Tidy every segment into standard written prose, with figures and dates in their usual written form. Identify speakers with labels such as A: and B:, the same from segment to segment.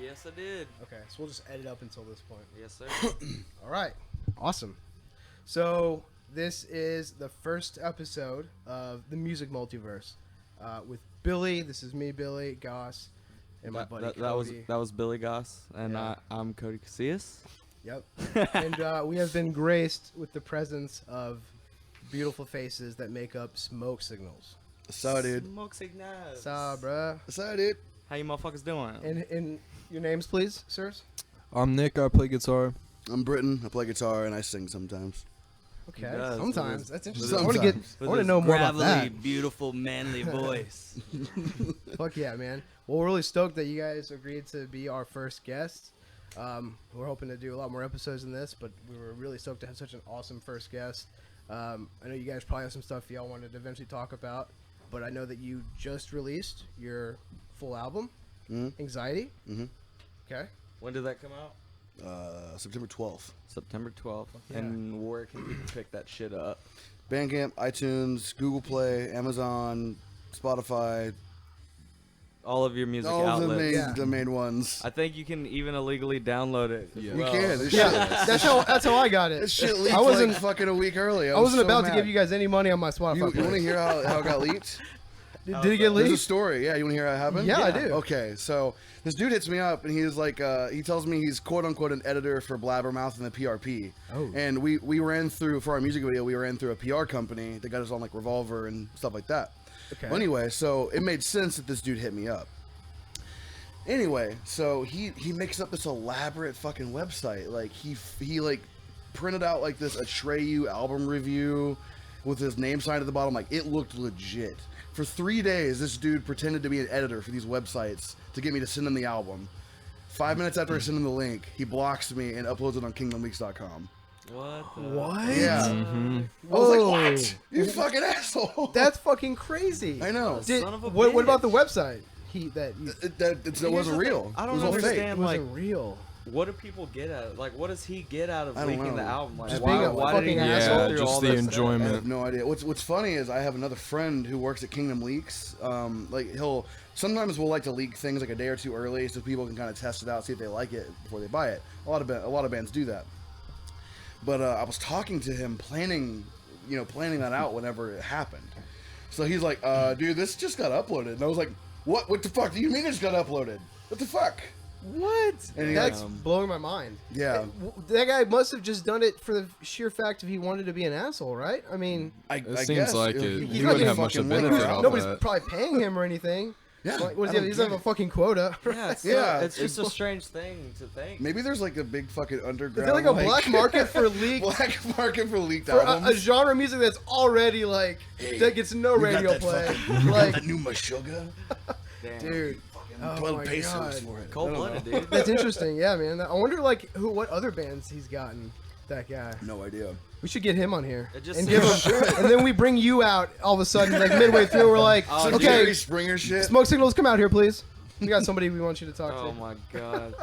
A: Yes, I did.
B: Okay, so we'll just edit up until this point.
A: Yes, sir.
B: All right. Awesome. So this is the first episode of the Music Multiverse with Billy. This is me, Billy Goss, and my buddy Cody.
A: That was Billy Goss, and
B: Yeah.
A: I'm Cody Casillas.
B: Yep. And we have been graced with the presence of beautiful faces that make up Smoke Signals.
C: So, dude.
A: Smoke signals.
B: Saw, bruh.
C: So, dude.
A: How you motherfuckers doing?
B: And your names, please, sirs.
D: I'm Nick. I play guitar.
C: I'm Britton. I play guitar and I sing sometimes.
B: Okay.
A: He does.
B: Sometimes. That's interesting.
C: Sometimes.
B: I want to know more about
A: gravelly,
B: that.
A: beautiful, manly voice.
B: Fuck yeah, man. Well, we're really stoked that you guys agreed to be our first guests. We're hoping to do a lot more episodes than this, but we were really stoked to have such an awesome first guest. I know you guys probably have some stuff y'all wanted to eventually talk about, but I know that you just released your full album, Anxiety.
C: Mm-hmm.
B: Okay.
A: When did that come out?
C: September 12th.
A: September 12th.
B: Yeah.
A: And where can people pick that shit up?
C: Bandcamp, iTunes, Google Play, Amazon, Spotify.
A: All of your music
C: All of
A: outlets.
C: the main ones.
A: I think you can even illegally download it.
D: Yeah.
A: as
C: You
A: well.
C: can. This
B: Yeah,
C: shit,
B: that's how I got it.
C: this shit leaked
B: I wasn't
C: like fucking a week early.
B: I wasn't
C: so
B: about to
C: mad.
B: give you guys any money on my Spotify.
C: You want to hear how it got leaked?
B: Did it get
C: There's a
B: leaked?
C: story. Yeah, you want to hear how it happened?
B: Yeah, I
A: Yeah.
B: do.
C: Okay, so this dude hits me up and he's like, he tells me he's quote unquote an editor for Blabbermouth and the PRP.
B: Oh.
C: And we ran through, for our music video, we ran through a PR company that got us on like Revolver and stuff like that.
B: Okay.
C: Well, anyway, so it made sense that this dude hit me up. Anyway, so he makes up this elaborate fucking website. Like he like printed out like this Atreyu album review with his name signed at the bottom. Like it looked legit. For 3 days, this dude pretended to be an editor for these websites to get me to send him the album. 5 minutes after I send him the link, he blocks me and uploads it on KingdomLeaks.com.
A: What? The
B: What?
C: Yeah.
D: Mm-hmm.
C: I was
B: Whoa.
C: like, what? You fucking asshole.
B: That's fucking crazy.
C: I know.
B: Did,
A: Son of a
B: what about the
A: bitch.
B: website? It
C: It wasn't real.
A: I
C: It
A: don't
C: was all fake.
A: understand. Like,
B: wasn't real.
A: what do people get out? Like, what does he get out of
C: I don't
A: leaking the
C: know.
A: album? Like,
B: Just
A: why,
B: being a
A: why did he
B: fucking
A: go
B: asshole?
A: through
D: Just
A: all
D: the
A: this stuff?
C: I
D: enjoyment.
C: have no idea. What's funny is I have another friend who works at Kingdom Leaks. Like he'll sometimes we'll like to leak things like a day or two early so people can kind of test it out, see if they like it before they buy it. A lot of bands do that. But I was talking to him, planning that out whenever it happened. So he's like, "Dude, this just got uploaded," and I was like, "What? What the fuck do you mean it just got uploaded? What the fuck?"
B: What?
C: And he
B: That's
A: like-
B: blowing my mind.
C: Yeah.
B: That guy must have just done it for the sheer fact of he wanted to be an asshole, right? I mean,
C: I
D: seems
C: guess
D: like
C: he
D: it.
C: wouldn't
B: He wouldn't have
D: much
C: fucking
D: of
C: link
D: benefit
C: our
D: off
C: album.
B: nobody's
D: that.
B: probably paying him or anything.
C: Yeah,
B: Like, what
C: I
B: does he
C: don't
B: doesn't have
C: get
B: a fucking quota.
A: Yeah, it's,
C: Yeah,
A: it's just a strange thing to think.
C: Maybe there's like a big fucking underground.
B: Is there like a black market for leaked
C: black market for leaked
B: for
C: albums?
B: a genre of music that's already like that gets no
C: You got
B: radio
C: that
B: play?
C: fucking- you got
B: Like,
C: that new Meshuggah?
A: Damn.
B: dude, oh
C: 12
B: my
C: pesos
B: God.
C: for it.
A: Cold
C: I don't
A: blooded,
C: know.
A: dude.
B: That's interesting. Yeah, man. I wonder like what other bands he's gotten. That guy.
C: No idea.
B: We should get him on here
A: It just
B: and give him, and then we bring you out all of a sudden, like midway through. We're like,
A: Oh,
C: Some
B: okay,
C: Jerry Springer shit.
B: smoke signals, come out here, please. We got somebody we want you to talk
A: Oh
B: to.
A: my god.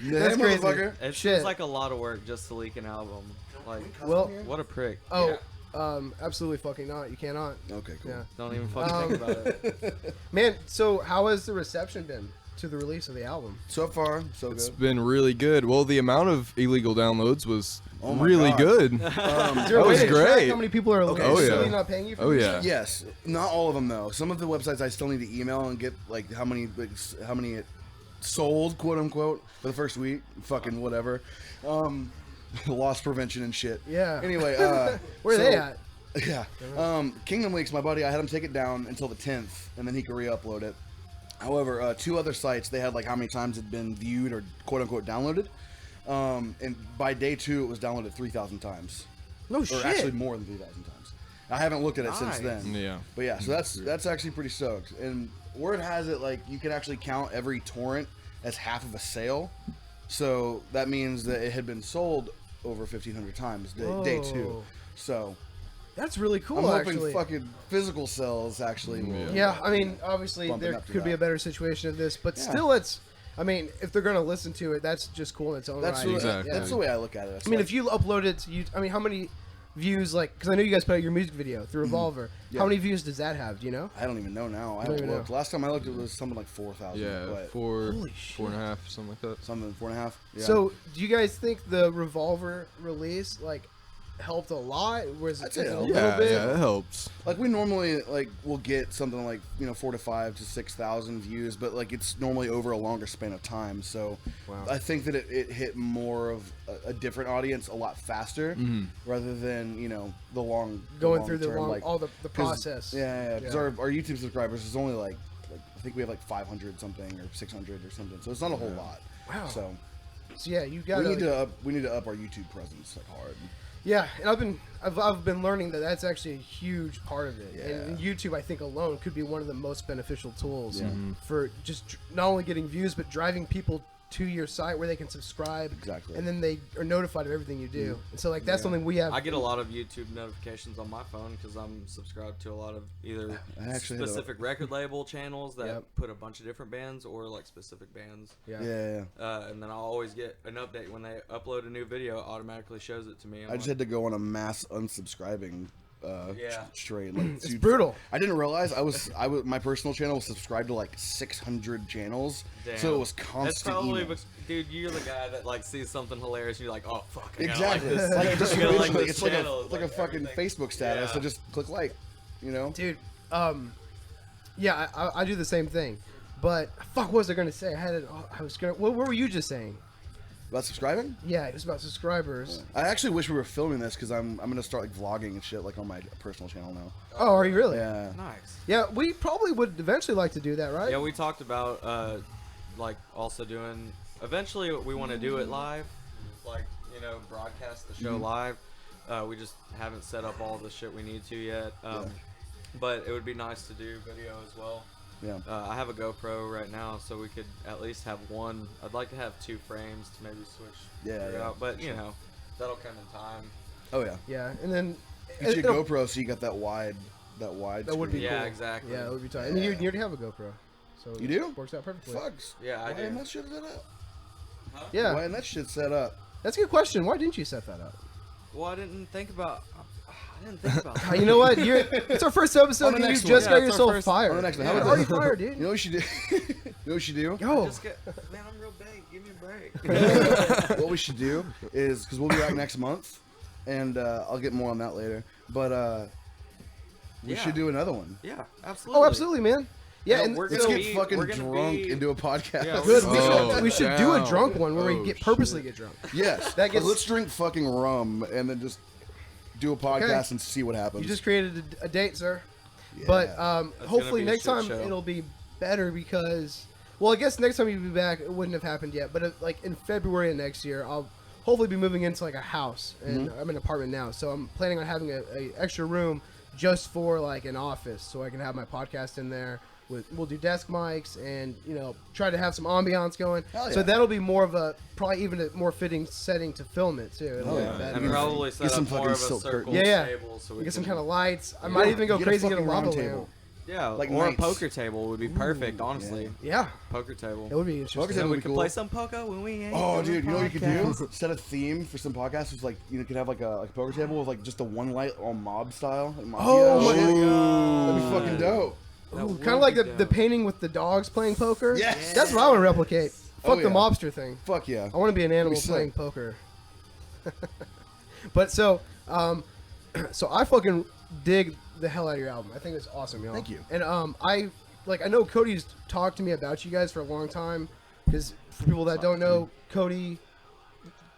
C: Yeah,
B: That's crazy.
C: motherfucker.
A: It
B: Shit.
A: seems like a lot of work just to leak an album. Like,
B: Well,
A: what a prick.
B: oh, absolutely fucking not. You cannot.
C: Okay, cool.
B: Yeah,
A: Don't even fucking think about it.
B: man. So how has the reception been to the release of the album?
C: So far, so
D: It's
C: good.
D: been really good. Well, the amount of illegal downloads was
C: Oh my
D: really
C: God.
D: good.
B: Is there a
D: That
B: way
D: was
B: to track
D: great.
B: how many people are
C: Okay,
D: Oh,
B: legally
D: yeah.
B: not paying you for
D: Oh,
B: this
D: yeah.
B: shit?
C: Yes, not all of them though. Some of the websites I still need to email and get like how many it sold, quote unquote, for the first week. Fucking whatever. Loss prevention and shit.
B: Yeah.
C: Anyway,
B: Where are they at?
C: Yeah. Kingdom Leaks, my buddy, I had him take it down until the 10th, and then he could re-upload it. However, two other sites, they had like how many times it'd been viewed or quote-unquote downloaded. And by day 2, it was downloaded 3,000 times.
B: No
C: Or
B: shit.
C: actually more than 3,000 times. I haven't looked at it since
A: Nice.
C: then.
D: Yeah.
C: But yeah, so that's actually pretty stoked. And word has it, like, you can actually count every torrent as half of a sale. So that means that it had been sold over 1,500 times day 2.
B: Whoa.
C: So
B: That's really cool.
C: I'm hoping
B: actually.
C: fucking physical sales actually will.
B: Yeah, I mean, obviously
C: Bumping
B: there
C: up to
B: could be
C: that.
B: a better situation of this, but
C: Yeah.
B: still, it's. I mean, if they're gonna listen to it, that's just cool in its own
C: That's
B: right.
C: really,
D: Exactly.
C: that's the way I look at it.
B: I mean, if you upload it to you, I mean, how many views? Like, because I know you guys put out your music video through Revolver.
C: Mm-hmm. Yeah.
B: How many views does that have? Do you know?
C: I don't even know now. I
B: don't
C: haven't
B: even
C: looked. Last time I looked, it was something like 4,000.
D: Yeah,
C: but
B: Holy shit.
D: 4.5, something like that.
C: something 4.5. Yeah.
B: So, do you guys think the Revolver release like helped a lot? Was
C: I'd
B: it
C: say
B: a
C: it
B: little
C: helped.
B: bit?
D: Yeah, it helps.
C: like we normally like we'll get something like 4,500 to 6,000 views, but like it's normally over a longer span of time. So
B: Wow.
C: I think that it hit more of a different audience a lot faster, rather than the long
B: Going through the
C: term,
B: long,
C: like,
B: all the
C: 'cause-
B: process.
C: Yeah, because
B: Yeah.
C: our YouTube subscribers is only like I think we have like 500 something or 600 or something, so it's not a whole lot.
B: Wow.
C: So
B: So yeah, you got
C: we need to up our YouTube presence like hard.
B: Yeah, and I've been learning that that's actually a huge part of it.
C: Yeah.
B: And YouTube, I think alone could be one of the most beneficial tools
C: Yeah.
B: for just not only getting views but driving people to your site where they can subscribe.
C: Exactly.
B: And then they are notified of everything you do. And so like that's
C: Yeah.
B: something we have.
A: I get a lot of YouTube notifications on my phone because I'm subscribed to a lot of either
C: I actually hit
A: specific record label channels that
B: Yep.
A: put a bunch of different bands or like specific bands.
B: Yeah.
C: Yeah.
A: And then I'll always get an update when they upload a new video. It automatically shows it to me. I'm
C: I just
A: like,
C: had to go on a mass unsubscribing
A: Yeah.
C: straight. Like,
B: It's brutal.
C: I didn't realize I was my personal channel was subscribed to like 600 channels,
A: Damn.
C: so it was
A: That's
C: constant
A: probably,
C: emails.
A: dude. You're the guy that like sees something hilarious. And you're like, oh fuck, I gotta
C: Exactly.
A: Like this.
C: Like, just
A: I gotta like
C: eventually,
A: this
C: it's like
A: channel.
C: a fucking
A: everything.
C: Facebook status.
A: Yeah.
C: So just click like,
B: Dude, yeah, I do the same thing. But fuck, what was I gonna say? What were you just saying?
C: about subscribing.
B: Yeah, it was about subscribers.
C: I actually wish we were filming this because I'm gonna start like vlogging and shit like on my personal channel now.
B: Oh, are you really?
C: Yeah.
A: Nice.
B: Yeah, we probably would eventually like to do that, right?
A: Yeah, we talked about like also doing. Eventually, we want to do it live, like broadcast the show live. We just haven't set up all the shit we need to yet. but it would be nice to do video as well.
C: Yeah.
A: I have a GoPro right now, so we could at least have one. I'd like to have 2 frames to maybe switch.
C: Yeah, yeah.
A: Out, but you know, that'll come in time.
C: Oh yeah.
B: Yeah, and then
C: Get your
B: it'll-
C: GoPro so you got that wide. That
B: would be
A: Yeah,
B: cool.
A: exactly.
B: Yeah, it would be tight. And you already have a GoPro, so
C: You do?
B: it works out perfectly.
C: Fucks.
A: Yeah, I
C: Why
A: do.
C: isn't that shit set up?
B: Yeah,
C: Why isn't that shit set up?
B: that's a good question. Why didn't you set that up?
A: Well, I didn't think about that.
B: You know what? It's our first episode,
C: On the
B: and you
C: next
B: just
C: one.
B: got
A: Yeah, it's our
B: yourself
A: first-
B: fired.
C: on the next one.
B: Yeah,
C: How about
B: already
C: this?
B: fired, dude.
C: You know what you do? You know what you do?
B: Yo,
A: Just get, man, I'm real big. Give me a break.
C: What we should do is, because we'll be back next month, and I'll get more on that later. But we
A: Yeah.
C: should do another one.
A: Yeah, absolutely.
B: oh, absolutely, man. Yeah,
A: Yeah,
B: and
A: we're
C: Let's
A: gonna
C: get
A: be-
C: fucking
A: we're gonna
C: drunk
A: be-
C: and do a podcast.
A: Yeah,
B: good.
D: Oh,
B: We should do a
D: down.
B: drunk one where we
D: Oh,
B: get purposely
D: shit.
B: get drunk.
C: Yes.
B: That gets-
C: Let's drink fucking rum and then just do a podcast
B: Okay.
C: and see what happens.
B: You just created a date, sir.
C: Yeah.
B: But
A: gonna
B: hopefully
A: be a
B: next
A: shit
B: time
A: show.
B: it'll be better because, well, I guess next time you'll be back, it wouldn't have happened yet. But like in February of next year, I'll hopefully be moving into like a house, and I'm in an apartment now, so I'm planning on having a extra room just for like an office, so I can have my podcast in there. We'll do desk mics and try to have some ambiance going.
C: Hell
B: So
C: yeah.
B: that'll be more of a probably even a more fitting setting to film it too. It'll
C: Oh,
B: be
C: yeah.
B: better.
A: And probably set
C: some
A: up more
C: fucking
A: of a
C: silk
A: circle
C: curtains.
B: Yeah.
A: table so we
B: We get some
A: can-
B: kind of lights. I might even go
C: Get a
B: crazy and get a
C: fucking
B: lava
C: round
B: lamp.
C: table.
A: Yeah,
C: Like
A: or
C: nights.
A: a poker table would be perfect, honestly.
B: Yeah,
A: Poker table.
B: it would be interesting.
C: Poker
A: Then
C: table
A: we
C: would be
A: can
C: cool.
A: play some poker when we ain't
C: Oh,
A: doing
C: dude, you know what you could do?
A: podcast.
C: Set a theme for some podcasts. It's like you could have like a poker table with like just the one light, all mob style. Like mafia.
B: Oh my
C: That'd be
A: God.
C: fucking dope.
A: That would
B: Kind of like
A: be
B: the
A: dope.
B: painting with the dogs playing poker.
C: Yes.
B: That's what I want to replicate.
C: Oh,
B: Fuck the
C: yeah.
B: mobster thing.
C: Fuck yeah.
B: I want to be an animal
C: sick.
B: playing poker. But so I fucking dig the hell out of your album. I think it's awesome, y'all.
C: Thank you.
B: And I know Cody's talked to me about you guys for a long time because for people that don't know, Cody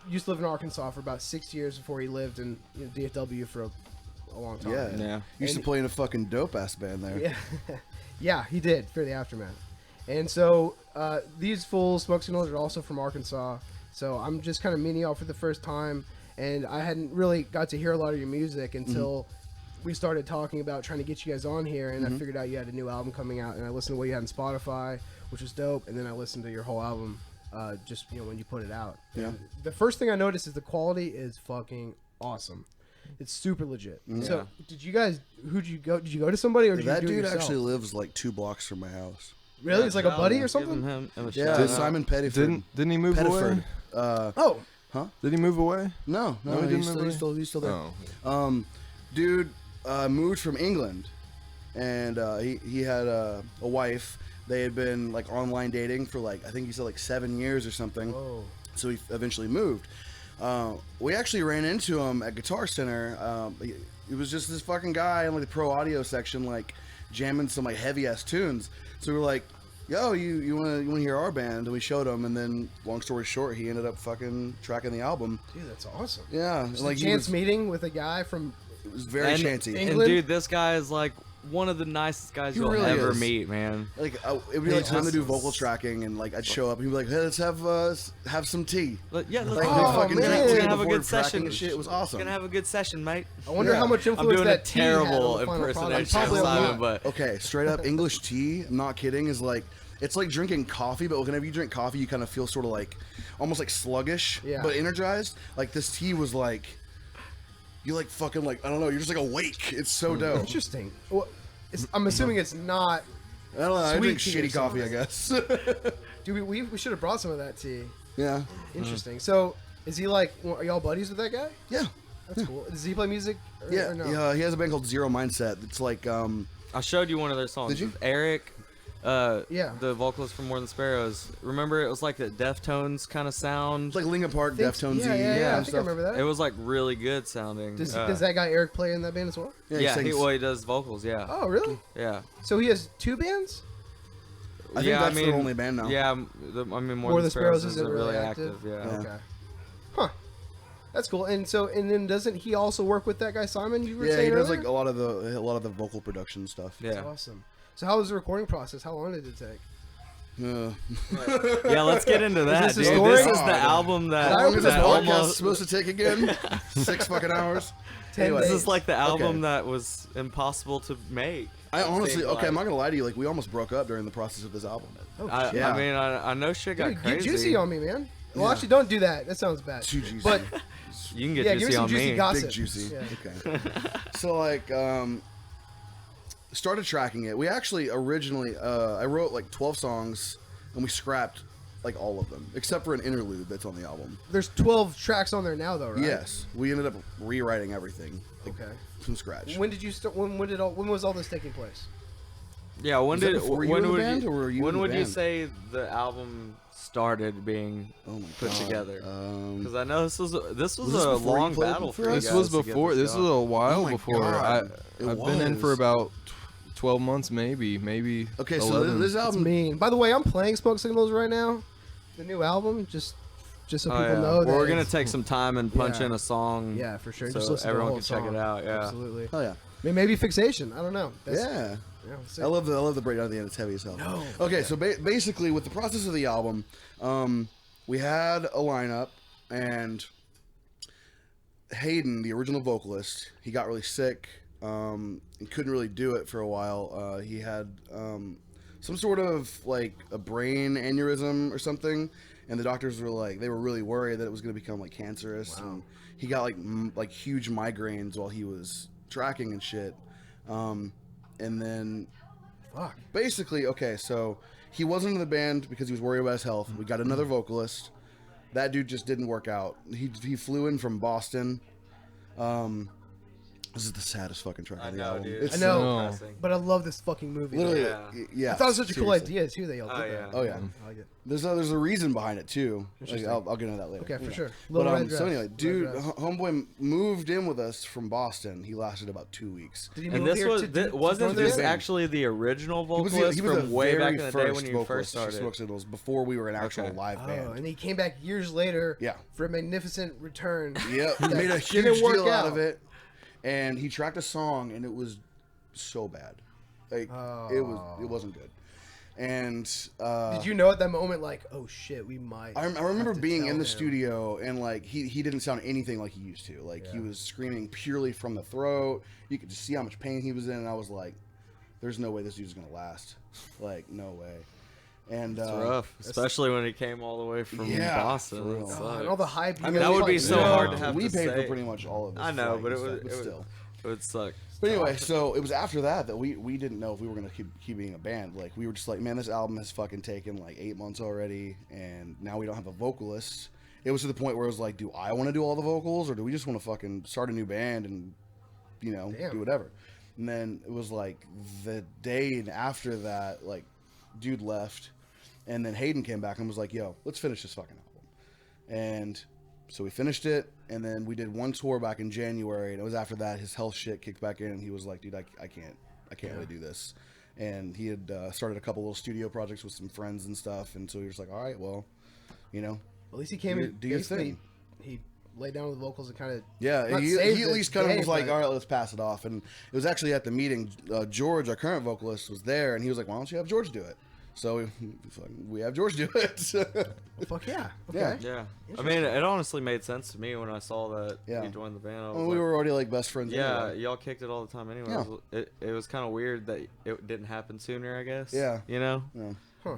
B: used to live in Arkansas for about 6 years before he lived in DFW for a long time.
C: Yeah.
A: Yeah.
C: Used to
B: And-
C: play in a fucking dope ass band there.
B: Yeah, yeah, he did for the Aftermath. And so these fools, Smoke Signals, are also from Arkansas. So I'm just kind of meeting y'all for the first time, and I hadn't really got to hear a lot of your music until we started talking about trying to get you guys on here, and I figured out you had a new album coming out, and I listened to what you had on Spotify, which was dope, and then I listened to your whole album just when you put it out.
C: Yeah.
B: And the first thing I noticed is the quality is fucking awesome. It's super legit. So, did you guys? Who'd you go? Did you go to somebody, or did
C: That
B: you do it
C: dude
B: yourself?
C: actually lives like 2 blocks from my house.
B: Really? It's like a buddy or
A: Give
B: something?
A: him a
C: Yeah,
A: shout out.
C: Simon Pettiford.
D: Didn't he move
C: Pettiford.
D: away?
B: Oh,
D: Did he move away?
C: No,
D: No, he didn't
C: he's,
D: move
C: still,
D: away?
C: he's still there.
D: Oh.
C: Dude moved from England, and he had a wife. They had been like online dating for like I think he said like 7 years or something.
B: whoa.
C: So he eventually moved. We actually ran into him at Guitar Center. He was just this fucking guy in like the pro audio section, like jamming some like heavy ass tunes. So we were like, "Yo, you wanna hear our band?" And we showed him, and then long story short, he ended up fucking tracking the album.
B: Dude, that's awesome.
C: Yeah,
B: Just
C: like
B: a
C: he
B: chance
C: was,
B: meeting with a guy from.
C: it was very
A: and,
C: chancy.
A: And
B: England?
A: dude, this guy is like one of the nicest guys
C: He
A: you'll
C: really
A: ever
C: is.
A: meet, man.
C: Like it would be
A: He
C: like time to
A: just
C: do
A: is-
C: vocal tracking, and like I'd show up, and he'd be like, "Hey, let's have some tea."
A: Yeah, let's
C: Like
B: Oh,
C: we
B: man.
C: fucking
B: We're
C: drank
B: gonna
C: tea
A: have a
C: before
A: good
C: tracking
A: session.
C: and shit. It was awesome.
A: Gonna have a good session, mate.
B: I wonder
C: Yeah.
B: how much
A: I'm
B: influence
A: doing a
B: that tea had on the
A: terrible
B: final product.
A: impersonation of
B: Probably a lot.
A: Simon, but
C: Okay, straight up English tea, I'm not kidding, is like it's like drinking coffee, but whenever you drink coffee, you kind of feel sort of like almost like sluggish,
B: Yeah.
C: but energized. Like this tea was like you like fucking like I don't know, you're just like awake. It's so dope.
B: Interesting. Well, I'm assuming it's not.
C: I don't know. I
B: Sweet
C: drink
B: tea or
C: shitty coffee, I
B: something.
C: guess.
B: Dude, we should have brought some of that tea.
C: yeah,
B: Interesting. So, is he like? Are y'all buddies with that guy?
C: yeah,
B: That's cool. Does he play music? Or,
C: yeah.
B: or no?
C: Yeah, he has a band called Zero Mindset. It's like
A: I showed you one of their songs.
C: Did you?
A: With Eric,
B: Yeah.
A: the vocalist from More Than Sparrows. Remember, it was like the Deftones kind of sound.
C: it's like Linkin Park,
B: Think-
C: Deftones.
B: Yeah, yeah, yeah. I
C: and
B: think I
C: stuff.
B: remember that.
A: It was like really good sounding.
B: Does that guy Eric play in that band as well?
C: Yeah,
A: Yeah,
C: he
A: he,
C: sings.
A: well, he does vocals. Yeah,
B: Oh, really?
A: yeah.
B: So he has 2 bands?
C: I think that's their only band now.
A: Yeah, I mean,
B: More Than Sparrows isn't really
A: active.
B: active?
A: Yeah.
C: Yeah.
B: Okay. Huh. That's cool. And then doesn't he also work with that guy Simon? You were
C: Yeah,
B: saying
C: he does
B: earlier?
C: like a lot of the vocal production stuff.
A: Yeah.
B: That's awesome. So how was the recording process? How long did it take?
A: Yeah, let's get into that,
B: this the
A: dude.
B: story?
A: This is the album
C: How
A: that,
C: long is this
A: that
C: podcast
A: almost.
C: supposed to take again? 6 fucking hours.
B: 10
C: Anyway.
A: This is like the album
C: Okay.
A: that was impossible to make.
C: I honestly,
A: Seemed
C: okay, I'm
A: like.
C: not gonna lie to you. Like, we almost broke up during the process of this album.
B: Oh,
A: I,
B: shit.
C: Yeah.
A: I mean, I know shit got
B: Dude,
A: crazy.
B: get juicy on me, man. Well,
C: Yeah.
B: actually, don't do that. That sounds bad.
C: Too juicy.
B: But
A: You can get
B: yeah, give me
A: juicy
B: some
A: on
B: juicy
A: me.
B: gossip.
C: Big juicy.
B: Yeah.
C: Okay. So like, started tracking it. We actually originally, I wrote like 12 songs, and we scrapped like all of them except for an interlude that's on the album.
B: There's 12 tracks on there now, though, right?
C: Yes, we ended up rewriting everything. Like,
B: Okay.
C: from scratch.
B: When did you start? When was all this taking place?
A: Yeah, when
C: Was that
A: did
C: before you
A: when
C: were in the
A: would
C: band,
A: you,
C: or were you
A: when
C: in the
A: would you
C: band?
A: say the album started being
C: Oh my
A: put
C: God.
A: together?
C: Um,
A: Because I know this was
C: this
A: a
C: before you
A: long
C: played
A: battle
C: for
A: for you
C: us?
D: This
A: guys
D: was
A: to get
D: before. This was
A: going.
D: a while
C: Oh my
D: before.
C: God. It
D: I've been in for
C: was.
D: about 12 months, maybe
C: okay, so
D: 11.
C: this
B: That's
C: album.
B: mean. By the way, I'm playing Smoke Signals right now. The new album, just so
A: Oh,
B: people
A: yeah.
B: know that.
A: Well, we're gonna
B: it's-
A: take some time and punch
B: Yeah.
A: in a song.
B: Yeah, for sure.
A: So
B: Just listen to the
A: everyone
B: whole
A: can check
B: song.
A: it out. Yeah.
B: Absolutely.
C: Oh yeah.
B: Maybe Fixation. I don't know. That's,
C: Yeah.
B: Yeah, sick.
C: I love the breakdown at the end. It's heavy as hell.
B: No.
C: Okay, so basically, with the process of the album, we had a lineup, and Hayden, the original vocalist, he got really sick. He couldn't really do it for a while. He had some sort of like a brain aneurysm or something, and the doctors were like, they were really worried that it was going to become like cancerous.
B: Wow.
C: And he got like huge migraines while he was tracking and shit. And then
B: Fuck.
C: basically, okay, so he wasn't in the band because he was worried about his health. We got another vocalist. That dude just didn't work out. He flew in from Boston. This is the saddest fucking track
A: I
C: on the
A: know,
C: album.
A: dude.
C: It's
B: I know.
D: No.
A: Depressing.
B: But I love this fucking movie.
C: literally,
A: Yeah.
C: yeah.
B: I thought it was such a cool
C: seriously.
B: idea too that y'all
A: Oh,
B: did
A: yeah.
B: that.
C: Oh yeah.
B: I like it.
C: There's a reason behind it too. Like,
B: Interesting.
C: I'll get into that later.
B: Okay, for
C: Yeah.
B: sure.
C: But
B: Little red
C: so
B: dress.
C: anyway,
B: Red
C: dude,
B: dress.
C: homeboy moved in with us from Boston. He lasted about 2 weeks.
B: Did he
A: And
B: move
A: this
B: here
A: was
B: to
A: wasn't
B: join the
A: this
B: band?
A: actually the original
C: He was
A: vocalist
C: the
A: from way back
C: very
A: in the day when you
C: vocalist
A: first
C: for
A: started?
C: Smoke Signals before we were an actual
A: Okay.
C: live
B: Oh,
C: band.
B: and he came back years later.
C: Yeah.
B: For a magnificent return.
C: Yep,
B: That
C: made a
B: didn't
C: huge
B: work
C: deal out
B: out.
C: of it, and he tracked a song, and it was so bad, like it wasn't good. And
B: Did you know at that moment, like, oh shit, we might?
C: I remember
B: have to
C: being
B: tell
C: in the
B: him.
C: studio, and like he didn't sound anything like he used to. Like he
B: Yeah.
C: was screaming purely from the throat. You could just see how much pain he was in, and I was like, "There's no way this dude's gonna last. Like no way." And
A: It's rough, especially when he came all the way from
C: Yeah,
A: Boston.
C: for
A: It
C: real.
A: sucks.
B: Oh, and all the hype. you
C: I mean,
B: guys
A: that would
B: put
A: be
B: into
A: so
B: it.
A: hard to have
C: we
A: to
C: paid
A: say.
C: for pretty much all of this.
A: I know,
C: flight
A: but
C: and
A: it
C: stuff,
A: would
C: still.
A: it would suck.
C: But anyway, so it was after that we didn't know if we were gonna keep being a band. Like we were just like, man, this album has fucking taken like 8 months already, and now we don't have a vocalist. It was to the point where it was like, do I want to do all the vocals, or do we just want to fucking start a new band and
B: Damn.
C: do whatever? And then it was like the day after that, like dude left, and then Hayden came back and was like, yo, let's finish this fucking album. And so we finished it, and then we did one tour back in January, and it was after that his health shit kicked back in, and he was like, dude, I can't really do this. And he had started a couple little studio projects with some friends and stuff, and so he was like, all right, well,
B: At least he came in.
C: do your
B: basically,
C: thing.
B: He laid down with the vocals and kind of.
C: Yeah,
B: Not
C: he
B: saved
C: at
B: the
C: least kind of
B: day,
C: was like,
B: but-
C: all right, let's pass it off. And it was actually at the meeting, George, our current vocalist, was there, and he was like, why don't you have George do it? So we have George do it.
B: Fuck yeah. Okay.
C: Yeah.
A: Yeah, I mean, it honestly made sense to me when I saw that
C: Yeah.
A: you joined the band. I was
C: Well, we
A: like,
C: were already like best friends.
A: yeah,
C: anyway.
A: y'all kicked it all the time anyway.
C: Yeah.
A: It was kind of weird that it didn't happen sooner, I guess.
C: Yeah.
A: You know?
C: Yeah.
B: Huh.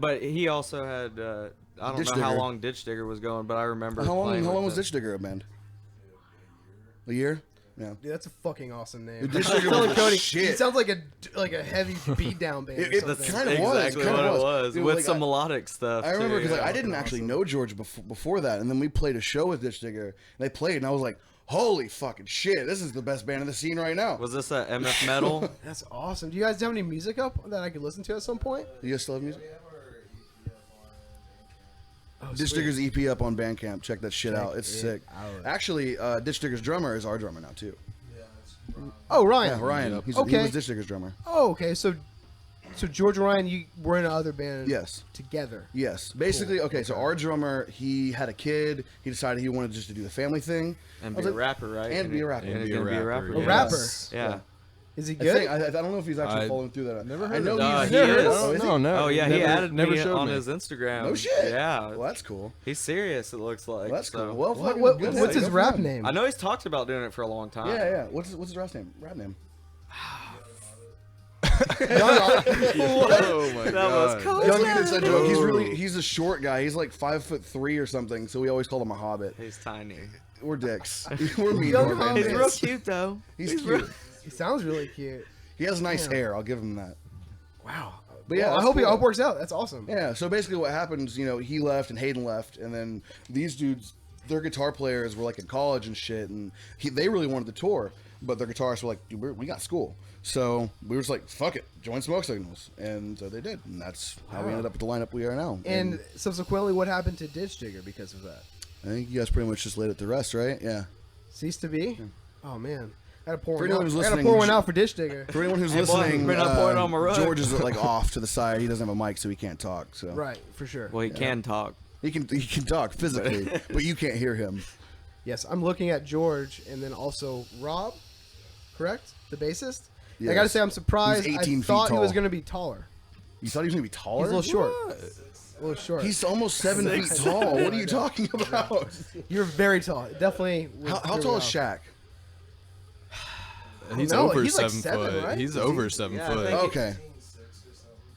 A: But he also had, I don't
C: Ditch
A: know how
C: Digger.
A: long Ditch Digger was going, but I remember
C: How long
A: playing with
C: was
A: them.
C: Ditch Digger a band? A year? Yeah.
B: Dude, that's a fucking awesome name.
C: Dude, Ditch
B: I was
C: Digger
B: telling
C: was
B: Cody,
C: shit.
B: He sounds like a heavy beat down band.
C: It-
B: or
C: it
B: something.
C: kind of was.
A: Exactly
C: Kinda
A: what it
C: was.
A: was,
C: Dude,
A: with
C: like,
A: some melodic stuff.
C: I remember
A: too,
C: because
A: yeah.
C: I didn't actually know George before that, and then we played a show with Ditch Digger. And they played, and I was like, "Holy fucking shit! This is the best band in the scene right now."
A: Was this a MF Metal?
B: That's awesome. Do you guys have any music up that I could listen to at some point?
C: You guys still have music?
B: Oh,
C: Ditch
B: sweet.
C: Digger's EP up on Bandcamp. Check that shit out. It's
B: it
C: sick.
B: out.
C: Actually, Ditch Digger's drummer is our drummer now too.
B: Oh, Ryan.
C: Yeah, Ryan.
D: Yep.
C: He
B: Okay.
C: was Ditch Digger's drummer.
B: Oh, okay. So George and Ryan, you were in another band.
C: Yes.
B: Together.
C: Yes. Basically,
B: Cool.
C: okay. So our drummer, he had a kid. He decided he wanted just to do the family thing.
A: And
C: I
A: be
C: was
A: a
C: like-
A: rapper, right?
C: and be a rapper.
A: And
D: And
A: he's
D: be a
A: gonna be a
D: rapper,
A: rapper.
B: A
D: yes.
B: rapper.
A: Yeah.
B: Is he
C: I
B: good?
C: think I don't know if he's actually following through that.
D: Never
C: I
D: heard
C: know
D: of
A: him.
C: he's
A: He is.
C: Oh, is he?
D: No.
A: Oh yeah, he
D: Never-
A: added
D: never
A: me
D: showed
A: on
D: me.
A: his Instagram.
C: No shit.
A: Yeah,
C: Well, that's cool.
A: he's serious. It looks like.
C: Well, that's
A: so.
C: cool. Well, fucking
B: What,
C: good.
B: what's
C: Good
B: his
C: for
B: rap
C: him.
B: name?
A: I know he's talked about doing it for a long time.
C: Yeah. What's his rap name?
D: Oh my
A: That
D: god.
A: was cool.
C: Young kid said joke.
D: Oh.
C: He's a short guy. He's like 5'3" or something. So we always call him a hobbit.
A: He's tiny.
C: We're dicks. We're mean.
B: Young
C: to our
B: hobbit.
A: He's
C: fans.
A: real cute though.
C: He's cute.
B: He sounds really cute.
C: He has nice
B: Damn.
C: hair. I'll give him that.
B: Wow.
C: But yeah,
B: Well, I
C: that's
B: hope
C: cool.
B: it works out. That's awesome.
C: Yeah, so basically what happens, he left and Hayden left, and then these dudes, their guitar players were like in college and shit, and they really wanted to tour, but their guitarists were like, dude, we got school. So we were just like, fuck it, join Smoke Signals. And so they did, and that's how we ended up with the lineup we are now.
B: And subsequently, what happened to Ditch Digger because of that?
C: I think you guys pretty much just laid it to rest, right? Yeah.
B: Ceased to be? Oh, man. I gotta pour
C: For
B: one
C: anyone
B: out.
C: who's
B: I gotta
C: listening,
B: pour one out for Ditch Digger.
C: For anyone who's
A: Hey, boy,
C: listening,
A: we're not pouring on my rug.
C: George is like off to the side. He doesn't have a mic, so he can't talk. So
B: Right, for sure.
A: Well, he can talk.
C: he can talk physically, but you can't hear him.
B: Yes, I'm looking at George and then also Rob, correct? The bassist? I
C: Yes.
B: gotta say, I'm surprised.
C: He's
B: I
C: 18 feet
B: thought he was
C: tall.
B: gonna be taller.
C: You thought he was gonna be taller?
B: He's a little short. A little short.
C: He's almost 7 feet tall. What are you talking about?
B: You're very tall. Definitely.
C: How tall is
B: Shaq?
C: Shaq?
D: He's
B: No,
D: over
B: he's like
D: 7
B: 7,
D: foot.
B: right?
D: He's over 7
A: Yeah, I
D: foot.
A: think-
C: Okay.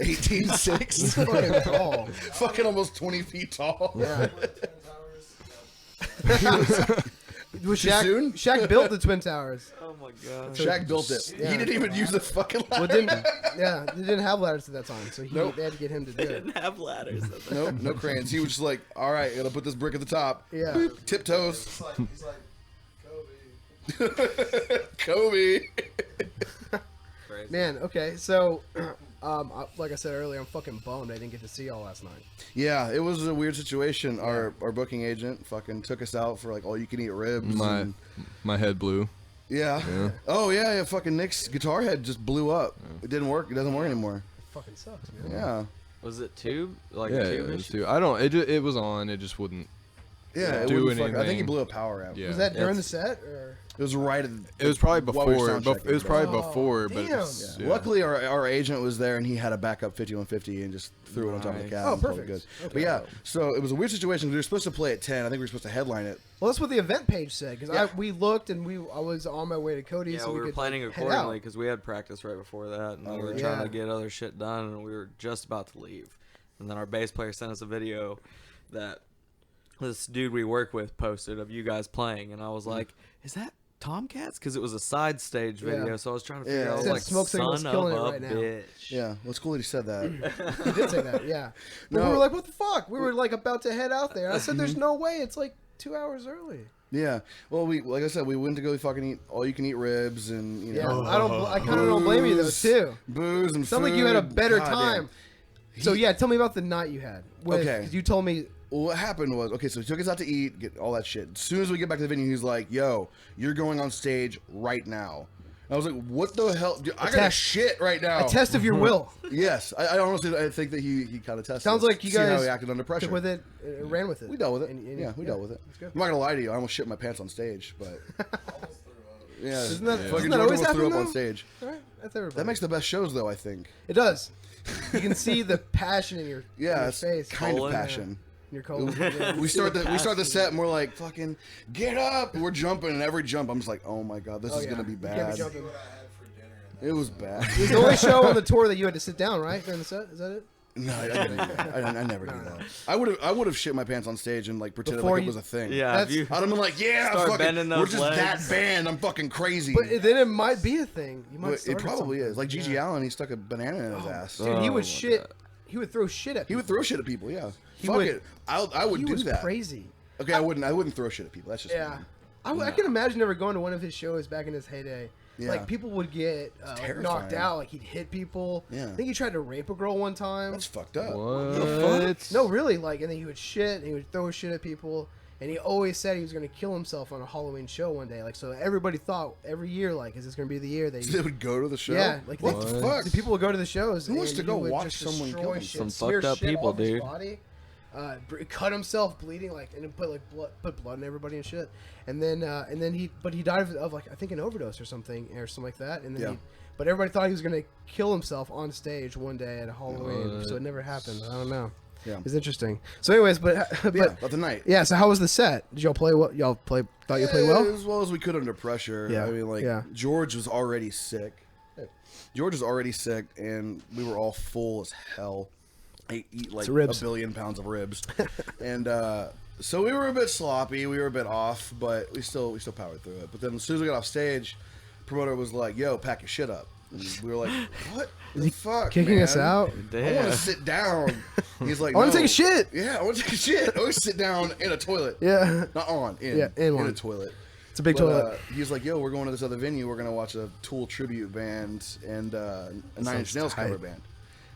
C: 18.6.
B: He's fucking tall.
C: Fucking almost 20 feet tall.
B: Yeah. Was
C: Too
B: Shaq,
C: soon?
B: Shaq built the Twin Towers.
A: Oh my god.
C: Shaq built it.
B: Yeah.
C: He didn't even use the fucking
B: Well,
C: ladder.
B: they didn't have ladders at that time, so
C: Nope.
B: they had to get him to do it.
A: Didn't have ladders.
C: Nope, no cranes. He was just like, all right, gotta put this brick at the top.
B: Yeah.
C: Boop, tiptoes.
E: He's like Kobe.
C: Kobe.
A: Crazy.
B: Man, okay, so like I said earlier, I'm fucking bummed I didn't get to see y'all last night.
C: Yeah, it was a weird situation. Our booking agent fucking took us out for like all you can eat ribs. and-
D: My head blew.
C: yeah.
D: Yeah.
C: Oh yeah. Fucking Nick's guitar head just blew up. It didn't work. It doesn't work anymore.
B: It fucking sucks, man.
C: Yeah.
A: Was it tube? Like
D: Yeah,
A: tube
D: it was
A: issue?
D: too. I don't. It was on. It just wouldn't.
C: Yeah. It
D: Do
C: wouldn't fuck- I think he
D: anything.
C: blew a power out.
D: Yeah.
B: Was that during the
A: That's-
B: set or?
C: It was right.
D: It was probably
C: while we were
D: before.
C: sound
D: It was
C: checking.
D: probably
B: Oh,
D: before. But
B: damn.
D: it's,
C: Yeah.
D: yeah.
C: Luckily, our agent was there and he had a backup 5150 and just threw it on top of the
A: Nice.
C: cab.
B: Oh,
C: and called it
B: perfect.
C: Good.
B: Okay.
C: But yeah, so it was a weird situation. We were supposed to play at 10. I think we were supposed to headline it.
B: Well, that's what the event page said because
C: Yeah.
B: we looked and I was on my way to Cody's.
A: Yeah,
B: so
A: we were
B: could,
A: planning
B: like, head
A: accordingly
B: out.
A: because we had practice right before that, and
C: Oh,
A: we were
C: really?
A: trying
B: Yeah.
A: to get other shit done, and we were just about to leave. And then our bass player sent us a video that this dude we work with posted of you guys playing, and I was like, "Is that Tomcats?" Because it was a side stage video,
B: Yeah.
A: so I was trying to figure
C: Yeah.
A: out. I was
B: Said
A: like,
B: Smoke Signal's
A: "Son of
B: killing it
A: a
B: right now."
A: bitch."
C: Yeah, well, it's cool that he said that.
B: He did say that, yeah. But
C: No.
B: we were like, what the fuck? We were like about to head out there. I said, there's no way. It's like 2 hours early.
C: Yeah. Well, like I said, we went to go fucking eat all you can eat ribs and
B: Yeah,
C: know
B: I kind of don't blame you though
C: booze,
B: too.
C: booze and
B: Sounds
C: food.
B: like you had a better
C: God damn.
B: time. So yeah, tell me about the night you had.
C: Okay.
B: 'Cause you told me.
C: Well, what happened was, okay, so he took us out to eat, get all that shit. As soon as we get back to the venue, he's like, yo, you're going on stage right now. I was like, what the hell? Dude, I got a
B: test.
C: shit right now.
B: A test of your will.
C: Yes. I honestly I think that he kind of tested
B: Sounds
C: us,
B: like you
C: see how
B: guys
C: he acted under pressure.
B: took with it, ran with it.
C: We dealt with it.
B: And
C: Yeah, we dealt with it.
B: That's good.
C: I'm not going to lie to you. I almost shit my pants on stage, but... yeah.
B: Doesn't that-
C: fucking
B: doesn't that
C: George
B: always
C: almost threw up
B: happen,
C: on
B: though?
C: stage.
B: All right, that's everybody.
C: That makes the best shows, though, I think.
B: It does. You can see the passion in your,
C: Yeah,
B: in your
C: it's
B: face.
C: kind of
A: Colon.
C: passion.
B: In your colon. Yeah.
C: We start the set and we're like, fucking get up. We're jumping, and every jump I'm just like, oh my god, this
B: Oh,
C: is
B: yeah.
C: gonna be
B: You can't
C: bad.
B: be jumping.
E: What I had for dinner. And
C: It was bad.
B: It was the only show on the tour that you had to sit down, right? During the set? Is that it?
C: No, I didn't. I never do that. I would have shit my pants on stage and like pretended
B: Before
C: like it
B: you-
C: was a thing.
A: Yeah,
B: That's-
A: if you
C: I'd have been like, yeah,
A: Start
C: fucking,
A: bending
C: we're
A: those
C: just that
A: legs.
C: band. I'm fucking crazy.
B: But then it might be a thing. You might
C: But it
B: start
C: probably
B: something.
C: is. Like Gigi
B: Yeah.
C: Allen, he stuck a banana in his ass.
B: Dude, he
A: Oh
B: would
A: my
B: shit.
A: God.
B: He would throw shit at
C: He would
B: people.
C: throw shit at people. Yeah.
B: He
C: Fuck
B: would-
C: it. I would
B: He
C: do
B: was
C: that.
B: crazy.
C: Okay, I wouldn't throw shit at people. That's just
B: Yeah.
C: me.
B: I can imagine never going to one of his shows back in his heyday.
C: Yeah.
B: Like, people would get like,
C: terrifying.
B: knocked out. Like, he'd hit people.
C: Yeah.
B: I think he tried to rape a girl one time.
C: That's fucked up.
D: What?
B: No, really. Like, and then he would shit, and he would throw shit at people. And he always said he was going to kill himself on a Halloween show one day. Like, so everybody thought every year, like, is this going to be the year that
C: So they would go to the show.
B: Yeah, like
C: what the fuck?
B: the people would go to the shows.
C: Who wants
B: and
C: to go
B: he would
C: watch
B: just
C: someone
B: destroy
C: kill
B: shit,
A: Some
B: smear
A: fucked up
B: shit
A: people,
B: all over his
A: dude.
B: Body, cut himself bleeding, like, and then put like blood in everybody and shit. And then he died of like I think an overdose or something like that. And then
C: Yeah.
B: but everybody thought he was gonna kill himself on stage one day at a Halloween,
D: What?
B: so it never happened. I don't know.
C: Yeah.
B: It's interesting. So, anyways, but
C: Yeah, about the night.
B: yeah. So, how was the set? Did y'all play what? Y'all play? Thought you played well?
C: As well as we could under pressure.
B: Yeah,
C: I mean, like,
B: yeah.
C: George was already sick. George was already sick, and we were all full as hell. I eat like
B: ribs.
C: 1 billion pounds of ribs. And so we were a bit sloppy. We were a bit off, but we still powered through it. But then as soon as we got off stage, promoter was like, yo, pack your shit up. And we were like, what the fuck,
B: Kicking
C: man?
B: us out?
C: I want
A: Damn.
C: to sit down. He's like,
B: I want
C: "No."
B: to take a shit.
C: Yeah, I want to take a shit. I want to sit down in a toilet.
B: Yeah.
C: Not on, in.
B: Yeah, in
C: in
B: one.
C: a toilet.
B: It's a big
C: But,
B: toilet.
C: he was like, yo, we're going to this other venue. We're going to watch a Tool tribute band and a Nine Inch
B: sounds
C: Nails
B: tight.
C: cover band.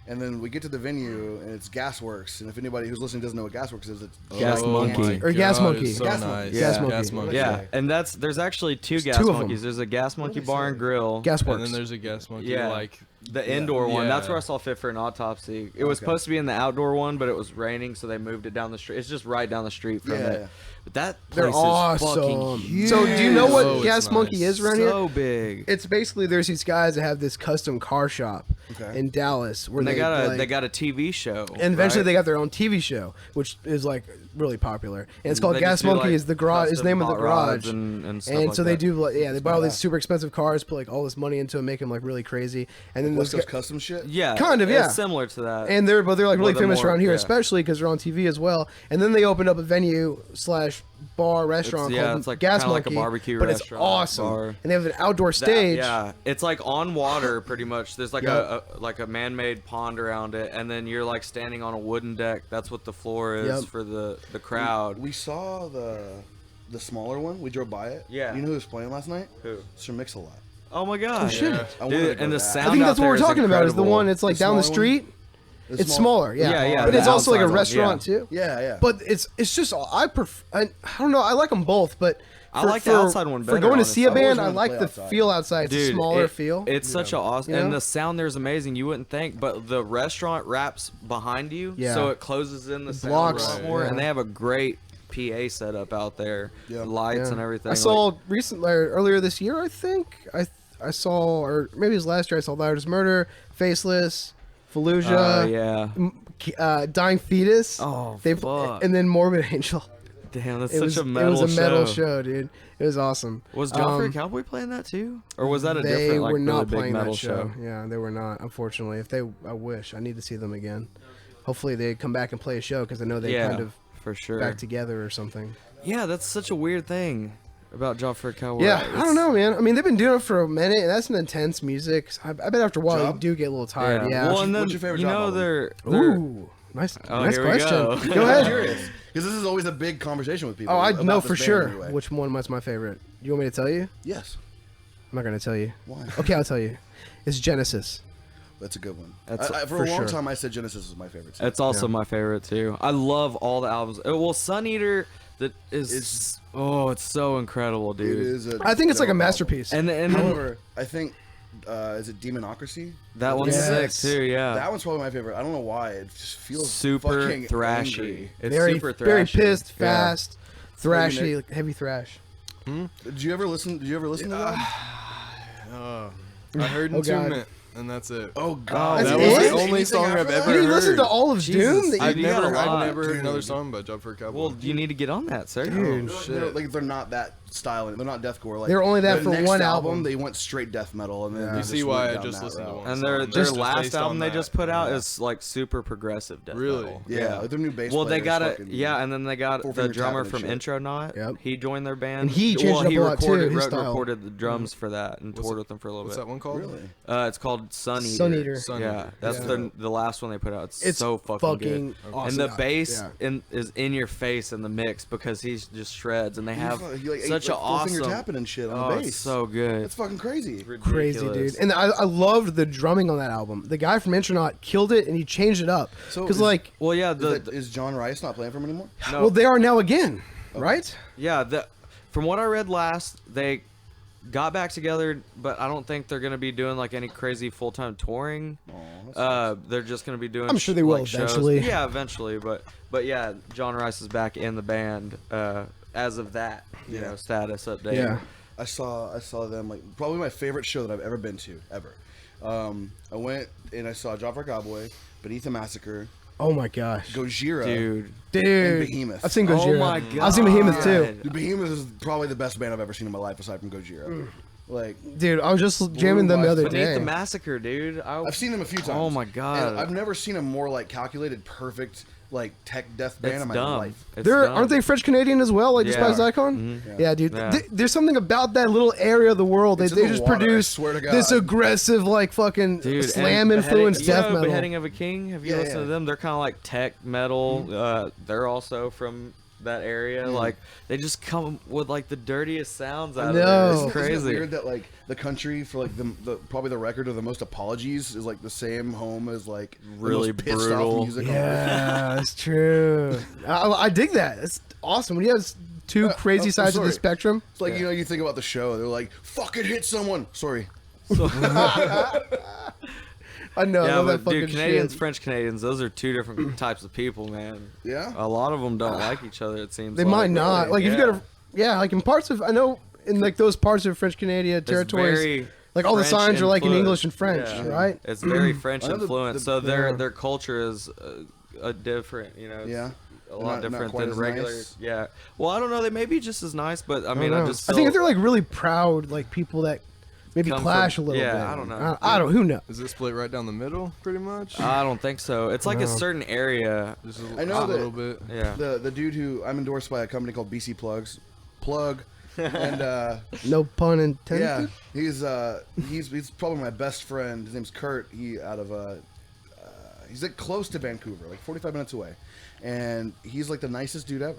C: And then we get to the venue, and it's Gasworks. And if anybody who's listening doesn't know what Gasworks is, it's
A: Gas Monkey.
D: my
B: Or Gas
D: God,
B: Monkey.
D: it's So
C: Gas
D: nice.
C: Monkey.
B: Gas Monkey.
D: Gas Monkey.
A: Yeah,
C: Okay.
A: and there's actually two gas
B: two of 'em.
A: monkeys. There's a gas monkey bar and grill.
B: Gas
D: And
B: works.
D: then there's a gas monkey.
A: Yeah.
D: Like
A: The indoor one. That's
D: Yeah.
A: where I saw Fit for an Autopsy. It was
C: Okay.
A: supposed to be in the outdoor one, but it was raining, so they moved it down the street. It's just right down the street from
C: Yeah.
A: it. But that
B: They're
A: place is
B: awesome.
A: fucking huge.
B: So, do you know what
D: Oh, it's
B: Gas Monkey
D: nice.
B: is around here?
A: So big.
B: It's basically there's these guys that have this custom car shop
C: Okay.
B: in Dallas where
A: And they got a
B: like-
A: they got a TV show.
B: and eventually
A: right?
B: they got their own TV show, which is like really popular. And it's called
A: They
B: Gas
A: just do,
B: Monkey.
A: like,
B: Is the garage? Is
A: custom
B: the name of the
A: hot rods
B: garage?
A: and stuff
B: And
A: like
B: so they
A: that.
B: do like they buy all these
C: badass.
B: super expensive cars, put like all this money into them, make them like really crazy. And then
C: West
B: those
C: Coast custom shit?
A: Yeah,
B: Kind of, yeah.
A: It's similar to that.
B: and they're like really
A: Well, they're
B: famous
A: more-
B: around here,
A: yeah.
B: especially because they're on TV as well. And then they opened up a venue slash bar restaurant
A: It's- yeah,
B: called
A: it's like-
B: Gas
A: kinda like a
B: Monkey,
A: barbecue
B: but it's
A: restaurant,
B: awesome.
A: bar.
B: And they have an outdoor
A: That-
B: stage.
A: yeah, it's like on water pretty much. There's like
B: Yep.
A: a like a man-made pond around it, and then you're like standing on a wooden deck. That's what the floor is
B: Yep.
A: for the crowd.
C: We saw the smaller one. We drove by it.
A: Yeah.
C: You know who was playing last night?
A: Who?
C: Sir Mix-a-Lot.
A: Oh my god!
B: shit.
D: Yeah.
C: I wanted to
A: Dude,
C: go
A: and the
C: to that.
A: sound.
B: I think
A: out
B: that's what
A: there
B: we're
A: is
B: talking about. Is the
A: incredible.
B: one it's like
C: The
B: down the
C: smaller one?
B: street. It's smaller, yeah.
A: Yeah, yeah,
B: But
A: the
B: it's also like a
A: outside one,
B: restaurant
A: yeah.
B: too.
C: Yeah, yeah.
B: But it's just I don't know. I like them both, but
A: I like the outside one
B: For
A: better,
B: going to see a
A: honestly.
B: band,
C: I
B: I
C: always
B: like
C: wanted
B: the
C: to play outside.
B: feel outside. It's a
A: Dude,
B: smaller feel.
A: It's such a awesome,
B: You know?
A: and the sound there's amazing. You wouldn't think, but the restaurant wraps behind you,
B: Yeah.
A: so it closes in the sound
B: blocks,
A: a lot more,
B: yeah.
A: and they have a great PA setup out there,
C: Yeah.
A: lights
B: Yeah.
A: and everything.
B: I saw recently earlier this year. I think I saw, or maybe it was last year. I saw Loudest Murder, Faceless, Fallujah,
A: yeah.
B: Dying Fetus.
A: Oh,
B: they
A: fuck.
B: and then Morbid Angel.
A: Damn, that's
B: It
A: such
B: was
A: a metal
B: it was a metal show, dude. It was awesome.
A: Was Joffrey
B: Um,
A: Cowboy playing that too, or was that a
B: they
A: different like
B: were not
A: really big
B: playing
A: metal
B: that show. Yeah, they were not. Unfortunately, I wish I need to see them again. Hopefully, they come back and play a show because I know they
A: Yeah,
B: kind of
A: for sure.
B: back together or something.
A: Yeah, that's such a weird thing about Joffrey Cowboy.
B: Yeah, I don't know, man. I mean, they've been doing it for a minute, and that's some intense music. I bet after a while
C: Job?
B: you do get a little tired. Yeah.
A: Well, and then
C: What's your favorite
A: you
C: Job
A: know
C: album?
A: they're
B: Ooh, nice,
A: Oh,
B: nice
A: here we
B: question.
A: go.
B: Go
C: I'm
B: ahead.
C: curious. Because this is always a big conversation with people.
B: Oh, I
C: about
B: know
C: this
B: for
C: band
B: sure
C: anyway.
B: which one was my favorite. You want me to tell you?
C: Yes.
B: I'm not gonna tell you.
C: Why?
B: Okay, I'll tell you. It's Genesis.
C: That's a good one.
A: That's-
C: For
B: for
C: a long
B: sure.
C: time, I said Genesis was my favorite. Too.
A: It's also
B: Yeah.
A: my favorite too. I love all the albums. Well, Sun Eater, that is
C: It's-
A: it's so incredible,
C: It
A: dude.
C: is a
B: I think it's like a
C: dope
B: masterpiece.
A: And then
C: album. However, I think is it Demonocracy?
A: that one's
B: Yes.
A: sick too. Yeah,
C: That one's probably my favorite. I don't know why. It just feels
A: super
C: fucking
A: thrashy.
C: angry.
A: It's
B: very,
A: super thrashy.
B: very pissed,
A: Yeah.
B: fast, thrashy, like heavy thrash.
C: Did you ever listen? Did you ever listen to that?
D: I heard
B: Oh, God.
D: Entombment, and that's it.
C: Oh God,
B: That's
D: that
B: it?
D: was the
C: Anything
D: only song
C: after
D: I've
C: that?
D: ever
B: You didn't listen
D: heard.
B: to all of
A: Jesus.
B: Doom? That
A: I've
B: you-
A: got a lot.
D: I've never heard another
C: Dude.
D: song by Job for a Cowboy.
A: Well, you need to get on that, sir.
B: Dude.
C: Like they're not that style. They're not deathcore. Like
B: They were only that
C: their
B: for
C: next
B: one album.
C: They went straight death metal, and then
B: Yeah.
C: they
B: You
C: just
D: see
C: went
D: why I
C: down
D: just
C: that
D: listened to
C: route.
D: one.
A: And
D: song,
A: their
D: just
A: last
D: based
A: album
D: on
A: they
D: that.
A: just put out
C: Yeah.
A: is like super progressive death
D: Really?
A: metal.
C: Yeah, like their new bass.
A: Well, they
C: player
A: got
C: is
A: it.
C: fucking-
A: Yeah, and then they got
C: Four
A: the
C: Finger
A: drummer
C: Tapping
A: from
C: and shit.
A: Intronaut.
B: Yep.
A: He joined their band.
B: And he changed
A: well,
B: it up
A: he
B: a lot, too,
A: recorded,
B: his style.
A: recorded the drums for that and toured with them for a little
D: What's
A: bit.
D: that one called?
C: Really?
A: It's called Sun Eater.
B: Sun Eater.
D: Sun
A: Yeah,
D: Eater.
A: that's
B: Yeah.
A: the last one they put out. It's,
B: It's
A: so fucking good.
B: awesome.
A: And the bass
B: Yeah.
A: is in your face in the mix because he's just shreds, and they have
C: You like,
A: such
C: like
A: an
C: Four Finger
A: awesome.
C: Tapping and shit on
A: Oh,
C: the bass.
A: it's so good.
C: It's fucking crazy.
B: Crazy,
A: Ridiculous.
B: dude. And I loved the drumming on that album. The guy from Intronaut killed it, and he changed it up.
C: So
B: Because,
C: is-
B: like,
A: Well, yeah,
C: Is John Rice not playing for him anymore?
A: no,
B: well, they are now again, right?
A: yeah. From what I read last, they got back together, but I don't think they're gonna be doing like any crazy full time touring. They're just gonna be doing.
B: I'm sure they will
A: like, shows.
B: eventually.
A: Yeah, eventually. But yeah, John Rice is back in the band as of that you know status update.
B: Yeah.
C: I saw them like probably my favorite show that I've ever been to ever I went and I saw Job for a Cowboy, Beneath the Massacre,
B: Oh my gosh.
C: Gojira,
A: Dude.
B: Dude.
C: and Behemoth.
B: I've seen Gojira.
A: Oh my god.
B: I've seen Behemoth too.
C: Dude, Behemoth is probably the best band I've ever seen in my life aside from Gojira.
B: Mm.
C: Like,
B: Dude, I was just jamming them the other
A: Beneath
B: day.
A: the Massacre, dude.
C: I've seen them a few times.
A: Oh my god.
C: And I've never seen a more like calculated, perfect, like tech death band
A: It's
C: in my
A: dumb.
C: life.
A: It's
B: They're
A: dumb.
B: aren't they French Canadian as well, like
A: Yeah.
B: Despised Icon?
A: Mhm.
B: Yeah, dude.
A: Yeah.
B: There's something about that little area of the world.
C: It's
B: They
C: in the
B: just
C: water, I
B: produce
C: swear to God.
B: this aggressive, like fucking
A: Dude,
B: slam
A: and
B: influenced
A: Beheading-
B: death
A: you know
B: metal.
A: Beheading of a King. Have you
C: Yeah,
A: listened
C: yeah.
A: to them? They're kind of like tech metal. They're also from that area. Like they just come with like the dirtiest sounds out
B: No.
A: of it. It's
C: Isn't it
A: crazy.
C: weird that like the country for like the probably the record of the most apologies is like the same home as like the
A: Really
C: most pissed
A: brutal.
C: off music.
B: Yeah, that's true. I dig that. It's awesome when you have two crazy
C: I'm
B: sides of the
C: sorry.
B: spectrum.
C: It's like you know you think about the show, they're like fucking hit someone. Sorry.
B: I know. I
A: Yeah,
B: love that
A: but
B: fucking
A: dude, Canadians,
B: shit.
A: French Canadians, those are two different types of people, man.
C: Yeah.
A: A lot of them don't like each other. It seems
B: They
A: like.
B: might not. Like if you
A: Yeah.
B: got a like in parts of I know in like those parts of French Canada
A: It's
B: territories,
A: very
B: like all the
A: French
B: signs are like in
A: influenced.
B: English and French,
A: Yeah.
B: right?
A: It's very French
C: I know
A: influenced, so their culture is a different, you know. It's
C: Yeah.
A: A lot
C: Not
A: different
C: quite
A: than
C: as
A: regular.
C: nice.
A: Yeah. Well, I don't know. They may be just as nice, but I mean,
B: don't
A: I
B: know.
A: just.
B: I think if
A: still
B: they're like really proud, like people that maybe
A: come
B: clash
A: from-
B: a little
A: yeah,
B: bit.
A: I don't know.
B: I don't. Who knows?
D: Is it split right down the middle, pretty much?
A: I don't think so. It's like
B: No.
A: a certain area.
D: Just
C: I know
D: a
C: that-
D: little bit.
A: Yeah.
C: The dude who I'm endorsed by a company called BC Plugs, plug, and
B: No pun intended.
C: yeah, he's probably my best friend. His name's Kurt. He's like close to Vancouver, like 45 minutes away, and he's like the nicest dude ever.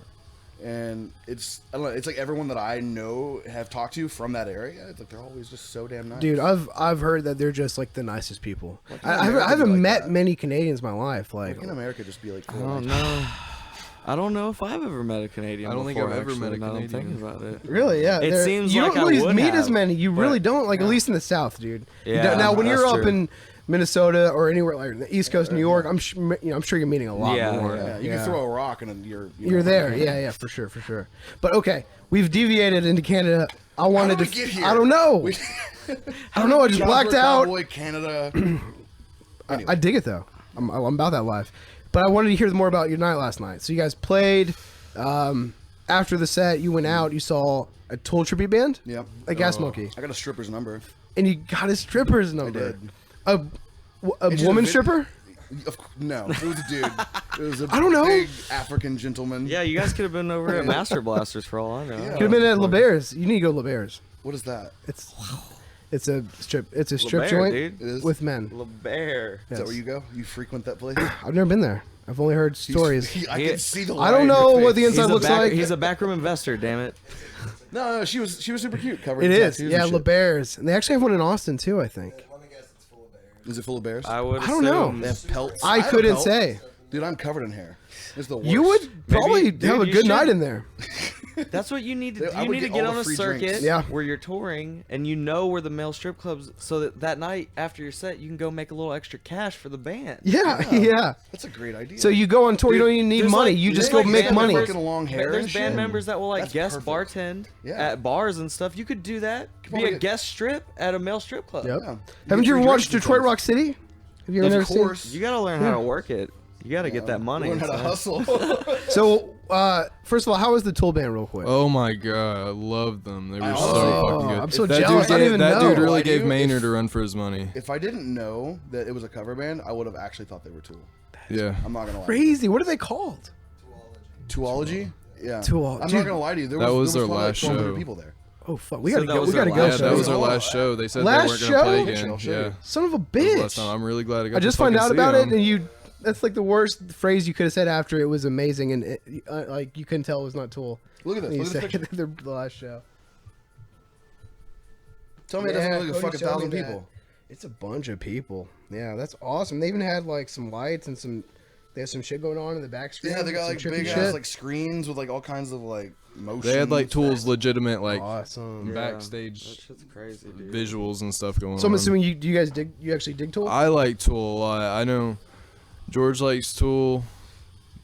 C: And it's I don't know, it's like everyone that I know have talked to from that area. It's like they're always just so damn nice.
B: Dude, I've heard that they're just like the nicest people.
C: in
B: I
C: America
B: haven't
C: be like
B: met
C: that?
B: many Canadians in my life. Like,
C: Like in America, just be like,
A: I don't know. I don't know if I've ever met a Canadian.
D: I don't think
A: before,
D: I've ever
A: actually,
D: met a
A: now that I'm
D: Canadian.
A: thinking about it.
B: really, yeah.
A: It
B: they're-
A: seems
B: you
A: like
B: don't
A: I
B: really
A: would
B: meet as
A: have,
B: many. You
A: but-
B: really don't. Like at least in the South, dude.
A: Yeah,
B: Now when
A: that's
B: you're up
A: true.
B: in Minnesota or anywhere like the East Coast, New York, I'm sure you're meeting a lot
A: Yeah,
B: more.
C: yeah, you can throw a rock and you're
B: You're there, yeah, for sure. But okay, we've deviated into Canada. I wanted
C: did
B: to.
C: we get here?
B: I don't know.
C: We-
B: I don't know. I just
C: Job
B: blacked
C: for a
B: out.
C: Cowboy, Canada.
B: I dig it though. I'm about that life. But I wanted to hear more about your night last night. So you guys played. After the set, you went out. You saw a Tool Trippy band,
C: Yep.
B: a Gas Monkey,
C: I got a stripper's number.
B: and you got a stripper's number.
C: did.
B: A
C: It's just
B: woman
C: a vid-
B: stripper?
C: No, it was a dude. It was a
B: I don't know.
C: big African gentleman.
A: Yeah, you guys could have been over at Master Blasters for all I know.
C: Yeah.
B: Could have been at LeBear's. You need to go to LeBear's.
C: What is that?
B: It's a strip. It's a strip
A: LeBear,
B: joint
A: dude.
C: It is?
B: with men.
A: LeBear.
C: Is that
B: Yes.
C: where you go? You frequent that place?
B: I've never been there. I've only heard stories.
C: I
A: He-
C: can see the.
B: I don't
C: light in
B: know
C: your
B: what the
C: face.
B: inside
A: He's a,
B: looks
A: back,
B: like.
A: he's a backroom investor, damn it.
C: No, she was super cute. Covered
B: It
C: in
B: is.
C: tattoos
B: Yeah,
C: and shit.
B: LeBear's. And they actually have one in Austin too, I think.
E: Let me guess, it's full of bears.
C: Is it full of bears?
A: I would
B: I don't know.
A: assume-
C: They have pelts.
B: I
C: have a
B: couldn't
C: pelt.
B: say.
C: Dude, I'm covered in hair. It's the worst.
B: You would probably
A: dude,
B: have a
A: you
B: good
A: should.
B: night in there.
A: That's what you need to do.
C: I
A: You
C: would
A: need to
C: get
A: get
C: all
A: on
C: the
A: a
C: free
A: circuit
C: drinks.
B: Yeah.
A: where you're touring and you know where the male strip clubs, so that night after your set you can go make a little extra cash for the band.
B: Yeah.
C: That's a great idea.
B: So you go on tour. You don't even need
A: There's
B: money.
A: like-
B: You just
A: there's
B: go
A: like
B: make
A: band
B: money.
A: members-
C: Fucking long hair
A: There's
C: and
A: band
C: shit.
A: members that will like
C: That's
A: guest
C: perfect.
A: bartend
C: Yeah.
A: at bars and stuff. You could do that. Be
C: probably
A: a
C: get-
A: guest strip at a male strip club.
B: Yep.
C: Yeah.
B: Haven't
C: get
B: you ever
C: free
B: watched
C: drinks
B: Detroit
C: sometimes.
B: Rock City? Have you ever
C: Of
B: never
C: course.
A: You gotta learn how to work it. You gotta get that money.
C: Learn how to
A: and
C: hustle.
B: seen? So, first of all, how was the Tool band, real quick?
D: Oh my god, I love them. They were
C: Oh,
D: so fucking good.
B: I'm so
D: That
B: jealous.
D: Dude
B: I didn't even
D: that
B: know.
D: dude really
C: I
D: gave
C: do.
D: Maynard a run for his money.
C: If I didn't know that it was a cover band, I would have actually thought they were Tool.
D: Yeah.
C: I'm not gonna lie.
B: Crazy. What are they called?
C: Toology? Yeah.
B: Tool-
C: I'm
B: dude.
C: not gonna lie to you. There
D: That was
C: there
D: their
C: probably
D: last
C: 1,200
D: show.
C: people there.
B: Oh fuck, we
A: So
B: gotta
A: that
B: go.
A: was
B: We gotta
A: their
B: go.
A: last
D: Yeah,
A: show.
D: that was
B: Shane.
D: our last show. They said
B: Last
D: they weren't
B: show?
D: gonna play
C: Picture,
D: again.
C: I'll show
D: Yeah.
C: you.
B: Son of a
D: That was the
B: bitch.
D: last time. I'm really glad I got
B: I just
D: to
B: found
D: fucking
B: out
D: see
B: about it,
D: them.
B: and you. That's like the worst phrase you could have said after it was amazing, and like you couldn't tell it was not Tool.
C: Look at this.
B: You
C: Look at this
B: said
C: picture.
B: the last show.
C: Tell me it doesn't
B: Yeah,
C: look like a
B: Cody
C: fucking
B: showed me
C: 1,000
B: that.
C: people.
B: It's a bunch of people. Yeah, that's awesome. They even had like some lights and some. They had some shit going on in the back screen.
C: Yeah, they got
B: some
C: like
B: trippy
C: big
B: shit.
C: ass like screens with like all kinds of like motion.
D: They had like Tool's legitimate like
B: Awesome.
A: Yeah.
D: backstage
A: That shit's crazy, dude.
D: visuals and stuff going
B: So I'm
D: on.
B: assuming you guys dig. You actually dig Tool?
D: I like Tool a lot. I know George likes Tool,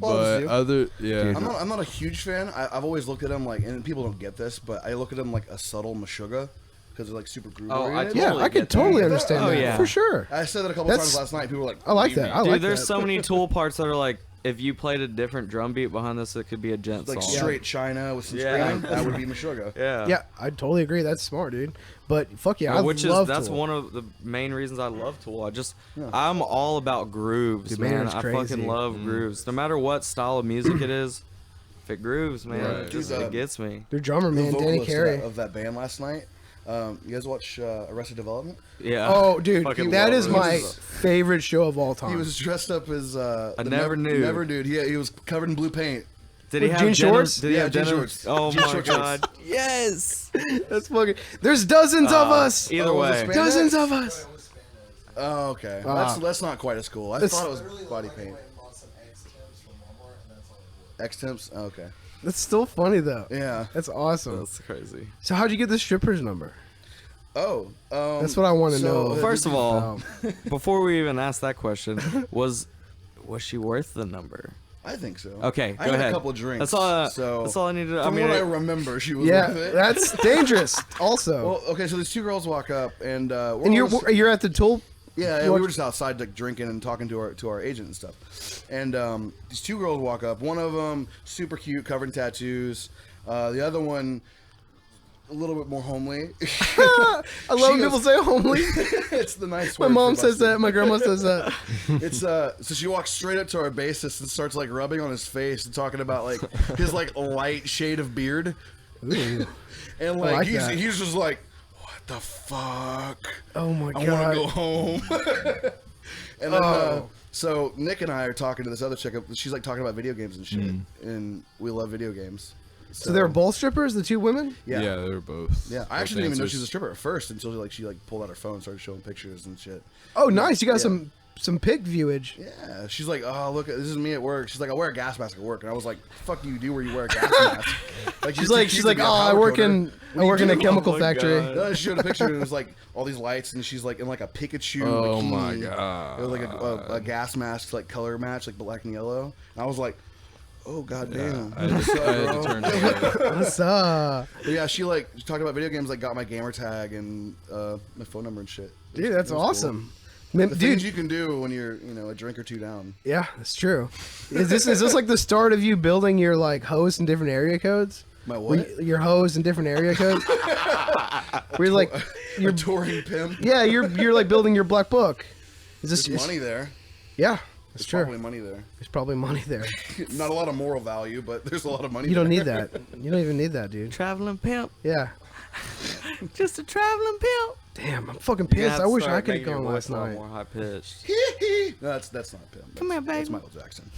C: Well,
D: but
C: do.
D: other yeah.
C: I'm not a huge fan. I've always looked at him like, and people don't get this, but I look at him like a subtle Meshuggah. because they're like super groovy.
A: Oh, I
C: oriented.
B: Yeah,
A: Totally
B: I could
A: get that.
B: totally
C: Yeah.
B: understand
A: Oh,
B: that
A: yeah.
B: for sure.
C: I said that a couple
B: That's-
C: times last night. People were like,
B: I like
C: "What do you
B: that. I
C: mean?"
A: Dude,
B: like
A: there's
B: that.
A: so many Tool parts that are like, if you played a different drum beat behind this, it could be a gent
C: like
A: song.
C: straight China with some
A: Yeah.
C: screaming. That would be Meshuggah.
A: Yeah.
B: Yeah, I totally agree. That's smart, dude. But fuck yeah,
A: Well,
B: I love
A: that's
B: Tool.
A: one of the main reasons I love Tool.
C: Yeah.
A: I'm all about grooves,
B: Dude,
A: man.
B: Maynard's
A: I
B: crazy.
A: fucking love grooves. No matter what style of music it is, if it grooves, man,
D: Right.
A: it, just,
C: Dude,
A: it gets me.
B: Their drummer,
C: The
B: man, Danny
C: vocalist
B: Carey.
C: of that band last night. You guys watch Arrested Development?
A: Yeah.
B: Oh, dude,
A: Fucking
B: that
A: love
B: is
A: it.
B: my favorite show of all time.
C: He was dressed up as the
A: never knew.
C: Never dude. He was covered in blue paint.
A: Did he
B: With
A: have
B: jean
A: denim-
B: shorts?
A: Did he
C: Yeah,
A: have
C: jean
A: denim-
C: shorts.
A: Oh
C: Jean
A: my
C: short
A: god. Yes.
B: That's fucking. There's dozens of us.
A: Either
C: Oh, was it
A: way.
C: Spandex?
B: Dozens of us.
C: Oh, okay.
B: Ah.
C: That's not quite as cool. I
B: That's-
C: thought it was
E: I really
C: body
E: like
C: paint.
E: went and bought some X-Tips from Walmart, and that's all I wore.
C: X temps. Oh, okay.
B: That's still funny though.
C: Yeah.
B: That's awesome.
A: That's crazy.
B: So how'd you get the stripper's number?
C: Oh.
B: That's what I want to
C: so,
B: know.
A: First of all,
B: Um,
A: before we even ask that question, was she worth the number?
C: I think so.
A: Okay,
C: I
A: go
C: had
A: ahead.
C: a couple drinks.
A: That's all.
C: So
A: That's all I needed. I
C: from
A: mean,
C: what I remember, she was
B: yeah,
C: worth it.
B: that's dangerous. Also,
C: Well, okay, so these two girls walk up, and we're
B: and
C: all just-
B: you're at the Tool.
C: yeah,
B: what-
C: we were just outside like drinking and talking to our agent and stuff. And these two girls walk up. One of them super cute, covered in tattoos. The other one a little bit more homely.
B: I love when
C: She
B: people
C: goes-
B: say homely.
C: It's the nice
B: My
C: word
B: mom
C: for
B: says
C: busted.
B: that. My grandma says that.
C: It's so she walks straight up to our bassist and starts like rubbing on his face and talking about like his like light shade of beard.
B: Ooh.
C: And
B: like
C: like
B: that.
C: he's just like, what the fuck?
B: Oh my
C: I want to
B: god.
C: go home. And then,
B: Oh.
C: so Nick and I are talking to this other chick. She's like talking about video games and shit, and we love video games.
B: So they were both strippers, the two women.
C: Yeah.
D: Yeah, they were both.
C: Yeah, I
D: both
C: actually didn't even know
D: dancers.
C: she was a stripper at first until she pulled out her phone and started showing pictures and shit.
B: Oh, nice. You got
C: Yeah.
B: some pig viewage.
C: Yeah, she's like, oh look, this is me at work. She's like, I wear a gas mask at work, and I was like, fuck you, do where you wear a gas mask. Like
B: She's like, oh, I work in a chemical
A: my
B: factory.
A: God.
C: No, she showed a picture and it was like all these lights, and she's like in like a Pikachu.
D: Oh
C: bikini.
D: my god.
C: It was like a gas mask, like color match, like black and yellow. And I was like, oh god damn.
D: I had to turn to her.
B: What's up,
C: But yeah, she talked about video games, like got my gamer tag and my phone number and shit.
B: dude? That's
C: It was cool.
B: awesome. Man,
C: The
B: dude,
C: things you can do when you're a drink or two down.
B: yeah, that's true. Is this like the start of you building your like host in different area codes?
C: My
B: When
C: what?
B: your host in different area codes. Where you're like,
C: You're touring pimp.
B: yeah, you're like building your black book. Is this
C: There's money there.
B: Yeah, that's
C: There's
B: true.
C: probably money there.
B: There's probably money there.
C: Not a lot of moral value, but there's a lot of money.
B: You don't
C: there.
B: need that. You don't even need that, dude.
A: Traveling pimp.
B: Yeah.
A: Just a traveling pimp.
B: Damn, I'm fucking pissed. I wish I could have gone last night.
A: More high pitched.
C: No, that's not pimp.
A: Come here,
C: That's
A: baby.
C: Michael Jackson.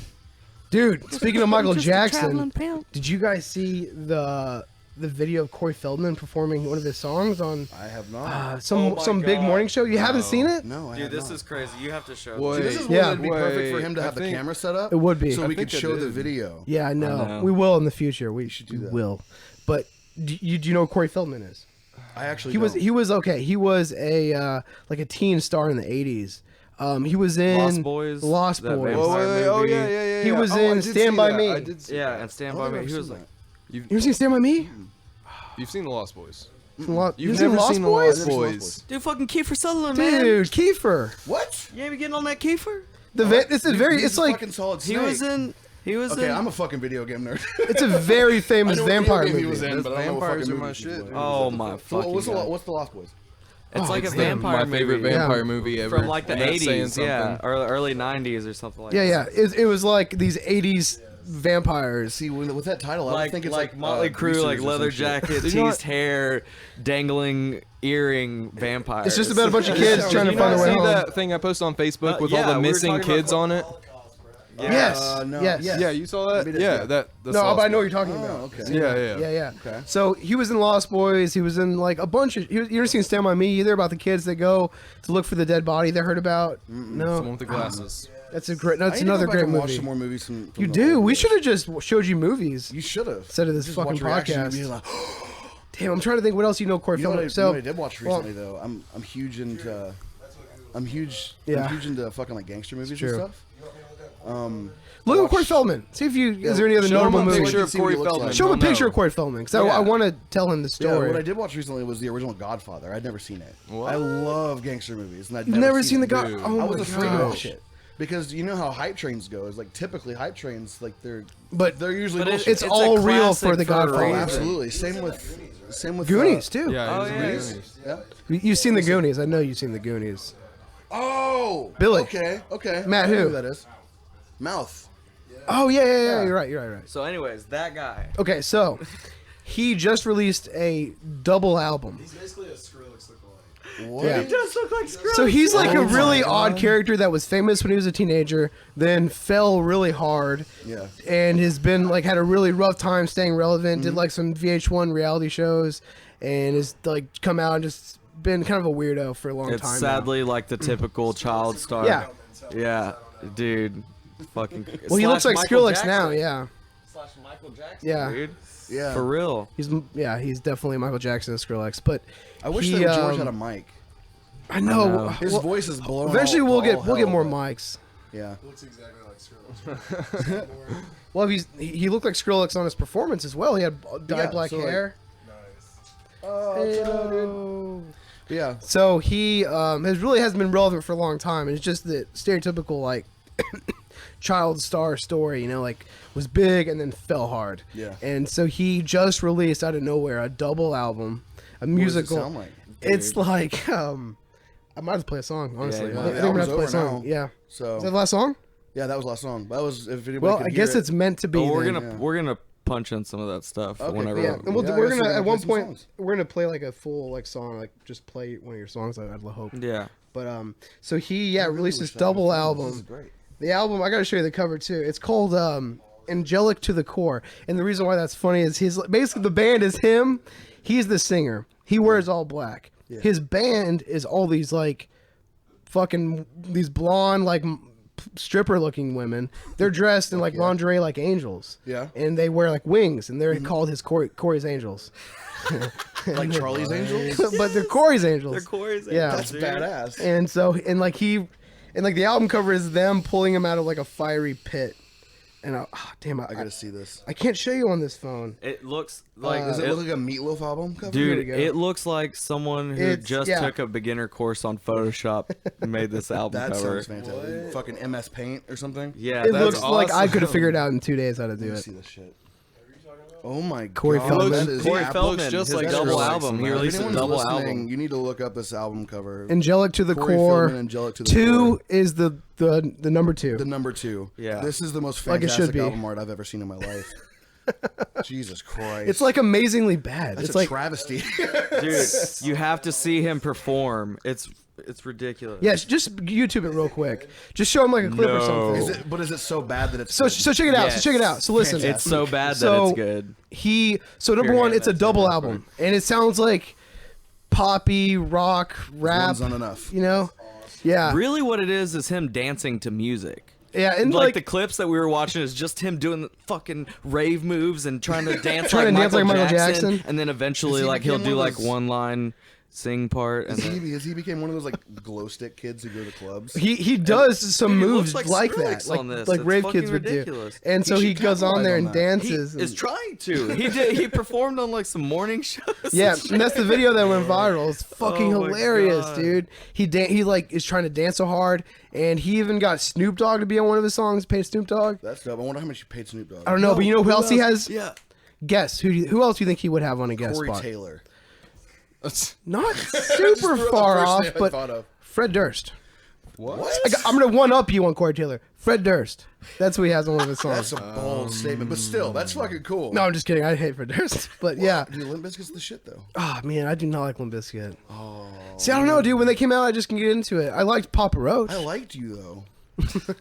B: Dude, speaking of Michael
A: Just a traveling
B: Jackson,
A: pimp.
B: did you guys see the video of Corey Feldman performing one of his songs on
C: I have not.
B: some
A: Oh my
B: big
A: God.
B: morning show? You haven't seen it?
C: No, I
A: Dude,
C: have
A: this
C: not.
A: is crazy. You have to show.
D: Wait.
C: See, this is
B: Yeah.
C: where it'd be perfect for him to
D: Wait,
C: have
D: I
C: the
D: think-
C: camera set up.
B: It would be.
C: So
D: I
C: we could
D: think I
C: show the
D: did.
C: video.
B: Yeah, I know.
A: know.
B: We will in the future. We
C: should do that.
B: will. But do you know who Corey Feldman is?
C: I actually
B: He was okay. He was a like a teen star in the 80s. He was in
A: Lost Boys.
B: Lost
A: that
B: Boys.
A: vampire
D: Oh
A: movie.
D: yeah.
B: He was
D: Oh, I
B: in
D: did
B: Stand
D: see
B: By
D: that.
B: Me.
D: I did see
A: Yeah,
D: that.
A: and Stand
C: I
A: by
C: don't
A: Me.
C: think
A: He
C: I've
A: was
C: seen
A: like,
B: You ever seen Stand By Me?
D: You've seen the Lost Boys.
B: You've
D: You've
B: seen
D: never
B: Lost
D: seen the
B: Boys?
D: Lost Boys.
A: dude, fucking Kiefer Sutherland, man.
B: Dude, Kiefer.
C: that. What?
A: You ain't be getting on that Kiefer.
B: It's a very.
C: He's
B: It's
C: a
B: like
C: fucking solid
A: He
C: snake.
A: was in. He was
C: Okay,
A: in.
C: I'm a fucking video game nerd.
B: it's a very
C: I
B: famous
C: know what video
B: vampire
C: game he was
B: movie.
C: in, but I don't know what
D: Vampires
C: fucking
D: are my
C: movie he was
D: shit.
C: in.
A: Oh my
C: So
A: fucking
C: what's
A: god!
C: what's the Lost Boys?
A: It's like a
B: it's
A: vampire
D: My favorite
A: movie
D: vampire
B: Yeah.
D: movie ever.
A: from like the
D: And that's saying
A: 80s, yeah,
D: something.
A: or the early 90s or something like
B: Yeah,
A: that.
B: yeah. It was like these 80s vampires.
C: See, with that title, I
A: Like,
C: don't think it's
A: like Motley Crue,
C: Greasers
A: like
C: or
A: leather
C: some shit.
A: jacket,
D: Did you not-
A: teased hair, dangling earring vampires.
B: It's just about a bunch of kids
C: Did
B: trying to
D: Did you
B: find
D: not
B: a way
D: see
B: home.
D: that thing I posted on Facebook with
A: yeah,
D: all the
A: we were
D: missing
A: talking about
D: kids on it?
A: Yeah.
B: Yes.
C: No,
B: yes.
C: yes.
D: Yeah, you saw that?
C: Maybe
D: Yeah,
C: yeah.
D: that's
B: No,
D: Lost
B: but I know what
D: Boys.
B: you're talking
C: Oh,
B: about.
C: okay.
D: Yeah.
B: Yeah, yeah.
C: Okay.
B: So he was in Lost Boys. He was in like a bunch of. You ever seen Stand By Me either? About the kids that go to look for the dead body they heard about.
D: The one
B: No,
D: with the glasses.
B: that's a great.
C: I
B: That's
C: need to go
B: another
C: back
B: great
C: and watch
B: movie.
C: some more movies from
B: You
C: the
B: do.
C: old
B: We
C: days.
B: should have just showed you movies.
C: You should have.
B: Instead of this
C: Just
B: fucking
C: watch reaction
B: podcast.
C: and be like,
B: Damn, I'm trying to think what else you know Corey
C: You know what
B: Feldman.
C: I,
B: So
C: you know what I did watch
B: well,
C: recently though? I'm huge into I'm huge
B: Yeah.
C: I'm huge into fucking like gangster movies
B: true.
C: and stuff.
E: You want me to look up
B: Look at Corey Feldman. See if you. Is there any other
C: show him
B: notable
C: a
B: movie?
C: picture
A: of
C: see what he
A: Corey
C: looks
A: Feldman.
C: like.
B: Show him a
A: No.
B: picture of Corey Feldman because I want to tell him the
C: Yeah,
B: story.
C: what I did watch recently was the original Godfather. I'd never seen it.
D: What?
C: I love gangster movies, and I'd
B: You've never seen the
C: it.
B: God?
D: Dude.
B: Oh
C: I
B: my
C: was afraid to
B: gosh.
C: watch it because you know how hype trains go. Is like typically hype trains, like they're
B: But
C: usually
A: But
C: bullshit.
B: it's
A: a
B: all real
A: classic
B: for the
A: for a
B: Godfather.
C: Oh,
A: reason.
C: absolutely. Same with
B: Goonies too.
D: Yeah,
A: Oh,
D: it was
A: yeah.
D: Goonies.
C: Yeah.
B: You've seen the Goonies. I know you've seen the Goonies.
C: Oh,
B: Billy.
C: Okay.
B: Matt,
C: I know
B: who?
C: that is? Mouth.
B: Oh yeah.
C: Yeah.
B: You're right.
A: So, anyways, that guy.
B: Okay, so he just released a double album.
E: He's basically a Skrillex lookalike.
C: What?
B: Yeah.
A: does look like Skrillex.
B: So he's like
C: Oh
B: a really
C: my
B: odd
C: God.
B: character that was famous when he was a teenager, then fell really hard,
C: Yeah.
B: and has been like had a really rough time staying relevant.
C: Mm-hmm.
B: Did like some VH1 reality shows, and has like come out and just been kind of a weirdo for a long
A: It's
B: time.
A: sadly like the typical child star.
B: Yeah.
A: Yeah, dude. Fucking.
B: Well, he looks like
A: Michael
B: Skrillex
A: Jackson.
B: now. Yeah,
A: Slash Michael Jackson.
B: Yeah.
A: Dude.
C: Yeah.
A: For real.
B: he's definitely Michael Jackson and Skrillex. But
C: I wish
B: he,
C: that George had a mic.
B: I know.
A: know.
C: His
B: Well,
C: voice is blowing.
B: eventually
C: all
B: we'll
C: hell,
B: get more
C: but-
B: mics.
C: Yeah.
E: He looks exactly like Skrillex.
B: Well, he looked like Skrillex on his performance as well. He had dyed
C: Yeah,
B: black
C: so, like,
B: hair.
E: Nice.
C: Yeah.
B: So he hasn't been relevant for a long time. It's just the stereotypical like child star story, you know, like was big and then fell hard.
C: Yeah.
B: And so he just released out of nowhere a double album, a
C: What does it
B: musical.
C: sound like?
B: It's like I might have to play a song, honestly.
A: you
B: I
A: might.
B: think I'm gonna have to play a
C: The album's
B: song.
C: over
B: Yeah.
C: So
B: Is that the last song?
C: yeah, that was last song. That was if anybody
B: Well,
C: could
B: I
C: hear
B: guess
C: it.
B: it's meant to be.
A: But we're
B: then.
A: gonna
C: Yeah.
A: we're gonna punch in some of that stuff
C: Okay,
A: whenever.
B: Yeah, and we're
C: Yeah, I
B: gonna
C: guess we're gonna
B: at
C: play
B: one
C: some
B: point
C: songs.
B: we're gonna play like a full like song, like just play one of your songs. I'd hope.
A: Yeah.
B: But so he
C: I really
B: released
C: wish
B: this
C: that I could
B: double
C: find this. This
B: album.
C: is great.
B: The album, I gotta show you the cover too. It's called Angelic to the Core. And the reason why that's funny is basically the band is him. He's the singer. He wears all black.
C: Yeah.
B: His band is all these like fucking these blonde like stripper looking women. They're dressed in like lingerie like angels.
C: Yeah.
B: And they wear like wings and they're called his Corey's Angels.
C: Like Charlie's Angels.
B: But they're Corey's Angels.
A: They're Corey's.
B: Yeah.
C: That's badass.
B: And so, and like the album cover is them pulling him out of like a fiery pit. And damn,
C: I gotta see this.
B: I can't show you on this phone.
A: It looks like
C: Does it look like a Meatloaf album cover?
A: dude.
B: we go.
A: It looks like someone who
B: It's-
A: just
B: yeah.
A: took a beginner course on Photoshop and made this album
C: That
A: cover.
C: sounds fantastic. Fucking MS Paint or something.
A: Yeah,
B: It
A: that's
B: looks like I
A: awesome.
B: could have figured out in 2 days how to do
C: Let me
B: it.
C: see this shit. Oh my
B: Corey
C: god.
B: Feldman.
C: that is
A: Corey
C: absolute-
A: Feldman,
D: just
A: his
D: like
A: double
D: Skrillex
A: album. He
D: in that.
A: released
C: If
A: a
C: anyone's
A: double
C: listening,
A: album.
C: you need to look up this album cover.
B: Angelic to the
C: Corey
B: Core.
C: Feldman, Angelic to the
B: 2
C: Core.
B: is the number 2.
C: The number 2.
A: Yeah.
C: This is the most
B: Like it should
C: fantastic
B: be.
C: album art I've ever seen in my life. Jesus Christ.
B: It's like amazingly bad.
C: That's
B: It's
C: a
B: like
C: travesty.
A: Dude, you have to see him perform. It's ridiculous.
B: yes, just YouTube it real quick. Just show him like a clip or
A: No.
B: something.
C: Is it so bad that it's
B: So check it out.
A: Yes.
B: So check it out. So listen.
A: It's so bad that
B: So-
A: it's good.
B: Number
A: Here,
B: one,
A: hand
B: it's a
A: that to
B: double
A: me real
B: album, and it sounds like poppy rock rap.
C: one's not enough.
B: You know, yeah,
A: Really, what it is him dancing to music.
B: yeah, and
A: Like,
B: like
A: the clips that we were watching is just him doing the fucking rave moves and trying to dance
B: Trying
A: like
B: to dance
A: Michael
B: like Michael
A: Jackson,
B: Jackson.
A: and then eventually
C: Has he
A: like he'll
C: became
A: do
C: one
A: like
C: of those-
A: one line sing part and then,
C: Has he became one of those like glow stick kids who go to clubs?
B: he does some
A: Dude, he
B: moves
A: looks
B: like
A: like
B: that,
A: Skrillex
B: like
A: on this.
B: like
A: It's
B: rave
A: fucking
B: kids would
A: ridiculous.
B: do. And so
C: He
B: he
C: should
B: goes on
C: capitalize
B: there
C: on
B: and
C: that.
B: dances.
A: he
B: and-
A: is trying to. He performed on like some morning shows.
B: yeah,
A: and
B: and that's the video that went
A: shit.
B: viral. It's fucking
A: Oh my
B: hilarious,
A: God.
B: dude. He like is trying to dance so hard, and he even got Snoop Dogg to be on one of his songs. Paid Snoop Dogg.
C: That's dope. I wonder how much you paid Snoop Dogg.
B: I don't know, but you know who else he has?
A: Yeah.
B: Guess who else do you think he would have on a guest
C: Corey
B: spot?
C: Taylor.
B: Not super
C: the
B: far
C: first
B: off,
C: name I
B: but
C: thought of.
B: Fred Durst.
C: What?
B: I'm gonna one up you on Corey Taylor. Fred Durst. That's who he has on one of his
C: That's
B: songs.
C: a bold statement, but still, that's fucking cool.
B: No, I'm just kidding. I hate Fred Durst, but yeah.
C: Dude, Limp Bizkit's the shit though.
B: Ah, man, I do not like Limp Bizkit. Oh. See, I don't know, dude. When they came out, I just can get into it. I liked Papa Roach.
C: I liked you though.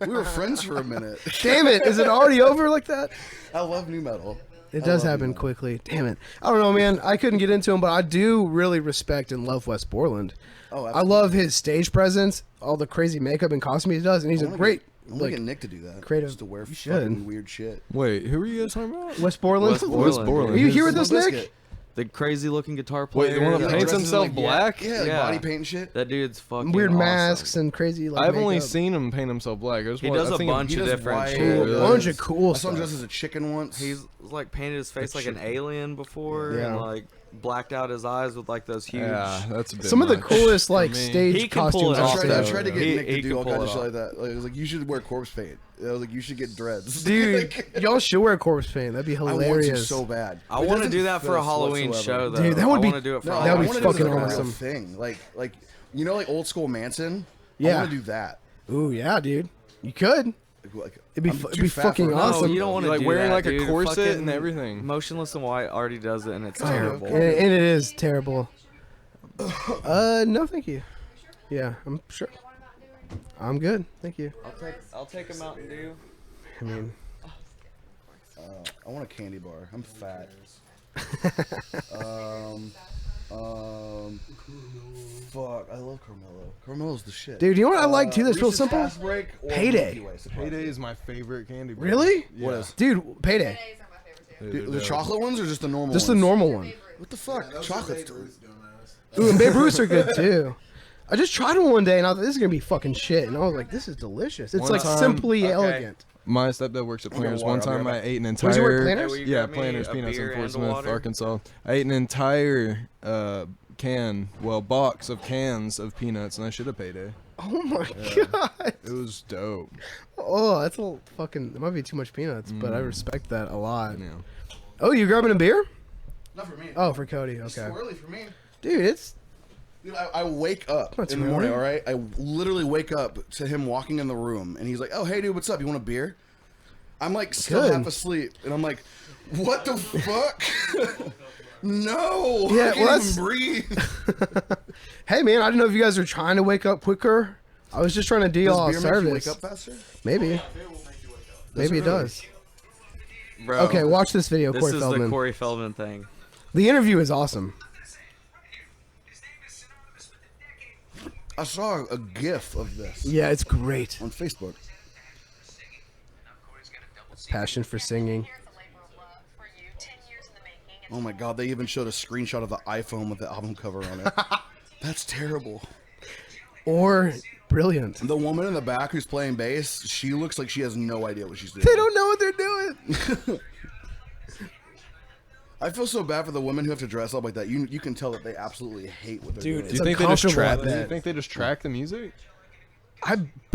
C: We were friends for a minute.
B: Damn it! Is it already over like that?
C: I love new metal.
B: It does happen quickly. Damn it! I don't know, man. I couldn't get into him, but I do really respect and love Wes Borland.
C: Oh,
B: I love his stage presence, all the crazy makeup and costume he does, and he's a great
C: I'm gonna
B: like
C: get Nick to do that.
B: creative-
C: Just to wear
B: you should.
C: fucking weird shit.
D: Wait, who are you guys talking about?
B: Wes Borland.
A: Wes Borland.
B: Are you here with
C: Limp
B: us, Nick?
C: Bizkit.
A: The crazy looking guitar player.
D: Wait, the one that
C: He, like,
D: paints
C: dresses in,
D: himself
C: like,
D: black?
C: Yeah, like
A: Yeah.
C: body paint and shit.
A: That dude's fucking
B: Weird
A: awesome.
B: masks and crazy. Like,
D: I've only
B: makeup.
D: seen him paint himself black.
A: He does a bunch
C: He
A: of
C: does
A: different
C: white,
A: shit.
D: Cool.
B: a
D: Yeah.
B: bunch of cool
C: I saw him
B: stuff.
C: dressed as a chicken once.
A: He's like painted his face like an alien before,
B: Yeah.
A: and like blacked out his eyes with like those huge.
D: Yeah, that's a bit
B: Some of the
D: much
B: coolest
D: for
B: like
D: me.
B: stage
A: He can pull
B: costumes.
A: it
C: I
A: off,
B: I've
C: tried, I
B: seen.
C: tried to get
A: He-
C: Nick
A: he
C: to do
A: can
C: all
A: pull
C: kinds of
A: it
C: shit
A: off.
C: like that. Like, it was like, you should wear corpse paint. I was like, you should get dreads.
B: Dude,
C: Like,
B: y'all should wear corpse paint. That'd be
C: I want to
B: hilarious.
C: so bad.
A: I
C: It
A: want to
C: doesn't
A: do that for
C: fit
A: a
C: us
A: Halloween
C: whatsoever.
A: show, though.
B: Dude, that would
A: I
B: be-
A: want to do it for
C: No,
B: That
C: I
B: would be
C: wanna do it
B: fucking
C: like a real
B: awesome.
C: thing. Like you know, like old school Manson. I
B: Yeah.
C: want to do that.
B: Ooh, yeah, dude. You could.
C: Like,
B: It'd be
C: I'm
B: fu- it'd
C: too
B: be
C: fat
B: fucking
C: for it.
B: awesome.
A: No, you don't want to
D: Like
A: do
D: wearing
A: that,
D: like a
A: dude.
D: corset
A: Fucking
D: and everything.
A: Motionless in White already does it, and it's
B: Oh,
A: terrible.
B: and it is terrible. No, thank you. Yeah, I'm sure. I'm good. Thank you.
A: I'll take a Mountain Dew.
B: I mean,
C: I want a candy bar. I'm fat. Fuck. I love Carmelo. Carmelo's the shit.
B: dude, you know what I like too? That's real
C: Reese's
B: simple.
C: Fast Break or
B: Payday.
C: Milky Way, surprise.
D: Payday is my favorite candy bar.
B: Really?
D: Yeah.
C: What is?
B: Dude, payday.
F: Paydays are my favorite too.
D: Dude,
C: The
D: they're dope.
C: chocolate ones or just the normal
B: Just the
C: ones?
B: normal one.
C: What the fuck?
E: Those are
C: Chocolate's
E: Babe Ruth, dumbass.
B: Ooh, and Babe Ruths are good too. I just tried one day and I thought this is gonna be fucking shit, and I was like, this is delicious. It's
D: One
B: like
D: time-
B: simply
A: Okay.
B: elegant.
D: My stepdad works at
C: I'm gonna
D: Planters.
C: water,
D: One
C: I'll be
D: time
C: right
D: I
C: back.
D: ate an
B: Where does he work,
D: entire
B: Planters?
A: Hey, will you
D: yeah
A: grab me
D: Planters
A: a
D: Peanuts
A: beer
D: in Fort
A: and a
D: Smith,
A: water?
D: Arkansas. I ate an entire box of cans of peanuts, and I should have payday.
B: Oh my god.
D: It was dope.
B: Oh, that's a fucking. It might be too much peanuts, but I respect that a lot.
D: Yeah.
B: Oh, you grabbing a beer?
C: Not for me.
B: Oh, for Cody.
C: It's
B: Okay.
C: too early for me.
B: Dude, it's
C: Dude, I wake up
B: Not
C: in
B: too
C: the morning,
B: early.
C: all right? I literally wake up to him walking in the room, and he's like, oh, hey, dude, what's up? You want a beer? I'm like still
B: Good.
C: half asleep, and I'm like, what the fuck? No,
B: Yeah,
C: I can't
B: well,
C: even breathe.
B: Hey man, I didn't know if you guys are trying to wake up quicker. I was just trying to do
C: Does
B: all
C: beer make you
B: service.
C: wake up faster?
B: Maybe. Maybe it
C: it really?
B: does.
A: Bro,
B: Okay, watch this video,
A: This
B: Corey
A: is
B: Feldman.
A: the Corey Feldman thing.
B: The interview is awesome.
C: I saw a GIF of this
B: Yeah, it's great.
C: on Facebook.
B: Passion for singing.
F: Here's a labor of love for you. 10 years in the making.
C: Oh my god, they even showed a screenshot of the iPhone with the album cover on it. That's terrible.
B: Or brilliant.
C: The woman in the back who's playing bass, she looks like she has no idea what she's doing.
B: They don't know what they're doing.
C: I feel so bad for the women who have to dress up like that. You can tell that they absolutely hate what they're
B: Dude,
C: doing.
B: it's
D: Do you think they just
B: uncomfortable,
D: track?
B: I
D: Do you
B: bet.
D: think they just track the music?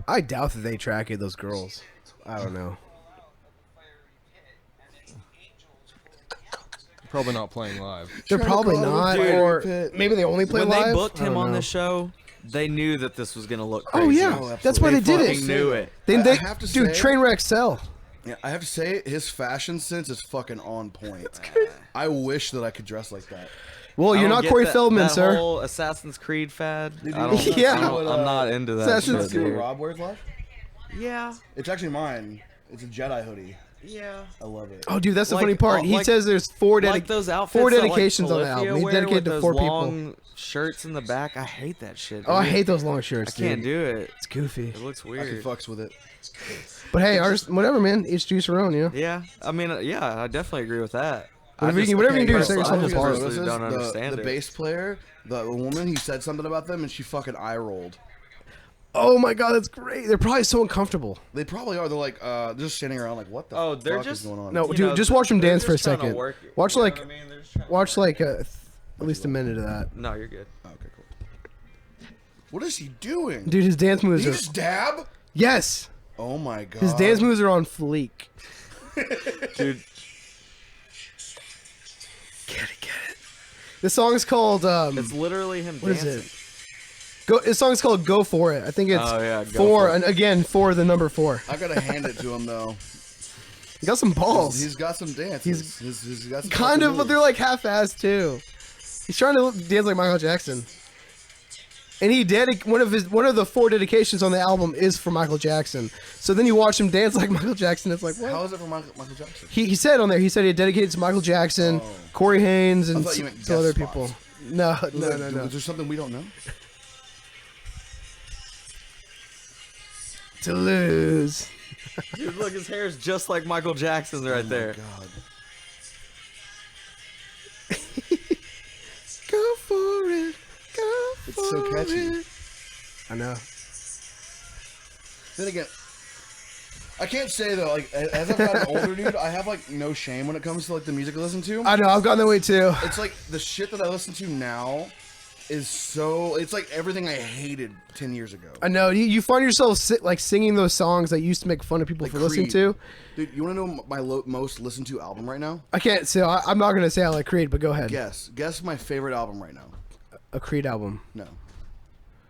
B: I doubt that they track it, those girls. I don't know.
D: Probably not playing live.
B: They're
C: Trying to
B: probably
C: call it
B: not,
C: a fire
B: or
C: pit.
B: maybe they only play
A: When
B: live.
A: they booked
B: I
A: him
B: don't
A: on
B: know.
A: the show, they knew that this was gonna look crazy.
B: Oh yeah,
C: Oh,
B: that's why
A: They
B: they did
A: fucking
B: it.
A: knew it.
B: They,
C: I
B: they
C: have to
B: dude,
C: say-
B: train wreck sell.
C: Yeah, I have to say, his fashion sense is fucking on point. I wish that I could dress like that.
B: Well,
A: I
B: you're
A: don't
B: not
A: get
B: Corey
A: that-
B: Feldman,
A: that
B: sir.
A: Whole Assassin's Creed fad.
C: Did
A: I
C: you
A: don't,
B: Yeah.
A: I don't, I'm not into that.
B: Assassin's
A: shit,
C: See what
A: dude.
C: Rob wears live?
A: Yeah,
C: It's actually mine. It's a Jedi hoodie.
A: yeah.
C: I love it.
B: Oh, dude, that's the
A: Like,
B: funny part. He
A: like-
B: says there's four
A: Like those outfits
B: four
A: that, like,
B: dedications on the
A: Polyphia
B: album. He's
A: wear
B: dedicated
A: with
B: to
A: those
B: 4 people.
A: long shirts in the back. I hate that shit.
B: Oh, I
A: dude.
B: hate those long shirts.
A: I can't
B: dude.
A: do it.
B: It's goofy.
A: It looks
C: I can
A: weird.
C: fucks with it.
B: But hey, ours, whatever, man. Each juice your own, you know.
A: Yeah, I mean, yeah, I definitely agree with that.
B: Whatever you can do to set
A: I
B: yourself
A: just
B: apart.
A: personally don't understand
C: the
A: it.
C: bass player, the woman, he said something about them, and she fucking eye rolled.
B: Oh my god, that's great. They're probably so uncomfortable.
C: They probably are. They're like, just standing around like, what the
A: Oh, they're
C: fuck
A: just-
C: is going on?
B: No,
A: You
B: dude,
A: know,
B: just watch them
A: they're
B: dance for a
A: just trying to
B: second.
A: work it,
B: Watch
A: you know
B: like,
A: what I mean? They're just trying to
B: watch
A: work
B: like at least a minute of that.
A: it. No, you're good.
C: Okay, cool. What is he doing?
B: Dude, his dance
C: Did
B: moves
C: he
B: are
C: just dab?
B: yes.
C: Oh my god.
B: His dance moves are on fleek.
A: Dude,
B: Get it. This song is called
A: it's literally him
B: what is
A: dancing.
B: it? Go. This song's called "Go For It." I think it's
A: Oh, yeah, Go
B: four,
A: For It.
B: and again for the number 4.
C: I gotta hand it to him though.
B: He got some balls.
C: He's got some dances. He's got some
B: Kind
C: fucking
B: of, but they're
C: moves.
B: like half-assed too. He's trying to dance like Michael Jackson. And he one of the 4 dedications on the album is for Michael Jackson. So then you watch him dance like Michael Jackson. It's like what?
C: How is it for Michael Jackson?
B: He said on there. He said he dedicated to Michael Jackson,
C: Oh.
B: Corey Haynes, and
C: thought you meant
B: some other
C: guest
B: people.
C: spots.
B: No.
C: Is there something we don't know?
B: To lose.
A: Dude, look, his hair is just like Michael Jackson's right there.
C: God. It's so catchy.
B: I know.
C: Then again, I can't say though, like as I've gotten older, dude, I have like no shame when it comes to like the music I listen to.
B: I know. I've gotten that way too.
C: It's like the shit that I listen to now is so. It's like everything I hated 10 years ago.
B: I know. You find yourself like singing those songs that used to make fun of people
C: Like
B: for listening
C: Creed.
B: to.
C: Dude, you want to know my most listened to album right now?
B: I can't say. I'm not gonna say I like Creed, but go ahead.
C: Guess my favorite album right now.
B: A Creed album.
C: No,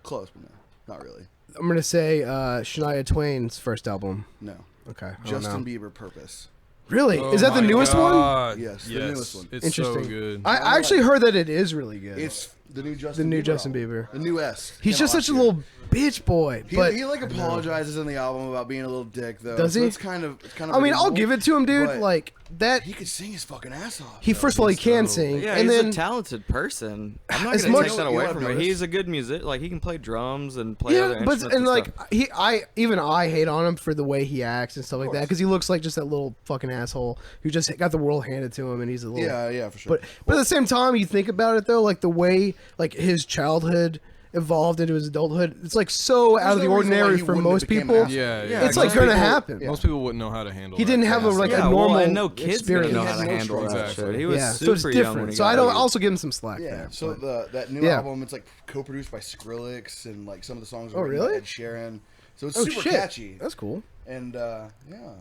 C: close, but no, not really.
B: I'm gonna say Shania Twain's first album.
C: No,
B: Okay. I don't
C: Justin
B: know.
C: Bieber, Purpose.
B: Really?
D: Oh
B: Is that the
D: my
B: newest one?
D: God.
C: Yes, the
D: Yes.
C: newest one.
D: It's
B: Interesting.
D: so good.
B: I actually heard that it is really good.
C: It's the new Justin.
B: the new
C: Bieber
B: Justin
C: album.
B: Bieber.
C: The new S.
B: He's
C: Came
B: just
C: out
B: such a
C: last year.
B: little bitch boy. But
C: He like apologizes in the album about being a little dick though.
B: Does
C: so
B: he?
C: It's kind of.
B: I mean, I'll give it to him, dude.
C: but
B: Like that.
C: he could sing his fucking ass off.
B: He
C: though.
B: first of all he
D: he's
B: can
D: so-
B: sing,
A: Yeah,
B: and
A: he's
B: then
A: a talented person. I'm not
B: As
A: gonna
B: much-
A: take that
C: You know
A: away
C: what
A: from
C: I've
A: him.
C: noticed?
A: He's a good music. Like he can play drums and play other
B: yeah, but
A: instruments
B: and like
A: stuff.
B: I hate on him for the way he acts and stuff like that because he looks like just that little fucking asshole who just got the world handed to him and he's a little
C: Yeah, for sure.
B: But at the same time, you think about it though, like the way like his childhood evolved into his adulthood, it's like so out of the
C: no reason why
B: ordinary
C: he
B: for
C: wouldn't have
B: most
C: became an
B: people.
C: asshole.
D: Yeah,
A: Yeah,
B: It's like
A: most
B: gonna
A: people-
B: happen.
D: Most people wouldn't know how to handle.
B: He didn't
D: that
B: have a,
D: fast.
B: like
A: yeah,
B: a normal
A: well, and no kid's gonna
B: experience.
A: know
C: He
A: how
C: has
A: to
C: no
A: handle that
C: strings,
A: shit. He was
B: Yeah, so
A: super
B: it's
A: young when
B: different.
A: he
B: So
A: got
B: I don't
A: big.
B: also give him some slack
C: Yeah,
B: there.
C: so
B: but-
C: that new
B: Yeah.
C: album, it's like co-produced by Skrillex and like some of the songs
B: Oh,
C: are written by
B: really?
C: Ed Sheeran. So it's
B: oh
C: super
B: shit,
C: catchy.
B: that's cool.
C: And yeah,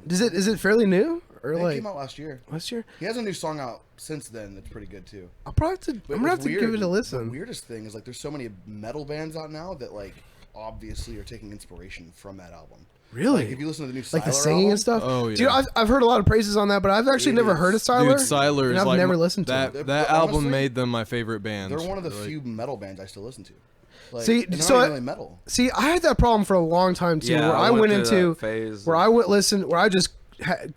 B: Is it fairly new or
C: it
B: like
C: came out last year.
B: last year?
C: He has a new song out since then that's pretty good too.
B: I'll probably have to.
C: But
B: I'm gonna have
C: what's
B: to
C: weird-
B: give it a
C: The
B: listen.
C: weirdest thing is like there's so many metal bands out now that like obviously are taking inspiration from that album.
B: Really?
C: Like if you listen to the new
B: Like the
C: Siler
B: singing
C: album,
B: and stuff.
D: Oh,
B: Dude,
D: yeah.
B: I've heard a lot of praises on that, but I've actually
C: It
B: never
C: is.
B: heard of Siler.
D: Dude, Siler
B: and
D: is
B: I've
D: like
B: never listened to
D: that.
B: it.
D: That
C: Honestly,
D: album made them my favorite band.
C: they're one of the
D: Like,
C: few metal bands I still listen to. Like,
B: See,
C: and they're
B: so
C: not
B: I-
C: even really metal.
B: See, I had that problem for a long time too,
A: Yeah,
B: where
A: I
B: I
A: went
B: went
A: through
B: into
A: that phase.
B: where I went listen, where I just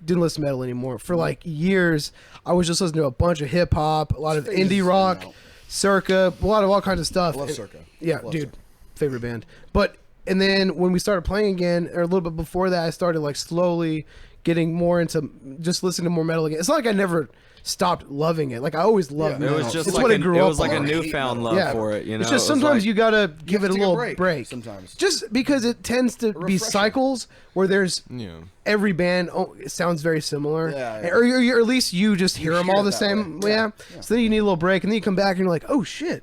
B: didn't listen to metal anymore for like years. I was just listening to a bunch of hip hop, a lot of
C: Phases
B: indie rock,
C: now.
B: Circa, a lot of all kinds of stuff.
C: I love
B: And-
C: Circa.
B: Yeah,
C: Love
B: dude,
C: Circa.
B: favorite band. But and then when we started playing again, or a little bit before that, I started like slowly getting more into just listening to more metal again. It's not like I never stopped loving it. Like I always loved
C: Yeah,
A: it
B: metal.
A: was just
B: it's
A: like
B: what I
A: it
B: grew up
A: was like
B: on.
A: a
C: I hate
A: newfound
C: metal.
A: love for it. You know,
B: It's just
A: It was
B: sometimes
A: like-
B: you gotta give
C: have
B: it a
C: to take a
B: little
C: break sometimes.
B: Just because it tends to be
C: refresher.
B: cycles where there's
D: Yeah.
B: every band it sounds very similar,
C: Yeah, yeah.
B: Or at least you just hear them
C: hear
B: all
C: it
B: the
C: that
B: same.
C: way.
B: Yeah.
C: Yeah.
B: So then you need a little break, and then you come back and you're like, oh shit,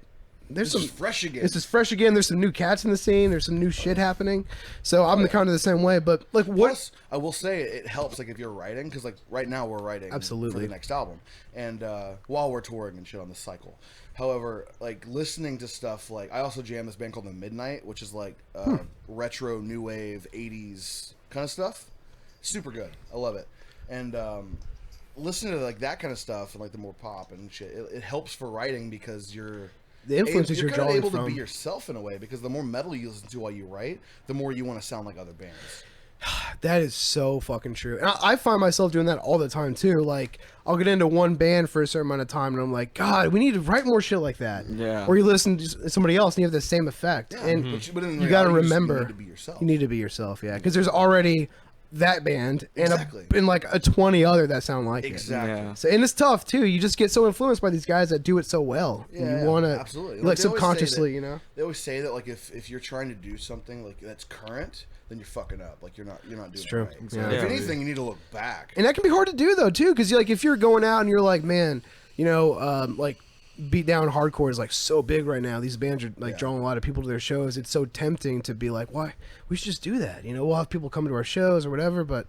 B: there's
C: This
B: some
C: is fresh again.
B: This is fresh again. There's some new cats in the scene. There's some new shit happening. So I'm kind of the same way. But like, what?
C: Plus, I will say it helps like if you're writing because like right now we're writing for
B: Absolutely.
C: the next album and while we're touring and shit on the cycle. However, like listening to stuff like I also jam this band called The Midnight, which is like retro new wave 80s kind of stuff. Super good. I love it. And listening to like that kind of stuff and like the more pop and shit, it helps for writing because you're
B: The influences you're
C: kinda
B: drawing
C: able
B: from.
C: to be yourself in a way because the more metal you listen to while you write, the more you want to sound like other bands.
B: That is so fucking true. And I find myself doing that all the time too. Like I'll get into one band for a certain amount of time, and I'm like, God, we need to write more shit like that.
A: Yeah.
B: Or you listen to somebody else, and you have the same effect. And
C: But in
B: you got to
C: reality,
B: remember,
C: you need to be yourself.
B: You need to be yourself, yeah. Because there's already that band and
C: Exactly.
B: and like a 20 other that sound like it.
C: Exactly.
A: Yeah.
B: So and it's tough too. You just get so influenced by these guys that do it so well. And
C: Yeah,
B: you want to
C: absolutely.
B: like
C: Like, they always say
B: subconsciously,
C: that-
B: you know.
C: They always say that like if you're trying to do something like that's current, then you're fucking up. Like you're not doing
B: true.
C: it right. So
B: Yeah.
C: if
A: Yeah.
C: anything, you need to look back.
B: And that can be hard to do though too, because like if you're going out and you're like, man, you know, like beat down hardcore is like so big right now. These bands are like
C: Yeah.
B: drawing a lot of people to their shows. It's so tempting to be like, why we should just do that. You know, we'll have people coming to our shows or whatever, but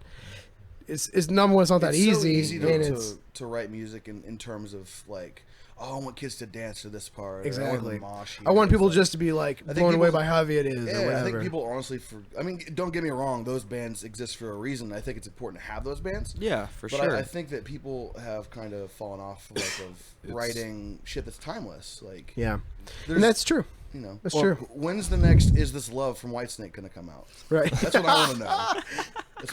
B: it's number one. It's not that
C: It's so
B: easy,
C: easy
B: and
C: to,
B: it's
C: to write music in terms of like, oh, I want kids to dance to this part. or I want
B: exactly.
C: them to mosh
B: I want
C: here.
B: people
C: It's like-
B: just to be like
C: think
B: blown away
C: people-
B: by how heavy it is or
C: Yeah,
B: whatever.
C: I think people honestly I mean, don't get me wrong, those bands exist for a reason. I think it's important to have those bands.
A: Yeah, for
C: But
A: sure.
C: I think that people have kind of fallen off like of writing shit that's timeless. Like,
B: yeah,
C: there's-
B: and that's true.
C: you know,
B: That's
C: well,
B: true.
C: When's the next "Is This Love" from Whitesnake gonna come out?
B: Right.
C: That's what I want to know. That's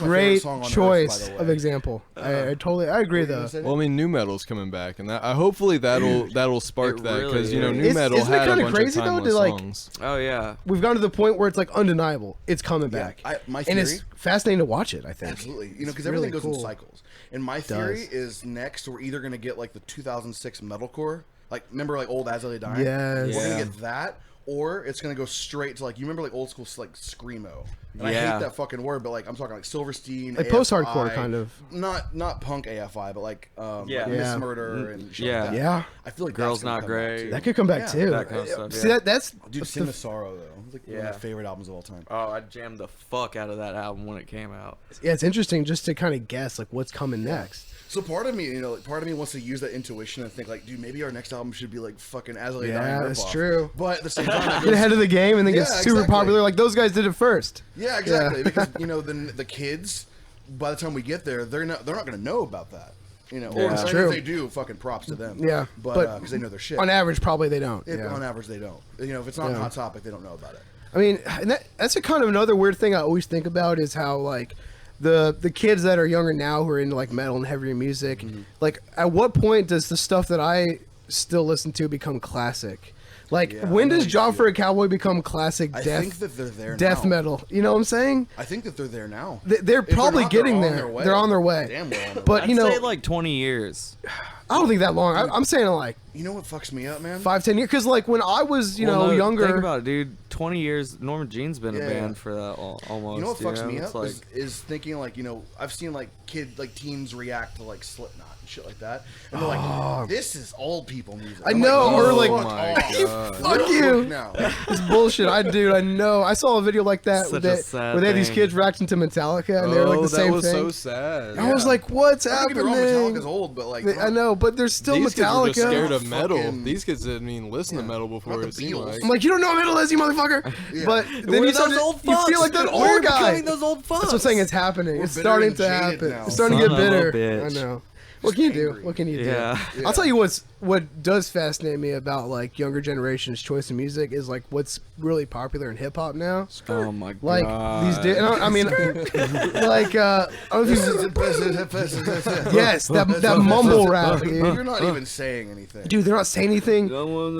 C: my favorite
B: Great
C: song on
B: choice
C: Earth, by the
B: of
C: way.
B: example. I agree
C: What were you
B: though.
C: gonna say?
D: Well, I mean, new metal's coming back, and that hopefully that'll spark
A: It
D: that
A: really
D: because you know
A: is.
D: new metal
B: Isn't it
D: had a
B: kinda
D: bunch
B: crazy,
D: of
B: though, to,
D: timeless
B: like-
D: songs.
A: Oh yeah.
B: We've gone to the point where it's like undeniable. It's coming
C: Yeah,
B: back.
C: my
B: and it's
C: theory-
B: fascinating to watch it, I think.
C: Absolutely, you know, because
B: It's really
C: everything goes
B: cool.
C: in cycles. And my theory
B: does.
C: is next we're either gonna get like the 2006 metalcore, like remember like old As I Lay Dying.
B: Yes.
C: We're
A: Yeah.
C: gonna get that, or it's gonna go straight to like, you remember like old school like screamo. And I
A: Yeah.
C: hate that fucking word, but like I'm talking like Silverstein,
B: Like
C: AFI,
B: post-hardcore kind of.
C: not punk AFI, but like
A: Yeah.
C: like
B: Yeah.
C: Miss Murder and shit
A: Yeah.
C: like that.
B: Yeah.
C: I feel like
A: Girls
C: that's gonna
A: Not
C: come back,
A: Great.
C: too.
B: That could come back
C: Yeah.
B: too.
A: That kind of stuff,
B: See
A: yeah.
B: that's
C: Dude, Sing the Sorrow though. It's like one of
A: Yeah.
C: my favorite albums of all time.
A: Oh, I jammed the fuck out of that album when it came out.
B: yeah, it's interesting just to kind of guess like what's coming next.
C: So part of me, like, part of me wants to use that intuition and think like, dude, maybe our next album should be like fucking As I Lay Dying.
B: Yeah, that's
C: ripoff.
B: true.
C: But at the same time,
B: Get ahead of the game and then get
C: Yeah,
B: super
C: exactly.
B: popular. Like those guys did it first.
C: yeah, exactly. Because then the kids, by the time we get there, they're not gonna know about that.
A: Yeah.
C: Or
B: That's
C: if
B: true.
C: they do, fucking props to them.
B: Yeah,
C: but
B: but
C: because they know their shit.
B: On average, probably they don't.
C: If,
B: yeah.
C: On average, they don't. If it's not
B: Yeah.
C: a hot topic, they don't know about it.
B: I mean, and that's a kind of another weird thing I always think about is how like the kids that are younger now who are into like metal and heavier music, like at what point does the stuff that I still listen to become classic? Like
C: Yeah,
B: when
C: I know
B: does
C: you
B: Job
C: feel
B: for a Cowboy become classic
C: I
B: death
C: think that they're there
B: death
C: now.
B: metal? You know what I'm saying?
C: I think that they're there now.
B: They're
C: If they're
B: probably
C: not, they're
B: getting
C: on
B: there.
C: their way.
B: They're on their way.
C: Damn well on their
B: But
A: I'd
B: you know,
A: say like 20 years.
B: I don't think that long. I'm saying like
C: You know what fucks me up, man?
B: 5-10 years because like when I was
A: Well, no,
B: younger.
A: Think about it, dude. 20 years. Norman Jean's been
C: Yeah.
A: a band for that almost.
C: You know what fucks me
A: It's
C: up
A: like,
C: is thinking like, I've seen like teens react to like Slipknot and shit like that, and they're like, "This is old people music."
B: I
C: I'm
B: know,
C: like,
B: or
C: "Oh
B: like,
C: my God.
B: fuck
C: Real
B: you.
C: quick now.
B: It's bullshit. I know. I saw a video like that
A: Such
B: where
A: a
B: they,
A: sad
B: where they had these
A: thing.
B: kids reacting to Metallica and they were like the
D: that
B: same
D: was
B: thing.
D: so sad.
B: I was like, what's
C: Don't get me wrong,
B: happening?
C: Metallica's old, but like,
B: I know, but there's still
D: These kids were just
B: Metallica.
D: scared of metal.
C: Fucking-
D: These kids didn't even listen to metal before.
C: Not the
D: It seemed
C: Beatles.
D: like.
B: I'm like, you don't know what metal is, you motherfucker.
C: Yeah.
B: But then
A: We're
B: you start
A: those
B: to,
A: old
B: you feel
A: fucks.
B: like that
A: We're
B: old guy.
A: becoming those old fucks.
B: That's what I'm saying. It's happening.
C: We're
B: It's
C: bitter
B: starting
C: and
B: to
C: jaded
B: happen.
C: now.
B: It's starting to
A: Son
B: get
A: of a
B: bitter. I
A: bitch.
B: know. What can you do?
C: angry.
B: What can you do?
A: Yeah.
B: I'll tell you what does fascinate me about like younger generation's choice of music is like what's really popular in hip hop now.
A: Oh my god.
B: Like these days, I mean, like I don't know if you, yes, that mumble rap,
C: Like, you're
B: dude.
C: not even saying anything.
B: Dude, they're not saying anything.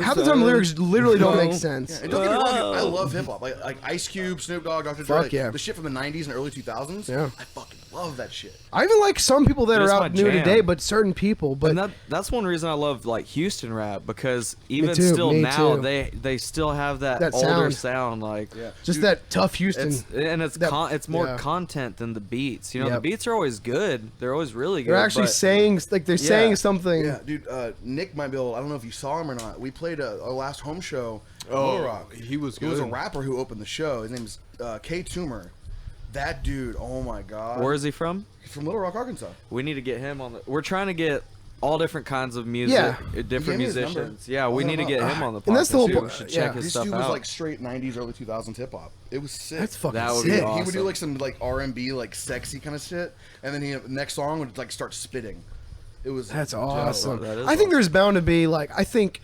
B: Half the time, lyrics literally don't make sense.
C: And don't get me wrong, I love hip hop. Like Ice Cube, Snoop Dogg, Dr. Dre.
B: Fuck yeah.
C: The shit from the '90s and early 2000s.
B: Yeah.
C: I fucking love that shit.
B: I even like some people that
A: That's
B: are
A: my
B: out new
A: jam.
B: today, but certain people. But
A: And that's one reason I love like Houston rap because even
B: too,
A: still
B: me
A: now
B: too.
A: they still have that,
B: That
A: older
B: sound.
A: sound like
B: just that tough Houston.
A: it's
B: that-
A: it's more
B: yeah.
A: content than the beats. You know,
B: Yep.
A: the beats are always good. They're always really good.
B: They're actually
A: but-
B: saying like they're saying something.
C: Yeah, dude. Nick might be able. I don't know if you saw him or not. We played our last home show. in
D: Oh,
C: Little Rock.
D: he was
C: He was a
D: good.
C: rapper who opened the show. His name is K Toomer. That dude. Oh my god.
A: Where is he from?
C: He's from Little Rock, Arkansas.
A: We need to get him on the. We're trying to get all different kinds of music,
B: Yeah.
A: different
C: He gave me his number.
A: musicians. Yeah, we
C: I'll
A: need to
C: hit
A: get
C: him
A: him on the podcast.
B: And that's the whole
A: too.
B: po-
A: We should
B: yeah.
A: check his
C: This
A: stuff
C: dude was
A: out.
C: like straight '90s, early 2000s hip hop. It was sick.
B: That's fucking
A: That would be
B: sick.
A: awesome.
C: He would do like some like R&B, like sexy kind of shit, and then he next song would like start spitting. It was
B: That's awesome.
A: that is
B: I think there's bound to be like I think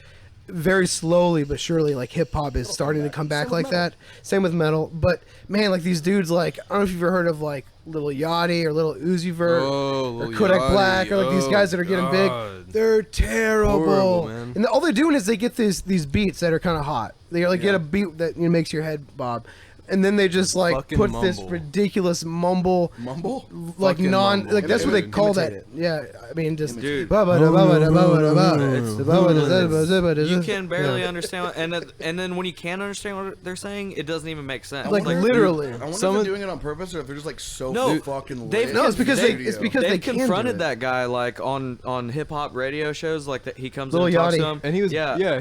B: very slowly but surely like hip hop is starting to come back
C: Same
B: like
C: with metal.
B: that. Same with metal, but man, like these dudes like I don't know if you've ever heard of like Lil Yachty or Lil Uzi Vert
D: Oh,
B: or
D: Lil
B: Kodak
D: Yachty.
B: Black or like these guys that are getting
D: God.
B: big. They're terrible.
D: Horrible, man.
B: And all they're doing is they get these beats that are kind of hot. They like get a beat that makes your head bob. And then they just like
D: Fucking
B: put this
D: mumble.
B: ridiculous mumble
C: mumble.
B: like
D: Fucking
B: non
D: mumble.
B: like that's what they
C: Imitate
B: call
C: it.
B: that. Yeah, I mean just
A: Dude.
B: you
A: You can barely understand, and then when you can understand what they're saying, it doesn't even make sense.
B: like literally.
C: I wonder
D: Some
C: if
D: of-
C: they're doing it on purpose or if they're just like so
A: No,
C: fucking
A: they've-
C: lit.
B: No, it's because
A: They-
B: it's because they
A: They've
B: can do
A: confronted
B: it.
A: that guy like on hip hop radio shows, like that he comes
B: Lil
A: in and talks
B: Yachty.
A: to him,
D: And he was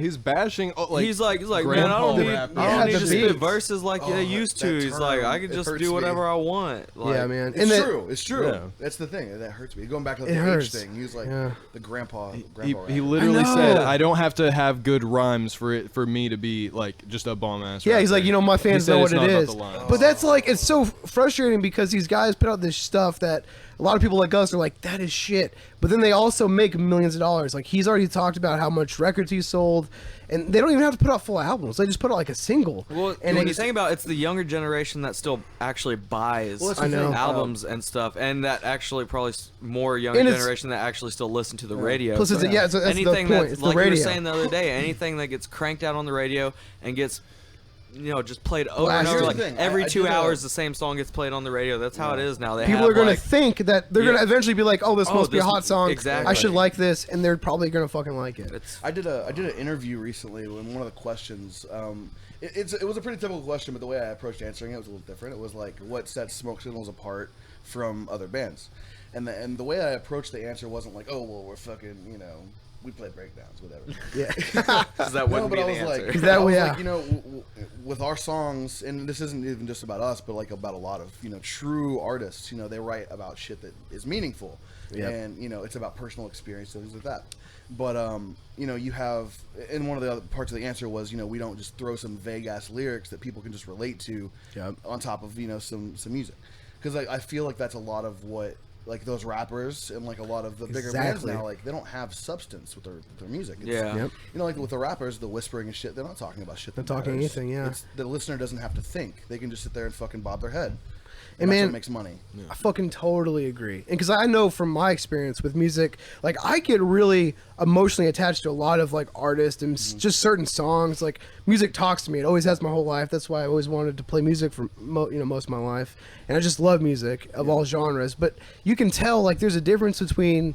D: he's bashing like
A: he's like man, I
D: grandpa
A: don't need,
D: rap.
A: I
B: Yeah,
A: don't need
B: the
A: to spit
B: beats.
A: verses like
C: Oh,
A: they used
C: that
A: to. He's like,
C: term,
A: I could
C: it
A: just
C: hurts
A: do
C: me.
A: whatever I want. Like,
B: Yeah, man.
C: It's
B: And then-
C: true. It's true.
D: Yeah.
C: That's the thing. That hurts me. Going back to
B: It
C: the age
B: hurts.
C: thing, he was like
B: Yeah.
C: the grandpa.
D: He,
C: grandpa
D: he
C: rapper.
D: literally
B: I know.
D: said, "I don't have to have good rhymes for me to be like just a bomb ass."
B: Yeah, he's like, my
D: He
B: fans
D: said
B: know what
D: it's
B: it
D: not about
B: is.
D: the lines.
B: But that's like, it's so frustrating because these guys put out this stuff that a lot of people like us are like, that is shit. But then they also make millions of dollars. Like he's already talked about how much records he sold, and they don't even have to put out full albums. They just put out like a single.
A: Well,
B: and
A: when you
B: it's-
A: think about it, it's the younger generation that still actually buys
C: Well, that's
B: the I know. thing.
A: albums and stuff, and that actually probably more younger
B: And it's-
A: generation that actually still listen to the radio.
B: Plus, it's, that's
A: anything
B: the point.
A: that,
B: It's
A: like
B: the radio.
A: you were saying the other day, anything that gets cranked out on the radio and gets just played over and
B: Blasted.
A: over.
C: Here's
A: Like
C: the thing,
A: every
C: I
A: 2
C: did a-
A: hours, the same song gets played on the radio. That's how it is now. They
B: People
A: have,
B: are going to
A: like,
B: think that they're going to eventually be like, oh, this
A: Oh,
B: must be a
A: this-
B: hot song.
A: exactly.
B: I should like this, and they're probably going to fucking like it.
A: it's
C: I did an interview recently, and one of the questions, it was a pretty typical question, but the way I approached answering it was a little different. It was like, what sets Smoke Signals apart from other bands? And the way I approached the answer wasn't like, oh, well, we're fucking, we play breakdowns, whatever.
B: Yeah.
A: 'cause that wouldn't
C: but
A: be
C: I
A: the
C: was
A: answer.
C: like,
B: That
C: I was
B: way,
C: like, with our songs, and this isn't even just about us, but like about a lot of true artists. They write about shit that is meaningful,
B: Yep.
C: and it's about personal experience, things like that. But you have, and one of the other parts of the answer was, we don't just throw some vague ass lyrics that people can just relate to,
B: Yep.
C: on top of some music, because I feel like that's a lot of what. Like those rappers and like a lot of the bigger bands
B: Exactly.
C: now, like they don't have substance with their music. It's,
A: Yeah.
B: Yep.
C: like with the rappers, the whispering and shit, they're not talking about shit.
B: They're
C: that
B: talking
C: matters.
B: anything, yeah.
C: It's, the listener doesn't have to think; they can just sit there and fucking bob their head.
B: And
C: that's
B: man-
C: what makes money.
B: I fucking totally agree. And because I know from my experience with music, like I get really emotionally attached to a lot of like artists and just certain songs. Like music talks to me. It always has my whole life. That's why I always wanted to play music for most of my life. And I just love music of all genres. But you can tell like there's a difference between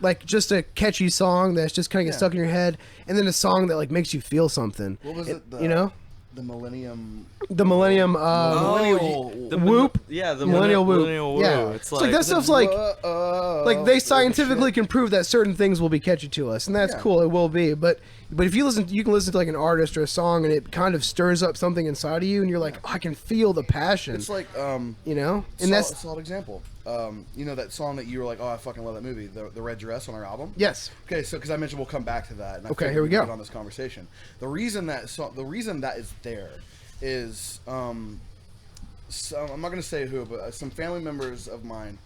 B: like just a catchy song that's just kind of gets
C: Yeah.
B: stuck in your head, and then a song that like makes you feel something.
C: What was it? The Millennium.
B: The Millennium.
C: Millennial
B: Whoop.
A: Yeah, the
B: Millennial Whoop.
A: Millennial Woo.
B: Yeah.
A: It's
B: like that stuff's like. Like they
C: shit.
B: scientifically can prove that certain things will be catchy to us, and that's
C: Yeah.
B: cool. It will be, but if you can listen to like an artist or a song, and it kind of stirs up something inside of you, and you're like, I can feel the passion.
C: It's like
B: and
C: that's
B: that's
C: a solid example. That song that you were like, oh, I fucking love that movie, the Red Dress on our album.
B: yes,
C: Okay, so because I mentioned we'll come back to that. And I
B: Okay,
C: figured
B: here we
C: could
B: go.
C: get on this conversation. The reason that is there is I'm not going to say who, but some family members of mine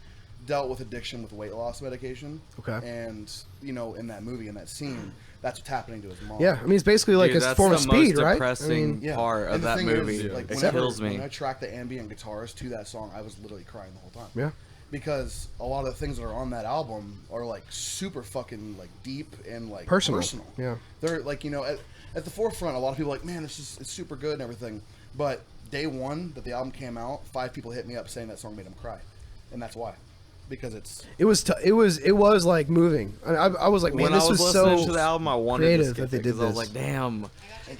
C: dealt with addiction with weight loss medication.
B: Okay.
C: And in that movie, in that scene, that's what's happening to his mom.
B: yeah. I mean, it's basically like
A: Dude,
B: a
A: that's
B: form
A: the
B: of speed,
A: most
B: right? I
A: depressing
B: mean,
A: part of
C: And the
A: that
C: thing
A: movie.
C: is, like,
A: It
C: whenever-
A: kills me.
C: When I tracked the ambient guitars to that song, I was literally crying the whole time.
B: yeah.
C: Because a lot of the things that are on that album are like super fucking like deep and like
B: Personal. Yeah.
C: They're like at the forefront. A lot of people are like, man, it's super good and everything. But day one that the album came out, 5 people hit me up saying that song made them cry, and that's why. Because
B: It was like moving. I was like, man,
A: When I
B: this
A: was
B: was
A: listening
B: so
A: to the album, I wanted
B: creative
A: to skip
B: that they
A: it
B: did
A: 'cause I was
B: this.
A: like, damn.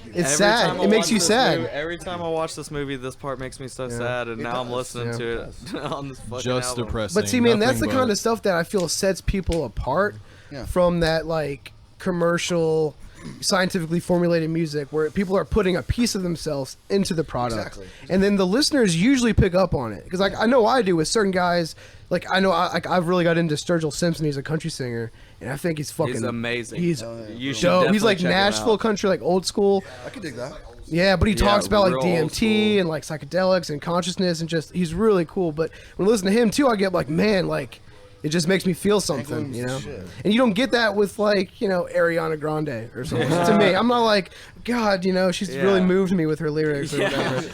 B: It's
A: Every
B: sad.
A: time I
B: It makes
A: watch
B: you
A: this
B: sad.
A: movie- every time I watch this movie, this part makes me so
B: Yeah.
A: sad, and
C: It
A: now I'm
C: does.
A: listening
B: Yeah.
A: to it on this fucking
D: Just
A: album.
D: depressing.
B: But see, man, that's the
D: nothing
B: kind
D: but-
B: of stuff that I feel sets people apart
C: Yeah.
B: from that like commercial, scientifically formulated music where people are putting a piece of themselves into the product,
C: Exactly.
B: and then the listeners usually pick up on it because like I know I do with certain guys. Like I know I've really got into Sturgill Simpson. He's a country singer, and I think he's fucking
A: He's amazing.
B: He's
A: You should
B: dope. He's
A: definitely
B: like
A: check him
B: Nashville
A: out.
B: country, like old school.
C: I could dig that.
B: Yeah, but he
A: Yeah,
B: talks about like
A: real old
B: DMT
A: school.
B: and like psychedelics and consciousness, and just he's really cool. But when I listen to him too, I get like, man, like it just makes me feel something,
C: England's shit.
B: And you don't get that with like Ariana Grande or something. To me, I'm not like, God, she's
A: Yeah.
B: really moved me with her lyrics or
A: Yeah.
B: whatever.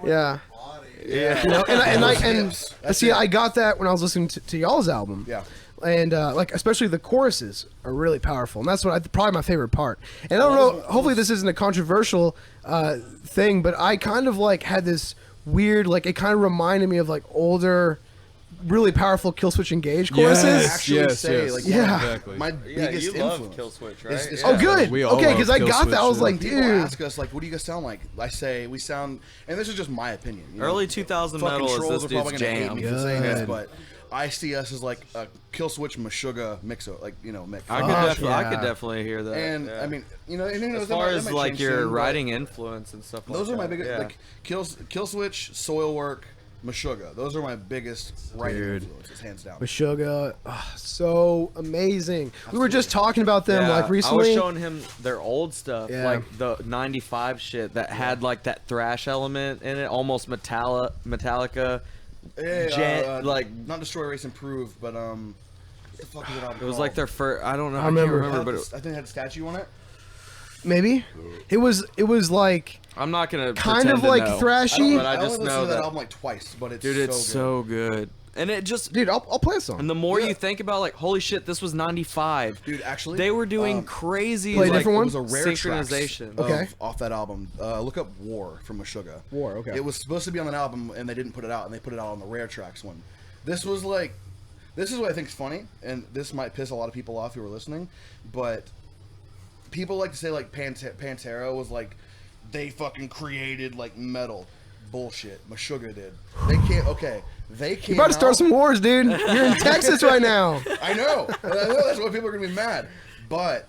B: Yeah.
A: Yeah.
B: But see, I got that when I was listening to y'all's album.
C: Yeah.
B: And like especially the choruses are really powerful, and that's probably my favorite part. And I don't know. Hopefully, this isn't a controversial thing, but I kind of like had this weird, like it kind of reminded me of like older, really powerful Killswitch Engage choruses.
D: Yes,
C: Actually
D: yes,
C: say,
D: yes.
C: like,
B: Yeah.
D: Exactly.
C: My
A: Yeah,
C: biggest
A: you love
C: influence.
A: Killswitch, right?
C: is-
A: Yeah.
B: Oh, good.
D: We all
B: Okay,
D: love
B: because I got that. I was
D: Killswitch,
B: like,
C: People
B: dude.
C: ask us like, "What do you guys sound like?" I say we sound, and this is just my opinion.
A: Early 2000
C: fucking
A: metal is
C: trolls
A: this
C: are probably
A: dude's
C: gonna hate
A: jam.
C: me for saying this,
B: Good.
C: but I see us as like a Killswitch Meshuggah mix, mix.
A: I could,
B: Fuck
A: I
B: yeah.
A: could definitely hear that.
C: And
A: yeah.
C: I mean, and who knows,
A: as
C: that
A: far
C: might- that
A: as
C: might
A: like
C: change
A: your
C: soon, but
A: writing influence and stuff like
C: those
A: that.
C: are my biggest
A: yeah.
C: like Killswitch, Soilwork, Meshuggah. Those are my biggest writing
B: Dude.
C: influences, hands down.
B: Meshuggah, so amazing. We were just talking about them
A: Yeah,
B: like recently.
A: I was showing him their old stuff,
B: Yeah.
A: like the '95 shit that had like that thrash element in it, almost Metallica.
C: Hey,
A: like
C: not Destroy, Erase, Improve, but what the fuck is it album
A: it was
C: called?
A: like their first. I don't know. I
B: remember.
A: can't remember, but
C: I think it had a statue on it.
B: Maybe it was like
A: I'm not gonna
B: kind
A: pretend
B: of
A: to
B: like
A: know.
B: thrashy.
A: But I
C: only
A: just
C: listened
A: know
C: to that
A: that-
C: album like twice, but it's
A: Dude, it's so good. And it just,
B: Dude, I'll play a song.
A: and the more
C: Yeah.
A: you think about, like, holy shit, this was 95.
C: Dude, actually,
A: They were doing crazy,
B: Play a
A: like,
B: different
C: it
B: one?
C: was a rare
A: synchronization.
C: tracks
B: Okay.
C: off that album. Look up War from Meshuggah.
B: War, okay.
C: It was supposed to be on an album, and they didn't put it out, and they put it out on the rare tracks one. This was like, this is what I think is funny, and this might piss a lot of people off who are listening, but people like to say like Pantera was like, they fucking created like metal. Bullshit. Meshuggah did. They came.
B: You about to start
C: out-
B: some wars, dude. You're in Texas right now.
C: I know. And I know that's why people are gonna be mad. But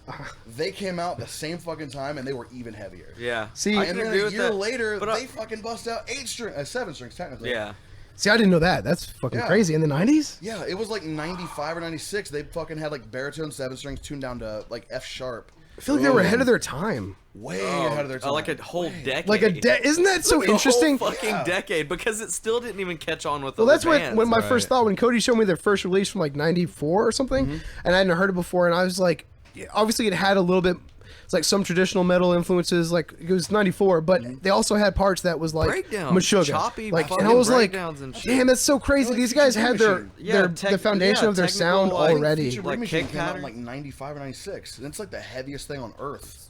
C: they came out the same fucking time, and they were even heavier.
A: Yeah.
B: See,
A: I
C: And
A: can
C: then
A: agree
C: a
A: with
C: year
A: that.
C: later,
A: But
C: they fucking bust out 7 strings technically.
A: yeah.
B: See, I didn't know that. That's fucking
C: Yeah.
B: crazy. In the 90s?
C: Yeah, it was like 95 or 96. They fucking had like baritone 7 strings tuned down to like F sharp.
B: I feel like they were ahead of their time.
C: Way ahead of their time.
A: Like a whole decade.
B: Like isn't that so
A: Like a
B: interesting?
A: whole fucking decade, because it still didn't even catch on with
B: Well,
A: other
B: that's what
A: bands.
B: when my first thought when Cody showed me their first release from like '94 or something,
C: Mm-hmm.
B: and I hadn't heard it before, and I was like, obviously it had a little bit, it's like some traditional metal influences, like it was '94, but they also had parts that was like
A: Breakdowns,
B: Meshuggah,
A: choppy
B: like, and
A: fucking
B: I was like,
A: breakdowns and shit.
B: damn, that's so crazy.
C: Like
B: These guys
C: Future
B: had their
C: Machine.
A: Yeah,
B: the foundation of their
A: technical,
B: sound
A: like,
B: already.
C: Future
A: like
C: Machine
A: kick
C: came out in
A: pattern.
C: like 95 or 96. And it's like the heaviest thing on earth.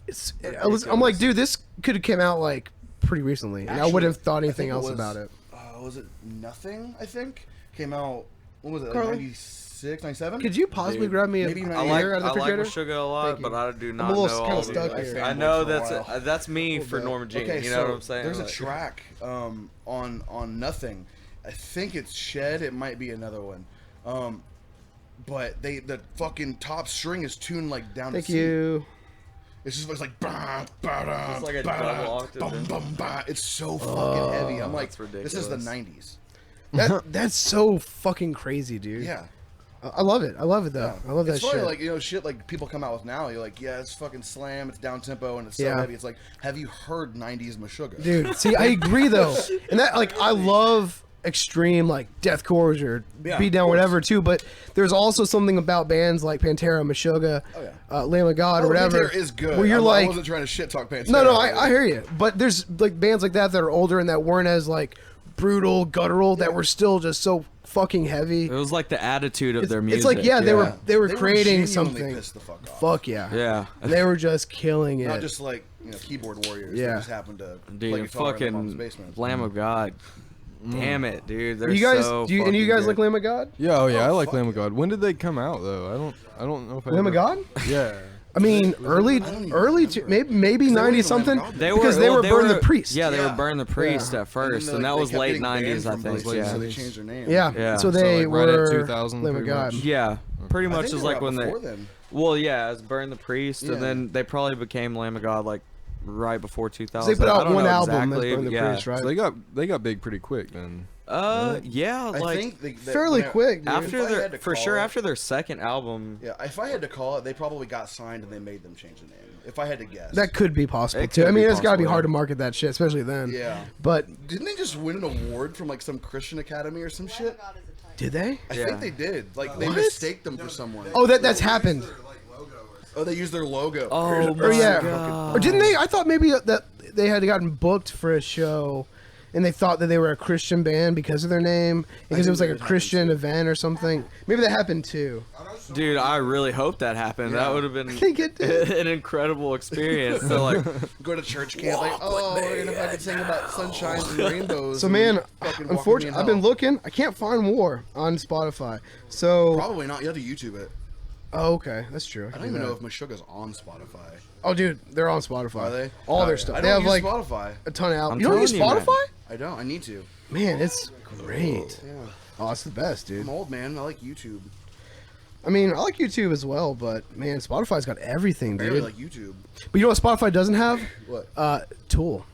B: I'm like, dude, this could have came out like pretty recently, and I
C: Actually,
B: wouldn't have thought
C: I
B: anything
C: think
B: else
C: was,
B: about it.
C: Was it Nothing, I think? Came out, what was it, like
B: Carly?
C: 96, 97?
B: Could you possibly
A: Dude,
B: grab me a
C: maybe even
A: I
B: beer
A: like
B: out of the
A: I like
B: refrigerator?
A: Meshuggah a lot,
B: Thank you.
A: but I do not
B: I'm a little
A: know
B: kinda
A: all
B: stuck
A: the
B: here.
A: I know
C: For a while.
A: that's me for
B: bit.
A: Norma Jean.
C: Okay,
A: You
C: so
A: know what I'm saying?
C: there's a
A: Like-
C: track on Nothing. I think it's Shed. It might be another one. But the fucking top string is tuned like down
B: Thank
C: to C.
B: you.
C: It's just it's like bah, bah, da,
A: It's like a
C: bah,
A: double octave,
C: bum,
A: isn't it?
C: bum, bah. It's so fucking heavy. I'm like,
A: that's
C: this is the
A: ridiculous.
C: 90s.
B: That's so fucking crazy, dude.
C: Yeah.
B: I love it. I love it though. I love that
C: It's funny,
B: shit.
C: like, you know, shit like people come out with now. You're like, yeah, it's fucking slam, it's down tempo, and it's so
B: Yeah.
C: heavy. It's like, have you heard 90s Meshuggah?
B: Dude, see, I agree though, and that like I love extreme like deathcore or
C: Yeah,
B: beat
C: of
B: down
C: course.
B: whatever too. But there's also something about bands like Pantera, Meshuggah,
C: Oh, yeah.
B: Lamb of God, or
C: Oh,
B: whatever.
C: Pantera is good.
B: Where you're
C: I
B: like,
C: wasn't trying to shit talk Pantera.
B: no, I hear you. But there's like bands like that are older and that weren't as like brutal, guttural, that were still just so fucking heavy.
A: It was like the attitude of their music.
B: It's like they were
C: They
B: creating
C: genuinely
B: something.
C: pissed the fuck off.
B: Fuck yeah.
A: Yeah.
B: And they were just killing it.
C: Not just like, you know, keyboard warriors.
B: Yeah.
C: They just happened to play
A: Dude,
C: guitar in their mom's
A: fucking
C: basement.
A: Lamb of God. Damn it, dude. They're
B: you guys,
A: so
B: do you, and you
A: fucking
B: guys like
A: good.
B: Lamb of God?
D: Yeah, I like
C: fuck
D: Lamb
C: yeah.
D: of God. When did they come out though? I don't know if I
B: Lamb of
D: ever-
B: God?
D: Yeah.
B: I mean, early,
C: don't even
B: maybe
C: They
B: 90
C: weren't
B: something.
C: Lamb of God.
B: Because they were Burn the Priest.
A: Yeah, they
C: Yeah.
A: were Burn the Priest
B: Yeah.
A: at first,
C: then,
A: and
C: like,
A: that
C: they
A: was
C: kept
A: late
C: getting banned
A: 90s, I
C: from
A: think.
C: places,
A: Yeah.
C: So they changed their name.
B: Yeah.
A: Yeah.
B: So
A: So,
B: they
D: like, right at
B: were
D: 2000
B: Lamb of
D: pretty
B: God.
D: much.
A: Yeah, pretty
C: I
A: much
C: think
A: is
C: they were
A: like
C: out
A: when they.
C: before then.
A: Well, yeah, as Burn the Priest,
B: Yeah.
A: and then they probably became Lamb of God like right before 2000.
B: They put
A: I
B: out
A: don't
B: one
A: know
B: album
A: exactly.
B: as Burn the
A: Yeah.
B: Priest, right?
D: So they got big pretty quick then.
A: Yeah,
C: I
A: like
C: think
B: Fairly quick, dude.
A: after
C: if I
A: their
C: had to
A: for
C: call
A: sure
C: it-
A: after their second album.
C: Yeah, if I had to call it, they probably got signed and they made them change the name. If I had to guess.
B: That could be possible
A: It
B: too.
A: could
B: I mean,
A: be
B: it's got to be
A: possible,
B: hard
A: yeah.
B: to market that shit, especially then.
C: Yeah.
B: But
C: Didn't they just win an award from like some Christian academy or some shit?
B: did they?
C: I
A: Yeah.
C: think they did. Like they
B: What?
C: mistaked them for someone.
B: Oh, that's happened.
E: Their, like, logo or something.
C: Oh, they used their logo.
A: Oh
B: Or
A: my
B: yeah.
A: god!
B: Or didn't they? I thought maybe that they had gotten booked for a show, and they thought that they were a Christian band because of their name, because it was like a
C: think that
B: Christian event or something. Maybe that happened too.
A: Dude, I really hope that happened. That
C: Yeah.
A: would have been
B: I think it did.
A: an incredible experience. So like,
C: Go to church camp like, oh, we're gonna fucking sing about sunshines and rainbows.
B: So
C: and
B: man,
C: fucking walking me in
B: unfortunately, I've been
C: hell.
B: looking. I can't find War on Spotify. So
C: Probably not. You have to YouTube it.
B: oh, okay, that's true.
C: I don't even know if Meshuggah's on Spotify.
B: Oh, dude, they're on Spotify.
C: Are they?
B: All
C: Oh,
B: their
C: yeah.
B: stuff.
C: I
B: They
C: don't
B: have
C: use
B: like
C: Spotify.
B: a ton of albums.
A: I'm
B: You don't use
A: telling you, man.
B: Spotify?
C: I don't. I need to.
B: Man, it's great.
C: Yeah.
B: Oh, it's the best, dude.
C: I'm old, man. I like YouTube.
B: I mean, I like YouTube as well, but man, Spotify's got everything,
C: I
B: dude.
C: really like YouTube.
B: But you know what Spotify doesn't have?
C: What?
B: Tool.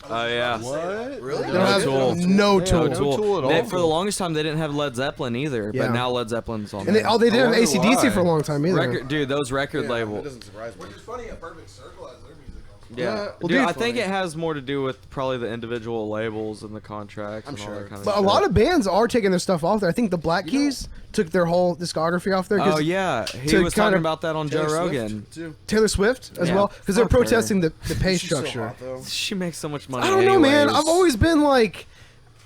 A: oh yeah.
D: What?
C: Really?
B: They
A: No
B: don't have
A: Tool.
B: no
D: Yeah,
B: Tool.
D: no Tool at
A: They-
D: all.
A: for the longest time, they didn't have Led Zeppelin either,
B: Yeah.
A: but now Led Zeppelin's on
B: And they,
A: there.
B: oh, they didn't have
D: wonder
B: AC/DC
D: why.
B: for a long time either.
A: record, dude. Those record
C: Yeah,
A: label.
C: That doesn't surprise me.
E: Which is funny, a Perfect Circle has their music on.
A: Yeah,
C: Well,
A: dude,
B: dude,
A: I think
C: funny.
A: it has more to do with probably the individual labels and the contracts
C: I'm
A: and all
C: sure.
A: that kind of
B: But
A: shit.
B: a lot of bands are taking their stuff off there. I think the Black Keys took their whole discography off there. 'Cause
A: Oh yeah, he
B: to
A: was
B: kind
A: talking
B: of-
A: about that on Joe
C: Taylor Swift,
A: Rogan.
C: too.
B: Taylor Swift as
A: Yeah,
B: well, because they're
A: fuck her.
B: protesting the pay
C: She's so
B: structure.
C: hot, though.
A: She makes so much money.
B: I don't know, man.
A: anyways.
B: I've always been like,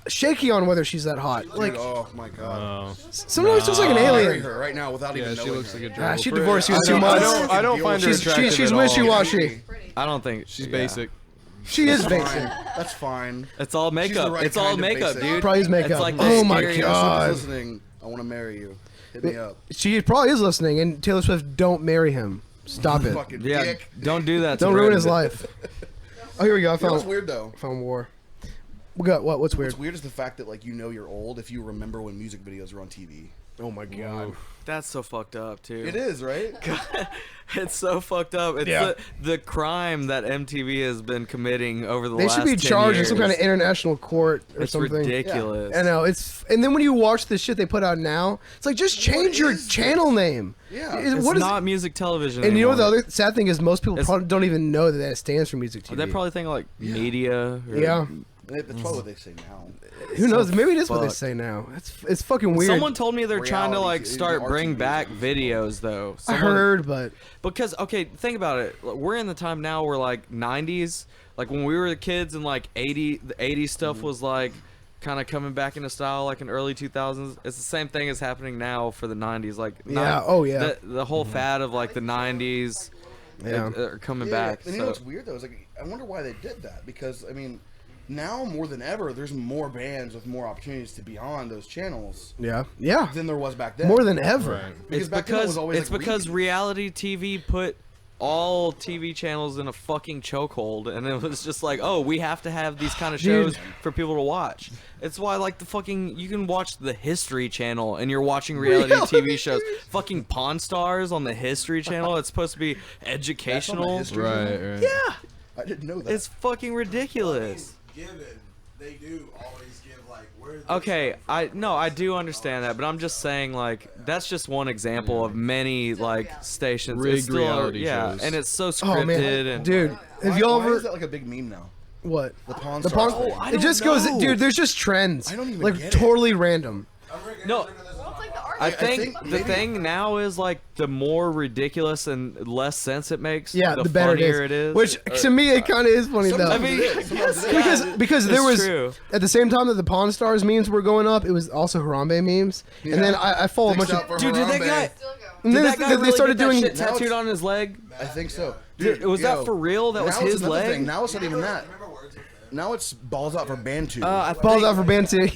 B: shaky on whether she's that hot.
C: Dude,
B: Like
C: oh my god.
B: sometimes she's like an
C: Marry
B: alien.
C: her right now without
D: Yeah,
C: even
D: she
C: knowing
D: looks
C: her.
D: like a
B: Ah,
D: gerbil.
B: she
D: For-
B: divorced you in
D: I
B: 2
D: don't-
B: months.
D: I don't find her attractive
B: She's
D: at all.
B: wishy-washy.
A: I don't think
D: She's
A: yeah.
D: basic.
B: She is
C: Fine.
B: basic.
C: That's fine.
A: It's all
C: She's the
A: makeup.
C: right
A: It's all
C: kind of
A: makeup,
C: basic.
A: dude.
B: Probably is makeup.
A: It's like
B: Oh
A: the
B: my
A: scary-
B: God.
C: Listening, I want to marry you. Hit me up.
B: She probably is listening, and Taylor Swift, don't marry him. Stop it.
C: Fucking
A: Yeah,
C: dick.
A: don't do that. To
B: Don't ruin
A: Brandon.
B: his life. Oh, here we go. I
C: You know what's
B: found,
C: weird though?
B: found war. We got what? What's weird?
C: What's weird is the fact that like you know you're old if you remember when music videos were on TV.
B: Oh my God.
A: That's so fucked up, too.
C: It is, right?
A: It's so fucked up. It's
B: Yeah.
A: the crime that MTV has been committing over the
B: They
A: last
B: should be
A: 10
B: charged in
A: years.
B: some kind of international court or
A: It's
B: something.
A: ridiculous.
B: I know it's, and then when you watch the shit they put out now, it's like just change your
C: is
B: channel name.
C: Yeah.
A: It's
B: what is?
A: not music television
B: And you know what the
A: anymore.
B: other sad thing is? Most people
A: It's-
B: probably don't even know that that stands for music TV.
A: They probably think like media. Or,
B: Yeah.
C: That's probably what they say now.
B: Who knows? Maybe it is what they
A: fucked.
B: say now. It's fucking weird.
A: Someone told me they're trying to
C: Reality
A: like
C: TV,
A: start bring
C: RTV
A: back
C: is
A: videos though.
B: I heard, but
A: Because okay, think about it. We're in the time now where like 90s, like when we were kids and like the 80s stuff
B: Mm-hmm.
A: was like kind of coming back into style like in early 2000s. It's the same thing as happening now for the 90s. Like
B: Yeah, oh, yeah.
A: the whole fad of like the 90s
B: Yeah.
A: are coming
C: Yeah,
A: back.
C: and you know
A: so-
C: what's weird though is like I wonder why they did that because I mean now more than ever there's more bands with more opportunities to be on those channels
B: yeah,
C: than there was back then.
B: more than ever.
D: Right.
A: it's
C: back then it
A: because
C: was always,
A: it's
C: like,
A: because
C: repeats.
A: reality TV put all TV channels in a fucking chokehold, and it was just like, oh, we have to have these kind of
B: Dude.
A: shows for people to watch. It's why like the fucking you can watch the History Channel and you're watching reality TV shows. Fucking Pawn Stars on the History Channel. It's supposed to be
C: That's on the
A: educational.
C: History
D: Right,
C: Channel?
D: right.
A: Yeah,
C: I didn't know that.
A: it's fucking ridiculous.
E: Given, they do always give like where.
A: Okay, I do understand that, but I'm just saying like that's just one example of many like stations. It's
D: Rigged
A: still,
D: reality
A: yeah,
D: shows.
A: and it's so
B: Oh
A: scripted
B: man,
A: and
B: dude, have
C: why,
B: y'all
C: why
B: ever
C: is that like a big meme now?
B: what?
C: The Pawn
B: The
C: Stars
B: Pawn.
C: thing.
A: I
B: It
A: don't
B: just goes,
A: know.
B: dude. There's just trends.
C: I don't even
B: like
C: get it.
B: totally random.
A: no.
F: Well, it's like the art.
A: I
C: I
A: think
C: think
A: the
C: maybe-
A: thing now is like the more ridiculous and less sense it makes,
B: Yeah,
A: the
B: the better
A: funnier
B: it
A: it is.
B: Which to me it kind of is funny though.
C: Sometimes
A: I mean,
C: it is, sometimes it is.
B: because there
A: it's
B: was
A: true.
B: at the same time that the Pawn Stars memes were going up, it was also Harambe memes,
C: Yeah.
B: and then I follow a
C: Dicks
B: bunch
C: out
B: of.
C: for
A: Dude, did that
C: Harambe.
A: guy?
F: Still going.
B: And
A: Did
B: then
A: that guy
B: they
A: really
B: started
A: get that
B: doing.
A: shit
C: Now
A: tattooed
C: it's-
A: on his leg?
C: I think so.
A: Dude, was that for real? That was
C: now it's
A: his
C: another
A: leg?
C: thing. Now it's not even that.
E: Remember words with them.
C: Now it's balls out for Bantu.
A: I
B: Balls
A: think-
B: out for Bantu.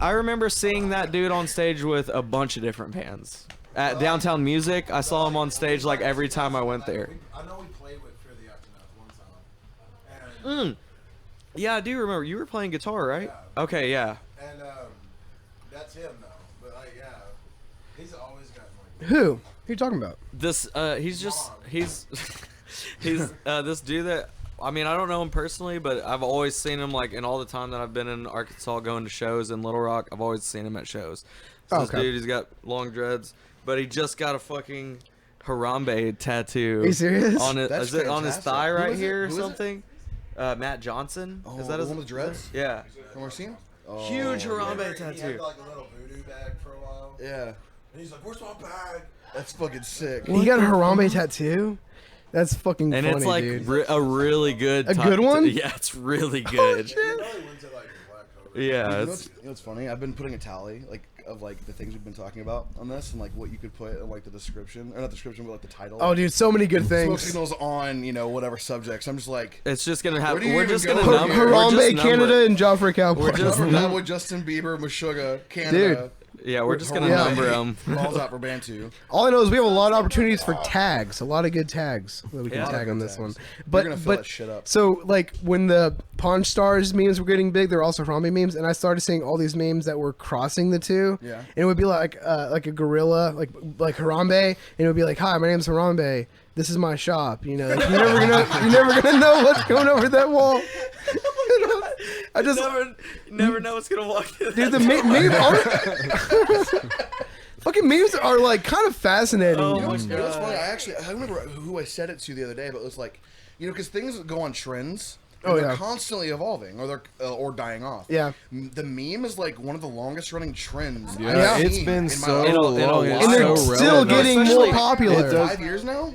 A: I remember seeing that dude on stage with a bunch of different bands at Downtown Music. I saw him on stage like every time I went there.
E: I know we played with Fear the Aftermath one time, and
A: Yeah, I do remember. You were playing guitar, right? Okay, yeah.
E: and that's him though. But like, yeah, he's always got like.
B: Who? Who are you talking about?
A: This he's this dude that I mean I don't know him personally, but I've always seen him like in all the time that I've been in Arkansas going to shows in Little Rock. I've always seen him at shows. So this
B: Okay.
A: dude, he's got long dreads, but he just got a fucking Harambe tattoo.
B: Are you serious?
A: On it,
C: That's
A: is it on his
C: fantastic.
A: thigh
C: Who
A: right
C: is it?
A: here or
C: Who is it?
A: something? Matt Johnson.
C: Oh,
A: is that
C: the
A: his
C: one with dreads?
A: Yeah.
C: From Racine? Oh,
A: Huge Harambe
E: He had
A: tattoo.
E: like a little voodoo bag for a while,
C: Yeah,
E: and he's like, "Where's my bag?"
C: that's fucking sick.
B: He got a Harambe tattoo. That's fucking
A: And
B: funny,
A: it's like
B: dude.
A: a really good.
B: A good one?
A: Yeah, it's really good.
E: You know he went to like the Black Cobra.
A: Yeah,
C: You know
A: it's,
C: what's, you know what's funny? I've been putting a tally of the things we've been talking about on this and like what you could put in like the description or not description but like the title.
B: Oh, dude, so many good
C: Smoke
B: things.
C: signals on whatever subjects. I'm just like
A: it's just gonna have.
C: Where do you
A: We're
C: even
A: just
C: go
A: gonna
C: from
A: number.
C: here?
A: we're just
B: Harambe,
A: number-
B: Canada, and Joffrey Cowboy.
A: We're just
C: that with Justin Bieber, Meshuggah, Canada.
A: Yeah, we're just gonna
C: Harambe,
A: number them.
C: Balls out for Bantu.
B: All I know is we have a lot of opportunities for tags, a lot of good tags that we can
A: Yeah.
B: tag on this
C: Tags.
B: one.
C: You're
B: But
C: gonna fill
B: but
C: that shit up.
B: so like when the Pawn Stars memes were getting big, there were also Harambe memes, and I started seeing all these memes that were crossing the two.
C: Yeah.
B: And it would be like a gorilla, like Harambe, and it would be like, "Hi, my name's Harambe. This is my shop." You know, like, you're never gonna know what's going over that wall. I just
A: never know what's gonna walk in.
B: dude, the meme. Fucking memes are like kind of fascinating.
A: Oh
C: You know
A: my
C: what's, you know what's funny?
A: God.
C: I remember who I said it to the other day, but it was like, because things go on trends.
B: Oh,
C: And they're
B: yeah.
C: constantly evolving, or they're or dying off.
B: Yeah.
C: The meme is like one of the longest running trends.
D: Yeah,
C: I've
D: it's
C: seen
D: been
C: in my
D: so
C: life.
A: It'll
D: long.
A: get
B: and they're
D: so
B: still
D: relevant.
B: getting more
A: Especially-
B: popular.
D: It does-
C: 5 years now.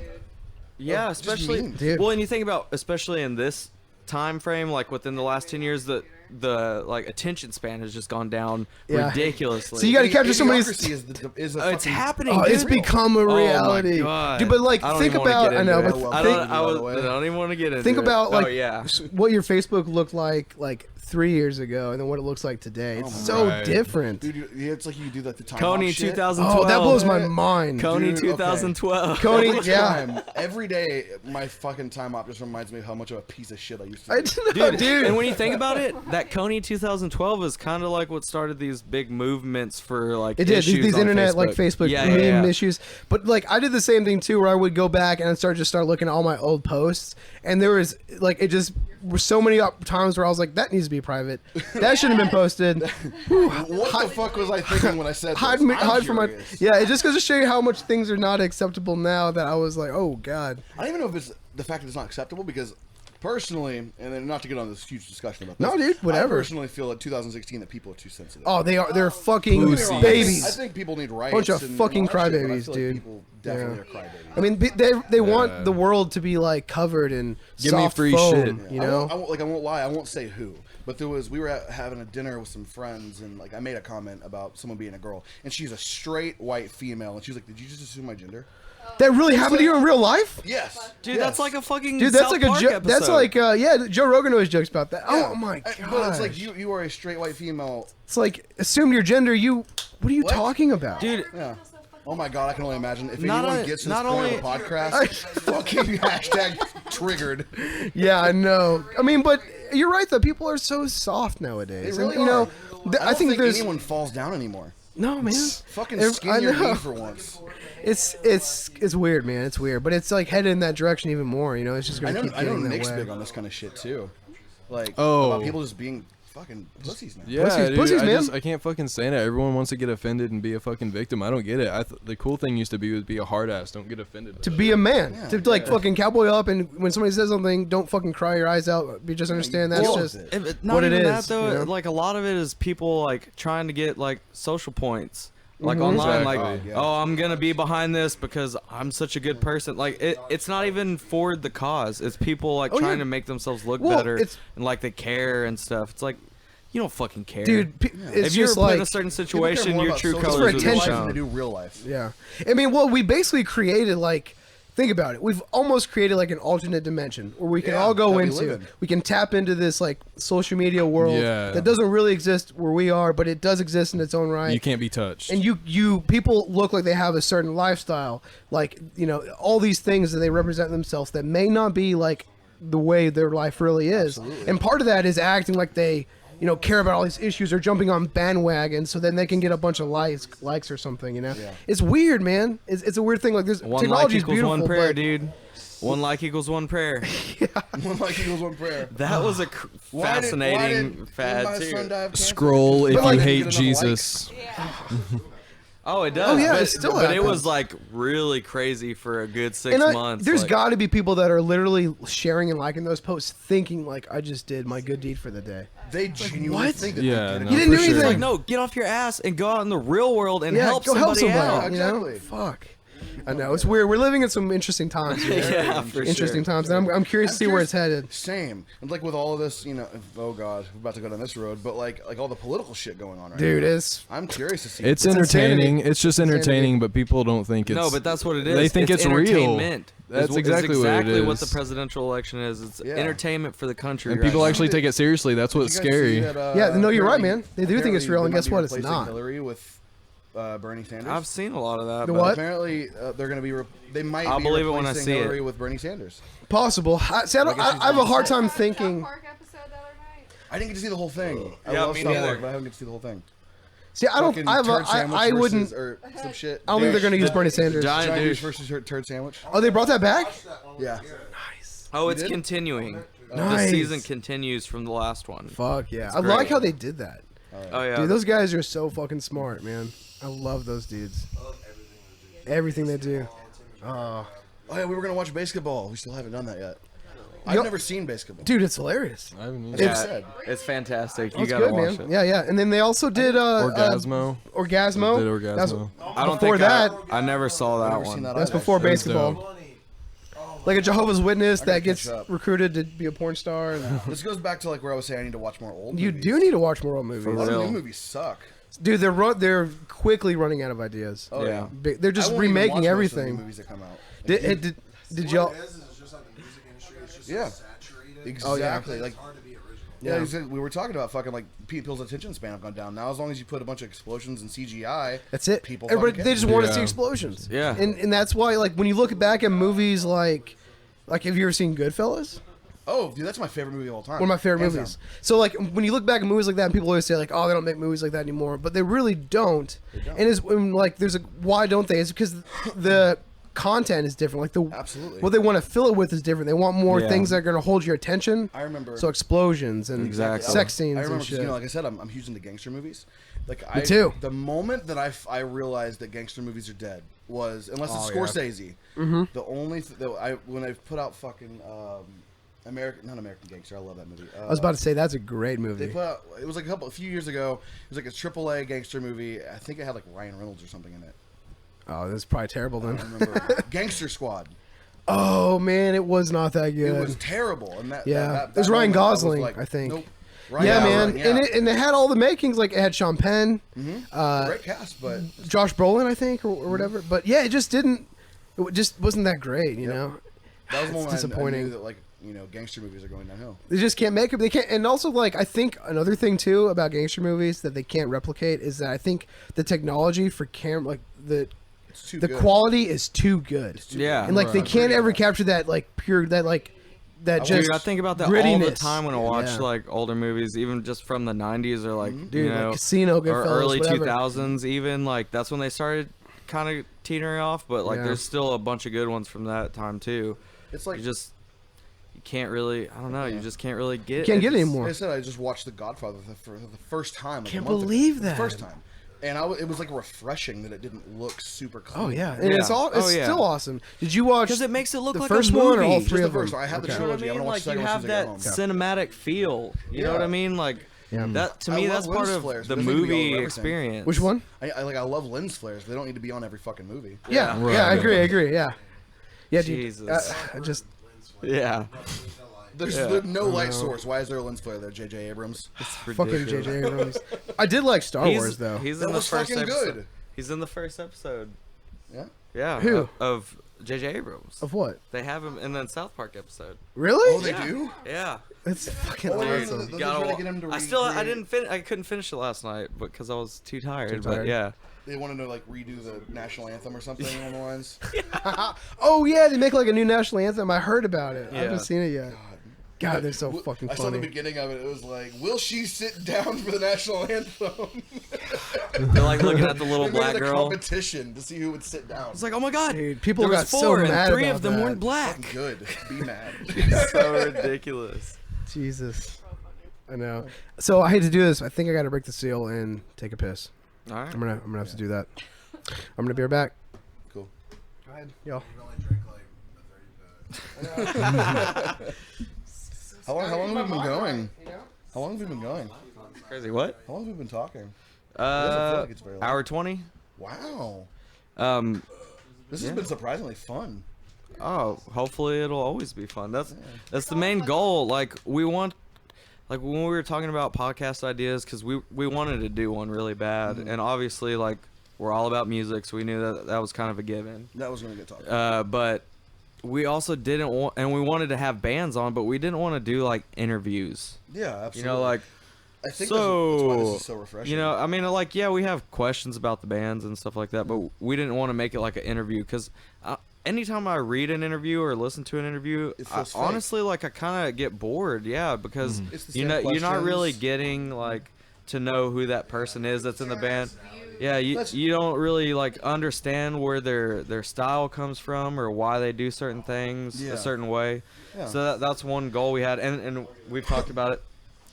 A: Yeah,
C: just
A: especially
C: memes.
B: Dude.
A: well, and you think about especially in this time frame, like within the last 10 years, that the like attention span has just gone down
B: Yeah.
A: ridiculously.
B: So you got to capture somebody's.
C: Idiocracy is a
A: It's
C: fucking-
A: happening.
B: Oh, it's
A: dude.
B: become a
A: Oh my
B: reality,
A: God.
B: dude. But like,
A: I don't
B: think
A: even wanna
B: about.
A: get
B: I know,
A: into
B: but
A: it.
C: I
B: think,
C: love
A: I don't even want to get into
B: think
A: it.
B: about like
A: oh, yeah.
B: what your Facebook looked like 3 years ago, and then what it looks like today. It's so
D: Right.
B: different.
C: Dude, it's like you do like the time
A: Coney
C: hop shit.
A: 2012.
B: Oh, that blows my mind.
A: Coney
C: Dude, okay.
A: 2012.
B: Coney,
C: Every
B: yeah.
C: time, every day, my fucking time hop just reminds me of how much of a piece of shit I used to
B: I
C: be.
B: know, dude.
A: And when you think about it, that Coney 2012 is kind of like what started these big movements for like
B: It did
A: issues
B: these
A: on
B: internet
A: Facebook.
B: like Facebook
A: yeah,
B: meme
A: yeah, yeah.
B: issues, but like I did the same thing too, where I would go back and I'd start looking at all my old posts, and there was like it just were so many times where I was like, that needs to be private, that shouldn't have been posted.
C: What the fuck was I thinking when I said
B: hide
C: this?
B: me,
C: I'm
B: hide from my
C: curious.
B: yeah. It just goes to show you how much things are not acceptable now that I was like, oh god.
C: I don't even know if it's the fact that it's not acceptable because personally, and then not to get on this huge discussion about this.
B: No, dude, whatever.
C: I personally feel like 2016 that people are too sensitive.
B: Oh, they're fucking
D: Pussies.
B: babies.
C: I think people need rights.
B: Bunch of
C: and
B: fucking
C: all that shit, but I
B: crybabies,
C: feel like
B: dude.
C: People definitely
B: Yeah.
C: are crybabies.
B: I mean, they want the world to be like covered in
D: Give me
B: soft
D: free
B: foam,
D: shit.
B: you know.
C: I won't lie. I won't say who, but we were having a dinner with some friends, and like I made a comment about someone being a girl, and she's a straight white female, and she was like, "Did you just assume my gender?"
B: That really happened to you in real life?
C: Yes,
A: Dude,
C: yes.
A: that's like a fucking
B: Dude, that's
A: South
B: like a
A: Park
B: joke. That's
A: episode.
B: like yeah, Joe Rogan always jokes about that.
C: Yeah.
B: Oh my god!
C: But it's like you are a straight white female.
B: It's like assume your gender. What are you
C: What?
B: talking about,
A: dude.
C: Yeah. Oh my god, I can only imagine if
A: Not
C: anyone
A: only-
C: gets to this
A: not
C: point
A: only-
C: of the podcast. Fucking hashtag triggered.
B: Yeah, I know. I mean, but you're right though. People are so soft nowadays.
C: They really
B: and, you know,
C: are. I
B: I think there's
C: anyone falls down anymore.
B: no man.
C: Fucking
B: I
C: skin your
B: know.
C: knee for once.
B: It's weird, man. It's weird, but it's like headed in that direction even more. You know, it's just
C: I
B: gonna
C: know.
B: keep
C: I know
B: getting that
C: Nick's
B: way.
C: big on this kind of shit too. Like
D: Oh.
C: about people just being fucking pussies now.
D: Yeah,
B: Pussies-
D: dude,
B: pussies, man.
D: I can't fucking stand it. Everyone wants to get offended and be a fucking victim. I don't get it. The cool thing used to be a hard ass. Don't get offended. by
B: To
D: shit.
B: be a man,
C: Yeah.
B: to like fucking cowboy up, and when somebody says something, don't fucking cry your eyes out. You just understand that's
C: Well,
B: just
A: Not
B: what it
A: even
B: is.
A: that though.
B: you know?
A: Like a lot of it is people like trying to get like social points, like
B: Mhm.
A: online.
D: Exactly.
A: Like,
C: Yeah.
A: oh, I'm gonna be behind this because I'm such a good person. Like it's not even for the cause. It's people like
B: Oh,
A: trying
B: yeah.
A: to make themselves look
B: Well,
A: better
B: it's-
A: and like they care and stuff. It's like you don't fucking care,
B: dude. It's
A: If you're
B: just
A: put in
B: like
A: a certain
C: People care
A: situation,
C: more
A: your
C: about
A: true
C: social
B: for
A: colors will be
B: attention.
C: life than
A: shown.
C: they do real life.
B: yeah. I mean, well, we basically created like. Think about it. We've almost created like an alternate dimension where we can
C: Yeah,
B: all go
C: that we
B: into.
C: live in.
B: We can tap into this like social media world
D: Yeah.
B: that doesn't really exist where we are, but it does exist in its own right.
D: You can't be touched.
B: And you people look like they have a certain lifestyle, like you know all these things that they represent themselves that may not be like the way their life really is. And part of that is acting like they care about all these issues or jumping on bandwagons so then they can get a bunch of likes or something.
C: Yeah.
B: It's weird, man. It's a weird thing. Like this
A: One like
B: technology is
A: equals
B: beautiful,
A: one prayer,
B: but
A: dude. One like equals one prayer.
C: One like equals one prayer.
A: That was a fascinating
C: why
A: fad
C: did my son
A: too.
C: die of cancer?
D: Scroll if
C: But,
D: you
C: like,
D: hate
C: get enough likes.
D: Jesus.
A: Oh, it does.
B: Oh, yeah,
A: but,
B: it still
A: but it
B: happens.
A: was like really crazy for a good 6
B: and
A: months.
B: there's
A: like,
B: got to be people that are literally sharing and liking those posts, thinking like, "I just did my good deed for the day."
C: They genuinely
B: what?
C: think that
D: Yeah,
C: they did it.
D: no,
B: You didn't
D: for
B: do
D: sure.
B: anything.
A: like, no, get off your ass and go out in the real world and help
B: go
A: somebody, out.
B: you know?
C: Exactly.
B: Fuck. I know it's weird. We're living in some interesting times. you know?
A: Yeah, for
B: interesting
A: sure.
B: times. And I'm curious to see where it's headed.
C: Same. And like with all of this, oh god, we're about to go down this road, but like all the political shit going on right
B: Dude,
C: now.
B: it's
C: I'm curious to see.
D: It's
B: insanity.
D: entertaining. It's just entertaining,
B: Insanity.
D: but people don't think it's.
A: No, but that's what it is.
D: They think it's real.
A: entertainment.
D: That's
A: Is
D: exactly what it
A: exactly what the
D: is.
A: presidential election is. It's
C: Yeah.
A: entertainment for the country.
D: and
A: right
D: people
A: now.
D: actually take it seriously. That's what's
C: Did you guys see
D: scary.
C: that,
B: Yeah, no, you're right,
C: apparently-
B: man. They do think it's
C: apparently
B: real, and
C: they might
B: guess
C: be
B: what? It's
C: replacing
B: not.
C: Hillary with Bernie Sanders.
A: I've seen a lot of that.
B: The
A: but
B: what?
C: Apparently, they're going to be. They might.
A: I'll
C: be
A: believe it when I
C: replacing
A: see it.
C: Hillary with Bernie Sanders.
B: Possible. I have a hard time thinking.
F: Park episode the other night.
C: I didn't get to see the whole thing. I
A: Yeah,
C: love
A: me
C: South
A: neither.
C: Park, but I haven't get to see the whole thing.
B: See, I don't.
C: Fucking
B: I have.
C: turd sandwich
B: I
C: versus-
B: wouldn't.
C: or some shit.
B: I don't think they're gonna use Bernie Sanders.
A: Giant
C: Giant
A: douche.
C: douche versus turd sandwich.
B: Oh, they brought that back.
C: Yeah.
A: Oh, it's
C: did?
A: continuing. The
B: Nice.
A: season continues from the last one.
B: Fuck yeah!
A: It's
B: I
A: great.
B: like how they did that.
A: Oh yeah.
B: Dude, those guys are so fucking smart, man. I love those dudes. Everything they do. Oh,
C: Oh yeah, we were gonna watch basketball. We still haven't done that yet.
B: Yo-
C: I've never seen basketball.
B: dude, it's hilarious.
D: I haven't
C: That's
D: even-
C: what I
A: Yeah,
C: said.
A: it's fantastic. You
B: It's
A: gotta
B: good,
A: watch
B: man.
A: it.
B: Yeah, yeah. And then they also did
D: Orgasmo.
B: Orgasmo.
D: Did Orgasmo.
B: That's,
A: I don't
B: before
A: think
B: that.
A: I never saw that
C: Never seen
A: one.
C: that
B: That's
C: either.
B: before
D: That was
B: basketball.
D: dope.
B: like a Jehovah's Witness
C: I gotta
B: that gets
C: catch up.
B: recruited to be a porn star. And
C: This goes back to like where I was saying I need to watch more old
B: you
C: movies.
B: do need to watch more old
C: A
B: movies,
C: lot of
A: real.
C: new movies suck.
B: dude. They're quickly running out of ideas.
C: Oh
A: Yeah.
B: They're
C: I
B: just
C: won't even watch
B: remaking
C: most of the
B: everything.
C: movies that come out.
B: Did
E: What
B: y'all?
E: it is it's just like the music industry is just
C: Yeah.
E: so saturated.
C: Exactly.
E: It's
C: Like
E: hard to be original.
C: yeah,
B: Yeah.
C: you said- we were talking about fucking like people's attention span have gone down. Now as long as you put a bunch of explosions and CGI,
B: That's it.
C: People
B: Everybody,
C: fucking
B: they
C: get
B: just
C: it.
B: want to see
D: Yeah.
B: explosions.
A: Yeah.
B: and that's why, like, when you look back at movies like have you ever seen Goodfellas?
C: Oh, dude, that's my favorite movie of all time.
B: One of my favorite
C: Hands
B: movies.
C: down.
B: So, like, when you look back at movies like that, and people always say, like, oh, they don't make movies like that anymore. But they really don't.
C: don't.
B: And it's like, there's a why don't they? It's because the content is different. Like,
C: Absolutely.
B: what they want to fill it with is different. They want more
A: Yeah.
B: things that are going to hold your attention.
C: I remember.
B: So explosions and
A: Exactly.
B: sex scenes
C: I remember,
B: and
C: 'cause,
B: shit.
C: you know, like I said, I'm huge into gangster movies. Like
B: Me too.
C: The moment that I realized that gangster movies are dead was, unless it's
B: Oh, yeah.
C: Scorsese,
B: Mm-hmm.
C: the only when I put out fucking American Gangster, I love that movie.
B: I was about to say that's a great
C: They
B: movie.
C: put out, it was like a few years ago. It was like a AAA gangster movie. I think it had like Ryan Reynolds or something in it.
B: Oh, that's probably terrible
C: I
B: then.
C: don't remember. Gangster Squad.
B: Oh man, it was not that
C: It
B: good.
C: was terrible. And that
B: Yeah.
C: that
B: It was
C: moment,
B: Ryan
C: I was
B: Gosling,
C: like,
B: I think.
C: Nope. Ryan
B: Yeah, man,
C: Gosling, yeah.
B: and it had all the makings. Like, it had Sean Penn,
C: Great cast, but
B: Josh Brolin, I think, or whatever. But yeah, it just didn't. It just wasn't that great, you know.
C: that was the
B: It's
C: moment I
B: disappointing.
C: knew that, like, you know, gangster movies are going downhill.
B: They just can't make it. They can't. And also, like, I think another thing too about gangster movies that they can't replicate is that I think the technology for camera, like
C: It's too
B: the
C: good.
B: quality is too good.
A: Yeah.
B: And like they can't ever capture that like pure that
A: Dude,
B: just
A: I think about that all the
B: grittiness.
A: time when I watch
B: Yeah.
A: like older movies, even just from the '90s or like
B: Dude,
A: you
B: like
A: know,
B: Casino,
A: or
B: Goodfellas,
A: early
B: whatever.
A: 2000s. Even like that's when they started kind of teetering off. But like,
B: Yeah.
A: there's still a bunch of good ones from that time too.
C: It's like
A: You can't really, I don't know, you just can't really get.
B: Can't get it
A: it's-
B: anymore.
C: like I said, I just watched The Godfather for the first time. Like
B: Can't
C: a month
B: believe
C: ago.
B: that.
C: The first time, and it was like refreshing that it didn't look super clean.
B: Oh yeah, and it's
A: Yeah.
B: all. It's
A: Oh, yeah.
B: still awesome. Did you watch?
A: Because it makes it look
B: the
A: like
B: first
A: a movie.
B: one or all
C: Just
B: three
C: the
B: of them?
C: first one. I have the
B: Okay.
A: You know what I
C: trilogy. I'm
A: mean?
C: gonna watch
A: Like
C: the
A: you
C: second one
A: have
C: as soon as I
A: that
C: get home.
A: cinematic feel. You know what I mean? Like
B: Yeah.
A: that to
C: I
A: me,
C: love
A: that's part
C: lens
A: of
C: flares,
A: the
C: but it doesn't need to be all
A: movie
C: over everything.
A: experience.
B: Which one?
C: I love lens flares. They don't need to be on every fucking movie.
B: Yeah,
A: Yeah.
B: yeah, I agree. Yeah, yeah, dude.
A: Jesus.
B: I just
A: Yeah.
C: There's no light source. Why is there a lens flare there, J.J. Abrams?
B: fucking
A: Ridiculous.
B: J.J. Abrams. I did like Star Wars though.
A: He's
C: That
A: in the
C: was
A: first
C: fucking
A: episode.
C: good.
A: He's in the first episode.
C: Yeah.
A: Yeah.
B: Who?
A: Of J.J. Abrams.
B: Of what?
A: They have him in the South Park episode.
B: Really?
C: Oh, they do.
A: Yeah.
B: It's fucking
C: Oh, yeah,
B: awesome.
C: They're
A: Gotta
C: trying to
A: wa-
C: get him to
A: I still, I
C: recreate-
A: didn't I couldn't finish it last night because I was too tired.
B: tired?
A: But yeah.
C: They wanted to like redo the national anthem or something along the lines.
B: Oh yeah, they make like a new national anthem. I heard about it. I
A: Yeah.
B: haven't seen it yet. God, they're so fucking
C: I saw the
B: funny.
C: beginning of it. It was like, "Will she sit down for the national anthem?"
A: They're like looking at the little
C: They made
A: black
C: it a
A: girl.
C: competition to see who would sit down.
A: It's like, oh my god,
B: Dude, people
A: there
B: got
A: was
B: so
A: four
B: mad
A: and three
B: about
A: of them
B: that.
A: weren't black.
C: Fucking good. Be mad.
A: So ridiculous.
B: Jesus, I know. So I hate to do this. I think I got to break the seal and take a piss.
A: All right.
B: I'm gonna have to do that. I'm gonna be right back.
C: Cool.
B: Go ahead, y'all.
E: You only drink like a 30
C: How long have we been going? How long have we been going?
A: Crazy. What?
C: How long have we been talking? doesn't feel like it's very long.
A: Hour 20.
C: Wow.
A: Yeah.
C: This has been surprisingly fun.
A: Oh, hopefully it'll always be fun. That's the main goal. Like we want, like when we were talking about podcast ideas, because we wanted to do one really bad,
C: Mm-hmm.
A: and obviously like we're all about music, so we knew that was kind of a given.
C: That was gonna get talked.
A: But we also didn't want, and we wanted to have bands on, but we didn't want to do like interviews.
C: Yeah, absolutely.
A: You know, like
C: I think
A: so.
C: that's why this is so refreshing.
A: You know, I mean, like yeah, we have questions about the bands and stuff like that, but we didn't want to make it like an interview because. Anytime I read an interview or listen to an interview,
C: It feels fake.
A: honestly, like I kind of get bored. Yeah, because
C: It's the
A: you
C: same
A: know you're not really
C: questions.
A: getting like to know who that person is that's in the band. Yeah,
C: That's-
A: you don't really like understand where their style comes from or why they do certain things
C: Yeah.
A: a certain way.
C: Yeah.
A: So that's one goal we had, and we've talked about it.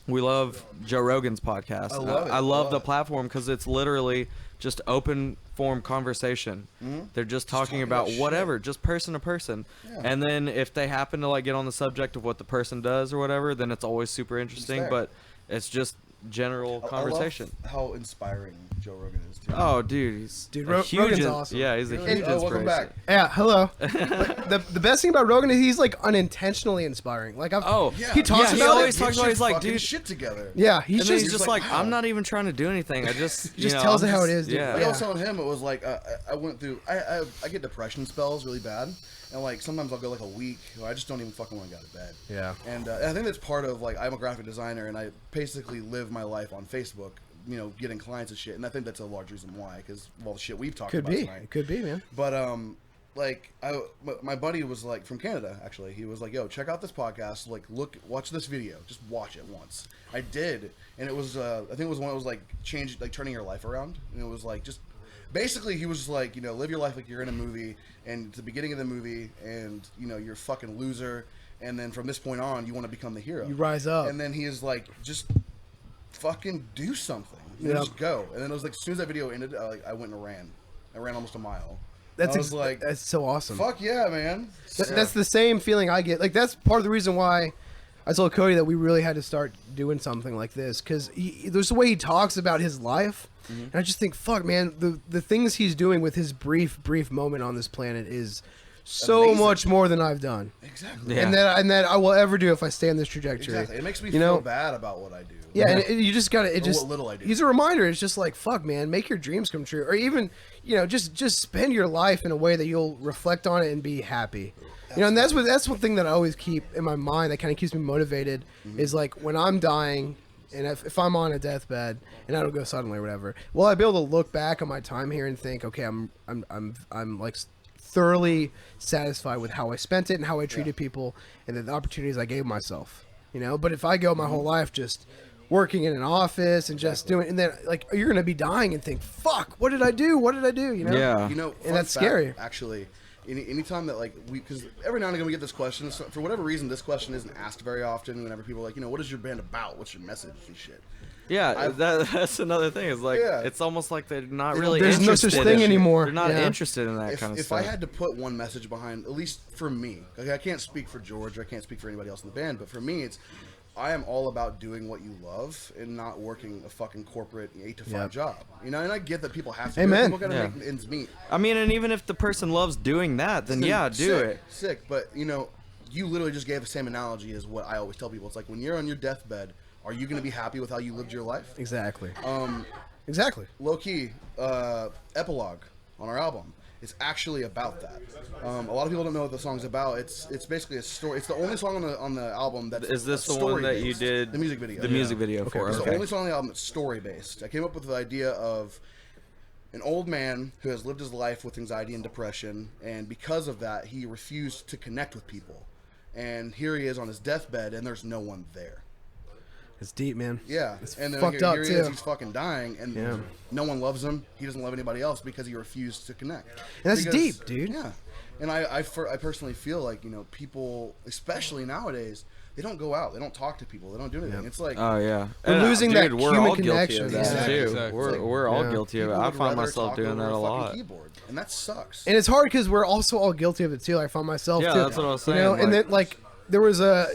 A: We love Joe Rogan's podcast.
C: I love it.
A: I
C: I
A: love
C: love
A: the
C: it.
A: platform because it's literally just open form conversation. They're just talking about
C: about
A: whatever, just person to person.
C: Yeah.
A: And then if they happen to like get on the subject of what the person does or whatever, then it's always super interesting.
C: fair.
A: But it's just general
C: I
A: conversation.
C: love how inspiring Joe Rogan is too.
A: Oh, dude, he's
B: Dude,
A: a huge
B: Rogan's
A: in-
B: awesome.
A: Yeah, he's a
C: Really?
A: huge
C: Oh,
A: inspiration.
C: welcome back.
B: Yeah, hello. But the best thing about Rogan is he's like unintentionally inspiring. Like
A: Oh,
C: Yeah,
B: he talks
A: he
B: about
A: always
B: it.
A: talks
C: Get
A: about
C: your
A: he's like,
C: fucking
A: dude.
C: shit together.
B: Yeah, he's
A: And then
B: just
A: he's just
C: like,
A: like,
C: wow.
A: I'm not even trying to do anything. I just,
B: Just
A: you know,
B: tells
A: I'm
B: it how
A: just-
B: it is, dude.
A: Yeah.
C: Like
B: Yeah.
C: I was telling him, it was like I went through. I get depression spells really bad, and like sometimes I'll go like a week where I just don't even fucking want to go to bed.
B: Yeah.
C: And I think that's part of like I'm a graphic designer, and I basically live my life on Facebook. You know, getting clients and shit, and I think that's a large reason why, because of all the shit we've talked
B: Could
C: about
B: be.
C: tonight.
B: It could be, man.
C: But like my buddy was like from Canada actually. He was like, "Yo, check out this podcast. Like, watch this video. Just watch it once." I did, and it was I think it was one that was like turning your life around, and it was like just basically he was just like, you know, live your life like you're in a movie, and it's the beginning of the movie, and you know you're a fucking loser, and then from this point on you want to become the hero.
B: You rise up.
C: And then he is like, just fucking do something.
B: Yeah.
C: Just go. And then it was like as soon as that video ended, I went and ran. I ran almost a mile.
B: That's
C: I was like,
B: that's so awesome.
C: fuck yeah, man.
B: That's the same feeling I get. Like that's part of the reason why I told Cody that we really had to start doing something like this, because there's the way he talks about his life, and I just think, fuck, man, the things he's doing with his brief moment on this planet is so
C: Amazing.
B: much more than I've done,
C: Exactly.
A: Yeah.
B: and that I will ever do if I stay on this trajectory.
C: Exactly. It makes me
B: You
C: feel
B: know?
C: bad about what I do.
B: Yeah, and you just gotta. It
C: Or
B: just
C: what little I do.
B: He's a reminder. It's just like, fuck, man, make your dreams come true, or even, you know, just spend your life in a way that you'll reflect on it and be happy. You know, and that's one thing that I always keep in my mind that kind of keeps me motivated is like when I'm dying, and if I'm on a deathbed and I don't go suddenly or whatever, will I be able to look back on my time here and think, okay, I'm like thoroughly satisfied with how I spent it and how I treated people and the opportunities I gave myself. You know, but if I go my whole life just working in an office and just doing, and then like you're gonna be dying and think, "Fuck, what did I do? What did I do?" You know?
A: Yeah.
C: You know,
B: And
C: fun
B: that's
C: fact,
B: scary.
C: Actually, anytime that like because every now and again we get this question. So for whatever reason, this question isn't asked very often. Whenever people are like, you know, what is your band about? What's your message and shit?
A: Yeah, that's another thing. It's like
C: Yeah.
A: it's almost like they're not
C: They
A: really.
B: There's no
A: interested
B: such thing
A: in-
B: anymore.
A: They're not
B: Yeah.
A: interested in that
C: If,
A: kind of
C: if
A: stuff.
C: I had to put one message behind, at least for me, like I can't speak for George, or I can't speak for anybody else in the band, but for me, it's I am all about doing what you love and not working a fucking corporate 8 to 5
B: Yep.
C: job. You know, and I get that people have to.
B: Amen.
C: People gotta
A: Yeah.
C: make ends meet.
A: I mean, and even if the person loves doing that, then yeah, do
C: sick,
A: it.
C: Sick, but you know, you literally just gave the same analogy as what I always tell people. It's like when you're on your deathbed, are you gonna be happy with how you lived your life?
B: Exactly.
C: Um,
B: Exactly.
C: low key, Epilogue on our album. It's actually about that. A lot of people don't know what the song's about. It's basically a story. It's the only song on the album that
A: Is this the one that you did?
C: The music video.
A: The music video for.
C: It's
A: Okay.
C: the only song on the album that's story based. I came up with the idea of an old man who has lived his life with anxiety and depression, and because of that, he refused to connect with people. And here he is on his deathbed, and there's no one there.
B: It's deep, man.
C: Yeah,
B: It's
C: and then
B: fucked
C: here,
B: up
C: here he
B: too.
C: is, he's fucking dying, and
B: Yeah.
C: no one loves him. He doesn't love anybody else because he refused to connect.
B: And that's
C: Because-
B: deep, dude.
C: Yeah, and I personally feel like, you know, people, especially nowadays, they don't go out, they don't talk to people, they don't do anything.
B: Yep.
C: It's like
A: Oh yeah,
B: We're
A: And,
B: losing that
A: we're
B: human
A: all guilty
B: connection.
A: of that
C: Exactly.
A: too.
D: Exactly.
A: We're all
B: Yeah.
A: guilty of it.
C: people
A: I
C: would
A: find
C: rather
A: myself
C: talk
A: doing
C: over
A: that a
C: fucking
A: lot.
C: keyboard, and that sucks.
B: And it's hard because we're also all guilty of it too. I find myself
A: Yeah,
B: too.
A: that's what I was
B: You know,
A: saying,
B: and
A: like-
B: then like there was a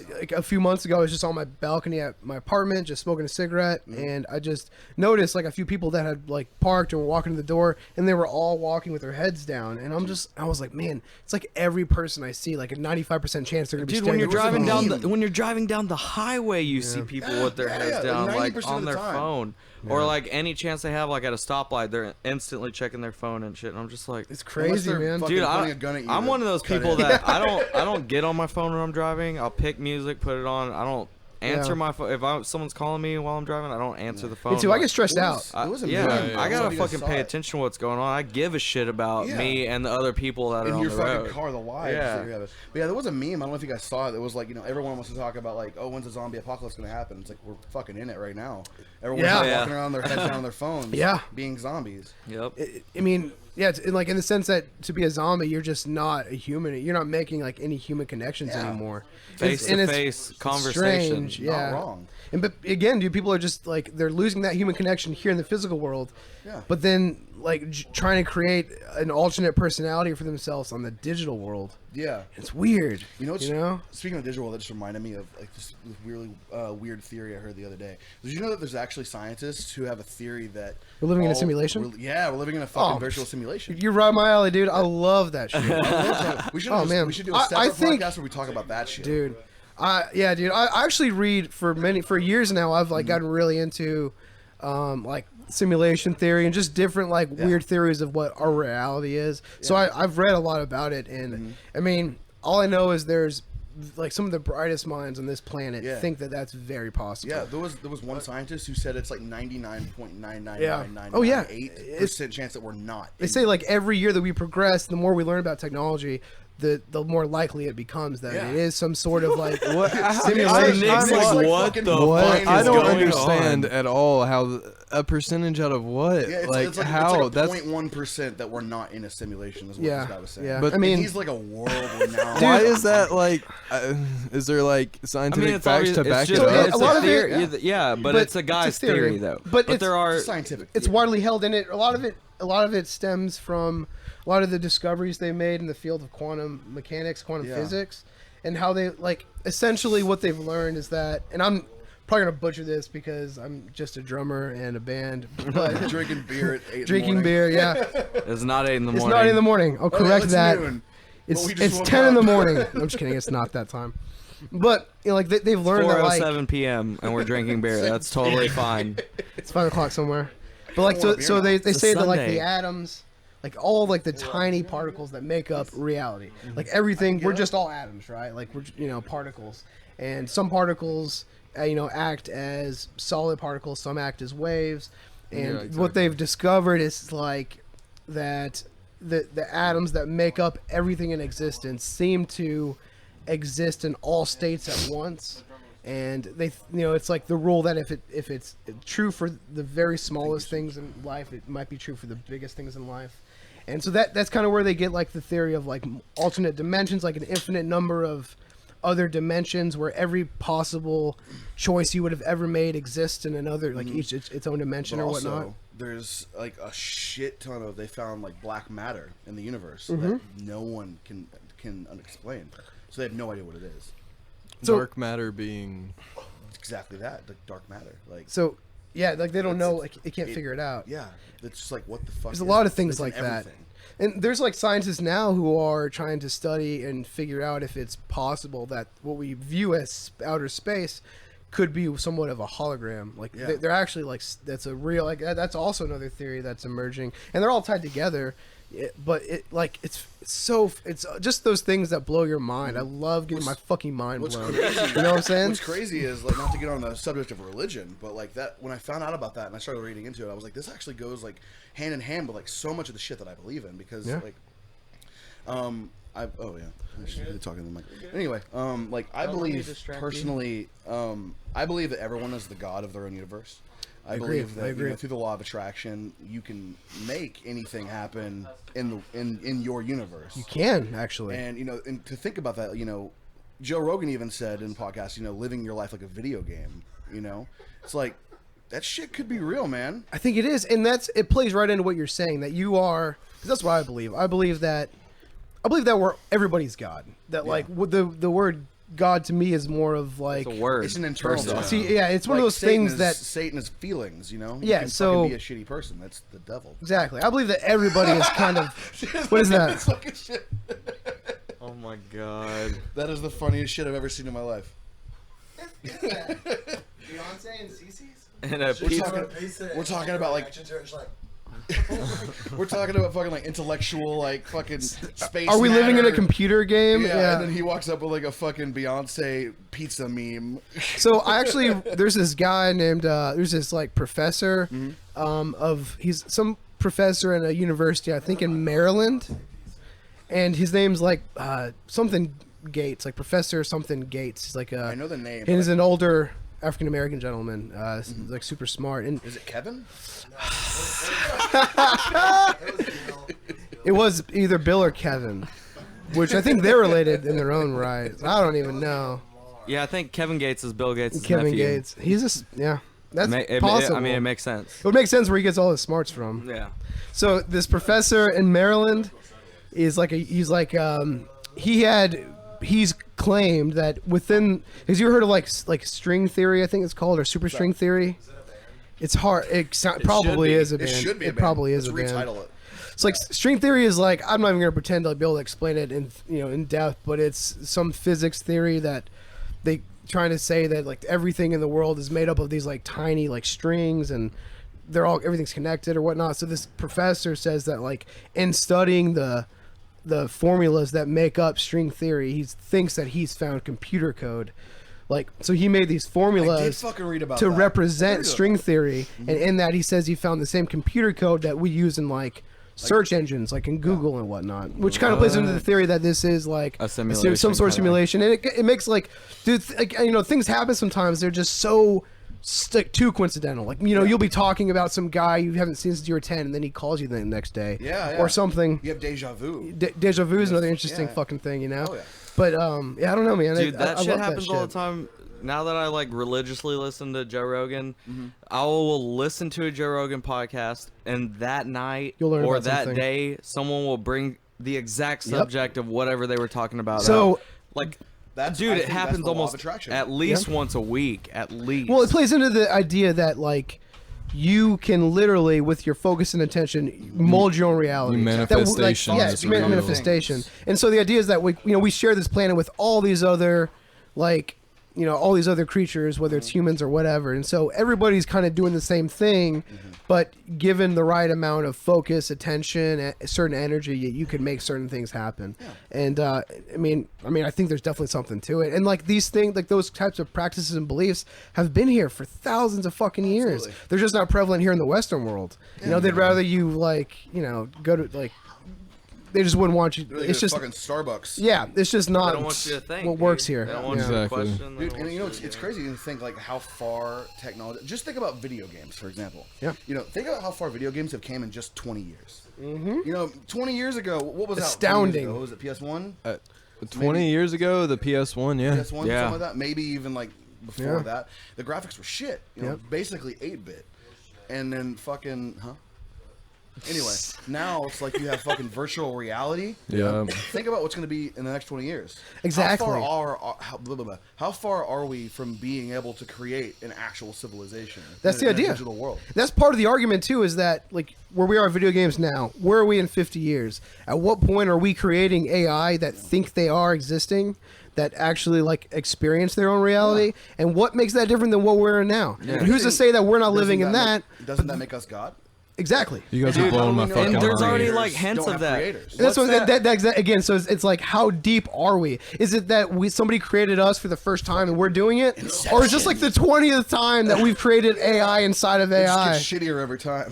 B: few months ago, I was just on my balcony at my apartment, just smoking a cigarette, and I just noticed like a few people that had like parked and were walking to the door, and they were all walking with their heads down, and I was like, man, it's like every person I see, like a 95% chance they're gonna be
A: Dude,
B: staring
A: when you're
B: at
A: driving
B: me.
A: down when you're driving down the highway, you see people with their heads down, like
C: 90%
A: on
C: of the
A: their
C: time.
A: phone, or like any chance they have, like at a stoplight, they're instantly checking their phone and shit. And I'm just like,
B: It's
C: Unless
B: crazy,
C: they're
B: man.
C: fucking
A: dude,
C: pointing a gun at you
A: I'm
C: to
A: one of those
C: cut
A: people
C: in.
A: that I don't get on my phone when I'm driving. I'll pick music, put it on. I don't answer
B: Yeah.
A: my phone if someone's calling me while I'm driving. I don't answer the phone.
B: Me too. I
A: Like,
B: get stressed out.
C: It was a
A: yeah,
C: meme.
A: I gotta
C: Somebody
A: fucking
C: saw
A: pay
C: it.
A: attention to what's going on. I give a shit about
C: Yeah.
A: me and the other people that are
C: In
A: on
C: your
A: the
C: fucking
A: road.
C: car, the lives
A: Yeah.
C: that you're having. But yeah, there was a meme. I don't know if you guys saw it. It was like, you know, everyone wants to talk about like, oh, when's the zombie apocalypse gonna happen? It's like we're fucking in it right now. Everyone's
B: Yeah.
C: just
A: Yeah.
C: walking around their heads down on their phones,
B: Yeah.
C: being zombies.
A: Yep.
B: I mean, yeah, it's like in the sense that to be a zombie, you're just not a human. You're not making like any human connections
C: Yeah.
B: anymore.
A: Face
B: And
A: to
B: it's
A: face conversation.
B: strange,
C: Not
B: yeah.
C: wrong.
B: And but again, dude, people are just like they're losing that human connection here in the physical world.
C: Yeah.
B: But then like trying to create an alternate personality for themselves on the digital world.
C: Yeah.
B: It's weird.
C: You know,
B: you know.
C: Speaking of digital, that just reminded me of like this really weird theory I heard the other day. Did you know that there's actually scientists who have a theory that
B: We're living in a simulation?
C: we're living in a fucking virtual simulation.
B: You're right my alley, dude. I love that shit.
C: I love that. We should
B: man.
C: we should do a
B: I
C: separate
B: think-
C: podcast where we talk about that shit.
B: Dude. Yeah, dude. I actually read for years now. I've like gotten really into like simulation theory and just different like weird theories of what our reality is. So I've read a lot about it, and I mean, all I know is there's like some of the brightest minds on this planet think that that's very possible.
C: Yeah, there was one scientist who said it's like 99.99998%
B: Yeah. Oh, yeah.
C: chance that we're not.
B: They say like every year that we progress, the more we learn about technology, the more likely it becomes that it is some sort of like simulation.
A: Nick's like, what the fuck
D: I
A: is
D: don't
A: going
D: understand
A: on?
D: at all how a percentage out of what?
C: Yeah,
D: like how?
C: it's like
D: That's
C: 0.1% that we're not in a simulation. Is what this guy was saying.
B: yeah.
D: But
B: I mean,
C: he's like a world renowned.
D: why is that like? Is there like scientific facts to back it
A: just,
D: up?
A: It's
B: A lot
A: a
B: of it-
A: theory, yeah, but it's a guy's theory though.
B: But it's
A: there are
C: scientific.
B: it's widely held in it. A lot of it stems from a lot of the discoveries they made in the field of quantum mechanics, quantum physics, and how they like essentially what they've learned is that, and I'm probably gonna butcher this because I'm just a drummer and a band, but
C: drinking beer at 8 in the
B: drinking
C: morning.
B: beer, yeah,
A: it's not 8 in the
B: it's
A: morning.
B: not in the morning. I'll correct
C: it's
B: that.
C: noon.
B: It's
C: But we just woke
B: 10 in the
C: up.
B: morning. No, I'm just kidding. It's not that time. But you know, like they've learned that like
A: 4:07 p.m. and we're drinking beer. That's totally fine.
B: it's 5 o'clock somewhere. But like
C: I
B: so,
C: want a beer
B: so
C: now.
B: they
A: It's a
B: say that like
A: Sunday.
B: the atoms, like all like the tiny particles that make up reality, like everything, we're just all atoms, right? Like we're particles, and some particles act as solid particles, some act as waves, and what they've discovered is like that the atoms that make up everything in existence seem to exist in all states at once. And they, it's like the rule that if it's true for the very smallest things in life, it might be true for the biggest things in life. And so that's kind of where they get like the theory of like alternate dimensions, like an infinite number of other dimensions where every possible choice you would have ever made exists in another, like each its own dimension
C: But
B: or
C: also,
B: whatnot.
C: there's like a shit ton of they found like black matter in the universe that no one can explain. So they have no idea what it is.
B: So-
D: Dark matter being
C: Exactly that, like dark matter. Like
B: So yeah, like they don't know, like they can't figure it out.
C: yeah, it's just like what the fuck.
B: There's a
C: is
B: lot
C: this?
B: of things
C: It's in
B: like that.
C: everything.
B: And there's like scientists now who are trying to study and figure out if it's possible that what we view as outer space could be somewhat of a hologram. Like
C: Yeah.
B: they're actually like that's a real like that's also another theory that's emerging, and they're all tied together. But it's just those things that blow your mind. I love getting my fucking mind
C: What's
B: blown.
C: crazy?
B: You know what I'm saying?
C: What's crazy is like not to get on the subject of religion, but like that when I found out about that and I started reading into it, I was like, this actually goes like hand in hand with like so much of the shit that I believe in because like, I'm just talking to the mic. Anyway, like I believe personally, I believe that everyone is the god of their own universe. I believe that through the law of attraction, you can make anything happen in your universe.
B: You can actually.
C: And and to think about that, Joe Rogan even said in the podcast, living your life like a video game. It's like that shit could be real, man.
B: I think it is, and it plays right into what you're saying that you are. 'Cause that's what I believe. I believe that we're everybody's God. That like the word God to me is more of like
A: It's a word.
C: It's an internal.
A: Person.
B: See, yeah, it's one of those things that
C: Satan is feelings. You
B: Yeah,
C: can
B: so-
C: fucking be a shitty person. That's the devil.
B: exactly. I believe that everybody is kind of. What is that?
C: Fucking shit.
A: Oh my god.
C: That is the funniest shit I've ever seen in my life.
B: Beyonce and Cece's.
A: And a pizza.
C: We're talking about like
E: like
C: we're talking about fucking like intellectual like fucking space.
B: Are we living in a
C: matter.
B: computer game?
C: Yeah, and then he walks up with like a fucking Beyonce pizza meme.
B: So I actually, there's this guy named, there's this like professor, he's some professor in a university, I think in Maryland, and his name's like something Gates, like Professor something Gates. He's like
C: I know the name.
B: He's an older African American gentleman, like super smart, and
C: Is it Kevin?
B: it was either Bill or Kevin, which I think they're related in their own right. I don't even know.
A: Yeah, I think Kevin Gates is Bill Gates'
B: Kevin
A: nephew.
B: Gates, he's yeah. That's
A: It
B: possible.
A: I mean, it makes sense.
B: It would make sense where he gets all his smarts from.
A: Yeah.
B: So this professor in Maryland is like he's claimed that within, has you ever heard of like string theory, I think it's called, or superstring theory? It's hard. It probably
A: be.
B: is a
C: It
B: band.
C: should be.
B: It probably is a
C: Let's
B: band.
C: retitle it.
B: It's like string theory is like, I'm not even gonna pretend to be able to explain it in depth, but it's some physics theory that they trying to say that like everything in the world is made up of these like tiny like strings, and everything's connected or whatnot. So this professor says that like in studying the formulas that make up string theory, he thinks that he's found computer code. Like, so he made these
C: I did
B: formulas
C: fucking read about
B: to
C: that.
B: represent string theory, and in that he says he found the same computer code that we use in like search engines, like in Google and whatnot, which kind of plays into the theory that this is like
A: A simulation,
B: some sort of
A: kinda.
B: simulation, and it makes like, dude, like, things happen sometimes. They're just so too coincidental. Like, you'll be talking about some guy you haven't seen since you were 10, and then he calls you the next day,
C: Yeah.
B: or something.
C: You have deja vu.
B: Deja vu is another interesting
C: Yeah.
B: fucking thing,
C: Oh, yeah.
B: But yeah, I don't know, man.
A: Dude, that
B: I
A: shit
B: love that
A: happens all the
B: shit.
A: time. Now that I like religiously listen to Joe Rogan,
B: Mm-hmm.
A: I will listen to a Joe Rogan podcast, and that night
B: You'll learn
A: or
B: about
A: that
B: something.
A: day, someone will bring the exact
B: Yep.
A: subject of whatever they were talking about.
B: So-
A: up. Like,
C: That's,
A: dude,
C: I
A: it
C: think that's
A: happens
C: the law of
A: almost
C: attraction.
A: at least once a week, at least.
B: Well, it plays into the idea that like you can literally, with your focus and attention, mold your own reality.
D: Manifestation
B: That,
D: is
B: yes,
D: real.
B: manifestation. And so the idea is that we share this planet with all these other all these other creatures, whether it's humans or whatever. And so everybody's kind of doing the same thing, but given the right amount of focus, attention, a certain energy, you can make certain things happen. And I mean, I think there's definitely something to it. And like these things, like those types of practices and beliefs have been here for thousands of fucking years.
C: Absolutely.
B: They're just not prevalent here in the Western world. They'd rather you go to like, they just wouldn't want you.
C: Really
B: It's
C: good
B: just
C: fucking Starbucks.
B: yeah, it's just
A: they
B: not
A: don't want you to think.
B: what
A: dude.
B: works here.
A: They don't want you to
D: Exactly.
A: question. they
C: Dude,
A: don't
C: and
A: want
C: it's
A: to-
C: crazy to think like how far technology. Just think about video games, for example.
B: Yeah.
C: Think about how far video games have came in just 20 years. Mm-hmm. 20 years ago, what was
B: Astounding.
C: out? 20 years ago? Was it PS1?
D: 20 years ago, the PS1, yeah.
C: PS1,
A: Yeah.
C: something like that. Maybe even like before
B: Yeah.
C: that. The graphics were shit.
B: Yep.
C: Basically 8-bit, and then fucking Anyway, now it's like you have fucking virtual reality.
D: Yeah.
C: Think about what's going to be in the next 20 years.
B: Exactly.
C: How far are we from being able to create an actual civilization?
B: That's the
C: in a
B: idea.
C: digital world.
B: That's part of the argument too, is that like where we are in video games now, where are we in 50 years? At what point are we creating AI that think they are existing, that actually like experience their own reality? And what makes that different than what we're in now? And who's to say that we're not living in that?
C: Doesn't that make us God?
B: Exactly.
D: You guys
C: Dude,
D: are blowing my
C: how do we know
D: fucking
C: that
A: there's
D: mind.
A: already,
C: creators
A: like, hints
C: don't
A: of
C: have
A: that.
C: creators?
B: That's what
A: What's
B: that again. So it's like, how deep are we? Is it that somebody created us for the first time and we're doing it, or is this like the 20th time that we've created AI inside of
C: It
B: AI?
C: just gets shittier every time.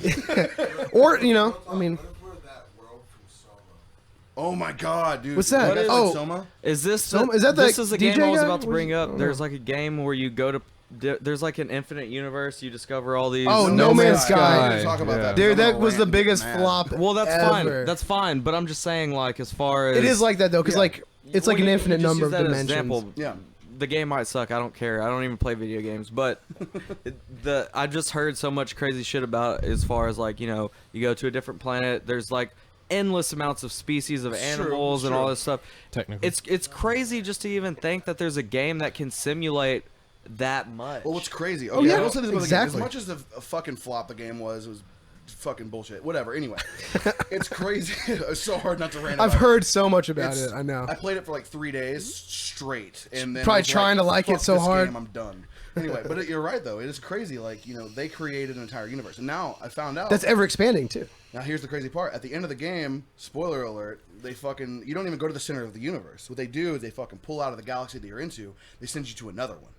B: Or I mean,
E: What if we're that world from Soma?
C: Oh my god, dude!
B: What's that?
C: You guys
B: Oh.
C: like Soma?
A: Is this
B: So- is that
A: this
B: the
A: is the
B: DJ
A: game I was
B: guy?
A: about to
B: What
A: bring
B: is-
A: up? There's like a game where you go to there's like an infinite universe. You discover all these.
B: Oh, No Man's Sky.
C: We're gonna talk about
D: Yeah.
C: that.
B: dude,
C: I'm gonna
B: that was the
C: rant and get
B: biggest
C: mad.
B: flop.
A: Well, that's
B: ever.
A: fine. That's fine. But I'm just saying, like, as far as
B: It is like that though, because
C: Yeah.
B: like it's like
A: Well,
B: an
A: you
B: infinite
A: just
B: number
A: use
B: of
A: that as an
B: dimensions.
A: example.
C: Yeah.
A: The game might suck. I don't care. I don't even play video games. But I just heard so much crazy shit about it as far as like, you go to a different planet. There's like endless amounts of species of animals and all this stuff.
D: Technically.
A: It's crazy just to even think that there's a game that can simulate that much.
C: Well, what's crazy?
B: Oh,
C: Okay,
B: yeah,
C: I will say this about the game.
B: exactly.
C: As much as a fucking flop the game was, it was fucking bullshit. Whatever. Anyway, it's crazy. It's so hard not to rant about
B: I've
C: it.
B: heard so much about
C: It's-
B: it. I know.
C: I played it for like 3 days straight, and then
B: Probably
C: was
B: trying to like it
C: "Fuck
B: so
C: this
B: hard."
C: Game, I'm done. Anyway, but you're right though. It is crazy. Like they created an entire universe, and now I found out
B: That's ever expanding too.
C: Now here's the crazy part. At the end of the game, spoiler alert, you don't even go to the center of the universe. What they do is they fucking pull out of the galaxy that you're into. They send you to another one.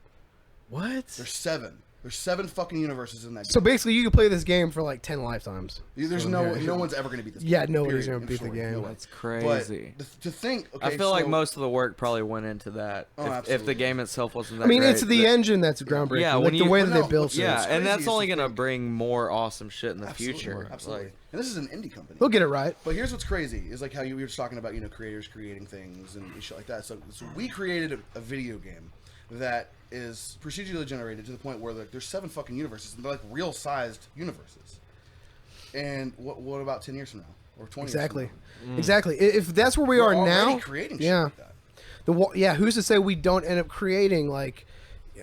B: What?
C: There's 7. There's 7 fucking universes in that game.
B: So basically, you can play this game for like 10 lifetimes.
C: There's
B: So,
C: no
B: yeah.
C: one's ever gonna beat this.
B: Yeah,
C: game,
B: nobody's
C: period,
B: gonna
C: in
B: beat the
C: short.
B: game.
C: No way.
A: That's crazy.
C: But to think, okay,
A: I feel like
C: so-
A: most of the work probably went into that.
C: Oh,
A: if the
C: absolutely.
A: game itself wasn't that
B: I mean,
A: great,
B: it's the
A: but-
B: engine that's groundbreaking.
A: Yeah,
B: like
A: when
B: the
A: you-
B: way
C: well,
B: that
C: no,
B: they built
C: what's-
B: it.
A: Yeah,
C: It's
A: and
C: crazy
A: that's
C: is
A: only
C: to
A: gonna
C: think-
A: bring more awesome shit in the
C: Absolutely,
A: future.
C: absolutely.
A: Like,
C: And this is an indie company.
B: They'll get it right.
C: But here's what's crazy is like how you were just talking about, creators creating things and shit like that. So we created a video game that is procedurally generated to the point where there's 7 fucking universes, and they're like real-sized universes. And what about 10 years from now? Or 20
B: Exactly.
C: years from now?
B: Exactly. If that's where we
C: We're
B: are
C: already
B: now,
C: creating shit
B: yeah.
C: like that.
B: Who's to say we don't end up creating like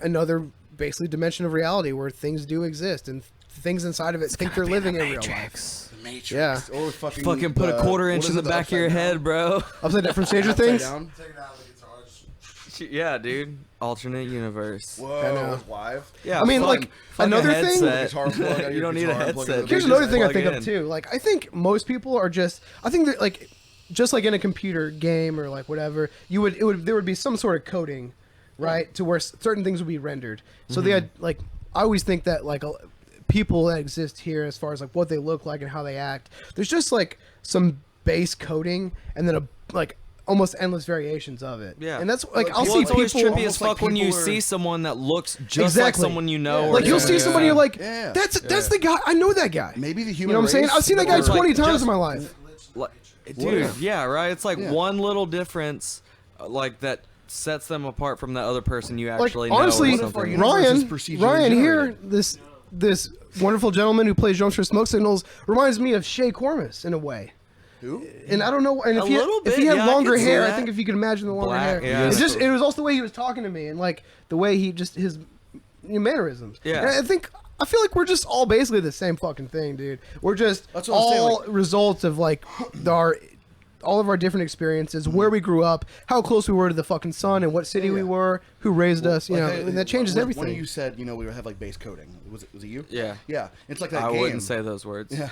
B: another basically dimension of reality where things do exist and things inside of it think they're living in real life.
C: The Matrix.
B: Yeah.
C: Or fucking
A: Put a quarter
C: what
A: inch
C: is
A: in the
C: it,
A: back of your
C: upside
A: head,
C: down?
A: bro.
B: Upside down from Stranger
C: Upside
B: Things.
C: down?
E: Take it out of the guitars.
A: Yeah, dude. Alternate universe.
C: Whoa,
B: I know.
C: it's live.
A: Yeah,
B: I mean,
A: fuck-
B: like,
A: fuck a
B: another thing-
A: headset.
C: Guitar plug out of
A: You
C: your
A: don't need a
C: guitar, plug it
A: headset.
C: in the
B: Here's
A: dude.
B: another
A: Just
B: thing I
A: plug
B: think
A: in.
B: of too. Like, I think most people are just. I think that like, just like in a computer game or like whatever, there would be some sort of coding, right, to where certain things would be rendered. So they had like, I always think that like people that exist here, as far as like what they look like and how they act, there's just like some base coding and then like almost endless variations of it.
A: Yeah.
B: and that's like
C: Like,
B: I'll
A: Well,
B: see
A: it's always
B: people
A: trippy as
C: almost like
A: fuck when you
C: people are-
A: see someone that looks just like
B: Exactly.
A: someone you know.
C: Yeah.
A: or
B: like you'll
A: just-
B: see somebody you're like,
C: Yeah.
B: that's the guy. I know that guy.
C: Maybe the
B: You
C: human
B: know what I'm saying?
C: race
B: I've seen that guy
C: or-
B: 20 times
A: just-
B: in my life.
A: Like, dude, yeah, right. It's like
C: Yeah.
A: one little difference, like that sets them apart from that other person you
B: Like
A: actually know.
B: honestly,
A: or
C: What if our
A: something.
C: universe is
B: Ryan,
C: procedurally
B: Ryan here,
C: generated?
B: this wonderful gentleman who plays drums for Smoke Signals reminds me of Shay Cormus in a way.
C: Who?
B: And I don't know. And
A: A little
B: if he
A: bit,
B: had
A: yeah, I
B: longer
A: can see
B: hair, I
A: that.
B: think if you could imagine the longer
A: Black,
B: hair,
A: yeah.
B: it was also the way he was talking to me and like the way he just his mannerisms.
A: Yeah.
B: And I feel like we're just all basically the same fucking thing, dude. We're just
C: That's what I'm saying,
B: all
C: like-
B: results of like all of our different experiences, where we grew up, how close we were to the fucking sun, and what city
C: Yeah,
B: we
C: yeah.
B: were, who raised us. You
C: Like,
B: know,
C: hey,
B: and that changes
C: when-
B: everything.
C: When you said, we would have like base coding. Was it you?
A: Yeah.
C: Yeah. It's like that
A: I
C: game.
A: wouldn't say those words.
C: Yeah.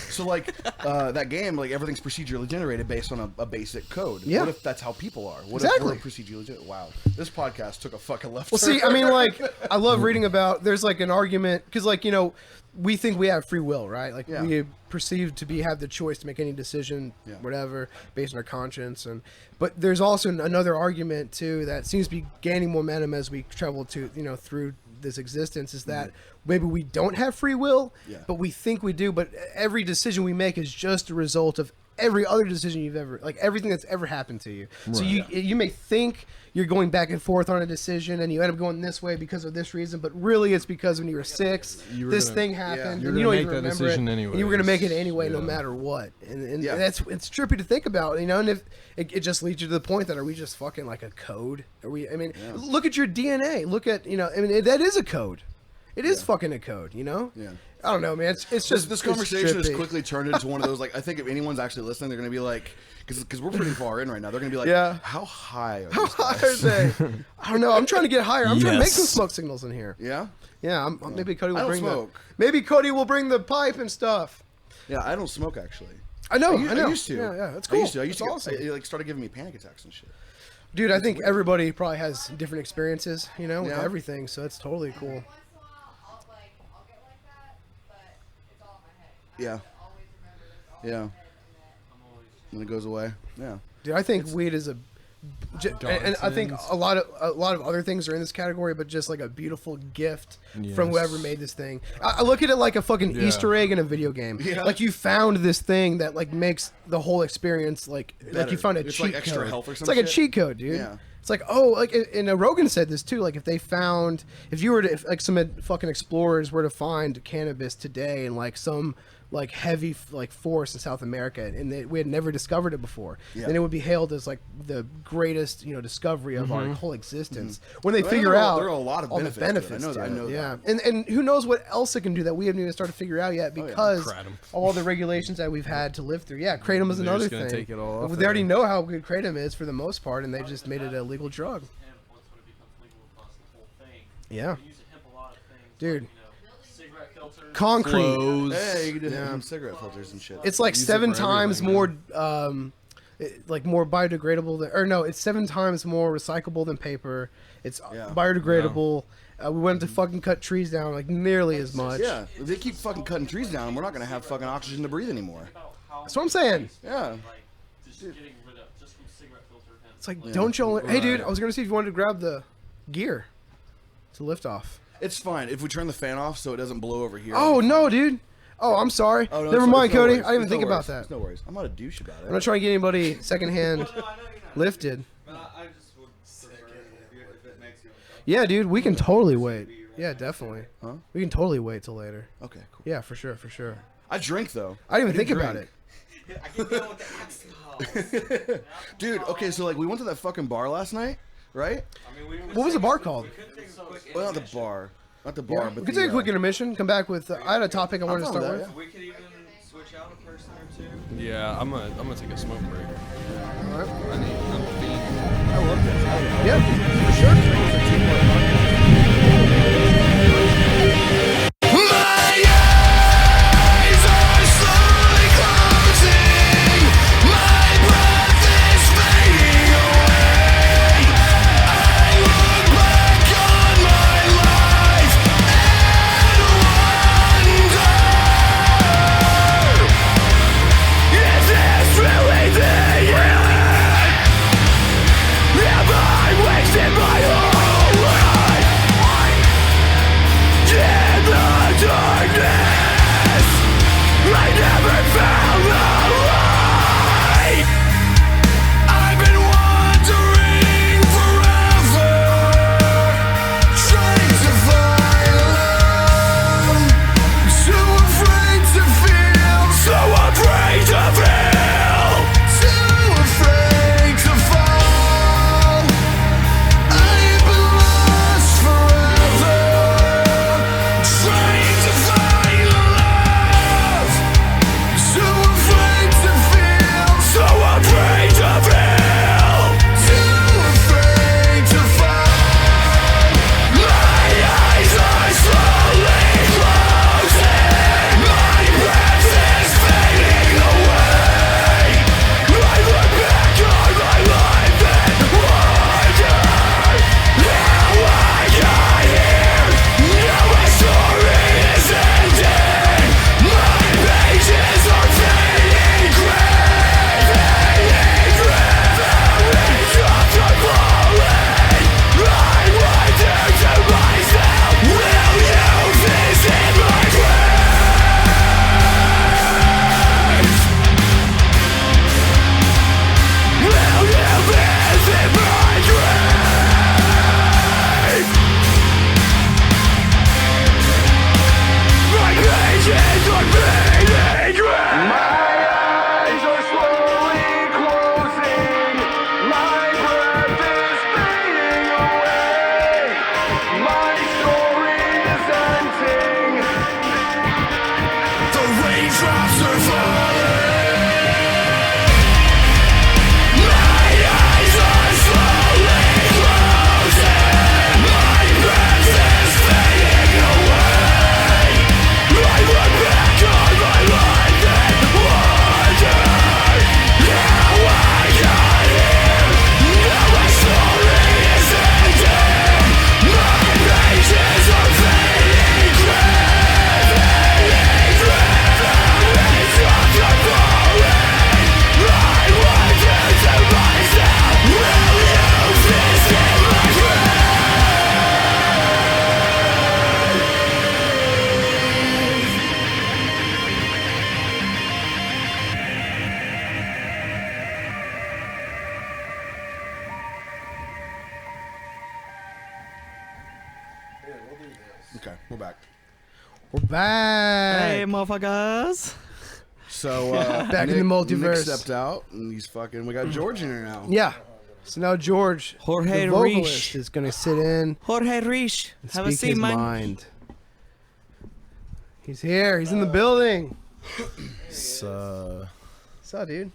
C: So like that game, like everything's procedurally generated based on a basic code.
B: Yeah.
C: What if that's how people are? What
B: Exactly.
C: if we're procedurally generated? Wow. This podcast took a fucking left
B: Well,
C: turn.
B: see, I mean, like, I love reading about. There's like an argument because, like, we think we have free will, right? Like,
C: Yeah.
B: we perceive to have the choice to make any decision,
C: Yeah.
B: whatever, based on our conscience. But there's also another argument too that seems to be gaining momentum as we travel to, through this existence, is that maybe we don't have free will,
C: Yeah.
B: but we think we do. But every decision we make is just a result of every other decision you've ever, like everything that's ever happened to you. So you may think you're going back and forth on a decision and you end up going this way because of this reason, but really it's because when you were 6,
D: You were
B: this
D: gonna-
B: thing happened,
D: You're
B: and you
D: gonna
B: don't
D: make
B: even
D: that
B: remember
D: decision
B: it.
D: anyway.
B: And you were gonna make it anyway, no
D: Yeah.
B: matter what. And
C: Yeah.
B: it's trippy to think about, and if it just leads you to the point that are we just fucking like a code? Are we? I mean, look at your DNA. Look at that is a code. It is fucking a code.
C: Yeah.
B: I don't know, man. It's just
C: This
B: it's
C: conversation has
B: trippy.
C: quickly turned into one of those, like, I think if anyone's actually listening, they're going to be like, because we're pretty far in right now, they're going to be like,
B: Yeah.
C: how high are
B: How
C: these
B: high are
C: guys?
B: they? I don't know. I'm trying to get higher. I'm trying to make
D: Yes.
B: some smoke signals in here.
C: Yeah?
B: Yeah, maybe Cody will
C: I don't
B: bring
C: smoke.
B: Maybe Cody will bring the pipe and stuff.
C: Yeah, I don't smoke, actually.
B: I know.
C: I
B: know.
C: used to.
B: Yeah, that's cool.
C: I used to
B: That's
C: get,
B: awesome.
C: it like started giving me panic attacks and shit.
B: Dude, I think everybody probably has different experiences, with
C: Yeah.
B: everything. So it's totally cool.
G: Once in a while, I'll get like that, but it's all in my head.
C: Yeah.
G: I always remember it's all
C: Yeah.
G: in my head,
C: And it goes away. Yeah.
B: Dude, I think weed is and I think a lot of other things are in this category, but just like a beautiful gift from
D: Yes.
B: whoever made this thing. I look at it like a fucking
D: Yeah.
B: Easter egg in a video game.
C: Yeah.
B: Like you found this thing that like makes the whole experience like you
C: Better.
B: found a
C: It's
B: cheat
C: like extra
B: code.
C: health or
B: It's
C: some
B: like a
C: shit.
B: cheat code, dude.
C: Yeah.
B: It's like, and Rogan said this too. Like, if you were to, like, some fucking explorers were to find cannabis today in like some like heavy like forest in South America, and we had never discovered it before,
C: Yeah.
B: then it would be hailed as like the greatest discovery of our whole existence. When they
C: Well,
B: figure
C: there are-
B: out
C: there are a lot of
B: all the
C: benefits to it.
B: benefits,
C: I know that- I
B: to it.
C: know
B: yeah,
C: that.
B: and who knows what else it can do that we haven't even started to figure out yet
C: yeah.
B: because
D: Kratom.
B: all the regulations that we've had to live through. Yeah, kratom is
D: They're
B: another
D: just gonna
B: thing.
D: take it all off
B: They already
D: there.
B: know how good kratom is for the most part, and they just made it a legal drug.
H: Once when it becomes legal across the whole thing.
B: Yeah.
H: We use hemp a lot of things.
B: Dude.
H: Like, cigarette filters.
B: Concrete.
D: Clothes.
C: Hey, you did
B: Yeah.
C: cigarette filters and shit.
B: It's like
D: Use it
B: 7
D: for
B: times
D: everything,
B: more, like more biodegradable than, or no, it's 7 times more recyclable than paper. It's
C: Yeah.
B: biodegradable. We went to fucking cut trees down like nearly as much.
C: Yeah, if they keep fucking cutting trees down, we're not gonna have fucking oxygen to breathe anymore.
B: That's what I'm saying.
C: Yeah.
H: Like, just getting rid of, just from cigarette filter hemp.
B: It's like, don't y'all? Hey, dude, I was gonna see if you wanted to grab the gear to lift off.
C: It's fine if we turn the fan off so it doesn't blow over here.
B: Oh no, dude. Oh, I'm sorry.
C: Oh, no,
B: Never
C: it's-
B: mind,
C: it's no
B: Cody.
C: worries.
B: I didn't even
C: It's
B: think
C: no
B: about
C: worries.
B: that.
C: It's no worries. I'm not a douche about it.
B: I'm not trying to get anybody secondhand
A: Well, no, I know you're not.
B: lifted.
A: But I just would prefer if it makes you uncomfortable.
B: Yeah, dude, we can totally wait. Yeah, definitely.
C: Huh?
B: We can totally wait till later.
C: Okay, cool.
B: Yeah, for sure, for sure.
C: I drink though.
B: I didn't even
C: do
B: think about
C: drink.
B: it.
A: I can deal with the alcohol.
C: Dude, okay, so like we went to that fucking bar last night, right?
B: What was the bar called?
C: Well, not the bar. Not the bar,
B: Yeah.
C: but
B: We could
C: the,
B: take a quick intermission. Come back with. I had a topic I wanted to
C: fine
B: start
C: with
B: with.
C: that,
A: We could even switch out a person or two.
D: Yeah, I'm gonna take a smoke break.
B: All right.
D: I'm fiending.
C: I love this.
B: Yeah, for sure.
C: Okay, we're back.
B: We're back.
A: Hey, motherfuckers.
C: So
B: Back in the multiverse.
C: Nick stepped out, and he's fucking. We got George in here now.
B: Yeah. So now George,
A: Jorge
B: the vocalist,
A: Riche.
B: is gonna sit in
A: Jorge Riche.
B: and
A: Have a
B: speak
A: seat,
B: his
A: man.
B: mind. He's here. He's in the building.
D: So,
B: What's up, dude?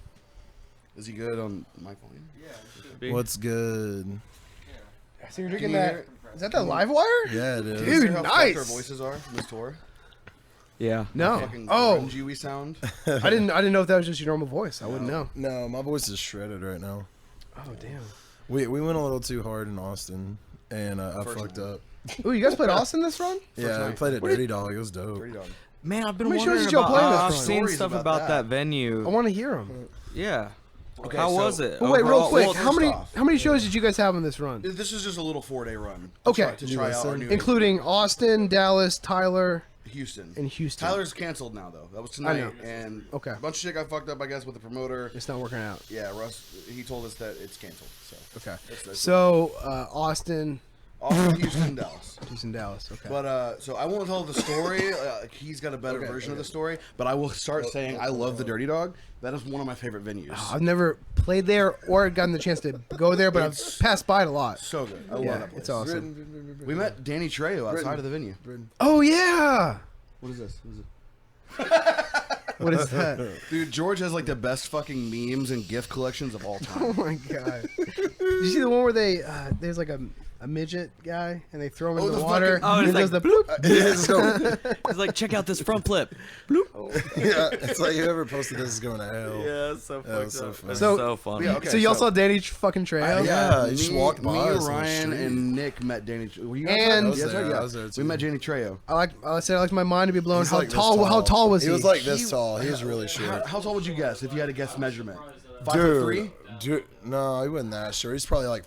C: Is he good on my phone?
D: what's good?
B: So you're drinking
C: you
B: that?
C: hear
B: Is that the live wire?
D: Yeah, it is.
B: Dude,
C: Hear how fucked
B: nice.
C: our voices are from this tour.
A: Yeah.
B: No.
C: Fucking
B: Oh,
C: grungy we sound.
B: I didn't know if that was just your normal voice. I wouldn't know.
D: No, my voice is shredded right now.
B: Oh damn.
D: We went a little too hard in Austin, and I
C: First
D: fucked
C: one.
D: up.
B: Ooh, you guys played Austin this run?
D: Yeah, we
C: night.
D: played at
B: What did-
D: Dirty Dog. It was dope.
C: Pretty done.
A: Man, I've been
B: How many shows
A: wondering
B: did y'all
A: about.
B: play this
A: I've
B: run?
A: seen
C: Stories
A: stuff
C: about
A: about
C: that.
A: that venue.
B: I want to hear them.
A: Yeah.
C: Okay,
A: How
C: so
A: was it?
B: Well, wait, real
A: Overall-
B: quick.
A: well,
B: How many
C: off,
B: shows did you guys have on this run?
C: This is just a little 4-day run.
B: Okay.
C: To try out our new
B: Including Austin, Dallas, Tyler,
C: Houston.
B: and Houston.
C: Tyler's canceled now though. That was tonight.
B: know.
C: And
B: Okay.
C: a bunch of shit got fucked up, I guess, with the promoter.
B: It's not working out.
C: Yeah, Russ. He told us that it's canceled. So
B: Okay.
C: that's
B: So Austin,
C: Also Houston, Dallas.
B: Houston, Dallas. Okay.
C: But so I won't tell the story. He's got a better version of the story. But I will start saying I love the Dirty Dog. That is one of my favorite venues.
B: I've never played there or gotten the chance to go there, but I've passed by it a lot.
C: So good. I love
B: Yeah,
C: that place.
B: it's awesome.
C: We met Danny Trejo outside of the venue.
B: Oh yeah.
C: What is this?
B: What is that?
C: Dude, George has like the best fucking memes and gift collections of all
B: Oh
C: time.
B: my god. Did you see the one where they there's like a midget guy and they throw him in the
C: the
B: water
A: fucking- oh,
B: and
A: it's
B: he does
A: like,
B: the bloop.
A: He's like, check out this front flip.
I: Yeah, it's like whoever posted this is going to hell.
A: Yeah, it's so
I: That was
A: fucked
I: so
A: up.
I: funny.
A: It's
B: So-
A: so funny.
C: Yeah, okay,
B: So y'all
C: so-
B: saw Danny fucking Trejo?
I: Yeah, you just walked by
C: Me,
I: us on the
C: Ryan,
I: street.
C: and Nick met Danny. Were you guys
B: And-
C: there?
B: I was
C: Yes,
I: there,
C: right, yeah.
I: I was there
C: We
I: too.
C: met Danny Trejo.
B: I said I like my mind to be blown.
I: He's
B: How
I: like this
B: tall? How tall was he?
I: He was like this tall. He was really short.
C: How tall would you guess if you had to guess measurement?
I: Dude,
C: 5'3"?
I: dude, no, he wasn't that short. He's probably like,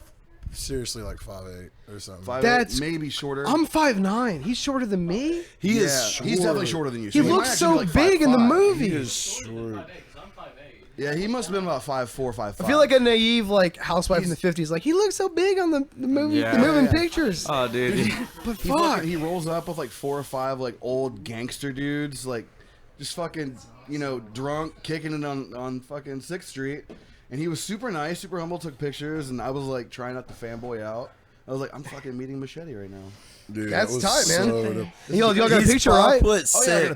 I: seriously, like 5'8" or something.
C: 5'8",
B: That's-
C: maybe shorter.
B: I'm 5'9". He's shorter than me.
I: He
C: yeah,
I: is short.
C: he's definitely shorter than you.
B: He
C: might
B: looks
C: actually
B: so
C: be like
B: big in the
C: 5'5".
B: movie.
I: He is short.
H: I'm 5'8".
C: Yeah, he must have been about 5'4", 5'5".
B: I feel like a naive like housewife in the 50s. Like he looks so big on the movie,
A: Yeah.
B: the moving
C: Yeah.
B: pictures.
A: Oh, dude.
B: But
C: He,
B: fuck.
C: fucking, he rolls up with like 4 or 5 like old gangster dudes, like just fucking drunk, kicking it on fucking 6th Street. And he was super nice, super humble, took pictures, and I was like trying not to fanboy out. I was like, I'm fucking meeting Machete right now.
I: Dude,
B: That's
I: that was
B: tight, man.
I: so dope.
B: Y'all got a
I: He's
B: picture,
I: 5'6".
B: right?
C: Oh yeah, I got a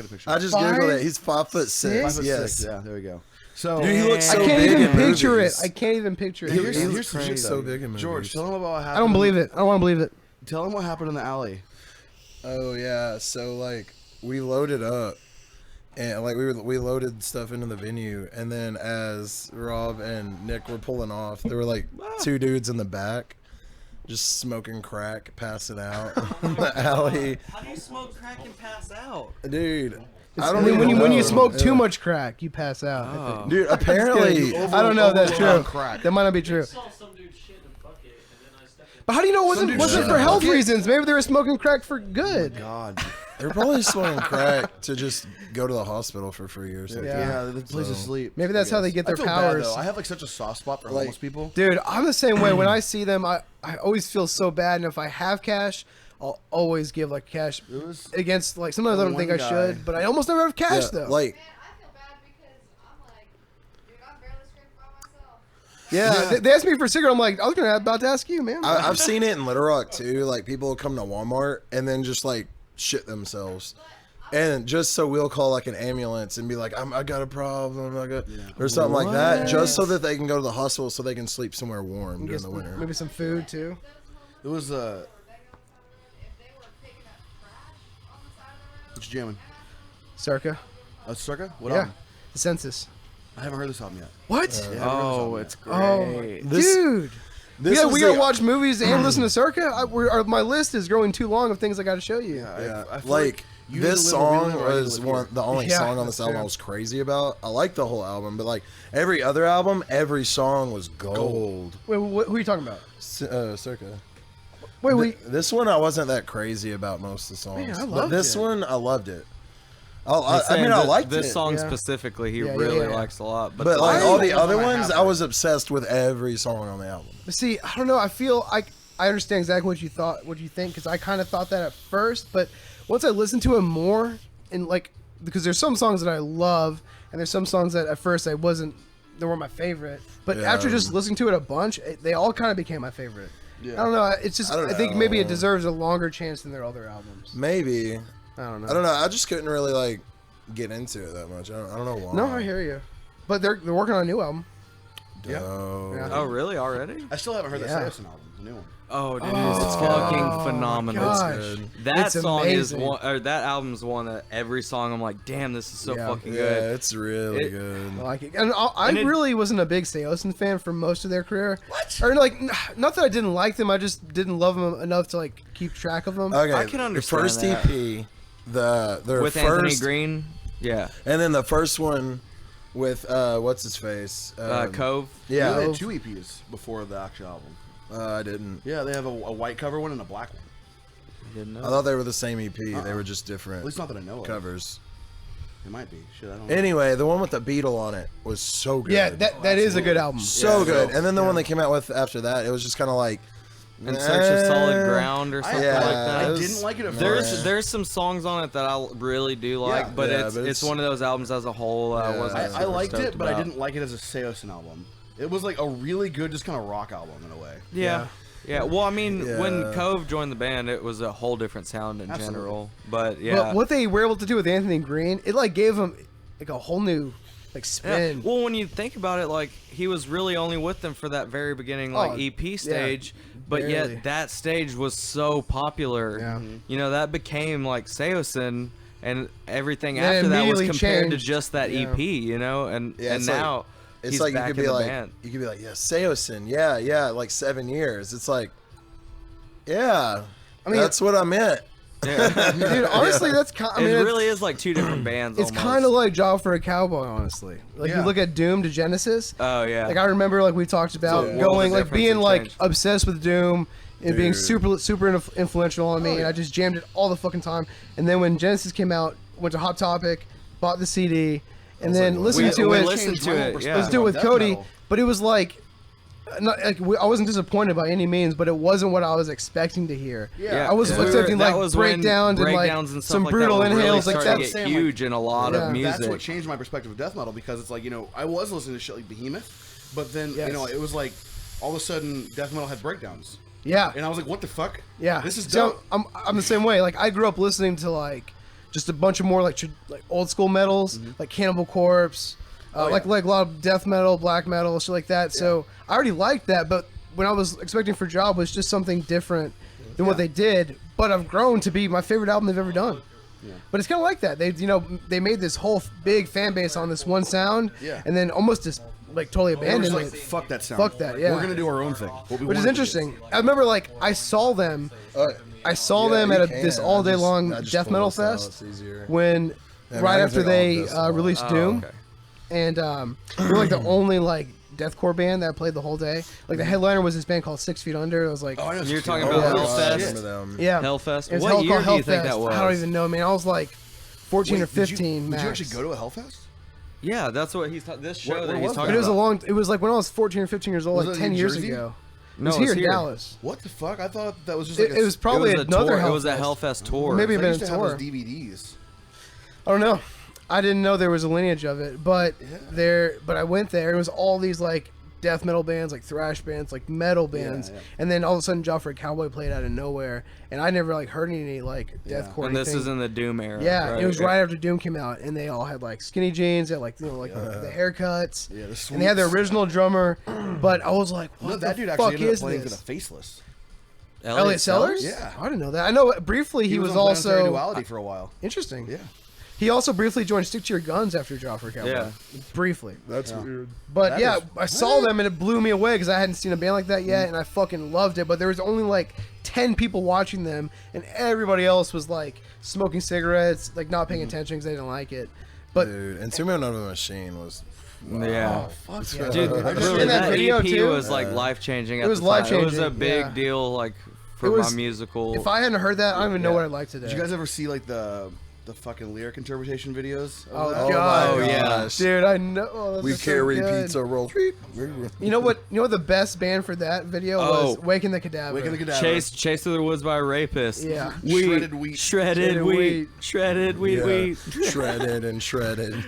C: picture.
I: I just
B: 5'6"?
I: googled it. He's 5'6".
B: 5'6"?
I: Yes.
C: Yeah, there we go. So
I: Dude, he looks
B: I
I: so
B: can't
I: big
B: even
I: in
B: picture
I: movies.
B: it. I can't even picture it.
C: Here's
I: He
C: the
I: looks
C: shit,
I: crazy.
C: though.
I: So big in
C: George,
I: movies.
C: tell him about what happened.
B: I don't believe it. I don't want to believe it.
C: Tell him what happened in the alley.
I: Oh yeah, so like we loaded up, and like we loaded stuff into the venue, and then as Rob and Nick were pulling off, there were like 2 dudes in the back, just smoking crack, passing out in the alley.
A: How do you smoke crack and pass out?
I: Dude, I
B: I
I: don't
B: mean,
I: even know.
B: when you smoke too
I: Yeah.
B: much crack, you pass out. I think.
I: Dude, apparently,
B: I don't know if that's
C: Overload
B: true.
C: crack.
B: That might not be true.
H: I saw some dude shit in a bucket, and then I stepped in.
B: But how do you know it wasn't
C: dude
B: wasn't
C: shit
B: for
C: in a
B: health
C: bucket.
B: reasons? Maybe they were smoking crack for good.
C: God.
I: they're probably smoking crack to just go to the hospital for free or something.
C: Yeah, the place is asleep.
B: Maybe that's
C: I
B: how they
C: guess.
B: get their
C: I feel
B: powers.
C: Bad, though. I have like such a soft spot for homeless people.
B: Dude, I'm the same way. When I see them, I always feel so bad. And if I have cash, I'll always give like cash
C: It was
B: against like. Sometimes I don't think I
C: one guy.
B: should, but I almost never have cash though.
I: Like,
G: Man, I feel bad because I'm like, dude, I'm barely scraping by myself.
B: yeah, they asked me for a cigarette. I'm like, I was about to ask you, man.
I: I've seen it in Little Rock too. Like people will come to Walmart and then just like shit themselves, and just so we'll call like an ambulance and be like, I got a problem, or something like that, just so that they can go to the hospital so they can sleep somewhere warm during the winter.
B: Maybe some food too.
C: It was
G: If they were picking up trash on the side of the road,
C: what's jamming?
B: Circa.
C: Circa? What
B: Yeah.
C: album?
B: The census.
C: I haven't heard this album yet.
B: What?
C: Yeah, I haven't heard this
A: Oh,
C: album
A: it's
C: yet.
B: Oh,
A: great.
B: dude.
I: This
B: Yeah,
I: was
B: we gotta
I: the-
B: watch movies and listen to Circa. My list is growing too long of things I got to show you.
C: Yeah, I feel
I: Like
C: you
I: this
C: need to live a
I: song
C: million or I need to
I: was
C: live here.
I: the only
B: Yeah,
I: song on this
B: that's
I: album
B: true.
I: I was crazy about. I like the whole album, but like every other album, every song was gold.
B: Wait, who are you talking about?
I: Circa.
B: Wait, wait.
I: This one I wasn't that crazy about most of the songs.
B: Man, I
I: but
B: loved
I: this
B: it.
I: one I loved it.
A: He's
I: I
A: saying
I: mean, I
A: that
I: liked
A: this
I: it.
A: song
B: Yeah.
A: specifically. He
B: Yeah,
A: really
B: yeah.
A: likes a lot,
I: But like
B: I-
I: all the other
C: I
I: ones,
C: have
I: I
C: it.
I: was obsessed with every song on the album.
B: But see, I don't know. I feel I understand exactly what you thought, what you think, because I kind of thought that at first, but once I listened to it more, and like, because there's some songs that I love, and there's some songs that at first they weren't my favorite, but
I: Yeah.
B: after just listening to it a bunch, they all kind of became my favorite.
C: Yeah.
B: I don't know. It's just
I: I don't
B: I think maybe it
I: know.
B: deserves a longer chance than their other albums.
I: Maybe.
B: I don't know.
I: I don't know. I just couldn't really like get into it that much. I don't know why.
B: No, I hear you, but they're working on a new album.
I: Dope.
B: Yeah.
A: Oh, really? Already?
C: I still haven't heard
B: Yeah.
C: the Samson album, the new one.
A: Oh, dude,
B: Oh,
A: it's fucking phenomenal.
B: gosh.
I: Good.
A: That
B: It's
A: song
B: amazing.
A: is one, or that album's one that every song I'm like, damn, this is so
B: Yeah.
A: fucking
I: Yeah,
A: good.
I: it's really
A: It-
I: good.
B: I like it, and I
A: And it-
B: really wasn't a big Seosin fan for most of their career. What? Or like, not that I didn't like them, I just didn't love them enough to like keep track of them.
I: Okay,
A: I can understand
I: the first
A: that.
I: EP, their
A: With
I: first,
A: Anthony Green, yeah,
I: and then the first one with what's his face?
A: Cove.
I: Yeah,
C: They had 2 EPs before the actual album.
I: I didn't.
C: Yeah, they have a white cover one and a black one.
A: Didn't know.
I: I thought they were the same EP. They were just different
C: At least not that I know of.
I: covers.
C: It might be. Shit, I don't know.
I: Anyway, the one with the Beetle on it was so good.
B: Yeah, that is a good album.
I: so
C: Yeah,
I: good.
C: so-
I: And then the one they came out with after that, it was just kind of like
A: In Search of Solid Ground or something
I: yeah,
A: like that.
C: I didn't like it at
A: There's
C: first.
A: there's some songs on it that I really do like,
C: Yeah.
A: but
I: Yeah,
A: it's
I: but
A: it's
I: it's-
A: one of those albums as a whole. I wasn't.
C: I
A: super
C: liked
A: stoked
C: it, but I
A: about.
C: didn't like it as a Seosin album. It was like a really good, just kind of rock album in a way.
A: Yeah. Yeah, well, I mean, when
I: Yeah.
A: Cove joined the band, it was a whole different sound in
C: Absolutely.
A: general. But yeah,
B: But what they were able to do with Anthony Green, it like gave him like a whole new like
A: yeah.
B: spin.
A: Well, when you think about it, like he was really only with them for that very beginning like
B: Oh,
A: EP stage, but
B: barely.
A: yet that stage was so popular.
B: Yeah.
A: You know, that became like Seosin, and everything
B: Then it
A: after that was
B: immediately
A: compared
B: changed.
A: to just that
B: Yeah.
A: EP. You know, and
I: Yeah,
A: and
I: it's like-
A: now
I: It's
A: he's
I: like you
A: back
I: could
A: in
I: be
A: the
I: like,
A: band.
I: yeah, Seosin, yeah, like 7 years. It's like, yeah,
B: I mean-
I: that's what I meant.
A: Yeah.
B: Dude, honestly, that's kind. I mean,
A: it
B: it's-
A: really is like two different bands.
B: It's
A: almost.
B: kind of like Job for a Cowboy, honestly. Like
C: Yeah.
B: you look at Doom to Genesis.
A: Oh yeah.
B: Like I remember, like we talked about
A: It's a world
B: going,
A: of
B: like
A: difference
B: being
A: and
B: like
A: change.
B: obsessed with Doom and being
I: Dude.
B: super influential on me, and I just jammed it all the fucking time. And then when Genesis came out, went to Hot Topic, bought the CD, and then
I: like,
B: listened to
A: we
B: it.
A: listened
C: Changed
A: to
C: my whole
A: it,
C: perspective
A: yeah.
B: Let's do it
C: on
B: with
C: death
B: Cody,
C: metal.
B: but it was like. Not, like I wasn't disappointed by any means, but it wasn't what I was expecting to hear.
C: Yeah.
B: I was
A: Yeah.
B: expecting
A: That
B: like
A: was when
B: breakdowns and like
A: breakdowns and stuff
B: some
A: like that
B: brutal
A: were really
B: inhales, like
A: starting
B: that.
A: to get
C: Saying, like,
A: huge in a lot
B: Yeah.
A: of music.
C: That's what changed my perspective of death metal because it's like, you know, I was listening to shit like Behemoth, but then,
B: Yes.
C: you know, it was like all of a sudden death metal had breakdowns.
B: Yeah,
C: And I was like, what the fuck?
B: yeah.
C: This is
B: so
C: dope.
B: I'm the same way. Like I grew up listening to like just a bunch of more like like old school metals, like Cannibal Corpse, like a lot of death metal, black metal, shit like that. So I already liked that, but when I was expecting for Job was just something different than what they did. But I've grown to be my favorite album they've ever done. But it's kind of like that. They made this whole big fan base on this one sound,
C: Yeah.
B: and then almost just like totally
C: They were
B: abandoned
C: just like,
B: it.
C: fuck that sound.
B: Fuck that, yeah.
C: We're going to do our own thing. What we
B: Which is
C: wanted to do.
B: interesting. I remember like I saw them
I: Yeah,
B: them at
I: you
B: this
I: can.
B: all day
I: I just-
B: long
I: I just
B: death
I: pull
B: metal
I: this out,
B: fest
I: it's easier.
B: when
I: Yeah,
B: right
I: I can
B: after
I: take all
B: they
I: of this off.
B: released
A: Oh,
B: Doom,
A: okay.
B: and we were like the only like deathcore band that played the whole day. Like the headliner was this band called 6 Feet Under. I was like,
C: Oh, I know.
A: You're talking
I: Oh,
A: about
I: yeah, I
A: Hellfest?
I: remember them.
B: yeah,
A: Hellfest.
B: It was
A: What
B: called
A: year do you think
B: Hellfest.
A: that was?
B: I don't even know, man. I was like 14
C: Wait,
B: or 15
C: Did
B: max.
C: you actually go to a Hellfest?
A: Yeah, that's what he's this show
C: Where
A: that he's
C: was
A: talking
B: But it was a
A: about.
B: long. It was like when I was 14 or 15 years old,
C: Was
B: like
C: it
B: 10
C: in
B: years
C: Jersey?
B: ago. It
A: No,
B: was
A: it
B: here
A: was
B: in
A: here.
B: Dallas.
C: What the fuck? I thought that was just like
B: It was probably
A: it was a
B: another
A: tour. It was a
B: Hellfest.
A: Hellfest tour.
B: Maybe
C: I
B: been a
C: used to have
B: tour.
C: those DVDs.
B: I don't know. I didn't know there was a lineage of it, but but I went there. It was all these like death metal bands, like thrash bands, like metal bands,
C: yeah.
B: and then all of a sudden, Joffrey Cowboy played out of nowhere, and I never like heard any like deathcore.
A: And this
B: anything.
A: is in the Doom era.
B: Yeah,
A: right?
B: it was right after Doom came out, and they all had like skinny jeans, they had like like the haircuts,
C: Yeah, the
B: and they had their
C: sweeps.
B: original drummer. But I was like,
C: No,
B: what
C: that
B: the
C: dude
B: fuck
C: actually ended up
B: is
C: playing for
B: this?
C: the Faceless.
B: Elliot Sellers?
C: Yeah.
B: I didn't know that. I know briefly he was
C: on Planetary
B: also
C: Duality for a while.
B: interesting.
C: Yeah.
B: He also briefly joined Stick to Your Guns after Joffrey Cowboy.
A: Yeah.
B: Briefly.
I: That's weird.
B: But
C: That
B: yeah,
C: is-
B: I saw them and it blew me away because I hadn't seen a band like that yet, and I fucking loved it. But there was only like 10 people watching them, and everybody else was like smoking cigarettes, like not paying attention because they didn't like it. But
I: Dude, and Two Men Under the Machine was.
A: Yeah.
B: fuck yeah.
A: Dude,
B: I just
A: really,
B: seen that
A: that
B: video
A: EP
B: too.
A: was like life changing.
B: It was
A: It was a
B: life-changing,
A: big
B: yeah.
A: deal, like for
B: It was-
A: my musical.
B: If I hadn't heard that, I don't even know
A: Yeah.
B: what I'd like today.
C: Did you guys ever see like the fucking lyric interpretation videos? of
B: Oh,
C: that?
B: God.
A: Oh, yeah.
I: gosh.
B: Dude, I know. Oh, those
I: We
B: are so
I: carry
B: good.
I: pizza rolls.
B: You know what? You know what the best band for that video was?
A: Oh.
B: Waking the Cadaver.
C: Waking the Cadaver.
A: Chase through the woods by a rapist.
B: Yeah.
C: Shredded wheat.
A: Shredded wheat. Shredded wheat.
I: Yeah.
A: Wheat.
I: Shredded and shredded.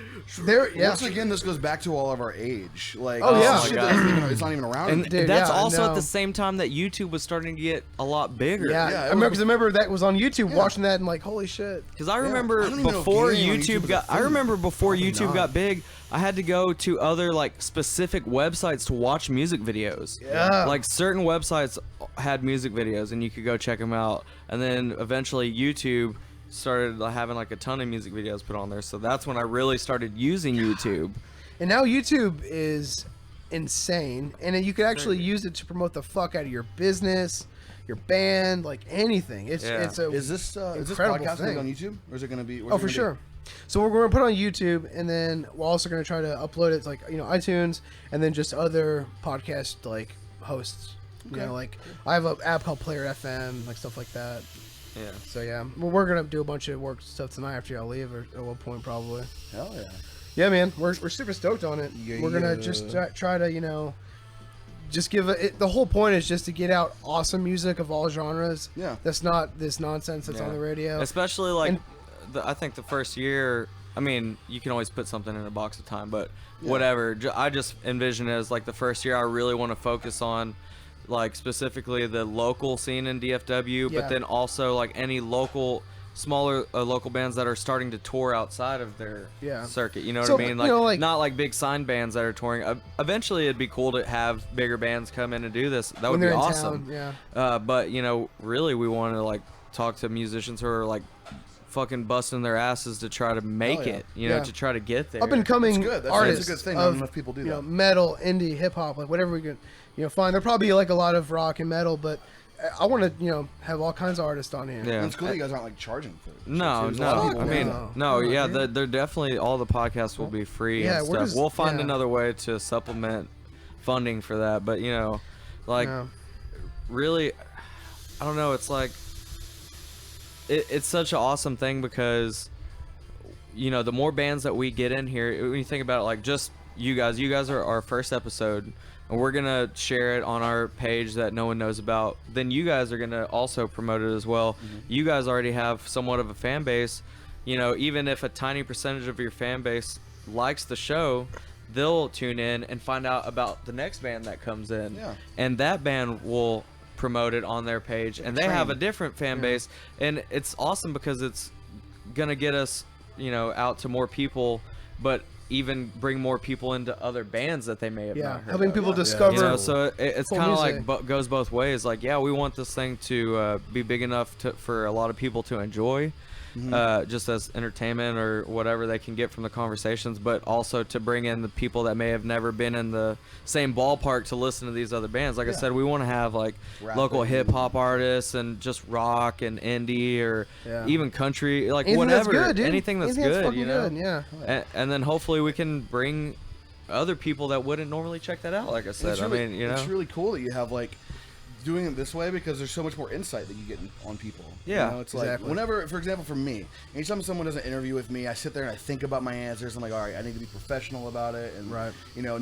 B: There, yeah.
C: Once again, this goes back to all of our age. Like,
B: Oh, yeah.
C: this shit
A: Oh, my
C: that isn't even- it's not even around.
A: And
B: Dude,
A: that's
B: yeah, I
A: also at
B: know.
A: the same time that YouTube was starting to get a lot bigger.
B: Yeah,
C: Yeah,
B: I
C: it
B: remember
C: was-
B: because I remember that was on YouTube, watching that and like, holy shit.
A: Because I remember
C: I don't even know if
A: before
C: gaming on YouTube
A: YouTube
C: was
A: got,
C: a
A: I
C: thing.
A: remember before YouTube
B: not.
A: got big, I had to go to other like specific websites to watch music videos.
B: Yeah.
A: Like certain websites had music videos and you could go check them out. And then eventually YouTube started having like a ton of music videos put on there. So that's when I really started using YouTube.
B: And now YouTube is insane, and then you could actually use it to promote the fuck out of your business, your band, like anything. It's
A: Yeah.
B: it's a
C: is this
B: incredible
C: podcast gonna be
B: thing.
C: on YouTube, or is it gonna be?
B: Oh, for sure. So we're going to put it on YouTube, and then we're also going to try to upload it to, like, iTunes, and then just other podcast like hosts. You know, like I have an app called Player FM, like stuff like that.
A: Yeah.
B: So yeah, we're gonna do a bunch of work stuff tonight after y'all leave, or at one point probably.
C: Hell yeah.
B: Yeah, man, we're super stoked on it.
C: Yeah,
B: We're gonna
C: yeah.
B: just try to just give the whole point is just to get out awesome music of all genres.
C: Yeah.
B: That's not this nonsense that's
A: Yeah.
B: on the radio.
A: Especially like,
B: And-
A: I think the first year. I mean, you can always put something in a box of time, but whatever. I just envision it as like the first year I really want to focus on, like specifically the local scene in DFW,
B: Yeah.
A: but then also like any smaller local bands that are starting to tour outside of their
B: Yeah.
A: circuit. You know what
B: So,
A: I mean?
B: you
A: Like,
B: know, like-
A: not like big sign bands that are touring. Eventually, it'd be cool to have bigger bands come in and do this. That
B: when
A: would be
B: they're in
A: awesome.
B: town, yeah.
A: But really, we want to like talk to musicians who are like fucking busting their asses to try to make
C: Hell yeah.
A: it. You know,
B: Yeah.
A: to try to get there.
B: Up and coming
C: It's good. That's
B: artists
C: a good thing. Not
B: of
C: enough people do
B: you know,
C: that.
B: metal, indie, hip hop, like whatever we can, find. There'll probably be like a lot of rock and metal, but I want to have all kinds of artists on here.
A: Yeah.
C: And it's cool that you guys aren't like charging for it.
A: No,
C: There's a lot of
A: no.
C: people
A: I mean,
C: now.
A: no.
B: No,
A: Yeah,
B: dude.
A: they're definitely all the podcasts will be free
B: Yeah,
A: and
B: we're
A: stuff.
B: just-
A: We'll find
B: yeah.
A: another way to supplement funding for that. But like
B: Yeah.
A: really, I don't know. It's like it's such an awesome thing because the more bands that we get in here, when you think about it, like just you guys are our first episode, and we're gonna share it on our page that no one knows about. Then you guys are gonna also promote it as well. You guys already have somewhat of a fan base. Even if a tiny percentage of your fan base likes the show, they'll tune in and find out about the next band that comes in,
C: Yeah.
A: and that band will promote it on their page, and they have a different fan base, and it's awesome because it's gonna get us out to more people, but even bring more people into other bands that they may have
B: Yeah,
A: not heard
B: helping
A: of.
B: people discover.
A: So it's
B: cool
A: kind of
B: music.
A: like goes both ways. Like, yeah, we want this thing to be big enough for a lot of people to enjoy, just as entertainment or whatever they can get from the conversations, but also to bring in the people that may have never been in the same ballpark to listen to these other bands. Like I said, we want to have like
C: Rap
A: local
C: and-
A: hip hop artists and just rock and indie or
B: Yeah.
A: even country, like
B: Anything
A: whatever,
B: that's good, dude.
A: anything that's
B: Anything
A: good,
B: fucking good, yeah.
A: and then hopefully we can bring other people that wouldn't normally check that out. Like I said,
C: It's really,
A: I mean,
C: it's really cool that you have like doing it this way because there's so much more insight that you get on people.
A: Yeah,
C: it's
B: exactly.
C: like whenever, for example, for me, anytime someone does an interview with me, I sit there and I think about my answers. I'm like, all right, I need to be professional about it, and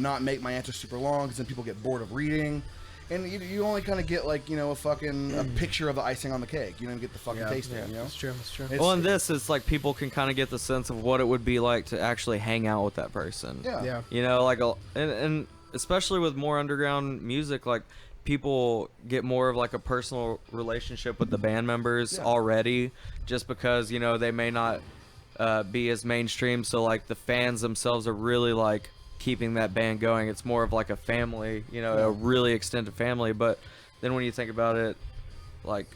C: not make my answers super long because then people get bored of reading. And you only kind of get like a fucking a picture of the icing on the cake. You don't get the fucking tasting. You know,
B: That's true. That's true.
C: It's-
A: well, in this, it's like people can kind of get the sense of what it would be like to actually hang out with that person.
C: yeah.
B: Yeah.
A: Like and especially with more underground music, like people get more of like a personal relationship with the band members already, just because they may not be as mainstream. So like the fans themselves are really like keeping that band going. It's more of like a family, a really extended family. But then when you think about it, like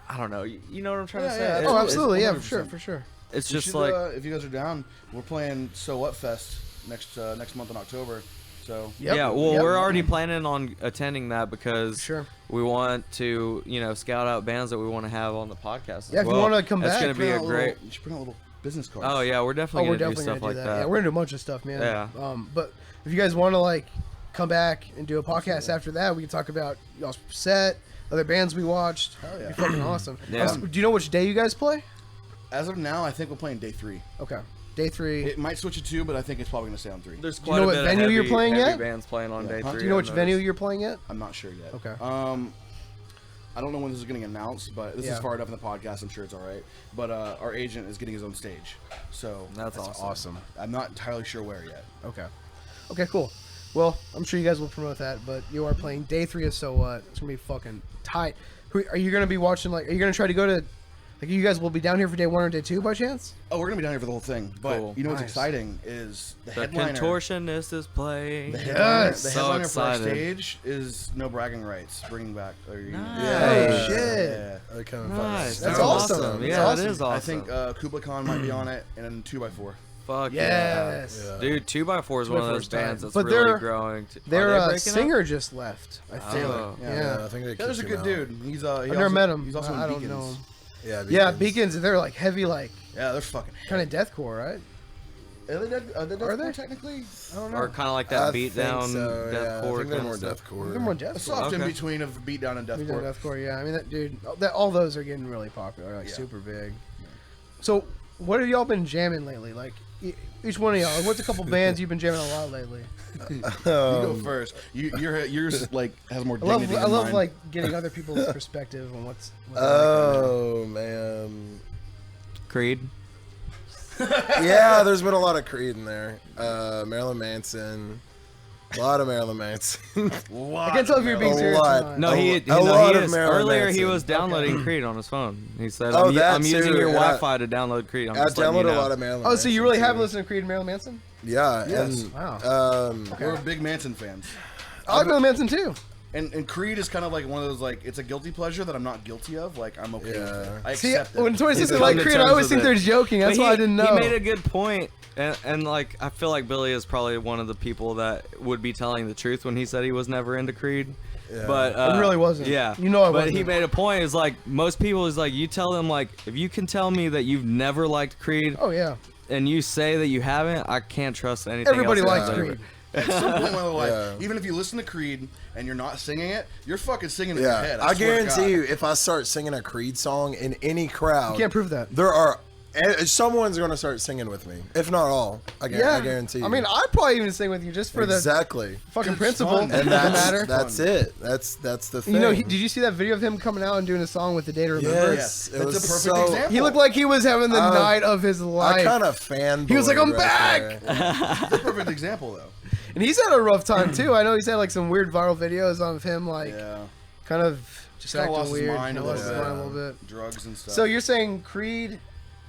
A: I don't know, you know what I'm trying to say?
C: yeah,
B: Oh,
C: it's
B: absolutely. Yeah,
C: 100%.
B: for sure. For sure.
A: It's
C: You
A: just
C: should,
A: like
C: if you guys are down, we're playing So What Fest next month in October. So
B: Yep.
A: yeah, well,
B: Yep.
A: we're already planning on attending that because
B: Sure.
A: we want to, scout out bands that we want to have on the podcast. As
B: Yeah, if you
A: well.
B: wanna come
A: That's
B: back,
A: going to be
C: Bring
A: a
C: out
A: great.
C: you should bring out little business cards.
A: Oh yeah, we're definitely
B: We're
A: going to do
B: definitely
A: stuff
B: gonna
A: like
B: do that.
A: that.
B: Yeah, we're gonna do a bunch of stuff, man.
A: Yeah.
B: But if you guys want to like come back and do a podcast after that, we can talk about y'all's set, other bands we watched.
C: Hell yeah.
B: It'd be fucking awesome.
A: Yeah.
B: Do you know which day you guys play?
C: As of now, I think we're playing day 3.
B: Okay, day 3.
C: It might switch to 2, but I think it's probably going to stay on 3.
A: There's
B: you
A: quite
B: know
A: a
B: what
A: bit
B: venue
A: of
B: you're
A: heavy,
B: playing
A: heavy
B: yet?
A: bands playing on day
C: Huh?
A: 3.
B: Do you know
A: I've
B: which venue
A: noticed.
B: you're playing yet?
C: I'm not sure yet.
B: Okay.
C: I don't know when this is getting announced, but this
B: Yeah.
C: is far enough in the podcast. I'm sure it's all right. But our agent is getting his own stage, so
A: That's awesome.
C: I'm not entirely sure where yet.
B: Okay. Okay, cool. Well, I'm sure you guys will promote that, but you are playing day 3 of So What. It's gonna be fucking tight. Are you gonna be watching? Like, are you gonna try to go to? Like, you guys will be down here for day 1 or day 2 by chance?
C: Oh, we're gonna be down here for the whole thing. But
A: Cool.
C: you know what's
B: Nice.
C: exciting is the
A: The
C: headliner.
A: contortionist is playing.
C: The headliner,
B: Yes.
C: the
A: So
C: headliner for our
A: excited.
C: stage is No Bragging Rights. Bringing back.
A: Nice.
B: Oh, shit.
C: Yeah.
I: I kind of
A: Nice.
B: That's
A: That's
B: awesome.
A: awesome.
B: That's
A: Yeah,
B: awesome.
A: it is awesome.
C: I think Kubla Khan might be on it, and then 2x4.
A: Fuck
B: Yes.
A: yeah. Dude, 2x4 is one of
B: 2x4
A: those
B: is tight.
A: bands that's
B: But
A: really
B: their-
A: growing.
B: Their
A: Are they breaking
B: singer just left. I think.
A: Oh.
B: Yeah.
I: I think they
C: That was a
I: kicked
C: good
I: him out.
C: dude. He's he
B: I've never
C: also-
B: met him.
C: He's also
B: I
C: in
B: don't
C: Beacons.
B: know him.
I: Yeah,
B: Yeah, Beacons. They're like heavy, like
C: Yeah, they're fucking.
B: kind of deathcore, right?
C: Are they dead? Are they
B: Are they?
C: technically?
B: I don't know.
A: Or kind of like
I: I
A: that beat
I: think
A: down
I: so, yeah. I
A: deathcore
I: think they're
A: kind
I: more
A: of stuff.
I: deathcore.
B: They're more
C: A
B: deathcore.
C: soft in
A: Okay.
C: between of beatdown and
B: We did
C: deathcore.
B: deathcore, yeah. I mean, that dude, all those are getting really popular, like
C: Yeah.
B: super big. So, what have y'all been jamming lately? Like, Each one of y'all. What's a couple bands you've been jamming a lot lately?
C: You go first. Yours like has more dignity.
B: I
C: than
B: love
C: mine.
B: like getting other people's perspective on what's
I: Oh man.
A: Creed.
I: Yeah, there's been a lot of Creed in there. Marilyn Manson. A lot of Marilyn Manson.
B: I can't tell if you're being
I: A
B: serious
I: lot.
B: or not.
A: No, he
I: lot of
A: is.
I: Marilyn
A: Earlier
I: Manson.
A: he was downloading Creed on his phone. He said,
I: Oh,
A: I'm,
I: that
A: I'm using
I: too,
A: your
I: and I-
A: Wi-Fi to download Creed. I'm
I: I
A: just letting you
I: downloaded a
A: know.
I: lot of Marilyn
B: Oh,
I: Manson.
B: so you really have
I: too.
B: listened to Creed and Marilyn Manson?
I: Yeah.
C: Yes.
I: And,
B: Wow.
C: We're big Manson fans.
B: I like Marilyn Manson too.
C: And Creed is kind of like one of those, like, it's a guilty pleasure that I'm not guilty of. Like, I'm okay with
I: Yeah.
C: it. I
B: See,
C: accept it.
B: when Tori says
A: He's
B: they like
A: come to
B: Creed, I
A: terms
B: always
A: with
B: think
A: it.
B: they're joking. That's
A: But
B: why I didn't know.
A: He made a good point, and like I feel like Billy is probably one of the people that would be telling the truth when he said he was never into Creed.
I: Yeah.
A: But
B: I really wasn't.
A: Yeah,
B: You know I
A: But he
B: wasn't.
A: made a point. Is like most people is like you tell them like if you can tell me that you've never liked Creed
B: Oh yeah.
A: and you say that you haven't, I can't trust anything.
B: Everybody
A: else
B: likes
A: about it.
B: Creed.
C: At some point in my life,
I: Yeah.
C: even if you listen to Creed and you're not singing it, you're fucking singing it in your
I: Yeah,
C: head.
I: I
C: swear to
I: guarantee
C: God.
I: you, if I start singing a Creed song in any crowd,
B: You can't prove that.
I: there are someone's going to start singing with me, if not all. I guarantee you.
B: I mean, I'd probably even sing with you just for
I: exactly.
B: the fucking
C: It's
B: principle.
C: fun.
B: Doesn't
I: And that's
B: matter.
I: that's it. That's the thing.
B: You know, did you see that video of him coming out and doing a song with the Day to Remember?
I: Yes, it
C: That's
I: was
C: a perfect
I: so.
C: example.
B: He looked like he was having the night of his
I: I
B: life.
I: kind of fanboyed.
B: He was like, "I'm
I: right
B: back!"
I: there.
C: It's a perfect example, though.
B: And he's had a rough time too. I know he's had like some weird viral videos of him like
C: Yeah.
B: kind of just
C: Kinda
B: acting
C: lost his
B: weird.
C: mind a
B: Kinda lost
C: little
B: his
C: bit.
B: mind a little bit.
C: Drugs and stuff.
B: So you're saying Creed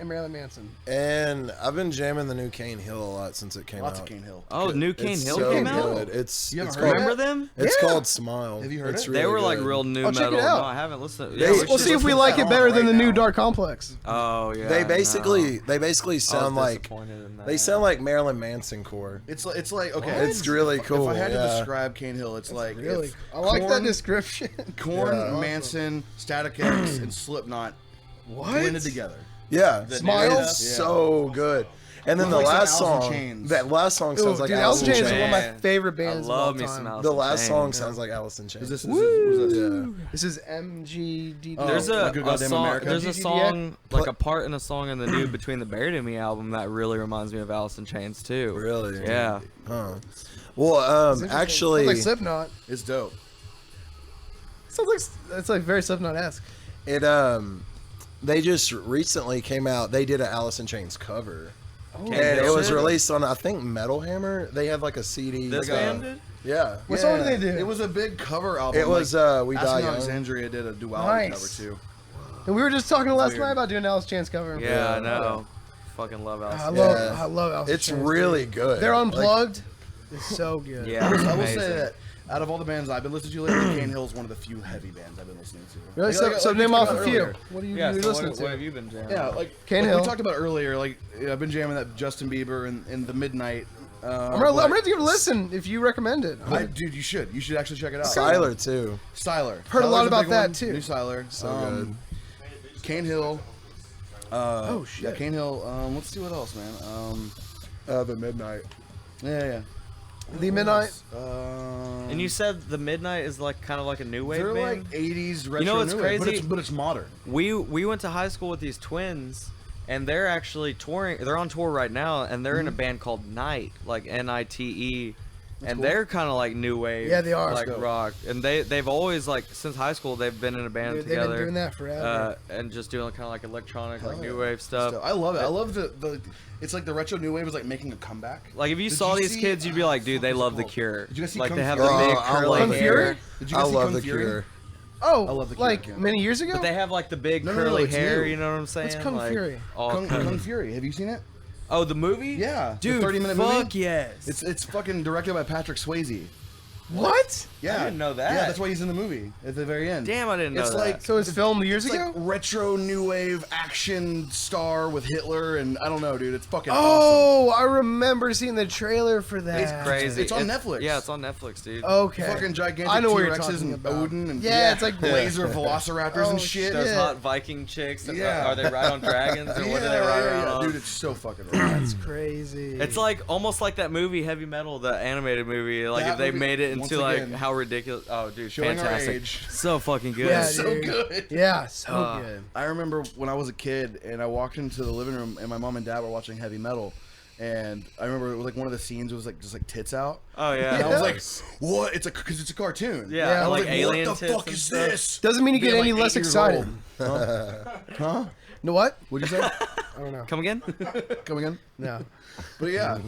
B: and Marilyn Manson?
I: And I've been jamming the new Cane Hill a lot since it came
C: Lots
I: out.
C: of Cane Hill.
A: Oh, New Cane
I: It's
A: Hill
I: so
A: came out.
I: good. It's
C: You
I: it's
C: haven't heard
I: called,
A: Remember them?
I: It's
B: Yeah.
I: called Smile.
C: Have you heard
I: It's
C: it?
I: really
A: They were like
I: good.
A: real new
B: I'll check it
A: metal.
B: out.
A: No, I haven't listened.
I: They-
A: we
B: We'll
A: should
B: see if we
C: put
B: like
C: that
B: it
C: on
B: better than
C: right
B: the new
C: now.
B: Dark Complex.
A: Oh yeah.
I: They
A: no.
I: basically
A: I was
I: sound like
A: disappointed in that.
I: they sound like Marilyn Manson core.
C: It's like okay.
I: It's really cool.
C: If I had to
I: yeah.
C: describe Cane Hill, it's like
B: Really?
C: if
B: I like that
C: Korn-
B: description.
C: Korn,
I: Yeah.
C: Manson, Static X, and Slipknot blended together.
I: Yeah,
C: The
B: Smile?
C: new
I: it's
C: stuff,
I: so good. And then the
C: Like some
I: last
C: Alice in
I: song,
C: Chains.
I: that last song
B: Ooh,
I: sounds like
B: dude,
I: Alice
B: Alice
I: in
B: Chains is
I: Chains.
B: one of my
A: Man.
B: favorite
A: I
B: bands
A: love
B: of
A: me
B: all
A: some
B: time.
A: Alice
I: The
A: in
I: last
A: Chains.
I: song sounds like Alice in Chains.
C: Is this? Who's this?
I: Yeah.
B: This is MGD.
C: Oh,
A: There's
C: My
A: a,
C: Good
A: a
C: Goddamn
A: song.
C: America?
A: There's a
B: GGDA?
A: song, like a part in a song in the new Between the Buried and Me album that really reminds me of Alice in Chains too.
I: Really?
A: Yeah.
I: Huh. Well, actually,
B: Sounds like Slipknot.
C: It's dope.
B: Sounds like it's like very Slipknot-esque.
I: it they just recently came out. They did an Alice in Chains cover.
B: Oh,
I: And
A: they
I: it was
A: did?
I: released on, I think, Metal Hammer. They had like a CD.
A: This
I: like,
A: band did?
I: Yeah.
B: What song did they do?
C: It was a big cover album.
I: It was We Die
C: Asking
I: Young.
C: Alexandria did a duality
B: Nice.
C: cover too.
B: And we were just talking last
C: Weird.
B: night about doing Alice Chains cover.
A: Yeah, I know. Fucking love Alice.
B: I
A: in
B: love,
I: Yeah.
B: I love Alice
I: It's
B: Chains,
I: really
B: dude.
I: good.
B: They're
I: Like,
B: unplugged. It's so good.
A: Yeah,
C: I will
A: amazing.
C: say that out of all the bands I've been listening to lately, Cane Hill is one of the few heavy bands I've been listening to.
B: Really?
C: Like-
B: So
C: like we
B: name
C: talked
B: off
C: about
B: a few.
C: earlier.
B: What do you
A: Yeah,
B: you
A: so
B: listening
A: what
B: to?
A: have you been jamming?
C: Yeah, like
B: Cane
C: we
B: Hill.
C: talked about earlier. Like I've been jamming that Justin Bieber and the Midnight.
B: I'm gonna give it a listen if you recommend it.
C: Dude, you should actually check it out.
I: Siler, too.
C: Styler.
B: Heard a lot
C: Styler's
B: about
C: big
B: that,
C: one.
B: too.
C: New Styler.
I: So good.
C: Cane Hill.
B: Oh, shit.
C: Yeah, Cane Hill. Let's see what else, man.
I: The Midnight.
C: Yeah.
B: The Midnight.
A: And you said the Midnight is like kind of like a new wave
C: They're
A: band.
C: like 80s retro.
A: You know what's
C: new wave,
A: crazy?
C: But it's modern.
A: We went to high school with these twins, and they're actually touring. They're on tour right now, and they're in a band called Night, like Nite, and
C: cool.
A: they're kind of like new wave.
B: Yeah, they are.
A: like
C: Let's go.
A: rock. And they've always like since high school they've been in a band
B: Dude, they've
A: together.
B: been doing that forever.
A: And just doing kind of like electronic, like
C: Hell
A: new
C: yeah.
A: wave stuff.
C: I love it. I love the. It's like the retro new wave is like making a comeback.
A: Like if you
C: Did
A: saw
C: you
A: these
C: see-
A: kids, you'd be like, dude,
C: fuck
A: they
C: was it
A: love The
C: called?
A: Cure.
C: Did you guys see
A: Like
C: Kung
A: they have
C: Fury?
A: the big
I: Oh, I
A: curly
I: love
B: Kung
I: The
B: Fury?
A: hair.
C: Did you
I: I
C: guys see
I: love
C: Kung
I: The
C: Fury?
I: Cure.
B: Oh,
C: I love the
B: like
C: Cure,
B: many years ago.
A: But they have like the big
C: No,
A: curly
C: it's
A: hair.
C: new.
A: You know what I'm saying?
B: What's Kung
A: like,
B: Fury?
A: all
C: Kung
A: cut.
C: Fury. Have you seen it?
A: Oh, the movie?
C: Yeah,
A: Dude,
C: the 30-minute
A: fuck
C: movie.
A: yes.
C: It's fucking directed by Patrick Swayze.
B: What?
C: Yeah,
A: I didn't know that.
C: Yeah, that's why he's in the movie at the very end.
A: Damn, I didn't know
C: It's
A: that.
C: like
B: So it's filmed years
C: it's
B: ago.
C: like retro new wave action star with Hitler, and I don't know, dude. It's fucking awesome.
B: Oh, I remember seeing the trailer for that.
A: It's crazy.
C: It's on Netflix.
A: Yeah, it's on Netflix, dude.
B: Okay.
C: Fucking gigantic
B: I know what you're
C: T-Rexes
B: talking
C: and
B: about.
C: Odin and
B: Yeah, it's like
C: laser velociraptors
B: Oh,
C: and shit.
A: Those
B: shit.
A: hot Viking chicks.
C: Yeah.
A: Are they ride on dragons or what do they ride around on?
C: Dude, it's so fucking rad.
B: That's crazy.
A: It's like almost like that movie Heavy Metal, the animated movie. Like
C: That
A: if they
C: movie,
A: made it
C: once
A: into like
C: again,
A: how ridiculous. Oh, dude,
C: showing our
A: fantastic.
C: age.
A: So fucking good.
B: Yeah,
C: so
B: dude.
C: good.
B: Yeah, so good.
C: I remember when I was a kid and I walked into the living room and my mom and dad were watching heavy metal, And I remember like one of the scenes was like just like tits out.
A: Oh yeah.
C: And I was like, "What? Because it's a cartoon."
A: Yeah,
C: And I was
A: like alien
C: what the
A: tits
C: fuck
A: and
C: is
A: stuff.
C: this?
B: Doesn't mean you get
C: Being,
B: any
C: like,
B: less
C: 8 years
B: excited.
C: old. Huh?
B: No what?
C: What'd you say?
B: I don't know.
A: Come again?
C: Come again?
B: No.
C: But yeah,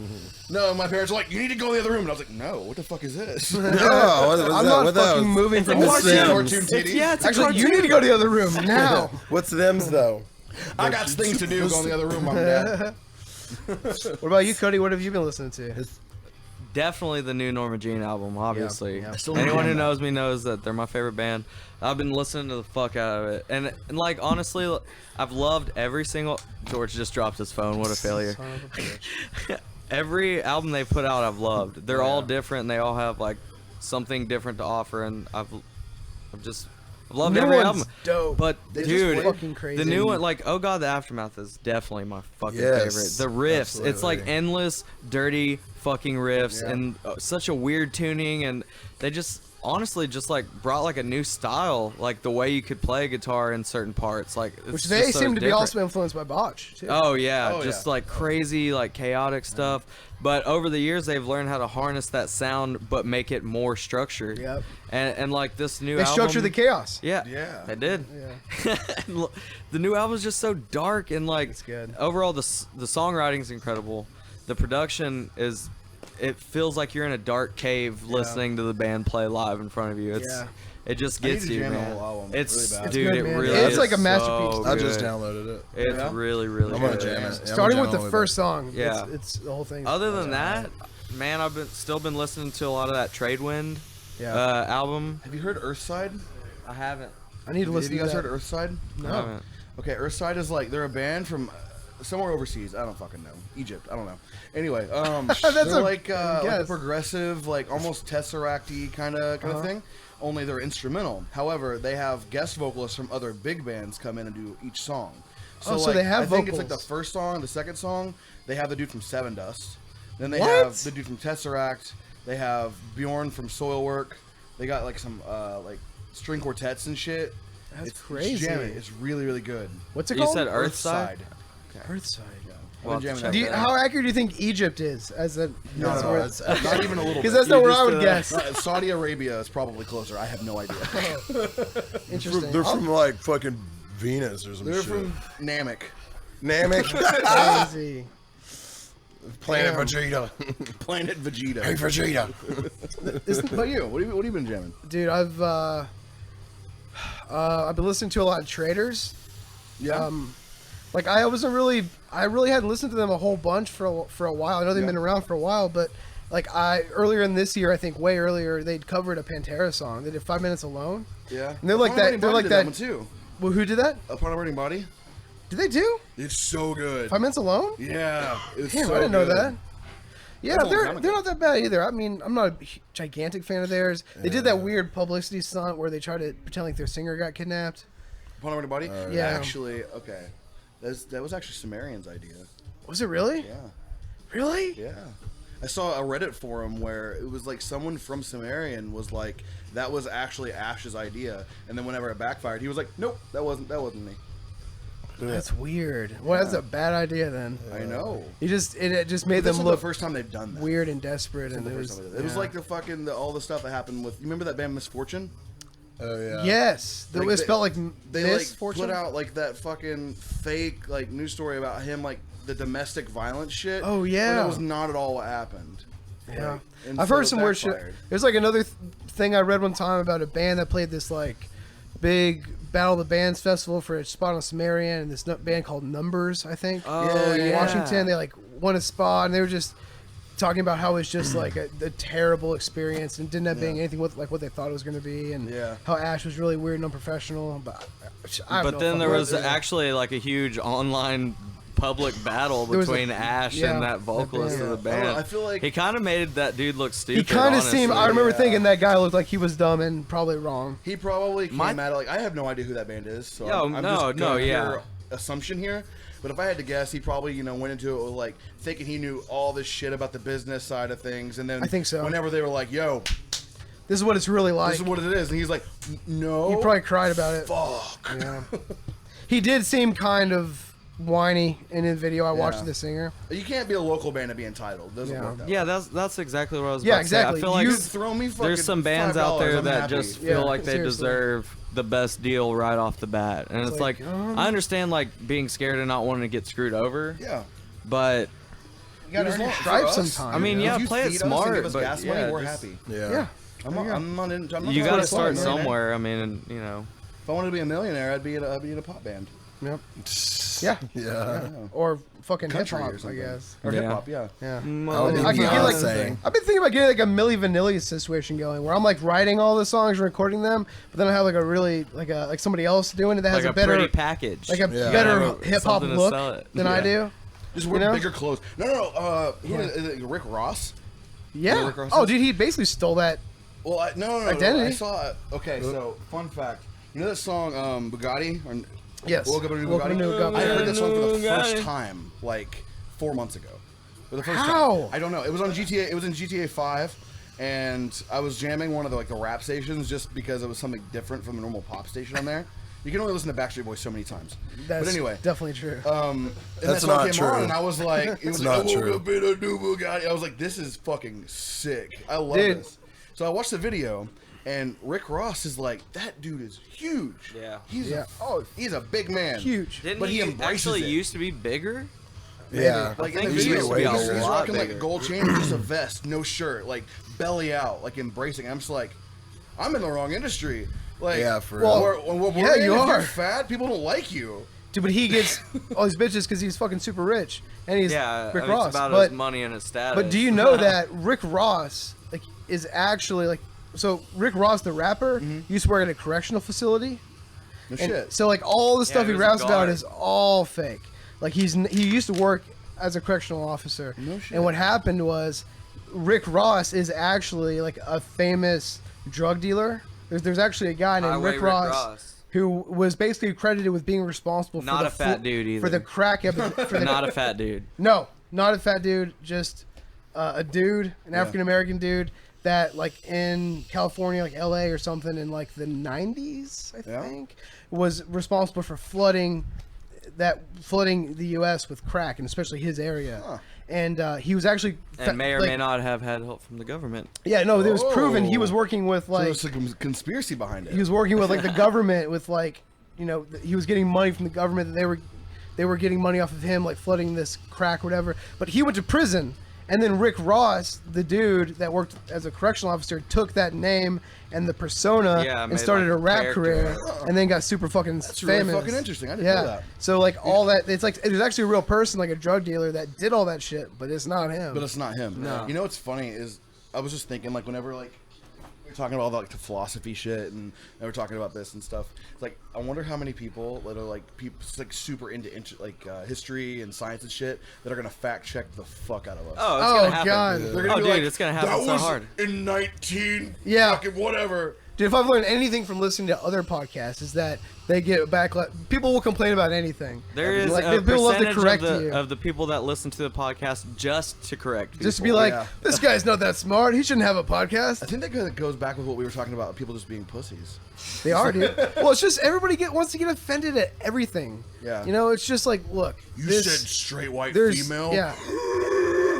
C: no. My parents were like, "You need to go in the other room," and I was like, "No, what the fuck is this?"
I: No, what was
B: I'm
I: that?
B: not
I: What that
B: fucking
I: was?
B: moving from
C: I
B: the
C: watched
B: Sims.
C: cartoon titties.
A: Yeah, it's a
B: Actually, you need to go to the other room now.
I: What's them's though?
C: I got things to do. Go in the other room, mom and dad.
B: What about you, Cody? What have you been listening to?
A: Definitely the new Norma Jean album, obviously.
B: yeah.
A: Anyone who knows me knows that they're my favorite band. I've been listening to the fuck out of it. And like, honestly, I've loved every single... George just dropped his phone. What a failure.
B: Son of a bitch.
A: Every album they put out, I've loved. They're all different, and they all have, like, something different to offer, and I've loved
B: New
A: every
B: one's
A: album.
B: dope.
A: But,
B: They just
A: dude,
B: fucking crazy.
A: the new one, like, Oh God, The Aftermath is definitely my fucking
I: Yes,
A: favorite. The riffs, it's like
I: absolutely.
A: endless, dirty fucking riffs,
C: Yeah.
A: and such a weird tuning, and they just honestly just like brought like a new style, like the way you could play guitar in certain parts, like it's
B: Which they
A: just so
B: seem to be
A: different.
B: also influenced by Botch, too.
A: Oh yeah,
C: Oh,
A: just
C: yeah.
A: like crazy, like chaotic stuff. But over the years, they've learned how to harness that sound, but make it more structured.
B: Yep.
A: And like this new
B: They
A: album,
B: structure the chaos.
A: Yeah,
C: Yeah.
A: they did.
B: Yeah.
A: And the new album is just so dark and like
B: It's good.
A: overall the songwriting is incredible. The production is. It feels like you're in a dark cave listening to the band play live in front of you. It's
B: Yeah.
A: it just
C: I need
A: gets
C: to
A: you,
C: jam the
A: man.
C: whole album
A: It's
C: really bad.
B: It's
A: dude,
B: good,
A: it
B: man.
A: really
B: It's
A: is
B: like a
A: so
B: masterpiece.
I: I just
A: good.
I: downloaded it.
A: It's
C: Yeah?
A: really, really
I: I'm
A: good.
I: gonna jam
C: Yeah.
I: it. Yeah, I'm
B: Starting
I: gonna
B: with the
I: jam it.
B: first song.
A: Yeah.
B: It's the whole thing.
A: Other than that, man, I've still been listening to a lot of that Tradewind
B: Yeah.
A: album.
C: Have you heard Earthside?
A: I haven't.
B: I need to
C: Have
B: listen
C: you
B: to
C: guys
B: that.
C: heard Earthside?
A: I haven't.
C: Okay, Earthside is like they're a band from somewhere overseas. I don't fucking know. Egypt. I don't know. Anyway,
B: That's
C: they're
B: a
C: like a
B: guess.
C: progressive, like almost Tesseract-y kind of thing. Only they're instrumental. However, they have guest vocalists from other big bands come in and do each song.
B: Oh, so they have
C: I think it's like the
B: vocals.
C: first song, the second song. They have the dude from Seven Dust. Then they
B: What?
C: have the dude from Tesseract. They have Bjorn from Soilwork. They got like some like string quartets and shit.
B: That's
C: It's
B: crazy.
C: jamming. It's really, really good.
B: What's it
A: You
B: called?
A: said Earthside?
B: Earthside.
A: Well,
C: I've been jamming
A: check
C: that.
B: Do you, how accurate do you think Egypt is as a?
C: No,
B: as
C: no,
B: where-
C: it's not even a little bit.
B: Because that's not where
A: just,
B: I would guess.
C: Saudi Arabia is probably closer. I have no idea.
B: Interesting.
I: They're from like fucking Venus or some
C: They're
I: shit.
C: from Namek.
I: Namek.
B: Crazy.
I: Planet
B: Damn.
I: Vegeta.
C: Planet Vegeta.
I: Hey Vegeta.
C: What about you? What have you been jamming?
B: Dude, I've been listening to a lot of Traders.
C: Yeah.
B: Like I really hadn't listened to them a whole bunch for a while. I know they've
C: Yeah.
B: been around for a while, but like earlier in this year, I think way earlier, they'd covered a Pantera song. They did 5 Minutes Alone.
C: yeah.
B: And they're like
C: Upon
B: that-
C: Burning
B: they're
C: Body
B: like
C: did
B: that-
C: one too.
B: Well, who did that?
C: Upon a Burning Body.
B: Did they do
C: It's so good.
B: 5 Minutes Alone?
C: Yeah. It's
B: Damn,
C: so
B: I didn't know
C: good.
B: that. Yeah,
C: That's a long
B: they're
C: time
B: they're
C: ago.
B: not that bad either. I mean, I'm not a gigantic fan of theirs. They did that weird publicity stunt where they tried to pretend like their singer got kidnapped.
C: Upon a Burning Body.
B: Yeah.
C: Actually, okay. That was actually Sumerian's idea.
B: Was it really?
C: Yeah.
B: Really?
C: Yeah. I saw a Reddit forum where it was like someone from Sumerian was like, that was actually Ash's idea. And then whenever it backfired, he was like, nope, that wasn't me.
B: That's weird. Well, that's a bad idea then.
C: I know.
B: It just made
C: But this
B: them
C: is
B: look
C: the first time they've done that.
B: weird and desperate,
C: This is
B: and
C: the
B: it
C: first
B: was
C: time they did it. It was
B: yeah.
C: like the fucking all the stuff that happened with. You remember that band Misfortune?
I: Oh yeah.
B: yes,
C: Like
B: it was
C: they-
B: spelled like
C: They
B: misfortune.
C: like put out like that fucking fake like news story about him like the domestic violence shit.
B: Oh,
C: when
B: yeah.
C: that was not at all what happened.
B: Yeah,
C: Like, and
B: I've
C: so
B: heard
C: it
B: some weird shit.
C: backfired.
B: There's like another thing I read one time about a band that played this like big Battle of the Bands festival for a spot on Sumerian, and this band called Numbers, I think.
A: Oh,
B: in
A: yeah.
B: Washington. They like won a spot, and they were just talking about how it's just like a terrible experience and didn't have being anything with like what they thought it was going to be, and
C: Yeah.
B: how Ash was really weird and unprofessional. But I have
A: But
B: no
A: then
B: fucking
A: there was
B: idea.
A: actually like a huge online public battle
B: There was
A: between Ash
B: yeah,
A: and that
B: that
A: vocalist
B: band.
A: of the
C: I don't know,
A: band.
C: I feel like-
A: he kind of made that dude look
B: He
A: stupid.
B: kind of seemed. I remember
C: yeah.
B: thinking that guy looked like he was dumb and probably wrong.
C: He probably came
A: My-
C: at it like I have no idea who that band is, so
A: Yo,
C: I'm
A: no,
C: just
A: no,
C: gonna
A: yeah.
C: hear assumption here. But if I had to guess, he probably went into it with like thinking he knew all this shit about the business side of things, and then
B: I think so.
C: Whenever they were like, "Yo,
B: This is what it's really like.
C: this is what it is," and he's like, "No,"
B: He probably cried about it.
C: fuck.
B: Yeah. He did seem kind of whiny in the video. I watched
C: Yeah.
B: the singer.
C: You can't be a local band and be entitled. Doesn't
B: Yeah.
C: work that
A: Yeah,
C: way.
A: that's exactly what I was
B: Yeah,
A: about to say.
B: exactly.
A: I feel like
B: You
C: throw me fucking
A: there's some bands out
C: $5,
A: there
C: I'm
A: that
C: happy.
A: just
B: Yeah,
A: feel like they
B: seriously.
A: deserve the best deal right off the bat. And it's
B: like,
A: like, I understand like being scared and not wanting to get screwed over,
C: Yeah.
A: but
B: You gotta
C: Dude,
B: earn your
C: for
B: stripes
C: us,
B: sometimes.
A: I mean,
C: If
A: yeah,
C: you
A: play it
C: feed us and
A: smart,
C: give us
A: but
C: gas money,
A: yeah,
C: we're
A: just-
C: happy.
B: yeah.
C: I'm not
A: you
C: got
A: got to
C: to
A: start somewhere. I mean, and, you know.
C: If I wanted to be a millionaire, I'd be in a pop band.
B: Yep. Yeah.
I: Yeah.
B: Or fucking hip
C: Country
B: hop,
C: or
B: I
C: something.
B: guess.
C: Or
A: Yeah.
C: hip hop, yeah.
B: Yeah.
I: I'll be
B: I could get like
I: Beyonce.
B: I've been thinking about getting like a Milli Vanilli situation going, where I'm like writing all the songs and recording them, but then I have like a really like somebody else doing it that has
A: Like
B: a better
A: pretty package.
B: like a
I: Yeah.
B: better
A: Yeah,
B: hip hop
A: something to
B: look
A: sell it.
B: than I
C: Yeah.
B: do.
C: Just wear
B: You know?
C: bigger clothes. No. Is it Rick Ross?
B: Yeah.
C: Rick Ross
B: Oh,
C: is?
B: dude, he basically stole that.
C: Well, no.
B: Identity.
C: I saw. Okay, so fun fact. You know that song Bugatti? Or,
B: Yes.
C: Woke Up in a New
B: Woke Up in a New
C: Bugatti? I heard that song for the
A: Bugatti.
C: first time like 4 months ago. For the first
B: How?
C: time. I don't know. It was on GTA. It was in GTA 5, and I was jamming one of the rap stations just because it was something different from a normal pop station on there. You can only listen to Backstreet Boys so many times.
B: That's
C: but anyway,
B: definitely true.
C: and
I: That's
C: that song
I: not
C: came
I: true.
C: on, and I was like, it was
I: That's
C: like,
I: not
C: I woke
I: true.
C: up in a new Bugatti. I was like, this is fucking sick. I love
B: Dude.
C: this. So I watched the video, and Rick Ross is like, that dude is huge.
A: Yeah.
C: He's a big man.
B: Huge.
A: Didn't
C: but he embraces
A: actually
C: it.
A: used to be bigger?
I: Yeah.
C: Like
A: I
C: in the
A: think he
C: video,
A: used to be a
C: he's
A: lot
C: rocking like
A: bigger.
C: a gold chain, just a vest, no shirt, like belly out, like embracing. I'm just like, I'm in the wrong industry. Like,
I: Yeah, for
B: Well,
I: real.
B: yeah, you
C: if
B: are.
C: You're fat. People don't like you.
B: Dude, but he gets all these bitches because he's fucking super rich, and he's
A: Yeah,
B: Rick
A: I mean,
B: Ross.
A: it's about
B: but
A: his money and his status.
B: But do you know that Rick Ross is actually so Rick Ross the rapper used to work at a correctional facility.
C: No
B: And
C: shit.
B: so all the stuff
A: he
B: he
A: was a
B: raps about
A: guard.
B: is all fake. Like he used to work as a correctional officer.
C: No shit.
B: And what happened was Rick Ross is actually like a famous drug dealer. There's actually a guy named
A: Highway
B: Rick Ross who was basically credited with being responsible for
A: Not
B: the
A: a fat dude
B: for the
A: either.
B: crack for the
A: Not a fat dude.
B: no, not a fat dude, just a dude, an African American dude that like in California, like LA or something in like the 90s, I
C: Yeah.
B: think, was responsible for flooding the US with crack, and especially his area.
C: Huh.
B: And he was actually
A: And may or
B: like-
A: may not have had help from the government.
B: Yeah, no, it was proven he
C: Oh.
B: was working with
C: So
B: like
C: there's a conspiracy behind it.
B: he was working with like the government with like he was getting money from the government that they were getting money off of him like flooding this crack or whatever, but he went to prison, and then Rick Ross, the dude that worked as a correctional officer, took that name and the persona
A: Yeah,
B: and
A: made,
B: started
A: like,
B: a rap
A: character.
B: career, and then got super fucking
C: That's really
B: famous.
C: fucking interesting. I didn't
B: Yeah,
C: know that.
B: so like all that, it's like there's actually a real person, like a drug dealer that did all that shit, but it's not him.
C: But it's not him.
B: No.
C: You know what's funny is I was just thinking like whenever like we were talking about all the philosophy shit and we're talking about this and stuff. It's like I wonder how many people that are like people like super into history and science and shit that are gonna fact check the fuck out of us.
A: Oh, it's
B: Oh,
A: gonna happen.
B: God.
C: They're
A: Oh,
C: gonna be
A: dude,
C: like,
A: it's gonna happen
C: that
A: so
C: was
A: hard.
C: in 19
B: Yeah.
C: fucking whatever.
B: Dude, if I've learned anything from listening to other podcasts, is that they get backlash. People will complain about anything.
A: There is
B: like,
A: a
B: people love to
A: percentage
B: correct
A: of,
B: you.
A: of the people that listen to the podcast just to correct people.
B: Just to be like,
C: yeah.
B: this guy's not that smart. He shouldn't have a
C: I
B: podcast.
C: think that goes back with what we were talking about, people just being pussies.
B: They are, dude. Well, it's just everybody wants to get offended at everything.
C: Yeah.
B: You know, it's just like, look,
C: You
B: this,
C: said straight white
B: there's,
C: female.
B: Yeah.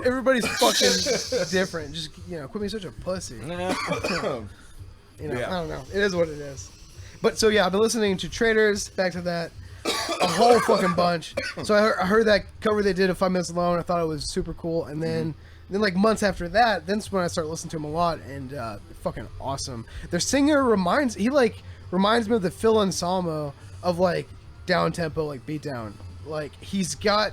B: Everybody's fucking different. Just quit being such a pussy.
C: Yeah.
B: I don't know. It is what it is. But so yeah, I've been listening to Traders. Back to that, a whole fucking bunch. So I heard that cover they did of 5 Minutes Alone. I thought it was super cool. And then like months after that, then's when I started listening to him a lot, and fucking awesome. Their singer reminds me of the Phil Anselmo of like down tempo, like beat down. Like he's got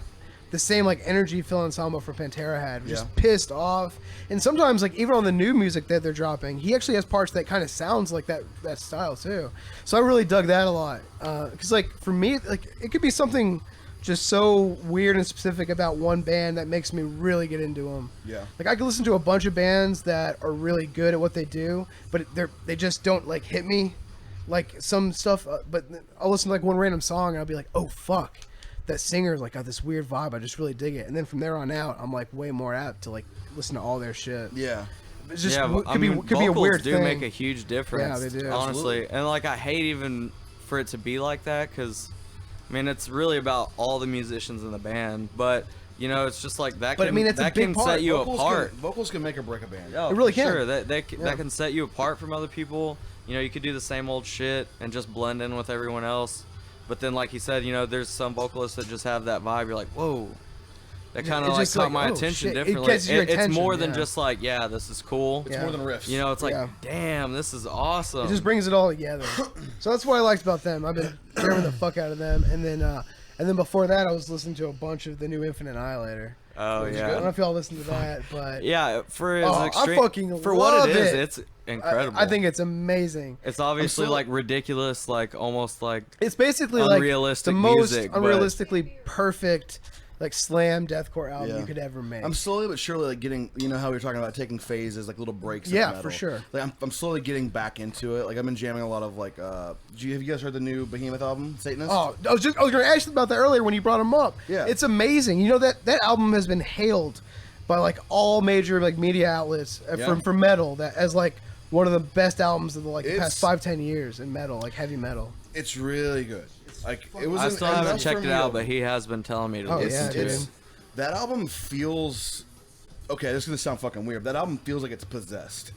B: the same like energy Phil Anselmo from Pantera had, just
C: Yeah.
B: pissed off. And sometimes like even on the new music that they're dropping, he actually has parts that kind of sounds like that style too. So I really dug that a lot. Cause like for me, like it could be something just so weird and specific about one band that makes me really get into them.
C: Yeah.
B: Like I could listen to a bunch of bands that are really good at what they do, but they just don't like hit me. Like some stuff, but I'll listen to like one random song and I'll be like, oh fuck, that singer's like got this weird vibe. I just really dig it. And then from there on out, I'm like way more apt to like listen to all their shit.
C: Yeah.
B: It's just
A: yeah,
B: could be a
A: vocals
B: weird
A: do
B: thing.
A: make a huge difference.
B: Yeah, they do.
A: Honestly,
C: Absolutely.
A: and like I hate even for it to be like that because, I I mean, it's really about all the musicians in the band, but you know, it's just like that.
B: But, I
A: can,
B: mean, it's a
A: that
B: big
A: can
B: part.
A: set you
C: Vocals
A: apart.
C: vocals can make or break a band.
A: Yeah,
B: It really
A: for Sure,
B: can.
A: that
B: Yeah.
A: can set you apart from other people. You know, you could do the same old shit and just blend in with everyone else. But then, like he said, you know, there's some vocalists that just have that vibe. You're like, whoa. That kind of
B: It's
A: like
B: just
A: caught
B: like,
A: my
B: oh,
A: attention
B: shit. It
A: differently.
B: catches your
A: It's
B: attention,
A: more than
B: yeah.
A: just like, yeah, this is cool.
C: It's more than riffs.
A: You know, it's like,
B: Yeah.
A: damn, this is awesome.
B: It just brings it all together. So that's what I liked about them. I've been jamming the fuck out of them, and then before that, I was listening to a bunch of the new Infinite Annihilator.
A: oh
B: I
A: yeah.
B: don't know if y'all listened to that, but
A: Yeah, for his
B: I
A: extreme,
B: fucking
A: for what
B: love
A: it is,
B: it.
A: it's incredible.
B: I think it's amazing.
A: it's obviously
C: so-
A: like ridiculous, like almost like
B: It's basically like
A: Unrealistic
B: the most
A: music, but-
B: unrealistically perfect like slam deathcore album
C: Yeah.
B: you could ever make.
C: I'm slowly but surely like getting, you know how we were talking about taking phases, like little breaks. in
B: Yeah,
C: metal.
B: for sure.
C: Like I'm slowly getting back into it. Like I've been jamming a lot of like. Have you guys heard the new Behemoth album, Satanist?
B: Oh, I was going to ask you about that earlier when you brought him up.
C: Yeah.
B: It's amazing. You know that album has been hailed by like all major like media outlets
C: Yeah.
B: from metal that as like one of the best albums of the like the past
C: It's-
B: 5-10 years in metal, like heavy metal.
C: It's really good. Like it was.
A: I
C: an-
A: still
C: and
A: haven't
C: that's
A: checked
C: from
A: it
C: the
A: out,
C: album.
A: but he has been telling me to
B: Oh,
A: listen
B: yeah,
A: to
B: dude.
A: it.
C: That album feels. Okay, this is gonna sound fucking weird. That album feels like it's possessed.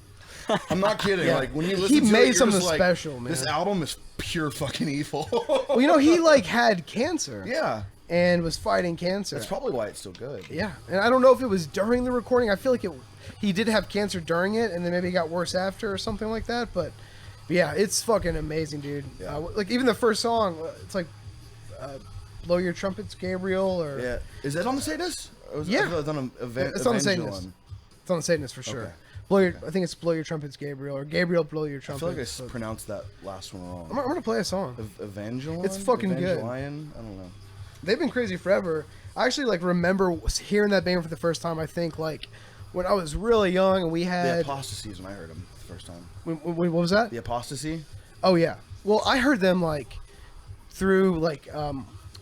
C: I'm not kidding.
B: Yeah.
C: Like when you
B: He
C: listen to
B: made
C: it, you're
B: something
C: just like,
B: special, man.
C: This album is pure fucking evil.
B: Well, you know he like had cancer
C: yeah,
B: and was fighting cancer.
C: that's probably why it's so good.
B: Yeah, and I don't know if it was during the recording. I feel like he did have cancer during it, and then maybe it got worse after or something like that. But yeah, it's fucking amazing, dude.
C: Yeah.
B: Like even the first song, it's like "Blow Your Trumpets, Gabriel," or
C: Yeah, is that on the Satanist? Or was
B: Yeah.
C: I thought it was on
B: It's on the Satanist.
C: Evangelon.
B: it's on the Satanist for sure.
C: Okay.
B: I think it's "Blow Your Trumpets, Gabriel," or "Gabriel, Blow Your
C: I
B: Trumpets."
C: feel like I
B: So-
C: pronounced that last one wrong.
B: I'm gonna play a song.
C: Evangelon?
B: It's fucking good.
C: Evangelion? I don't know.
B: They've been crazy forever. I actually like remember hearing that band for the first time. I think like when I was really young, and we
C: The
B: had
C: Apostasy is when I heard them the first time.
B: what was that?
C: The Apostasy?
B: Oh yeah. Well, I heard them like through like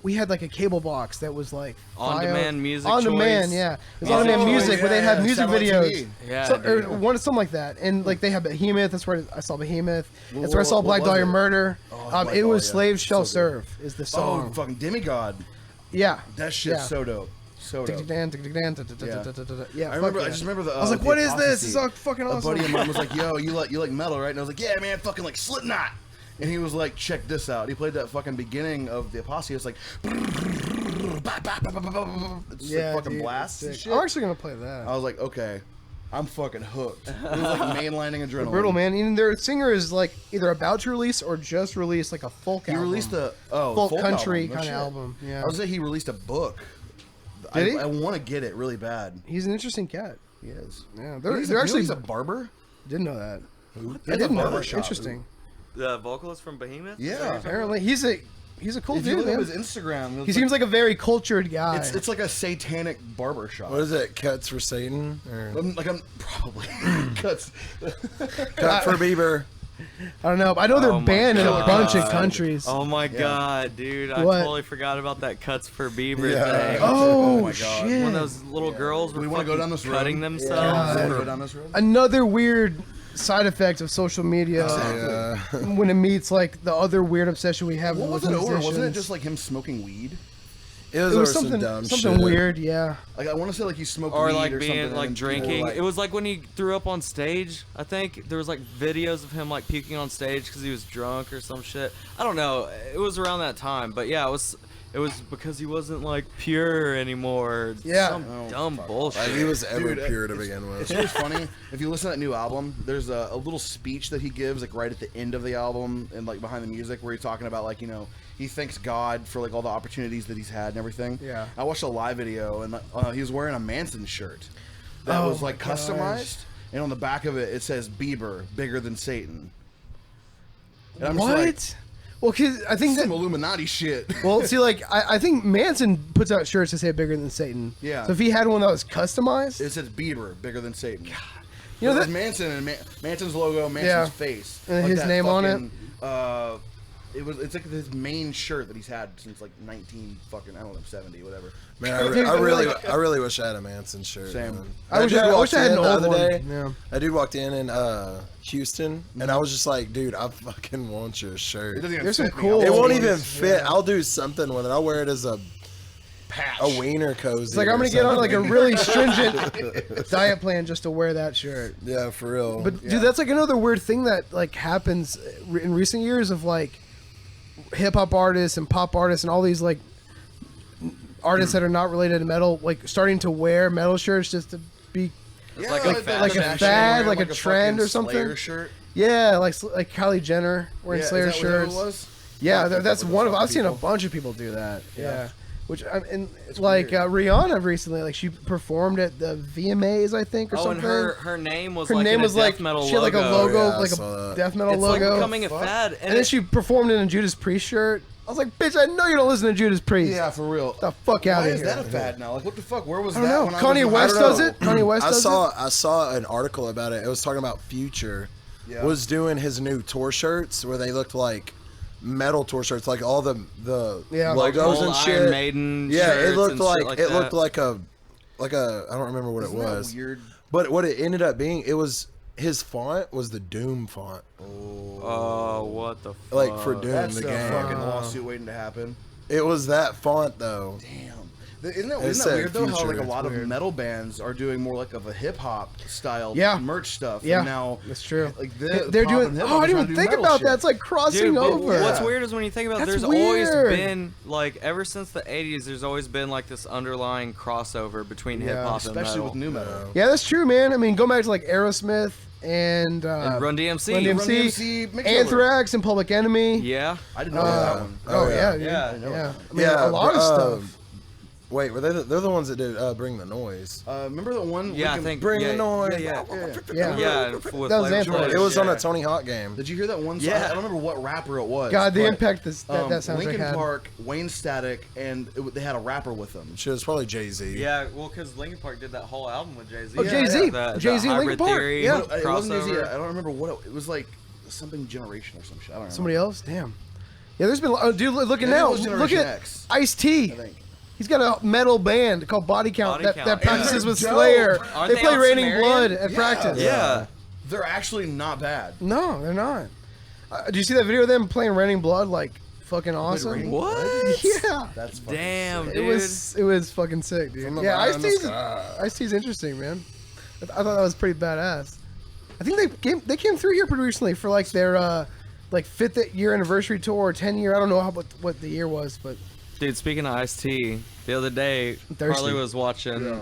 B: we had like a cable box that was like
A: On-demand music
B: On demand,
A: choice.
B: yeah. It was
A: Music
B: on-demand
A: choice.
B: music where they had music
C: Satellite
B: videos.
C: TV.
A: Yeah,
B: So, or
A: dude.
B: something like that, and like they have Behemoth. That's where I saw Behemoth.
C: Well,
B: That's where I saw
C: what
B: Black
C: was
B: Dahlia
C: it?
B: Murder.
C: Oh, Black
B: It was
C: Dahlia.
B: "Slaves Shall
C: So good.
B: Serve" is the
C: Oh,
B: song.
C: fucking Demigod.
B: Yeah,
C: That shit's
B: Yeah.
C: so dope. So dope.
B: Yeah,
C: I remember. I just remember the.
B: I was like,
C: the
B: "What is this?
C: Apostasy.
B: This is fucking awesome."
C: A buddy of mine was like, "Yo, you like metal, right?" And I was like, "Yeah, man, fucking like Slipknot." And he was like, "Check this out." He played that fucking beginning of the Apostasy. It's like, it's
B: Yeah,
C: like fucking
B: dude,
C: blasts
B: it's
C: and
B: sick.
C: shit.
B: I'm actually gonna play that.
C: I was like, okay, I'm fucking hooked. It was like mainlining adrenaline.
B: Brutal, man. And their singer is like either about to release or just released like a folk
C: He
B: album.
C: released a
B: folk country
C: album. No
B: kind of
C: shit.
B: album. Yeah,
C: I was say he released a book.
B: Did he?
C: I want to get it really bad.
B: he's an interesting cat.
C: He is.
B: Yeah,
C: He's
B: they're actually
C: he's a barber.
B: didn't know that.
C: He
B: I didn't know
C: barber
B: that.
C: shop.
B: Interesting.
A: The vocalist from Behemoth?
C: Yeah.
B: Apparently, he's a cool
C: If you
B: dude,
C: look at
B: man.
C: his Instagram,
B: He seems like a very cultured guy.
C: it's like a satanic barber shop.
I: What is it? Cuts for Satan? Or
C: I'm probably cuts.
I: cut for Bieber?
B: I don't know, but I know they're
A: Oh my
B: banned in a
A: God.
B: bunch of countries.
A: Oh my god, dude. I
B: What?
A: totally forgot about that Cuts for Bieber
I: Yeah.
A: thing.
B: Oh,
C: my God.
B: shit!
A: When those little girls
C: Do
A: were
C: we wanna go
A: fucking
C: down this road?
A: cutting
C: Yeah.
A: themselves.
B: God.
C: Go down this road.
B: Another weird side effect of social media when it meets like the other weird obsession we have
C: What
B: with
C: was it over? Wasn't it
B: musicians.
C: just like him smoking weed?
I: It was,
B: It was
I: over some
B: something
I: dumb
B: something
I: shit.
B: weird, yeah.
C: Like I want to say like he smoked
A: Or
C: weed
A: like
C: or
A: being
C: something,
A: like
C: and people were
A: drinking.
C: like-
A: It was like when he threw up on stage. I think there was like videos of him like puking on stage because he was drunk or some shit. I don't know. It was around that time, but yeah, it was because he wasn't like pure anymore.
B: Yeah.
A: Some
C: Oh,
A: dumb
C: fuck.
A: bullshit.
I: Like, he was ever
C: Dude,
I: pure to
C: it's-
I: begin
C: It's
I: with.
C: really funny. If you listen to that new album, there's a little speech that he gives like right at the end of the album and like behind the music where he's talking about like, you know, he thanks God for like all the opportunities that he's had and everything.
B: Yeah.
C: I watched a live video and he was wearing a Manson shirt that
B: Oh
C: was like
B: my gosh.
C: customized, and on the back of it it says Bieber, bigger than Satan. And I'm
B: What?
C: just
B: Well, cause I
C: like,
B: think
C: some
B: that.
C: Illuminati shit.
B: Well, see, like I think Manson puts out shirts that say "bigger than Satan."
C: Yeah.
B: So if he had one that was customized,
C: It says Bieber, bigger than Satan.
B: you know
C: There's
B: that
C: Manson and Manson's logo, Manson's
B: Yeah.
C: face,
B: And his
C: that
B: name on it.
C: fucking, It's like his main shirt that he's had since like 70, whatever.
I: Man, I really wish I had a Manson shirt.
C: Same.
I: Man.
B: I wish
I: That dude
B: I wish
I: walked
B: I had
I: in
B: an
I: the
B: old
I: other
B: one.
I: day.
B: Yeah.
I: That dude walked in Houston, and I was just like, dude, I fucking want your
C: It
I: shirt.
C: doesn't even
B: There's some
C: fit me.
B: cool-
I: It
C: I'll
I: won't
C: take
I: even
C: it.
I: fit. I'll do something with it. I'll wear it as a wiener cozy.
B: It's like I'm
I: or
B: gonna get on like a
I: something.
B: really stringent diet plan just to wear that shirt.
I: Yeah, for real.
B: But dude, that's like another weird thing that like happens in recent years of like hip hop artists and pop artists and all these like artists that are not related to metal, like starting to wear metal shirts just to be
A: It's
C: Yeah,
A: like
B: like-
A: a fad.
B: like a
C: fashion,
B: fad,
C: wearing,
B: like a trend
C: fucking
B: or something.
C: Slayer shirt.
B: yeah, like Kylie Jenner wearing
C: Yeah,
B: Slayer
C: is that what it
B: shirts.
C: was?
B: Yeah,
C: I think
B: that's
C: that was
B: one of.
C: some
B: I've seen a
C: people.
B: bunch of people do that. Yeah. Which and
C: It's
B: like
C: weird.
B: Rihanna recently, like she performed at the VMAs, I think, or
A: Oh, and
B: something.
A: her name was
B: Her
A: like
B: name
A: in a
B: was like
A: death metal
B: she had like a
A: logo.
B: logo,
I: Yeah, I
B: like
I: saw
B: a
I: that.
B: death metal
A: It's
B: logo.
A: like becoming a
C: Fuck.
A: fad,
B: and then she performed in a Judas Priest shirt. I was like, bitch, I know you don't listen to Judas Priest.
C: Yeah, for real.
B: The fuck outta
C: Why is
B: here.
C: that a fad now? Like, what the fuck? Where was
B: I
C: that?
B: don't know.
C: When
B: Kanye
C: I was
B: West
C: I don't
B: does
C: know.
B: it. Kanye West does it.
I: I saw an article about it. It was talking about Future
C: Yeah.
I: was doing his new tour shirts where they looked like metal tour shirts, like all the
B: Yeah.
A: like
I: logos
A: old
I: and shit.
A: Iron Maiden.
I: Yeah,
A: shirts
I: it looked
A: and shit
I: like
A: that.
I: it looked like a I don't remember what
C: Isn't
I: it
C: that
I: was.
C: weird?
I: But what it ended up being, it was his font was the Doom font,
A: Oh, what the fuck?
I: like for Doom
C: That's
I: the
C: a
I: game.
C: fucking lawsuit waiting to happen.
I: It was that font though.
C: Damn. Isn't that
I: said
C: weird though? How
I: Future.
C: like a
I: It's
C: lot of
B: weird.
C: metal bands are doing more like of a hip hop style
B: Yeah.
C: merch stuff.
B: Yeah,
C: And now
B: that's true.
C: Like
B: They're doing. Oh, I didn't even think about that. It's like crossing
A: Dude, but
B: over.
A: what's weird is when you think about it,
B: That's
A: there's always
B: weird.
A: been like ever since the 80s there's always been like this underlying crossover between
B: Yeah.
A: hip hop and
C: especially
A: metal.
C: with new metal.
B: Yeah, that's true, man. I mean, go back to like Aerosmith and
A: And Run DMC.
B: Run
C: Run
B: DMC,
C: DMC, Mix
B: Anthrax, and Public Enemy.
A: Yeah.
C: I didn't know that one.
B: Oh yeah, dude.
A: Yeah.
C: I didn't know
B: Yeah.
C: that.
B: I mean, a lot of stuff.
I: Wait, were they? They're the ones that did Bring the Noise.
C: Remember the one?
A: Yeah, I
C: Linkin-
A: think
I: Bring
A: yeah,
I: the noise.
A: Yeah,
B: Yeah.
A: yeah. with
B: That was
A: Flavor
B: Anthrax.
A: Flav,
I: It was on
A: yeah.
I: a Tony Hawk game.
C: Did you hear that one song?
A: Yeah.
C: I don't remember what rapper it was.
B: God, the
C: but,
B: impact that soundtrack
C: Linkin
B: had.
C: Park, Wayne Static, and they had a rapper with them.
I: Shit, it's probably Jay-Z.
A: Yeah, well, because Linkin Park did that whole album with Jay Z.
B: Oh, Jay-Z. Jay-Z and Linkin
A: Hybrid
B: Park,
A: Theory,
B: yeah.
C: It wasn't Jay-Z.
A: crossover.
C: I don't remember what it was like. Something Generation or some shit. I don't know.
B: Somebody else? Damn. Yeah, there's been. Dude, looking
C: Maybe it
B: now.
C: was
B: Look
C: Generation
B: at
C: X,
B: Ice-T.
C: I think.
B: He's got a metal band called Body Count,
A: Body Count,
B: that
A: yeah.
B: practices with
C: Dope.
B: Slayer.
A: Aren't
B: They
A: they
B: play
A: on
B: Raining
A: Sumerian?
B: Blood at
C: Yeah.
B: practice.
A: Yeah.
C: They're actually not bad.
B: No, they're not. Do you see that video of them playing Raining Blood? Like, fucking awesome.
C: Raining
A: What?
B: Yeah.
C: That's fucking
A: Damn,
C: sick.
A: dude.
B: It was fucking sick, dude.
I: From the
B: Yeah,
I: Eye in the
B: Ice-T's
I: Sky.
B: Ice-T's interesting, man. I thought that was pretty badass. I think they came through here pretty recently for like their like 5th year anniversary tour, or 10-year. I don't know what the year was, but
A: Dude, speaking of Ice-T, the other day,
B: Thirsty.
A: Harley was watching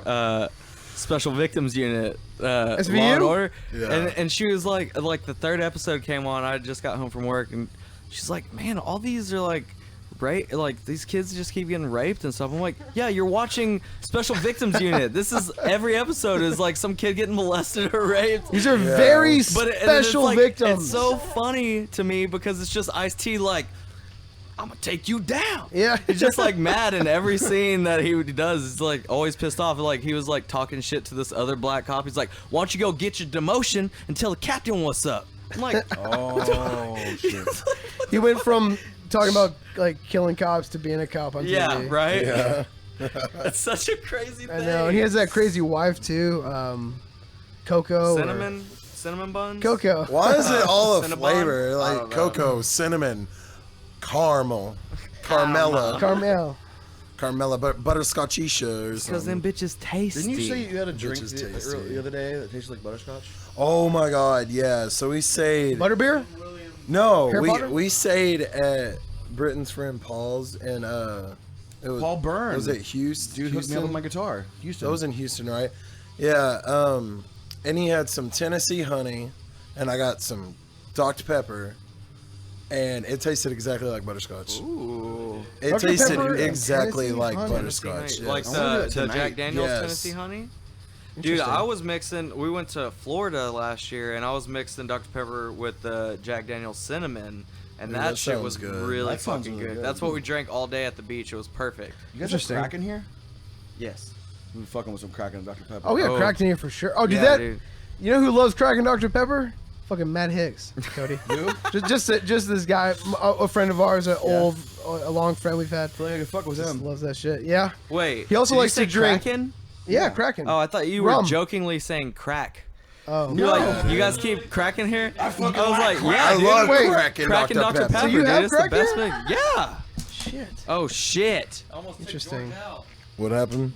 A: Special Victims Unit, Law
B: SVU?
A: and Order,
I: Yeah.
A: and she was like the 3rd episode came on. I just got home from work, and she's like, "Man, all these are like, like these kids just keep getting raped and stuff." I'm like, "Yeah, you're watching Special Victims Unit. This is every episode is like some kid getting molested or raped."
B: these are very
A: But and then it's
B: special
A: like,
B: victims.
A: It's so funny to me because it's just Ice-T like, I'm gonna take you down.
B: Yeah.
A: He's just like mad in every scene that he does. He's like always pissed off. Like he was like talking shit to this other black cop. He's like, "Why don't you go get your demotion and tell the captain what's up?" I'm like,
C: Oh shit.
B: He went from talking about like killing cops to being a cop on TV.
A: yeah, right.
I: Yeah.
A: That's such a crazy
B: I
A: thing.
B: know, and he has that crazy wife too, Coco.
A: cinnamon buns.
B: Coco.
I: Why is it all a
A: Cinnabon?
I: flavor?
A: I
I: Like
A: don't know.
I: cocoa, cinnamon, caramel, Carmella,
B: Carmel.
I: but butterscotchisha or
A: Because
I: something.
A: them bitches tasty.
C: Didn't you say you had a drink
I: Bitches
C: the
I: tasty.
C: other day that tasted like butterscotch?
I: Oh my God, yeah. So we stayed.
B: Butterbeer?
I: No,
B: Harry Potter?
I: we stayed at Britain's friend Paul's, and it was
C: Paul Byrne.
I: Was it Houston?
C: Dude hooked me up with my guitar. Houston.
I: That was in Houston, right? Yeah. And he had some Tennessee honey, and I got some Dr Pepper, and it tasted exactly like butterscotch.
A: Ooh.
I: It
B: Dr.
I: tasted
B: Pepper and
I: exactly
B: Tennessee
I: like
B: honey.
I: butterscotch.
A: Tennessee honey. Like
I: yes.
C: I wanna do
A: the
C: it tonight.
A: Jack Daniels
I: Yes.
A: Tennessee honey. Dude,
B: Interesting.
A: I was mixing. We went to Florida last year, and I was mixing Dr Pepper with the Jack Daniels cinnamon, and
I: Dude,
A: that
I: that
A: shit
I: sounds
A: was
I: good.
A: really
C: That sounds
A: fucking
C: really
A: good.
C: good.
A: That's what we drank all day at the beach. It was perfect.
C: You guys
B: Interesting.
C: have crack in here?
A: Yes.
C: We fucking with some crack in Dr Pepper.
B: Oh, yeah,
A: Oh.
B: cracked in here for sure. Oh, dude,
A: Yeah,
B: that.
A: dude.
B: You know who loves crack and Dr Pepper? Fucking Matt Hicks, Cody. just this guy, a friend of ours, a long friend we've had.
C: I feel like I could fuck with
B: Just
C: him.
B: loves that shit. Yeah.
A: Wait.
B: He also
A: did you
B: likes to
A: say
B: drink.
A: Kraken?
B: Yeah, Kraken.
A: Oh, I thought you
B: Rum.
A: were jokingly saying crack.
B: Oh.
A: You're like, you guys keep Kraken here? I was like, yeah,
I: I
A: dude.
I: love
B: Wait,
I: Kraken
A: Kraken Dr. Pepper,
B: So you
A: dude.
B: have
A: It's the
B: Kraken?
A: best thing. Yeah.
B: Shit.
A: Oh, shit.
B: Interesting.
I: What happened?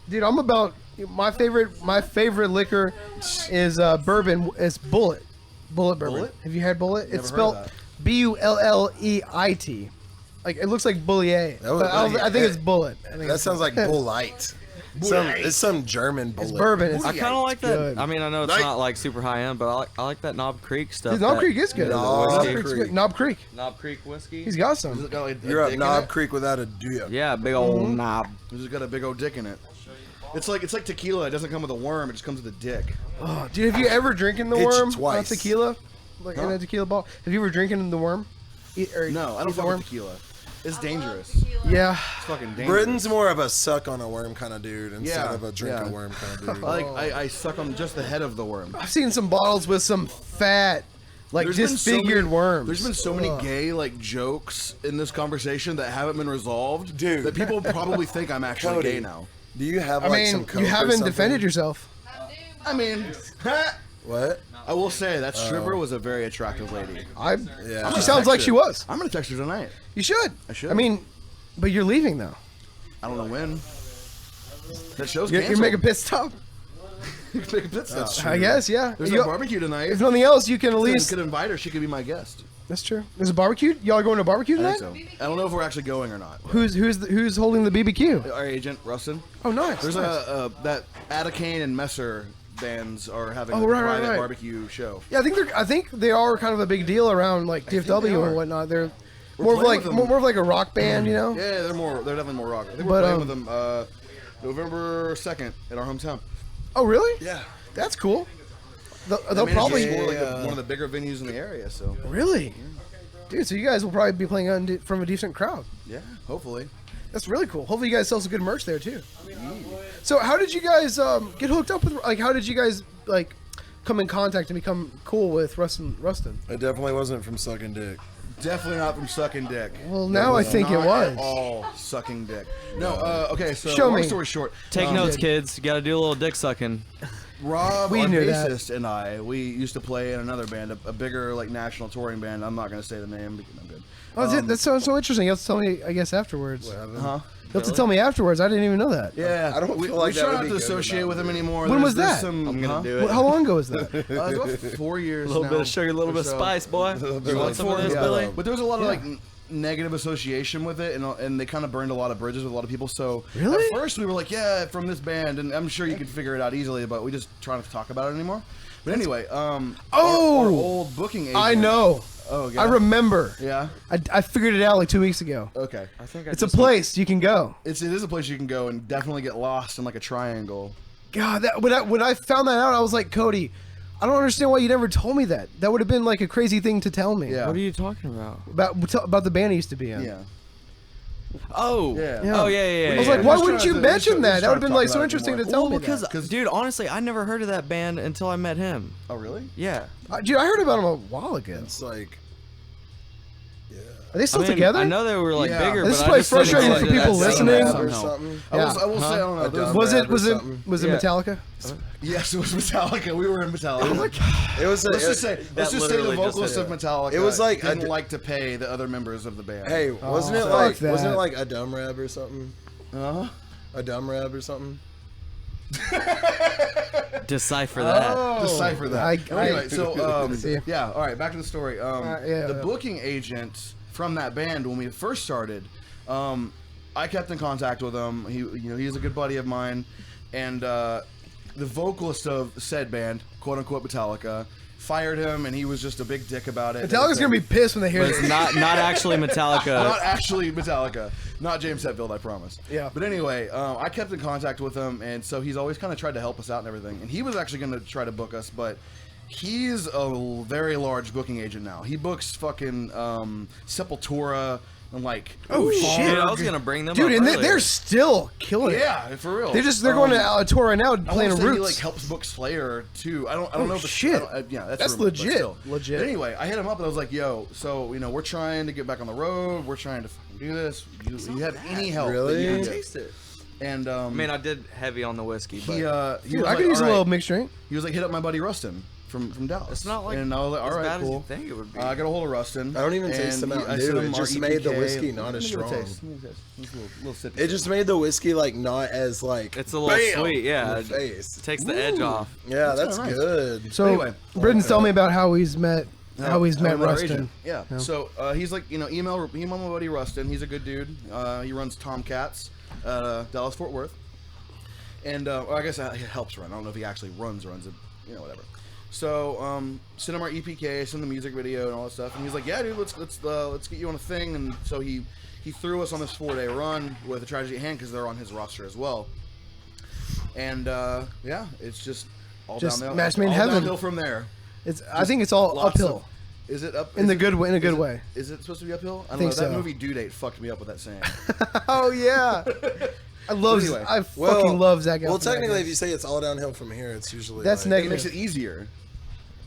B: Dude, I'm about my favorite liquor is bourbon. It's Bullet bourbon.
C: Bullet?
B: Have you had Bullet?
C: Never
B: It's
C: heard of
B: spelled
C: that.
B: Bulleit. Like it looks like Bullier,
I: That was-
B: but I think it's Bullet. I think
I: That
B: it's
I: sounds like Bullite. It's some German bullet.
B: It's bourbon. It's
A: I kind of like that.
B: good.
A: I mean, I know it's
I: Like-
A: not like super high end, but I like that Knob Creek stuff.
B: Dude, Knob
A: that-
B: Creek is good.
I: Knob
B: Knob
I: Creek.
B: Creek's good. Knob Creek.
A: Knob Creek whiskey.
B: He's got
C: Has
B: some.
C: it got, like, a
I: You're up
C: dick in
I: Knob
C: it?
I: Creek without a dude.
A: Yeah, big old
B: Mm-hmm.
A: knob.
C: It's just got a big old dick in it. It's like tequila. It doesn't come with a worm. It just comes with a dick.
B: Oh, dude, have you ever drinking the
I: Hit you
B: worm on
I: twice.
B: tequila? Like in a tequila ball? Have you ever drinking the worm?
C: No, I don't
B: eat the
C: fuck
B: worm?
C: with tequila. It's dangerous.
B: Yeah.
C: It's fucking dangerous.
I: Brittain's more of a suck on a worm kind of dude instead
C: Yeah,
I: of a drink
C: yeah.
I: a worm kind of dude.
C: I suck on just the head of the worm.
B: I've seen some bottles with some fat, like
C: There's been so
B: disfigured
C: many-
B: worms.
C: There's been so many
B: Ugh.
C: gay like jokes in this conversation that haven't been resolved,
I: Dude.
C: that people probably think I'm actually
I: Cody.
C: gay now.
I: Do you have
B: I
I: like some
B: mean,
I: coke
B: you
I: or
B: haven't
I: something?
B: defended yourself.
C: I mean,
I: What?
C: I will say that stripper was a very attractive lady.
I: Yeah.
B: She sounds like she was.
C: I'm gonna text her tonight.
B: You should.
C: I should.
B: I mean, but you're leaving though.
C: I don't know when. That show's
B: You're
C: canceled.
B: making a pit stop.
C: Make a pit stop.
I: That's
B: I guess, yeah.
C: There's
B: You-
C: a barbecue tonight.
B: if nothing else, you can at
C: You
B: least.
C: could invite her. She could be my guest.
B: That's true. There's a barbecue. Y'all going to a barbecue
C: I
B: tonight?
C: think so. I don't know if we're actually going or not.
B: Who's holding the BBQ?
C: Our agent, Rustin.
B: Oh, nice.
C: There's
B: nice.
C: that Atticane and Messer bands are having
B: Oh,
C: a
B: right, right,
C: private
B: right.
C: barbecue show.
B: Yeah, I think they are kind of a big deal around like
C: they
B: DFW
C: are.
B: and whatnot. They're
C: We're
B: more of
C: playing
B: like
C: with them.
B: more of like a rock band, you know?
C: Yeah, they're definitely more rock. I think
B: But,
C: we're playing with them November 2nd in our hometown.
B: Oh, really?
C: Yeah.
B: That's cool. They'll
C: They managed
B: probably
C: to score, like one of the bigger venues in the area. So
B: really, dude. So you guys will probably be playing from a decent crowd.
C: yeah, hopefully.
B: That's really cool. Hopefully you guys sell some good merch there too. So how did you guys get hooked up with? Like, how did you guys like come in contact and become cool with Rustin?
I: It definitely wasn't from sucking dick.
C: Definitely not from sucking dick.
B: Well, now I think it
C: Not
B: was.
C: at all sucking dick. No. Okay. So
B: Show
C: long
B: me.
C: story short,
A: Take notes, kids. You got to do a little dick sucking.
C: Rob,
B: We
C: our
B: knew that.
C: bassist, and I, we used to play in another band, a bigger like national touring band. I'm not gonna say the name because I'm good.
B: Oh, that sounds so interesting. You have to tell me, I guess, afterwards. You
C: Huh?
B: have to tell me afterwards. I didn't even know that.
C: Yeah,
I: I don't
C: we,
I: feel like
C: we
I: that
C: try
I: would
C: not
I: be
C: to
I: good
C: associate
I: about
C: with him anymore.
B: When was
C: There's
B: that?
C: Some,
A: I'm gonna do it.
B: How long ago was that?
C: It's about 4 years.
A: A little
C: now,
A: bit of sugar, a little
C: or
A: bit of
C: so.
A: spice, boy. You
C: Like
A: want some of
C: 4
A: this,
C: yeah.
A: Billy?
C: But there was a lot of like negative association with it, and they kind of burned a lot of bridges with a lot of people. So
B: Really?
C: at first we were like, yeah, from this band, and I'm sure you could figure it out easily, but we just try not to talk about it anymore. But anyway, our old booking agent.
B: I know.
C: Oh, yeah.
B: I remember.
C: Yeah.
B: I figured it out like 2 weeks ago.
C: Okay.
A: I think
B: It's a place you can go.
C: It is a place you can go and definitely get lost in like a triangle.
B: God, when I found that out, I was like, Cody, I don't understand why you never told me that. That would have been like a crazy thing to tell me.
C: Yeah.
A: What are you talking about?
B: About the band I used to be in.
C: Yeah.
A: Oh.
C: Yeah.
A: Oh, yeah.
B: I was
C: Yeah,
B: like, why
C: just
B: wouldn't
C: try
B: you
C: to-
B: mention
C: just
B: that? That
C: try
B: would
C: to
B: have been
C: talk
B: like
C: about
B: so
C: it
B: interesting to
C: more.
B: tell
A: Well,
B: me.
A: because,
B: That.
A: dude, honestly, I never heard of that band until I met him.
C: Oh, really?
A: Yeah.
B: Dude, I heard about them a while ago.
I: It's like,
B: Are they still
A: I mean,
B: together?
A: I know they were like
C: Yeah.
A: bigger,
B: This is
A: but I
B: probably
A: just didn't
B: frustrating
A: know
B: for
A: that
B: people
A: that
B: listening.
A: somehow.
I: or something.
C: I will say, I don't know.
I: A
C: There's-
I: dumb
B: Was
I: rap
B: it
I: or
B: was it
I: something.
B: was it
A: Yeah.
B: Metallica?
C: Yes, it was Metallica. We were in Metallica.
I: It was.
C: Let's just say the
A: literally just
C: vocalist
A: hit
C: of Metallica.
I: It was like
C: didn't
I: a-
C: like to pay the other members of the band.
I: Hey, wasn't it
B: fuck
I: like
B: that.
I: wasn't it like a dumb rap or something?
C: huh?
I: A dumb rap or something?
A: Decipher that.
C: Decipher that. Anyway, so
B: See.
C: yeah, all right, back to the story.
B: yeah.
C: The booking agent from that band when we first started, I kept in contact with him. He's a good buddy of mine, and the vocalist of said band, quote unquote Metallica, fired him, and he was just a big dick about it.
B: Metallica's gonna be pissed when they hear
A: But
B: this.
A: it's not actually Metallica.
C: Not actually Metallica. Not James Hetfield, I promise.
B: Yeah.
C: But anyway, I kept in contact with him, and so he's always kind of tried to help us out and everything. And he was actually going to try to book us, but he's a very large booking agent now. He books fucking Sepultura, and like
B: Oh, shit.
A: Dude, I was gonna bring them
B: Dude,
A: up
B: and
A: earlier.
B: they're still killing it.
C: yeah, for real.
B: They're going to a tour right now
C: I
B: playing
C: want to say
B: Roots.
C: he like helps book Slayer too. I don't
B: Oh,
C: know if it's
B: shit.
C: yeah,
B: That's
C: rumor, but
B: legit.
C: still.
B: Legit.
C: But anyway, I hit him up and I was like, "Yo, so we're trying to get back on the road. We're trying to do this. You have any help? that
I: Really?
C: you can
A: I
C: get?"
A: taste it.
C: And
A: I mean, I did heavy on the whiskey, but
C: he
B: Dude,
C: was
B: I
C: like,
B: could use a
C: "All
B: little
C: right."
B: mixed drink.
C: He was like, "Hit up my buddy Rustin from Dallas."
A: it's not like
C: and I was like,
A: as
C: "All right,
A: bad as
C: cool."
A: you think it would be.
C: I got a hold of Rustin.
I: I don't even taste the
C: and
I: Mountain
C: I
I: Dew.
C: sent him
I: It
C: our
I: just made the
C: EPK.
I: whiskey not
C: Let
I: as
C: me give it a
I: strong.
C: taste. Let me taste. It's a little sippy.
I: It just made the whiskey like not as like.
A: It's a little
I: bam
A: sweet,
I: in
A: yeah.
I: the
A: It
I: face.
A: takes the edge off.
I: Yeah, that's
C: kinda nice.
I: good.
B: So,
C: Anyway.
B: Britton's telling me about how he's met
C: How
B: met
C: our
B: Rustin.
C: agent. Yeah. So he's like, email my buddy Rustin. He's a good dude. He runs Tomcats, Dallas Fort Worth, and or I guess he helps run. I don't know if he actually runs it. Whatever. So send him our EPK, send the music video and all that stuff, and he's like, yeah, dude, let's get you on a thing. And so he threw us on this 4-day run with a Tragedy at Hand because they're on his roster as well. And yeah, it's just all
B: Just
C: downhill.
B: match made in
C: all
B: heaven.
C: downhill from there.
B: I think it's all
C: Lots
B: uphill.
C: of- Is it up
B: In
C: is
B: the
C: it-
B: good way- in a good
C: is it-
B: way.
C: Is it supposed to be uphill? I don't
B: think
C: know. That
B: so.
C: movie Due Date fucked me up with that saying.
B: Oh yeah, I love.
C: Anyway.
B: I fucking love Zach.
I: Well,
B: Galifianakis.
I: technically, if you say it's all downhill from here, it's usually
B: That's
I: like,
B: negative.
C: It makes it easier.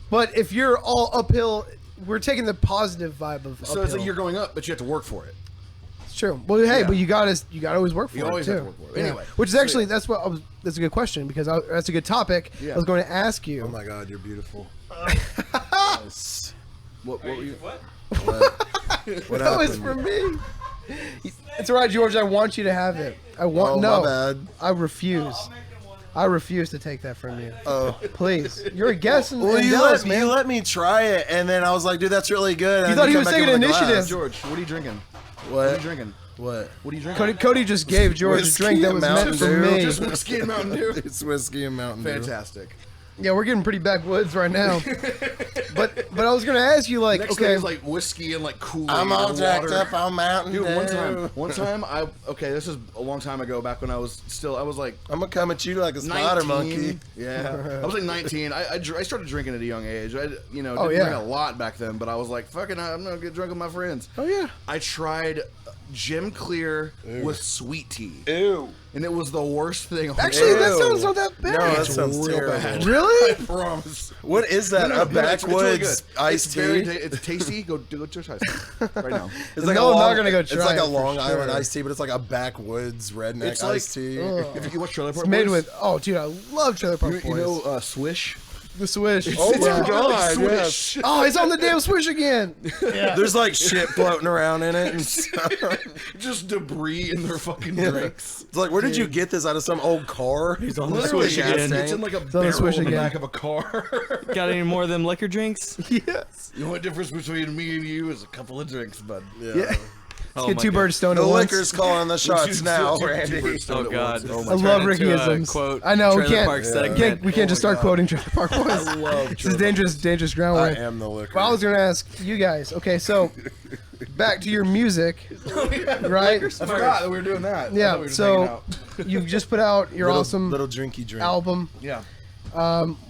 B: But if you're all uphill, we're taking the positive vibe of
C: So
B: uphill.
C: it's like you're going up, but you have to work for it.
B: It's true. Well, hey,
C: Yeah.
B: but you gotta always work for
C: You
B: it
C: always
B: too.
C: have to work for it.
B: Yeah.
C: Anyway,
B: which is
C: so
B: actually
C: yeah.
B: that's a good question because that's a good topic.
C: Yeah.
B: I was going to ask you.
I: Oh my God, you're beautiful. Yes.
C: What were you?
H: What?
I: What
B: That was
I: happened?
B: for me. It's all right, George. I want you to have it. I want
I: Oh,
B: no.
I: my bad.
B: I refuse. I refuse to take that from you.
I: Oh.
B: Please, you're a guest in,
I: Well,
B: in
I: you
B: Dallas,
I: let,
B: man.
I: you let me try it, and then I was like, dude, that's really good. and
B: You
I: I
B: thought he
I: come
B: was
I: back
B: taking
I: in with a
B: initiative.
I: glass.
C: George, what are you drinking? What are you
I: What?
C: drinking?
I: What?
C: What are you drinking?
B: Cody just gave George a
I: Whiskey
B: drink that
I: and
B: was
I: Mountain
B: meant for
I: Dew.
B: me.
C: Just whiskey and Mountain Dew.
I: It's whiskey and Mountain Dew.
C: Fantastic.
B: Yeah, we're getting pretty backwoods right now. but I was gonna ask you, like,
C: Next
B: okay,
C: thing is like whiskey and like Kool-Aid
I: I'm all
C: and
I: jacked
C: water.
I: up on Mountain
C: Dude,
I: Dew.
C: one time, this is a long time ago, back when I was like
I: I'm gonna come at you like a spider
C: 19.
I: monkey.
C: Yeah, I was like 19. I started drinking at a young age. I didn't
B: Oh, yeah.
C: drink a lot back then, but I was like, fucking, I'm gonna get drunk with my friends.
B: oh yeah,
C: I tried Gym Clear with sweet tea,
I: Ew.
C: and it was the worst thing.
B: actually, that
I: Ew.
B: sounds not that bad.
I: No, that
C: It's
I: sounds
C: real
I: terrible.
C: bad.
B: Really?
C: I promise.
I: What is that?
C: No,
I: A
C: no, it's really
I: backwoods
C: good.
I: iced
C: It's very
I: tea?
C: it's tasty. Go try it right now.
I: It's
B: No,
I: like
B: I'm
I: a long,
B: not gonna go
I: It's
B: try
I: like
B: it
I: a
B: for
I: Long Island
B: sure.
I: iced tea, but it's like a backwoods redneck
C: It's like-
I: iced tea.
B: Ugh.
C: If you watch Trailer Park
B: It's made
C: Boys,
B: with dude, I love Trailer Park
C: you
B: Boys.
C: know Swish.
B: The Swish.
I: Oh
C: It's
I: my
C: like
I: God,
C: Swish.
B: Oh, it's on the damn Swish again.
I: There's like shit floating around in it. And stuff.
C: Just debris in their fucking drinks.
I: It's like, where did you get this? Out of some old car? He's on
C: Literally,
A: Swish
C: yeah,
A: again.
C: it's in like a
B: on the
C: barrel
B: Swish
C: in the
B: again.
C: back of a car.
A: Got any more of them liquor drinks?
B: Yes.
C: The only difference between me and you is a couple of drinks, bud.
B: Yeah.
A: Oh
B: Let's get
A: my
B: two
A: God.
B: birds stoned
I: The
B: at once.
I: liquor's calling the shots now, Randy.
A: Oh God!
C: Oh
B: I love
A: Turn into a
B: Rickyisms.
A: quote,
B: I know we
A: Trailer
B: can't.
A: Park
B: We
A: segment.
B: can't. We can't just start quoting Trailer Park Boys.
I: I love
B: This is dangerous ground.
I: I
B: Right?
I: am the liquor.
B: Well, I was gonna ask you guys. Okay, so back to your music, right?
C: I forgot that we were doing that. I
B: Yeah.
C: thought we were just hanging
B: So
C: out.
B: you've just put out your
I: little,
B: awesome
I: little drinky drink.
B: album.
C: Yeah.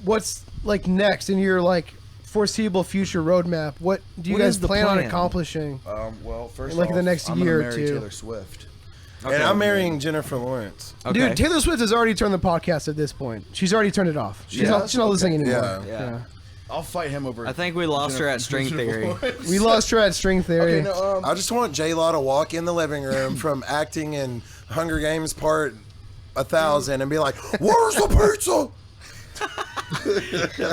B: What's like next in your like foreseeable future roadmap? What do you
A: What
B: guys
A: is the
B: plan on
A: plan?
B: accomplishing?
C: Well, first
B: Like
C: off,
B: the next
C: I'm
B: year or
C: gonna marry
B: two.
C: Taylor Swift.
I: And I'm marrying Jennifer Lawrence.
A: Okay.
B: Dude, Taylor Swift has already turned the podcast at this point. She's already turned it off. She's not listening anymore.
I: Yeah.
C: I'll fight him over.
A: I think we lost her at string theory.
B: We lost her at string theory.
C: Okay, no,
I: I just want J Law to walk in the living room from acting in Hunger Games Part 1000 and be like, "Where's the pizza?"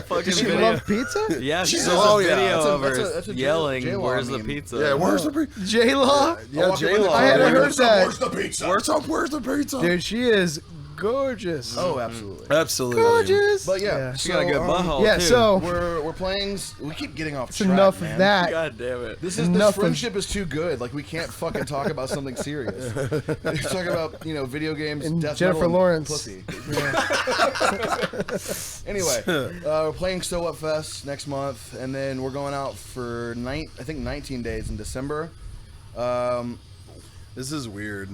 A: Fucking
B: Does she
A: video.
B: love pizza?
A: Yeah, she
I: She's-
A: does
I: oh,
A: a
I: yeah,
A: video
C: that's a-
A: of her
C: that's a- that's a
A: yelling,
C: J-Lo
A: "Where's the
C: meme.
A: pizza?"
I: Yeah, where's the pizza?
B: J Law.
I: Yeah, J Law.
B: I hadn't heard that.
C: Where's the pizza?
I: Where's the pizza?
B: Dude, she is gorgeous.
C: Oh, absolutely.
I: Absolutely.
B: gorgeous.
C: But yeah,
A: She got a good butthole
B: Yeah,
A: too.
B: so
C: we're playing. We keep getting off
B: it's
C: track,
B: enough
C: man.
B: of that.
A: God damn it!
C: This
B: Enough of-
C: friendship is too good. Like we can't fucking talk about something serious. We're talking about video games,
B: And
C: death
B: Jennifer
C: metal, and
B: Lawrence.
C: pussy. Anyway, we're playing So What Fest next month, and then we're going out for 19 days in December.
I: This is weird.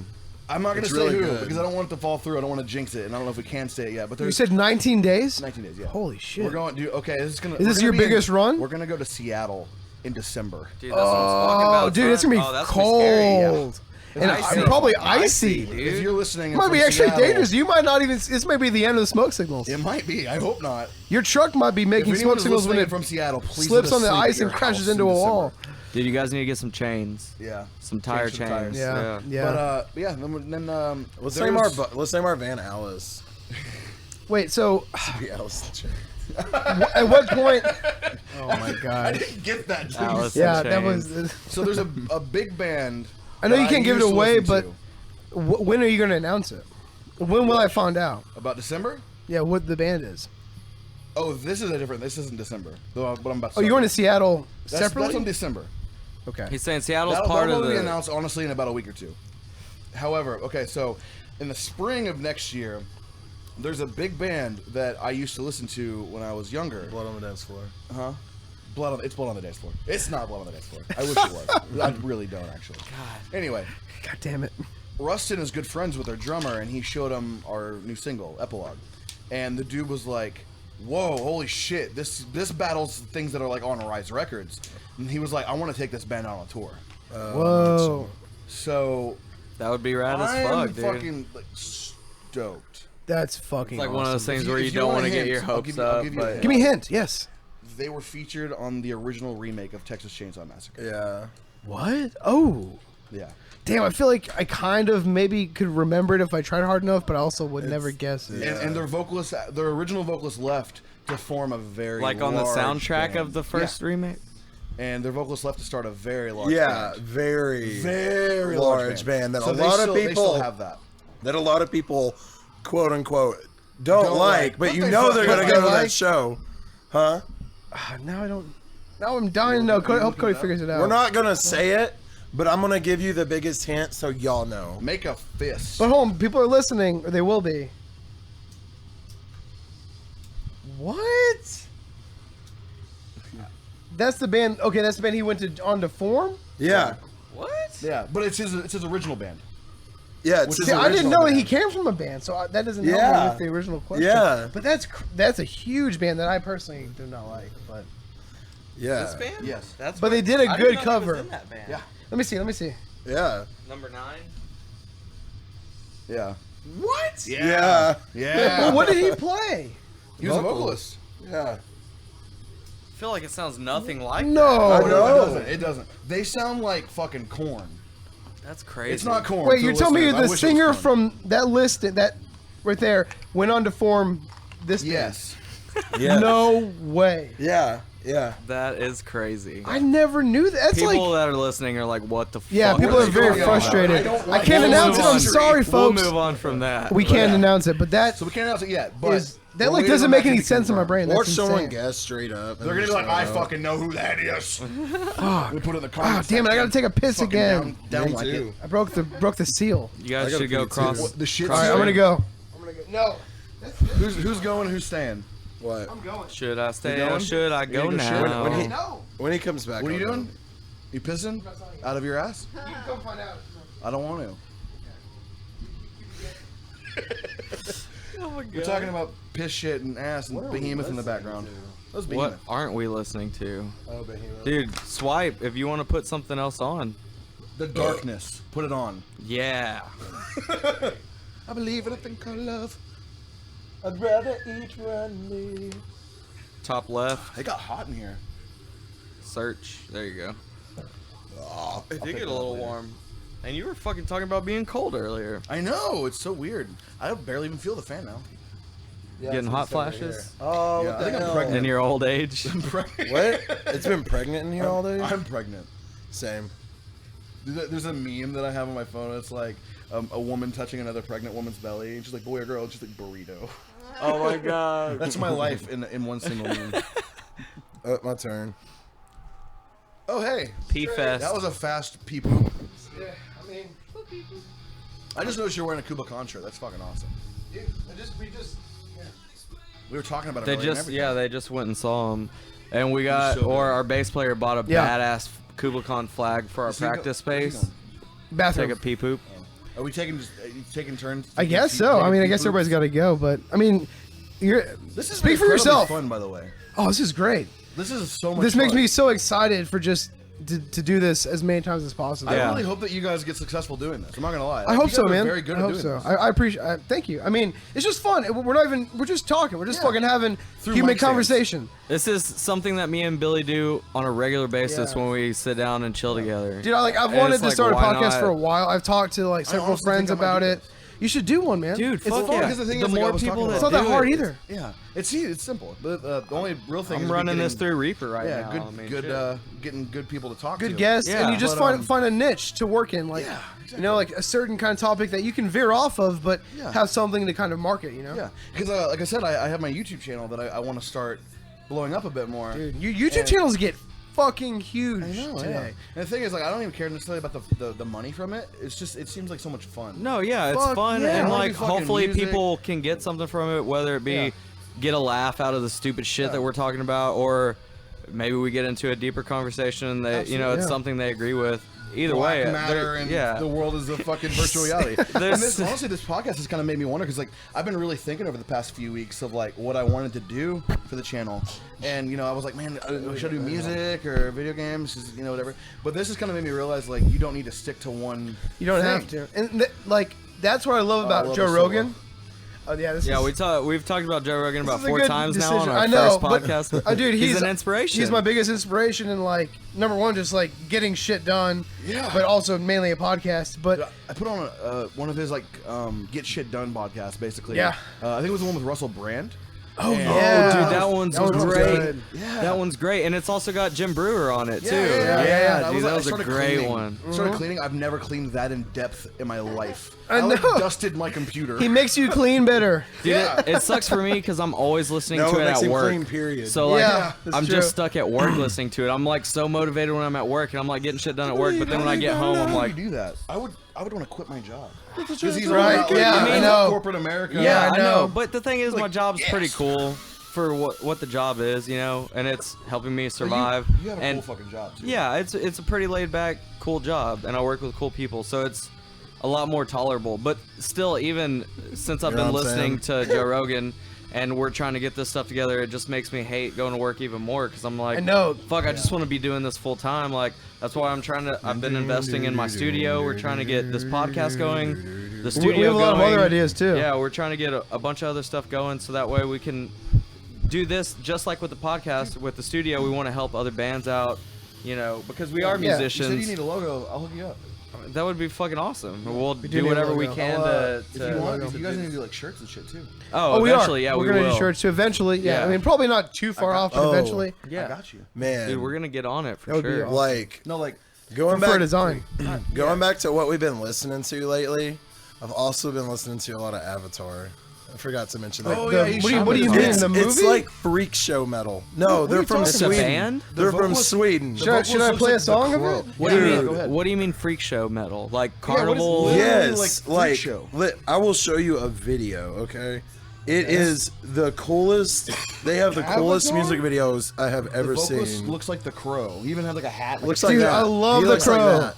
C: I'm not gonna
I: It's
C: say
I: really
C: who
I: good.
C: because I don't want it to fall through. I don't want to jinx it, and I don't know if we can say it yet. But
B: You
C: there's
B: said 19 days?
C: 19 days. Yeah.
B: Holy shit.
C: We're going. Okay, this is gonna.
B: Is this
C: we're gonna
B: your
C: be in-
B: biggest run?
C: We're gonna go to Seattle. in December.
A: Dude, that's what I was talking about.
B: dude, it's gonna be
A: Oh, that's gonna be scary.
B: cold. And
A: Icy.
B: probably icy, dude.
C: If you're listening,
B: It might
C: from
B: be actually
C: Seattle,
B: dangerous. You might not even. This may be the end of the smoke signals.
C: It might be. I hope not.
B: Your truck might be making
C: If
B: smoke
C: anyone's
B: signals when
C: listening
B: it
C: from Seattle, please
B: slips
C: let
B: on the
C: us sleep at
B: ice and
C: your
B: crashes
C: house
B: into
C: in
B: a wall.
C: December.
A: Dude, you guys need to get some chains.
C: Yeah.
A: Some tire
C: Change some tires.
A: chains.
B: Yeah, yeah.
C: But yeah, then
I: Let's
C: there
I: name our
C: was-
I: let's name our van Alice.
B: Wait, so
I: Be Alice.
B: at what point? Oh my
C: I
B: god.
C: didn't get that. Dude.
A: Alice
B: Yeah,
A: in
B: that
A: chains.
B: was.
C: So there's a big band.
B: I know
C: that
B: you can't give it
C: used to
B: away,
C: listen
B: but
C: to.
B: when are you going to announce it? When will I find out?
C: About December.
B: Yeah, what the band is.
C: Oh, this is a different. This isn't December. What I'm about to
B: Oh, you're going to Seattle
C: That's
B: separately?
C: in December.
B: Okay.
A: He's saying Seattle's
C: That'll
A: part of
C: probably be
A: the.
C: announced honestly in about a week or two. However, okay, so in the spring of next year, there's a big band that I used to listen to when I was younger.
I: Blood on the dance floor.
C: Huh? It's blood on the dance floor. It's not blood on the dance floor. I wish it was. I really don't actually. God. Anyway,
B: God damn it.
C: Rustin is good friends with our drummer, and he showed him our new single, Epilogue. And the dude was like, "Whoa, holy shit! This battles things that are like on Rise Records." And he was like, "I want to take this band out on tour."
B: Whoa.
C: So
A: That would be rad as
C: I'm
A: fuck, dude.
C: fucking like, stoked.
B: That's fucking
A: It's like
B: awesome.
A: one of those things
C: If you-
A: where
C: if
A: you
C: you
A: don't
C: want
A: want
C: a
A: to get
C: hint,
A: your
C: I'll
A: hopes
C: give you- I'll
A: up,
C: give you a
A: but
C: hint.
B: Give me a hint. Yes.
C: They were featured on the original remake of Texas Chainsaw Massacre.
I: Yeah.
B: What? Oh.
C: Yeah.
B: Damn, I feel like I kind of maybe could remember it if I tried hard enough, but I also would never guess it.
C: And their vocalist, their original vocalist left to form a very
A: like on the
C: large
A: soundtrack
C: band.
A: of the first remake.
C: And their vocalist left to start a very large
I: Yeah,
C: band.
I: very
C: Very
I: large band that
C: So
I: a
C: they
I: lot
C: still-
I: of
C: they
I: people
C: still have that.
I: that a lot of people quote unquote don't like, but
C: but
I: you
C: they
I: know they're
C: fucking
I: gonna go to
B: like.
I: that show, huh?
B: Now I don't. Now I'm dying to know. I hope Cody figures it out.
I: We're not gonna say it, but I'm gonna give you the biggest hint so y'all know.
C: Make a fist.
B: But hold on, people are listening, or they will be. What? That's the band. Okay, that's the band he went on to form.
I: Yeah,
A: What?
C: Yeah, but it's his original band.
I: yeah.
C: Which
I: It's
C: is
B: See, I didn't
C: original
B: know that he
C: band.
B: came from a band, so that doesn't help me
I: Yeah.
B: with the original question.
I: Yeah.
B: But that's a huge band that I personally do not like. But
I: yeah,
A: This band?
C: Yes.
A: That's
B: But they did a
A: I
B: good
A: didn't know he was
B: cover.
A: in that band.
C: Yeah.
B: let me see. Let me see.
I: yeah,
A: Number 9.
C: Yeah.
B: What?
I: yeah,
C: Yeah.
B: Well, what did he play?
C: He was a
I: Vocals.
C: vocalist.
I: yeah.
A: I feel like it sounds nothing like
B: No.
A: that.
C: No,
I: no.
C: it doesn't. It doesn't. They sound like fucking Corn.
A: That's crazy.
C: It's not Corn.
B: Wait, you're telling me the singer
C: from
B: from that list that right there went on to form this band?
C: Yes.
I: Yeah.
B: No way.
I: Yeah, yeah.
A: That is crazy.
B: I never knew that. That's
A: People
B: like
A: that are listening are like, what the
B: yeah,
A: fuck?
B: people
A: are
B: are
A: they
B: very
A: talking about?
B: frustrated.
C: I don't
B: I
C: like
B: can't
C: We'll
B: announce it.
C: move
B: I'm
C: on.
B: sorry, folks.
A: We'll move on from that.
B: We can't announce it, but that
C: So we can't announce it yet. But
B: is that
C: we're
B: like
C: waiting
B: doesn't
C: on
B: make
C: that to
B: any
C: be
B: sense in my
C: confirmed.
B: brain.
I: Or
B: That's
I: someone
B: insane.
I: guess straight up.
C: They're gonna be like, I fucking know who that is. We put it in the
B: Ah,
C: comments.
B: damn it! I gotta take a piss
C: Fucking
B: again.
C: Down
I: Me
C: like
I: too.
C: it.
B: I broke the seal.
A: You guys
I: I gotta
A: should go
I: pee, too.
A: cross.
C: What, the shit.
B: All right, I'm gonna go. No,
C: Who's going? Who's staying?
I: What?
B: I'm going.
A: Should I stay
C: You
A: or
C: going?
A: should I go
C: You gonna shit?
A: now?
I: When he-
B: No,
I: When he comes back,
C: What are you
I: I'll
C: doing?
I: go.
C: You pissing out of your ass?
B: you can come find out.
C: I don't want to.
A: Oh my
C: We're talking about piss shit and ass and behemoth in the background. That's
A: What
C: behemoth.
A: aren't we listening to?
I: Oh, Behemoth.
A: Dude, swipe if you want to put something else on.
C: The darkness. Put it on.
A: Yeah.
C: I believe in a thing called love.
I: I'd rather eat run
A: Top left,
C: It got hot in here.
A: search. There you go. It did
C: pick
A: get
C: it
A: a
C: up
A: little
C: later.
A: warm. And you were fucking talking about being cold earlier.
C: I know. It's so weird. I barely even feel the fan now.
A: Getting hot flashes
I: Oh,
C: Yeah,
I: what
C: I
I: the
C: think I'm
I: hell?
C: pregnant.
A: in your old age.
C: I'm pregnant.
I: What? It's been pregnant in here all day?
C: I'm pregnant.
I: Same.
C: There's a meme that I have on my phone. It's like a woman touching another pregnant woman's belly, and she's like, "Boy or girl?" It's just like burrito.
A: Oh my god.
C: That's my life in one single meme.
I: Oh, my turn.
C: Oh hey,
A: P-Fest.
C: that was a fast pee poop.
B: Yeah, I mean,
C: I just noticed you're wearing a Kuba Contra. That's fucking awesome.
B: dude, we just.
C: We were talking about it.
A: They
C: earlier and
A: just
C: everything.
A: they just went and saw him, and we got
C: so
A: or
C: good.
A: our bass player bought a
B: Yeah.
A: badass Kublai flag for our
C: Is he go-
A: practice
C: where's he
A: space.
C: going?
B: Bathroom.
A: Take a pee poop.
C: Are we taking turns?
B: I guess so. I mean, I guess everybody's got to go, but I mean, you're.
C: This is
B: speak for yourself.
C: Fun, by the way.
B: Oh, this is great.
C: This is so much.
B: This makes
C: fun.
B: me so excited for just to do this as many times as possible.
A: Yeah.
C: I really hope that you guys get successful doing this. I'm not gonna lie.
B: I hope
C: you
B: so,
C: guys are
B: man.
C: Very good
B: I
C: at
B: hope
C: doing
B: so.
C: this.
B: I appreciate. Thank you. I mean, it's just fun. We're just talking. We're just
C: Yeah.
B: fucking having
C: Through
B: human
C: mic stands.
B: conversation.
A: This is something that me and Billy do on a regular basis
B: Yeah.
A: when we sit down and chill together.
B: Dude, I've
A: And
B: wanted
A: it's
B: to
A: like,
B: start a
A: why
B: podcast
A: not?
B: for a while. I've talked to like several
C: honestly
B: friends
C: think I might
B: about
C: do
B: it.
C: this.
B: You should do one, man.
A: Dude,
B: it's
A: fuck
B: fun.
A: yeah.
C: Because the thing
A: The
C: is, like I
A: more
C: was
A: people
C: talking
A: that
B: It's
C: about-
B: not that
A: do
B: hard
A: it,
B: either.
C: Yeah, it's simple. The only real thing.
A: I'm
C: is
A: running this
C: getting-
A: through Reaper right
C: Yeah,
A: now.
C: good,
A: I mean,
C: good,
A: shit.
C: getting good people to talk to.
B: Good guests, and
A: Yeah.
B: you just
C: But,
B: find a niche to work in, like
C: Yeah,
B: you know, like a certain kind of topic that you can veer off of, but
C: Yeah.
B: have something to kind of market. You know,
C: Yeah, because like I said, I have my YouTube channel that I want to start blowing up a bit more.
B: dude, YouTube
C: And-
B: channels get fucking huge
C: I know,
B: today.
C: yeah. And the thing is, like, I don't even care necessarily about the money from it. It's just, it seems like so much fun.
A: No, yeah, it's
B: Fuck
A: fun,
B: yeah.
A: and
C: I wanna
A: like
C: do fucking
A: hopefully
C: music.
A: people can get something from it, whether it be
C: Yeah.
A: get a laugh out of the stupid shit
C: Yeah.
A: that we're talking about, or maybe we get into a deeper conversation that you know
C: Absolutely,
A: it's
B: yeah.
A: something they agree with. Either
C: Black
A: way,
C: matter
A: they're-
C: and
A: yeah,
C: the world is a fucking virtual reality. And
A: There's-
C: this, honestly, this podcast has kind of made me wonder because, like, I've been really thinking over the past few weeks of like what I wanted to do for the channel, and you know, I was like, man, should I do music or video games, just, you know, whatever. But this has kind of made me realize like you don't need to stick to one.
B: You don't
C: thing.
B: have to, and like that's what I love
C: I
B: about
C: love
B: Joe
C: it so
B: Rogan.
C: much.
B: Oh yeah, this
A: yeah.
B: is,
A: We've talked about Joe Rogan
B: this
A: about
B: is a
A: 4
B: good
A: times now
B: decision.
A: on our
B: I know,
A: first
B: but-
A: podcast.
B: dude,
A: he's an inspiration.
B: He's my biggest inspiration in like number one, just like getting shit done.
C: Yeah.
B: But also mainly a podcast. But
C: I put on one of his like get shit done podcasts, basically.
B: Yeah.
C: I think it was the one with Russell Brand.
B: oh
C: And-
B: yeah,
A: dude, that one's
B: was
A: great.
B: good.
C: Yeah.
A: That one's great, and it's also got Jim Brewer on it too.
B: yeah.
C: I
A: dude, that
C: I
A: was a
C: started
A: great
C: cleaning.
A: one.
C: Started cleaning. I've never cleaned that in depth in my life.
B: I
C: like
B: know.
C: dusted my computer.
B: He makes you clean better.
A: Dude,
C: Yeah.
A: it sucks for me because I'm always listening
I: No,
A: to
I: it
A: it
I: makes
A: at
I: him
A: work.
I: clean, period.
A: So like,
B: Yeah, that's
A: I'm
B: true.
A: just stuck at work listening to it. I'm like so motivated when I'm at work, and I'm like getting shit done at work. But then when I get home, I'm
C: How
A: like,
C: do you do that? I would want to quit my job. Because he's
B: Right,
C: all about,
B: yeah,
C: like,
B: I know.
C: corporate America.
A: yeah,
B: I
A: I
B: know.
A: know. But the thing is, my
C: Like,
A: job's pretty
C: yes.
A: cool for what the job is, you know, and it's helping me
C: But
A: survive.
C: You have a
A: and
C: cool fucking job too.
A: yeah, it's a pretty laid back, cool job, and I work with cool people, so it's a lot more tolerable. But still, even since I've
I: You know
A: been
I: what I'm
A: listening to Joe Rogan and we're trying to get this stuff together, it just makes me hate going to work even more because I'm like,
B: I know.
A: fuck, I just want to be doing this full time. Like that's why I've been investing in my studio. We're trying to get this podcast going, the studio
B: We have a lot of
A: going.
B: other ideas too.
A: Yeah, we're trying to get a bunch of other stuff going so that way we can do this just like with the podcast, with the studio. We want to help other bands out, you know, because we are
B: Yeah.
C: You said
A: musicians.
C: you need a logo. I'll hook you up.
A: That would be fucking awesome. We'll
B: do
A: do
B: need a
A: whatever we
B: logo.
A: can
B: I'll,
A: to.
C: If
A: to
C: you want,
B: logo.
C: you guys need to do like shirts and shit too.
A: oh,
B: we
A: eventually,
B: are.
A: yeah,
B: we're
A: we
B: gonna
A: will.
B: do shirts too. Eventually, yeah.
A: Yeah.
B: I mean, probably not too far off, but
I: Oh.
B: eventually.
A: Yeah,
C: I got you.
I: Man,
A: dude, we're gonna get on it for
B: That would be
A: sure.
B: awesome.
I: like
C: No, like
I: going
B: For
I: back
B: design.
I: Going back to what we've been listening to lately, I've also been listening to a lot of Avatar. I forgot to mention that.
C: Oh,
B: The-
C: yeah, you
B: what do you
C: showed
B: mean?
C: me
I: It's,
B: The movie?
I: it's like freak show metal. No, they're from
A: It's a
I: Sweden.
A: band?
I: They're
C: The
I: from
C: vocalist-
I: Sweden.
C: the
B: Should
C: vocalist
B: I
C: looks
B: play a
C: like the
B: song of
C: Crow.
B: it?
A: What do you
C: Yeah,
A: mean?
C: go ahead.
A: What do you mean freak show metal? Like
C: what is
A: Carnival?
C: literally
I: Yes,
C: like freak show.
I: I will show you a video. Okay, it is the coolest. They have the coolest
B: Avatar?
I: music videos I have
C: The
I: ever
C: vocalist
I: seen.
C: looks like the Crow. He even had like a hat. Like
I: Looks
C: a
I: like
B: Dude,
I: that.
B: I love
I: He
B: the
I: looks like
B: Crow.
I: that.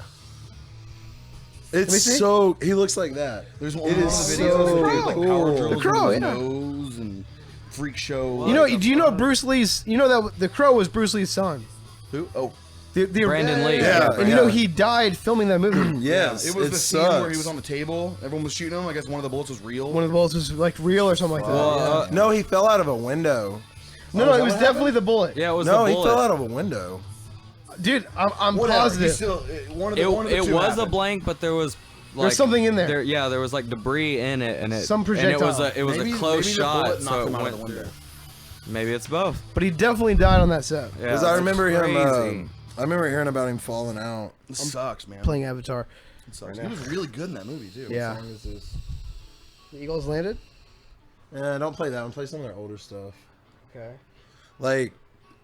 B: Let me
I: It's
B: see.
I: so. He looks like that.
C: There's one
I: It
C: of
I: is
C: the videos
I: so
C: where he has, like power
I: cool.
C: drills
B: The Crow,
C: in his
B: yeah.
C: nose and freak show.
B: You know? Do you know Bruce Lee's? You know that the Crow was Bruce Lee's son.
C: who? Oh,
B: The
A: Brandon Lee.
I: Yeah,
B: And you know he died filming that movie.
I: Yes,
C: it was the scene where he
I: sucks.
C: was on the table. Everyone was shooting him. I guess one of the bullets was real.
B: One of the bullets was like real or something like that.
A: Well,
I: No, he fell out of a window.
B: no,
C: is
B: it
C: that
B: was
C: what
B: definitely the bullet.
A: yeah, it was
I: No,
A: the
I: he
A: bullet.
I: fell out of a window.
B: Dude, I'm
C: Whatever.
B: positive.
C: He's still, one of the, one of the
A: It
C: two
A: was a
C: happened.
A: blank, but there was like
B: There's something in there.
A: Yeah, there was like debris in it, and it
B: Some
A: and it was
B: projectile.
A: a
C: Maybe-
A: a close
C: maybe the
A: shot,
C: bullet
A: so
C: knocked
A: it
C: him out
A: went
C: of the window.
A: through. Maybe it's both.
B: But he definitely died on that set.
A: Yeah,
I: Because I
A: that's
I: remember him.
A: crazy.
I: I remember hearing about him falling out.
C: It sucks, man.
B: Playing Avatar.
C: It sucks. He was really good in that movie too.
B: Yeah.
I: What song is this?
B: The Eagles landed.
I: Yeah, don't play that one. Play some of their older stuff.
B: Okay.
I: Like,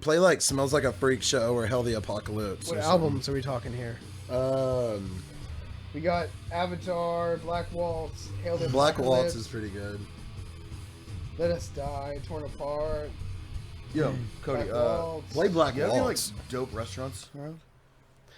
I: play like "Smells Like a Freak Show" or "Hell the Apocalypse."
B: What
I: or
B: albums are we talking here?
I: something.
B: We got Avatar, Black Waltz, Hail the
I: Black
B: Apocalypse,
I: Waltz is pretty good.
B: Let Us Die, Torn Apart.
C: Yo, Cody.
B: Black Waltz.
I: Play Black
C: You have any like
I: Waltz.
C: dope restaurants around?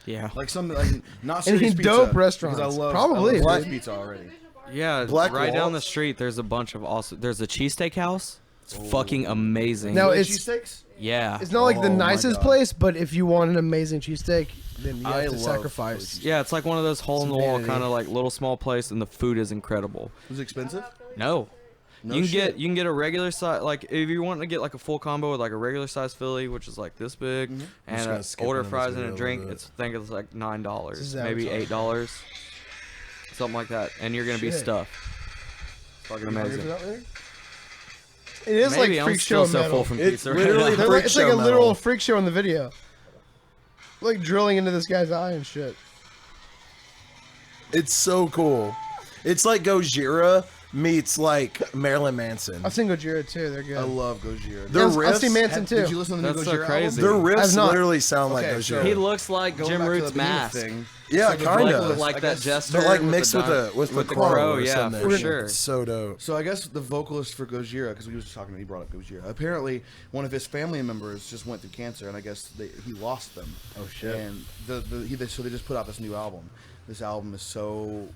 A: Yeah,
C: Like some like not
B: Any
C: serious pizza,
B: dope restaurants?
C: Because I love
B: Probably.
C: I love
I: Black-
C: serious pizza already.
A: yeah.
I: Black
A: right down the
I: Waltz?
A: street, there's a bunch of awesome. There's a cheesesteak house. It's fucking amazing.
B: Now,
C: Philly
B: it's-
C: cheesesteaks?
A: yeah.
B: It's not like the
C: Oh my
B: nicest
C: God.
B: place, but if you want an amazing cheesesteak, then you
C: I
B: have to
C: love
B: sacrifice.
C: Philly
A: Yeah, it's like one of those hole in the wall
B: vanity.
A: kind of like little small place, and the food is incredible.
C: Was it expensive?
A: No.
C: No
A: you can
C: shit.
A: get a regular size, like if you want to get like a full combo with like a regular size Philly, which is like this big,
C: Mhm.
I: just
A: and
I: gonna skip
A: order
I: into this
A: fries and
I: video
A: a
I: a
A: drink,
I: little bit.
A: I think it's like $9,
B: This is
A: maybe
B: Avatar.
A: $8, something like that, and you're gonna be
B: Shit.
A: stuffed. Fucking amazing.
B: It is
A: Maybe
B: like
A: I'm
B: freak
A: still
B: show
A: so
B: metal.
A: full from
I: It's
A: pizza. Right
I: literally
A: now.
B: They're
I: freak
B: like, it's like
I: show
B: a literal
I: metal.
B: freak show in the video. Like drilling into this guy's eye and shit.
I: It's so cool. It's like Gojira meets like Marilyn Manson.
B: I've seen Gojira too. They're good.
C: I love Gojira.
I: Their
B: I've seen
I: riffs-
B: Manson too.
C: Did you listen to the
A: That's
C: Gojira
A: so crazy.
I: Their
C: album?
I: riffs
B: I've not.
I: literally sound like
C: Okay,
I: Gojira.
C: so-
A: He looks like
C: Going
A: Jim
C: back to
A: Root's
C: the beginning
A: mask.
C: thing,
I: Yeah,
C: so the
I: kinda.
C: vocalist-
A: Like
C: I
A: that
C: guess-
A: jester.
I: But like
A: with
I: mixed
A: the
I: with
A: dime-
I: the
A: the
I: crow,
A: crow,
I: or
A: yeah,
I: something.
A: for sure.
I: It's so dope.
C: So I guess the vocalist for Gojira, because we was just talking, he brought up Gojira. Apparently, one of his family members just went through cancer, and I guess he lost them.
B: Oh, shit.
C: And so they just put out this new album. This album is so.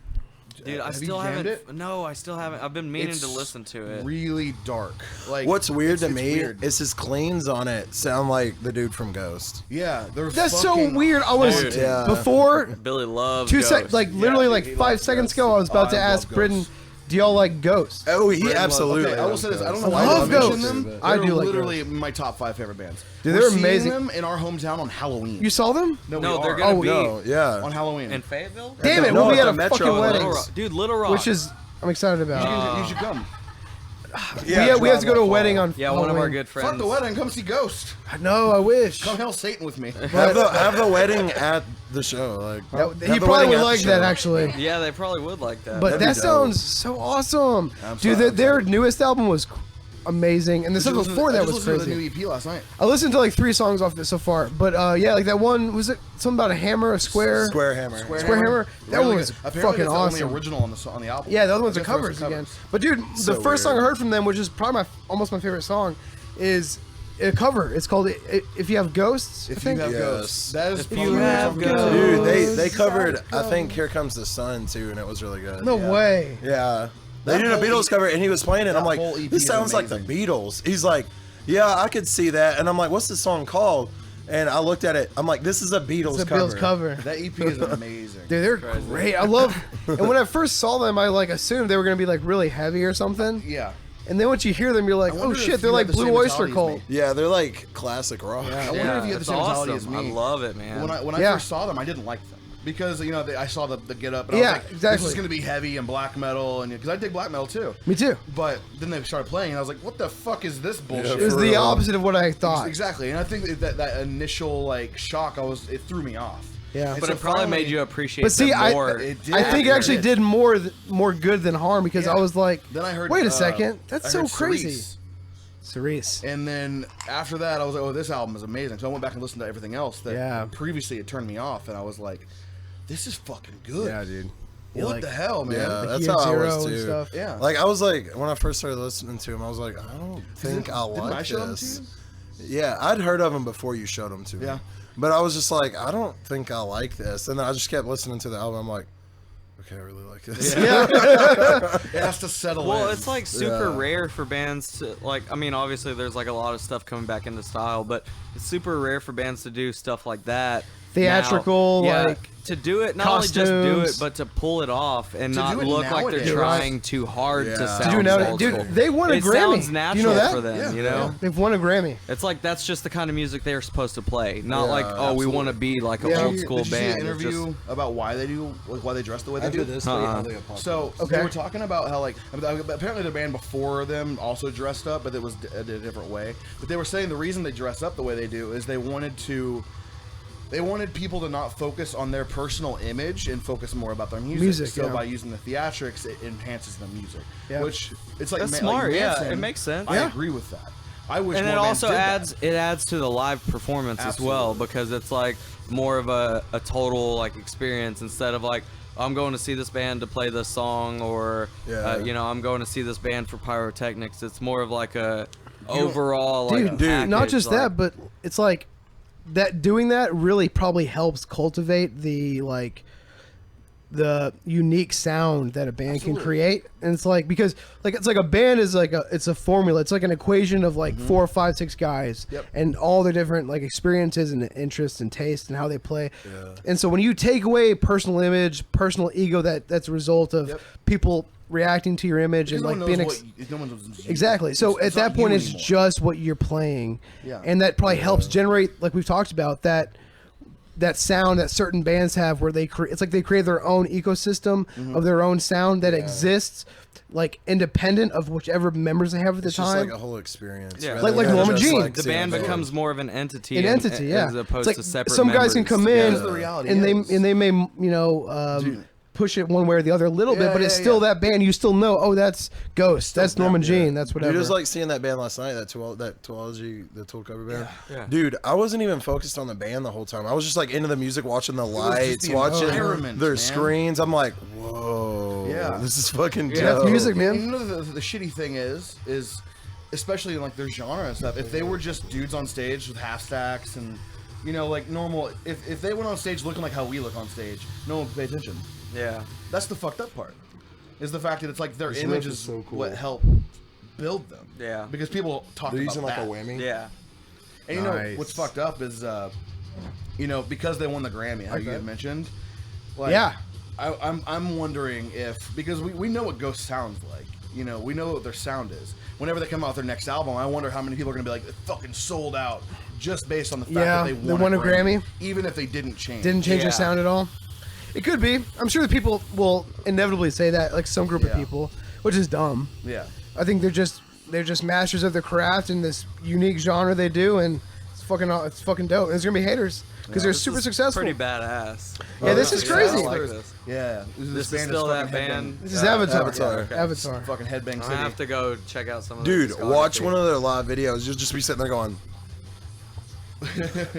A: Dude, I
C: have
A: still
C: you jammed
A: haven't.
C: it?
A: No, I still haven't. I've been meaning
C: It's
A: to listen to it.
C: Really dark. Like
I: What's weird to
C: it's
I: me
C: weird.
I: is his cleans on it sound like the dude from Ghost.
C: Yeah, they're
B: That's so
C: fucking
B: weird. I was
A: Dude.
I: Yeah.
B: before
A: Billy loves
B: 2
A: Ghost.
B: seconds, like literally
C: dude,
B: like
C: he
B: 5
C: loves
B: seconds
C: Ghost.
B: ago, I was about
C: Oh,
B: to
C: I love
B: ask Britton,
C: Ghost.
B: do y'all like Ghost?
I: Oh, he
C: Britton loves-
I: absolutely.
C: Okay, I will say this. I don't know
B: I
C: why
B: love
C: I mentioned
B: Ghost.
C: them.
B: I
C: They're
B: do like
C: literally my top 5 favorite bands.
B: Dude,
C: We're
B: they're
C: seeing
B: amazing.
C: them in our hometown on Halloween.
B: You saw them?
C: No,
A: No,
C: we
A: they're
C: are.
A: gonna
B: Oh,
A: be
I: No, yeah.
C: on Halloween.
A: in Fayetteville.
B: Damn it,
I: No,
B: we'll be
I: at
B: at
I: the
B: a
I: Metro
B: fucking
I: in
B: wedding.
A: Little Rock. Dude, Little Rock.
B: Which is, I'm excited about.
C: you should come.
B: we have to go to a wedding on
A: yeah, one of our
B: Halloween.
A: good friends.
C: Fuck the wedding. Come see Ghost.
B: No, I wish.
C: Come hell Satan with me.
I: Have the wedding at the show. Like
B: That-
I: have
B: he
I: the
B: probably
I: wedding
B: would
I: at the
B: like that
I: show.
B: actually.
A: Yeah, they probably would like that.
B: But
I: That'd be
B: that
I: dope.
B: sounds so awesome.
C: I'm
B: Dude,
C: sorry,
B: their
C: I'm sorry.
B: newest album was amazing, and the stuff before that was
C: I just listened to
B: crazy.
C: the new EP last night.
B: I listened to like 3 songs off it so far, but yeah, like that one was it something about a hammer, a square.
I: Square Hammer.
B: Square Hammer? That one was
C: Apparently
B: fucking
C: that's
B: awesome.
C: the only original on the album.
B: Yeah, the other ones are
C: The first
B: covers again. But dude,
I: So
B: the first song I
I: weird.
B: heard from them, which is probably almost my favorite song, is a cover. It's called "If You Have Ghosts." I
C: If you
B: think.
C: have
I: Yes.
C: ghosts, that is
A: If
C: probably
A: you
C: my
A: have
C: top
A: ghosts.
C: favorite.
I: Dude, they covered I think Here Comes the Sun too, and it was really good.
B: No way.
I: Yeah. They
C: That
I: did a
C: whole
I: Beatles
C: EP
I: cover, and he was playing it. I'm
C: that
I: like,
C: whole EP
I: this
C: is
I: sounds like the
C: amazing.
I: Beatles. He's like, yeah, I could see that. And I'm like, what's the song called? And I looked at it. I'm like, this is a Beatles
B: It's a
I: cover.
B: Beatles cover.
C: That EP is amazing.
B: Dude, they're
A: Crazy.
B: great. I love. And when I first saw them, I like assumed they were gonna be like really heavy or something.
C: Yeah.
B: And then once you hear them, you're like,
C: I
B: oh
C: wonder
B: shit,
C: if
B: they're
C: you
B: like
C: had the
B: Blue
C: same
B: Oyster
C: mentality as
B: Cult.
C: me.
I: Yeah, they're like classic rock.
C: I wonder
A: yeah,
C: if you had the
A: that's
C: same mentality
A: awesome.
C: as me.
A: I love it, man.
C: When I
B: Yeah.
C: first saw them, I didn't like them because I saw the get up and I
B: Yeah,
C: was like,
B: exactly.
C: this is gonna be heavy and black metal, and because I dig black metal too.
B: Me too.
C: But then they started playing, and I was like, what the fuck is this bullshit?
B: It was
I: For
B: the
I: real.
B: opposite of what I thought.
C: Exactly, and I think that initial like shock, it threw me off.
B: Yeah.
C: And
A: but
C: so
A: it probably
C: finally-
A: made you appreciate
B: But see,
A: them more.
C: It did.
B: I think it actually
C: It
B: did more good than harm because I
C: Yeah.
B: was like,
C: Then I heard.
B: wait a second,
C: I
B: that's so
C: heard
B: crazy.
C: Cerise.
B: Cerise.
C: And then after that, I was like, oh, this album is amazing. So I went back and listened to everything else that
B: Yeah.
C: previously had turned me off, and I was like, this is fucking good.
I: Yeah, dude.
C: What
B: like-
C: the hell, man?
I: Yeah,
B: Like
I: that's
B: Year
I: how I
B: Zero
I: was
B: and
I: too.
B: stuff.
C: Yeah.
I: Like I was like when I first started listening to him, I was like, I don't think I
C: Didn't
I: like
C: I show them
I: this.
C: to
I: Yeah, I'd heard of him before you showed him to me.
C: Yeah.
I: But I was just like, I don't think I like this, and then I just kept listening to the album. I'm like, okay, I really like this.
C: It has to settle
A: Well,
C: in.
A: it's like super
I: Yeah.
A: rare for bands to like. I mean, obviously there's like a lot of stuff coming back into style, but it's super rare for bands to do stuff like that.
B: Theatrical,
A: now. Yeah,
B: like,
A: to do it, not only just do
B: costumes.
A: it, but to pull it off and
C: To
A: not
C: do it
A: look like they're
C: nowadays.
A: trying too hard
I: Yeah.
A: to
I: To
A: sound
I: do
B: Dude, now,
A: old
B: dude,
A: school.
B: they won a
A: it
B: Grammy.
A: sounds
B: Do
A: natural
B: you know that?
A: for them,
C: Yeah.
A: you know.
B: They've won a Grammy.
A: It's like that's just the kind of music they're supposed to play, not
I: Yeah,
A: like oh we want to
I: absolutely.
A: be like an
B: Yeah.
A: old school
C: Did you see
A: band.
C: an
A: It's
C: interview
A: just-
C: about why they do, like why they dress the way they do? So
B: Okay.
C: they were talking about how like apparently the band before them also dressed up, but it was a different way. But they were saying the reason they dress up the way they do is they wanted people to not focus on their personal image and focus more about their music. So
B: yeah.
C: by using the theatrics, it enhances the music.
B: Yeah.
C: Which it's like
A: That's
C: like
A: smart, yeah,
C: Manson,
A: it makes sense.
C: I
A: Yeah.
C: agree with that. I wish
A: and
C: more
A: it
C: bands
A: also
C: did
A: adds
C: that.
A: it adds to the live performance as well
C: Absolutely.
A: because it's like more of a total like experience instead of like I'm going to see this band to play this song or
I: Yeah.
A: I'm going to see this band for pyrotechnics. It's more of like a overall
B: Dude,
A: like
B: not
A: package,
B: just
A: like-
B: that, but it's like that doing that really probably helps cultivate the the unique sound that a band can create. And it's like, because like it's like a band is like it's a formula. It's like an equation of like 4, 5, 6 guys and all their different like experiences and interests and taste and how they play. And so when you take away personal image, personal ego, that's a result of people reacting to your image and like being exactly. So at that point, it's just what you're playing, and that probably helps generate, like we've talked about, that sound that certain bands have, where they it's like they create their own ecosystem of their own sound that exists, like independent of whichever members they have at the
I: It's
B: time.
I: just like a whole experience.
A: Yeah.
I: rather
B: Like
I: than
B: Norma
I: just,
B: Jean.
I: like,
A: The
I: seeing
A: band
I: a
A: becomes more of an entity,
B: An entity, yeah.
A: as opposed
B: It's
A: to
B: like
A: separate.
B: some guys can
A: members
B: come in
A: together.
C: the reality
B: and
C: is.
B: they may push it one way or the other a little bit, but it's still that band. You still know, oh, that's Ghost, that's Norma Jean, that's whatever.
I: Dude, it was like seeing that band last night, that Toology, the Tool cover band.
A: Yeah.
I: Dude, I wasn't even focused on the band the whole time. I was just like into the music, watching the lights,
C: the
I: watching
C: environment,
I: their
C: man.
I: screens. I'm like, whoa, this is fucking dope.
B: that's music, man.
C: And you know the shitty thing is especially in like their genre and stuff. If they were just dudes on stage with half stacks and like normal, if they went on stage looking like how we look on stage, no one would pay attention.
A: Yeah.
C: That's the fucked up part. Is the fact that it's like their image is
I: so cool.
C: what helped build them.
A: Yeah.
C: Because people talk
I: They're
C: about
I: using like
C: that.
I: a whammy.
A: Yeah.
C: And you know
B: Nice.
C: what's fucked up is because they won the Grammy, how you had mentioned. Like,
B: Yeah.
C: I'm wondering if, because we know what Ghost sounds like. We know what their sound is. Whenever they come out with their next album, I wonder how many people are gonna be like, it fucking sold out just based on the fact that they won
B: a Grammy.
C: even if they didn't change.
B: Didn't change
A: Yeah.
B: their sound at all. It could be. I'm sure that people will inevitably say that, like some group of people, which is dumb.
C: Yeah.
B: I think they're just masters of their craft in this unique genre they do, and it's fucking dope. And there's gonna be haters because they're super successful.
A: Pretty badass.
B: Yeah, this is crazy.
A: I like this.
C: Yeah.
A: This is
C: band
A: still
C: fucking
A: that band.
B: This is Avatar.
I: Avatar.
B: Avatar.
C: Fucking Headbang
A: I
C: City.
A: have to go check out some of
I: Dude,
A: the
I: watch one of their live videos. You'll just be sitting there going,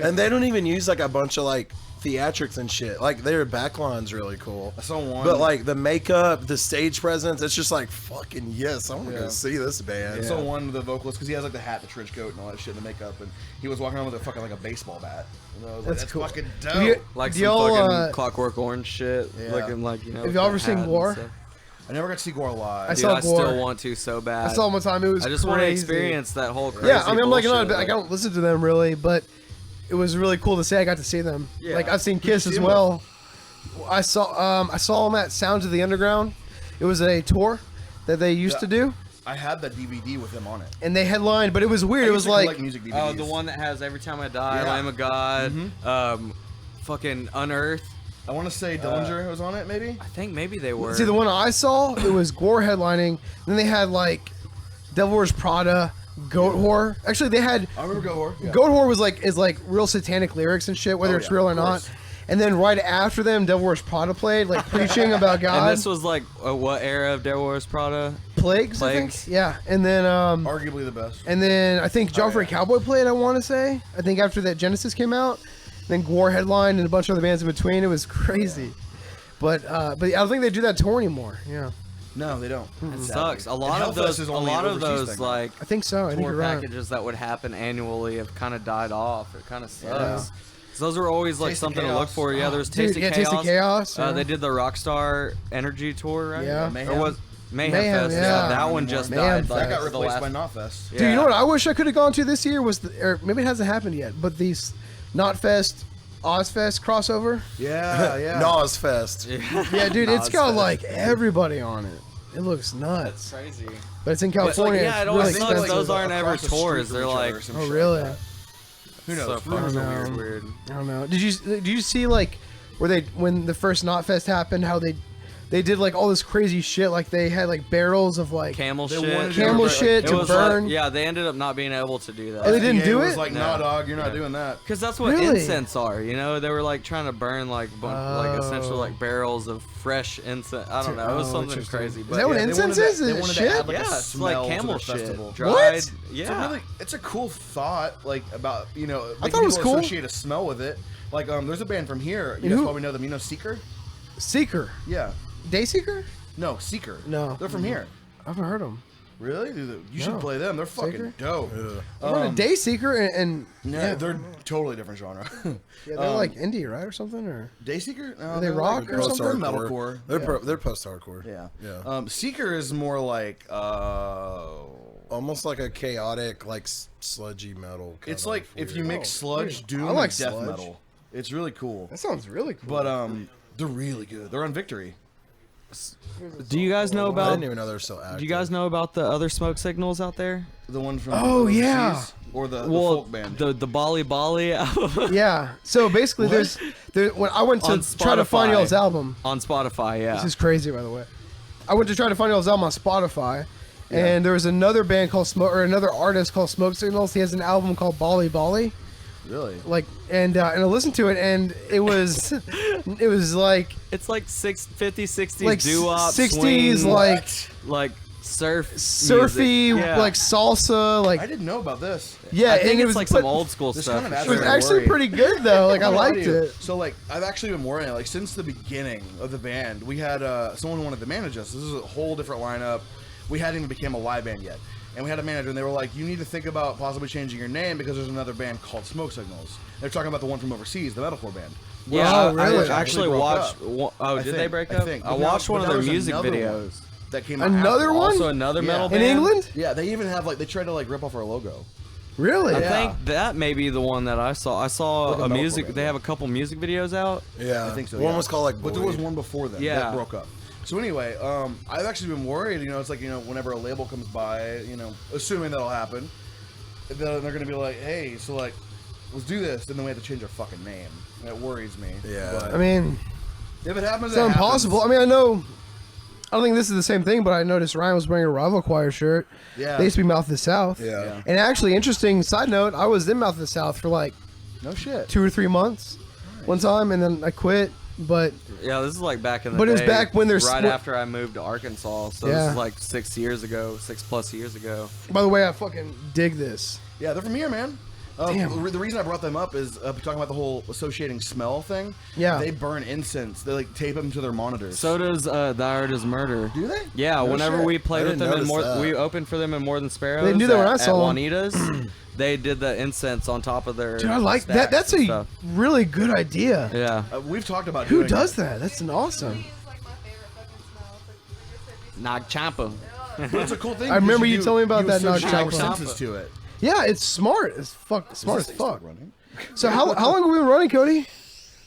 I: and they don't even use like a bunch of like theatrics and shit. Like their backline's really cool.
C: I saw one.
I: But like the makeup, the stage presence, it's just like fucking yes, I want to go see this band.
C: I saw one of the vocalists because he has like the hat, the trench coat, and all that shit, and the makeup, and he was walking around with a fucking like a baseball bat. And I was like,
B: That's cool.
C: fucking
B: Have
C: dope.
B: you-
A: like
B: do
A: some
B: y'all,
A: fucking Clockwork Orange shit, looking like
B: Have y'all ever seen War?
C: I never got to see Gore live.
B: I
A: Dude,
B: saw
A: I
B: Gore.
A: still want to so bad.
B: I saw them one time. It was
A: I just
B: crazy.
A: want to experience that whole crazy
B: Yeah, I mean, I'm like,
A: bullshit.
B: I don't listen to them really, but it was really cool to say I got to see them.
A: Yeah.
B: Like I've seen
C: Who'd you
B: Kiss
C: see
B: as
C: them
B: well. I saw them at Sounds of the Underground. It was a tour that they used to do,
C: I had that DVD with him on it.
B: and they headlined. But it was weird.
C: I
B: It
C: used
B: was
C: to
B: like
C: collect music DVDs.
A: Oh, the one that has Every Time I Die,
C: Yeah.
A: Lamb of God, fucking Unearthed.
C: I want to say Dillinger was on it, maybe.
A: I think maybe they were.
B: see the one I saw. It was Gore headlining. Then they had like Devil Wears Prada, Goat Whore. Actually, they had
C: I remember Go Whore. Yeah.
B: Goat Whore is like real satanic lyrics and shit, whether
C: Oh,
B: it's
C: yeah,
B: real or
C: of
B: not.
C: course.
B: And then right after them, Devil Wears Prada played, like preaching about God.
A: And this was like what era of Devil Wears Prada?
B: Plagues, I
A: Plagues.
B: think. Yeah, and then
C: Arguably the best.
B: I think Joffrey Cowboy played. I want to say. I think after that Genesis came out, then Gore headlined and a bunch of other bands in between. It was crazy. But I don't think they do that tour anymore. Yeah,
C: No, they don't.
A: It sucks. A lot of those like
B: I think so. I think
A: tour
B: you're right.
A: packages that would happen annually have kind of died off. It kind of sucks. 'Cause those were always like
C: Taste of
A: something to look
C: Chaos.
A: for. Yeah, there was
B: Dude,
A: Taste of
B: yeah,
A: Chaos.
B: Taste of Chaos, yeah.
A: They did the Rockstar Energy tour, right?
B: Yeah.
C: Mayhem.
A: Or was Mayhem,
B: Mayhem,
A: Fest?
B: yeah.
A: That one just
B: Mayhem
A: died.
B: Fest.
A: Like,
C: That got
A: the
C: replaced
A: last-
C: by Knotfest.
B: Dude, you know what I wish I could have gone to this year was, or maybe it hasn't happened yet, but these Knotfest, Ozfest crossover.
C: Yeah, yeah.
I: Ozfest.
B: Yeah, dude, it's got
A: Ozfest.
B: like everybody on it. It looks nuts.
A: Crazy.
B: But it's in
A: But, like,
B: California.
A: yeah, it
B: it's
A: always
B: really
A: sucks.
B: expensive.
A: Those aren't ever
C: Across the street
A: tours.
C: from
A: They're
C: each other
A: like
C: or some
B: Oh,
C: shit
B: really?
C: like that. Who knows?
A: so fucking
B: know.
A: weird.
B: I don't know. Did you see like when the first Knotfest happened, how they did like all this crazy shit, like they had like barrels of like
A: Camel
C: They
A: shit.
C: wanted to
B: Camel
C: do,
B: shit
A: It
B: to
A: was
B: burn.
A: Like, yeah, they ended up not being able to do that.
B: Oh, they didn't
C: PA
B: do
C: was
B: it?
C: like,
A: No.
C: nah, dog, you're not doing that.
A: Because that's what
B: Really?
A: incense are, you know? They were like trying to burn like like essentially
B: Oh.
A: like barrels of fresh incense. I don't know. It was
B: Oh,
A: something
B: interesting.
A: crazy.
B: Is
A: But
B: that what
C: they
B: incense
C: wanted
B: is?
C: to- they
B: Is it
C: wanted to
B: shit?
C: add, like, a
A: yeah, it's like
C: smell to
A: camel
C: their
A: shit.
C: festival.
A: Dried.
B: What?
C: It's a it's a cool thought, like about
B: I thought it was
C: people
B: cool.
C: associate a smell with it. Like there's a band from here. You
B: Who?
C: guys probably know them. You know Seeker?
B: Seeker,
C: Yeah.
B: Dayseeker?
C: No, Seeker.
B: No.
C: They're from here.
B: I haven't heard them.
C: Really? Dude, you should
B: No.
C: play them. They're fucking
B: Seeker?
C: dope.
B: I run a Dayseeker and
C: Yeah, they're totally different genre.
B: yeah, they're like indie, right, or something, or
C: Dayseeker? No,
B: Are they
C: they're
B: rock
C: like
B: or something?
C: They're metalcore.
I: They're post-hardcore.
C: Yeah.
I: Yeah.
C: Seeker is more like
I: Almost like a chaotic, like sludgy metal.
C: it's
I: kinda
C: like if you
I: weird.
C: mix sludge, doom,
B: I like
C: and death
B: sludge.
C: metal. It's really cool.
B: that sounds really cool.
C: But they're really good. They're on Victory.
A: Do you guys know
I: I
A: about?
I: didn't even know they're still active.
A: Do you guys know about the other smoke signals out there?
C: The one from
B: Oh, yeah.
C: overseas? Or the folk band.
A: the Bali Bali album
B: yeah, so basically, when I went to
A: On
B: try to find
A: Spotify.
B: y'all's album.
A: on Spotify. Yeah.
B: This is crazy, by the way. I went to try to find y'all's album on Spotify, and there was another band called another artist called Smoke Signals. He has an album called Bali Bali.
C: Really?
B: Like, and I listened to it, and it was like
A: It's like 50s, 60s
B: like
A: doo-wop,
B: 60s,
A: swing,
B: like
A: music.
B: surfy,
A: Yeah.
B: like salsa,
C: I
B: like
C: didn't know about this.
B: yeah.
A: I think
B: and it
A: it's
B: was
A: like
B: but
A: some old school
C: This
A: stuff.
C: kind of
A: for
B: It was
A: sure.
C: actually-
B: actually pretty good though. Like I
C: I'm gonna lie
B: liked
C: to you.
B: it.
C: So like I've actually been worrying like since the beginning of the band, we had someone who wanted to manage us. This is a whole different lineup. We hadn't even become a live band yet. And we had a manager and they were like, you need to think about possibly changing your name because there's another band called Smoke Signals. They're talking about the one from overseas, the metalcore band.
A: Yeah,
B: Oh,
A: I
B: really?
A: actually
C: broke
A: watched.
C: up.
A: Oh,
C: I
A: did they
C: think-
A: break
C: I
A: up?
C: think.
A: I
C: But now-
A: watched one
C: but
A: of their
C: now there's
A: music
C: another
A: videos.
C: one that came out
B: Another
C: after.
B: one?
A: Also, another
C: Yeah.
A: metal
B: In
A: band.
B: England?
C: Yeah, they even have like they tried to like rip off our logo.
B: Really?
A: I
C: Yeah.
A: think that may be the one that I saw. I saw
C: Like a
A: a
C: metalcore
A: music.
C: band,
A: They
C: yeah.
A: have a couple music videos out.
I: Yeah,
C: I think so.
I: One
C: yeah.
I: was called like.
C: But there was
I: Void.
C: one before them
A: Yeah.
C: that broke up. So anyway, I've actually been worried. You know, it's like whenever a label comes by, assuming that'll happen, they're gonna be like, hey, so like, let's do this, and then we have to change our fucking name. And it worries me.
I: Yeah.
C: But
B: I mean,
C: if it happens,
B: it's
C: it
B: not
C: happens.
B: impossible. I mean, I know. I don't think this is the same thing, but I noticed Ryan was wearing a Rival Choir shirt.
C: Yeah.
B: They used to be Mouth of the South.
I: Yeah.
C: Yeah.
B: And actually, interesting side note, I was in Mouth of the South for like
C: No shit.
B: 2 or 3 months one time, and then I quit. But
A: Yeah, this is like back in the
B: But
A: day.
B: it was back when there's
A: right
B: split-
A: after I moved to Arkansas. So this
B: Yeah.
A: is like 6 plus years ago.
B: by the way, I fucking dig this.
C: Yeah, they're from here, man.
B: Damn.
C: The reason I brought them up is talking about the whole associating smell thing.
B: Yeah.
C: They burn incense. They like tape them to their monitors.
A: So does The Art Is Murder.
C: do they?
A: Yeah,
C: No
A: whenever
C: shit.
A: we played
I: I
A: with
I: didn't
A: them in
I: notice that.
A: we opened for them in More Than Sparrows.
B: They knew that when I
A: at
B: saw 'em.
A: Juanita's. They did the incense on top of their.
B: Dude, I like that.
A: stacks
B: That's
A: and
B: a
A: stuff.
B: really good idea.
A: Yeah.
C: We've talked about
B: Who
C: doing
B: does
C: it.
B: that? That's an awesome.
G: Weed is like my favorite fucking smell. It's like
A: Nag Champa.
C: But it's a cool thing.
B: I remember
C: because
B: you telling me about
C: you
B: that Nag
C: associate your
B: Champa.
C: senses to it.
B: Yeah, it's smart as fuck. Smart as
C: Is this thing
B: fuck.
C: still running?
B: So how long have we been running, Cody?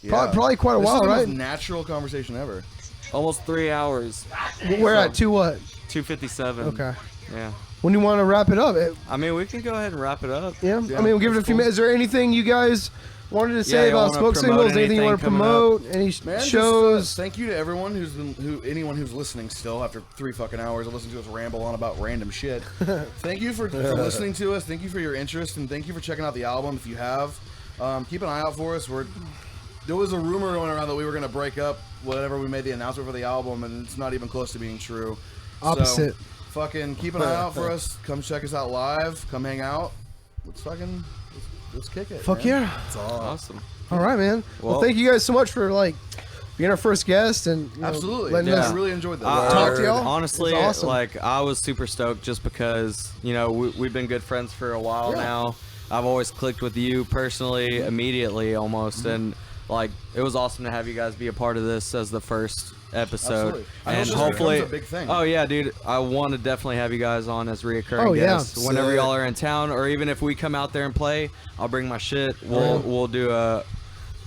C: Yeah.
B: Probably quite a
C: This
B: while,
C: is the
B: right?
C: most natural conversation ever.
A: Almost 3 hours.
B: We're at 2 what?
A: 2:57.
B: Okay.
A: Yeah.
B: When do you want to wrap it up?
A: I mean, we can go ahead and wrap it up.
B: Yeah.
C: Yeah,
B: I mean, we'll give it a
C: that's
B: few
C: cool.
B: minutes. Is there anything you guys wanted to say
A: you
B: about
A: wanna
B: Smoke
A: promote
B: Signals? Anything you want to
A: anything coming
B: promote? Any
C: Man,
B: shows?
C: Just, thank you to everyone anyone who's listening still after 3 fucking hours of listening to us ramble on about random shit. Thank you for listening to us. Thank you for your interest, and thank you for checking out the album if you have. Keep an eye out for us. There was a rumor going around that we were going to break up whenever we made the announcement for the album, and it's not even close to being true.
B: Opposite.
C: So, fucking keep an eye out for us. Come check us out live. Come hang out. Let's kick it.
B: Fuck
C: man.
B: yeah.
I: It's all.
A: Awesome.
B: All right, man. Well,
A: Well-
B: thank you guys so much for being our first guest and
C: Absolutely.
B: letting
C: Yeah.
B: us
C: I really enjoyed that.
B: talk to y'all.
A: Honestly,
B: It's awesome.
A: like I was super stoked just because we've been good friends for a while
C: Yeah.
A: now. I've always clicked with you personally, immediately almost, and like it was awesome to have you guys be a part of this as the first episode.
C: Absolutely. I hope
A: And
C: this
A: hopefully,
C: becomes a big thing.
A: oh yeah, dude, I want to definitely have you guys on as reoccurring
B: Oh, yeah.
A: guests whenever
I: Sick.
A: y'all are in town, or even if we come out there and play, I'll bring my shit. We'll do a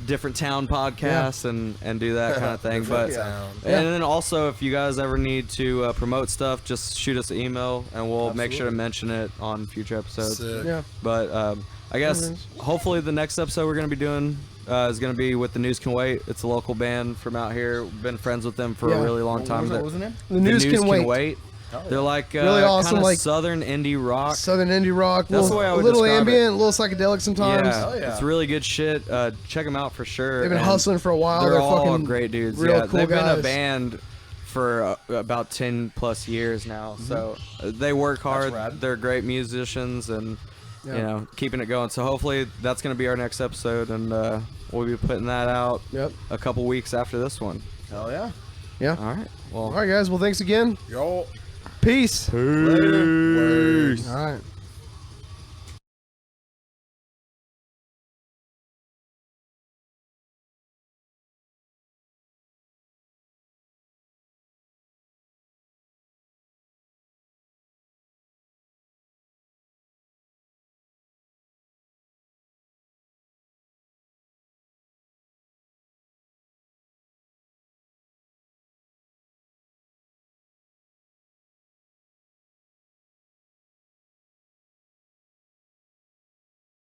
A: different town podcast and do that kind of thing. But
I: Town.
A: and then also, if you guys ever need to promote stuff, just shoot us an email, and we'll make sure to mention it on future episodes.
I: Sick.
B: Yeah.
A: But I guess hopefully the next episode we're going to be doing is going to be with the News Can Wait. It's a local band from out here. We've been friends with them for
B: Yeah.
A: a really long time.
C: What was the name?
B: The News Can Wait.
A: They're like
B: Really awesome,
A: kinda
B: like-
A: southern indie rock.
B: Southern indie rock.
A: That's the way I
B: a
A: would
B: little
A: describe
B: ambient,
A: it.
B: a little psychedelic sometimes.
A: Yeah,
C: Hell yeah.
A: it's really good shit. Check them out for sure.
B: They've been
A: And
B: hustling for a while.
A: They're all
B: fucking
A: great dudes.
B: real
A: Yeah,
B: cool
A: they've been
B: guys.
A: a band for about 10 plus years now. So they work hard.
C: rad.
A: They're great musicians and
B: Yeah.
A: keeping it going. So hopefully that's going to be our next episode, and we'll be putting that out
B: Yep.
A: a couple weeks after this one.
C: Hell yeah.
B: Yeah.
A: All right. Well,
B: All right, guys. Well, thanks again.
I: Yo.
B: Peace.
I: Later.
B: All right.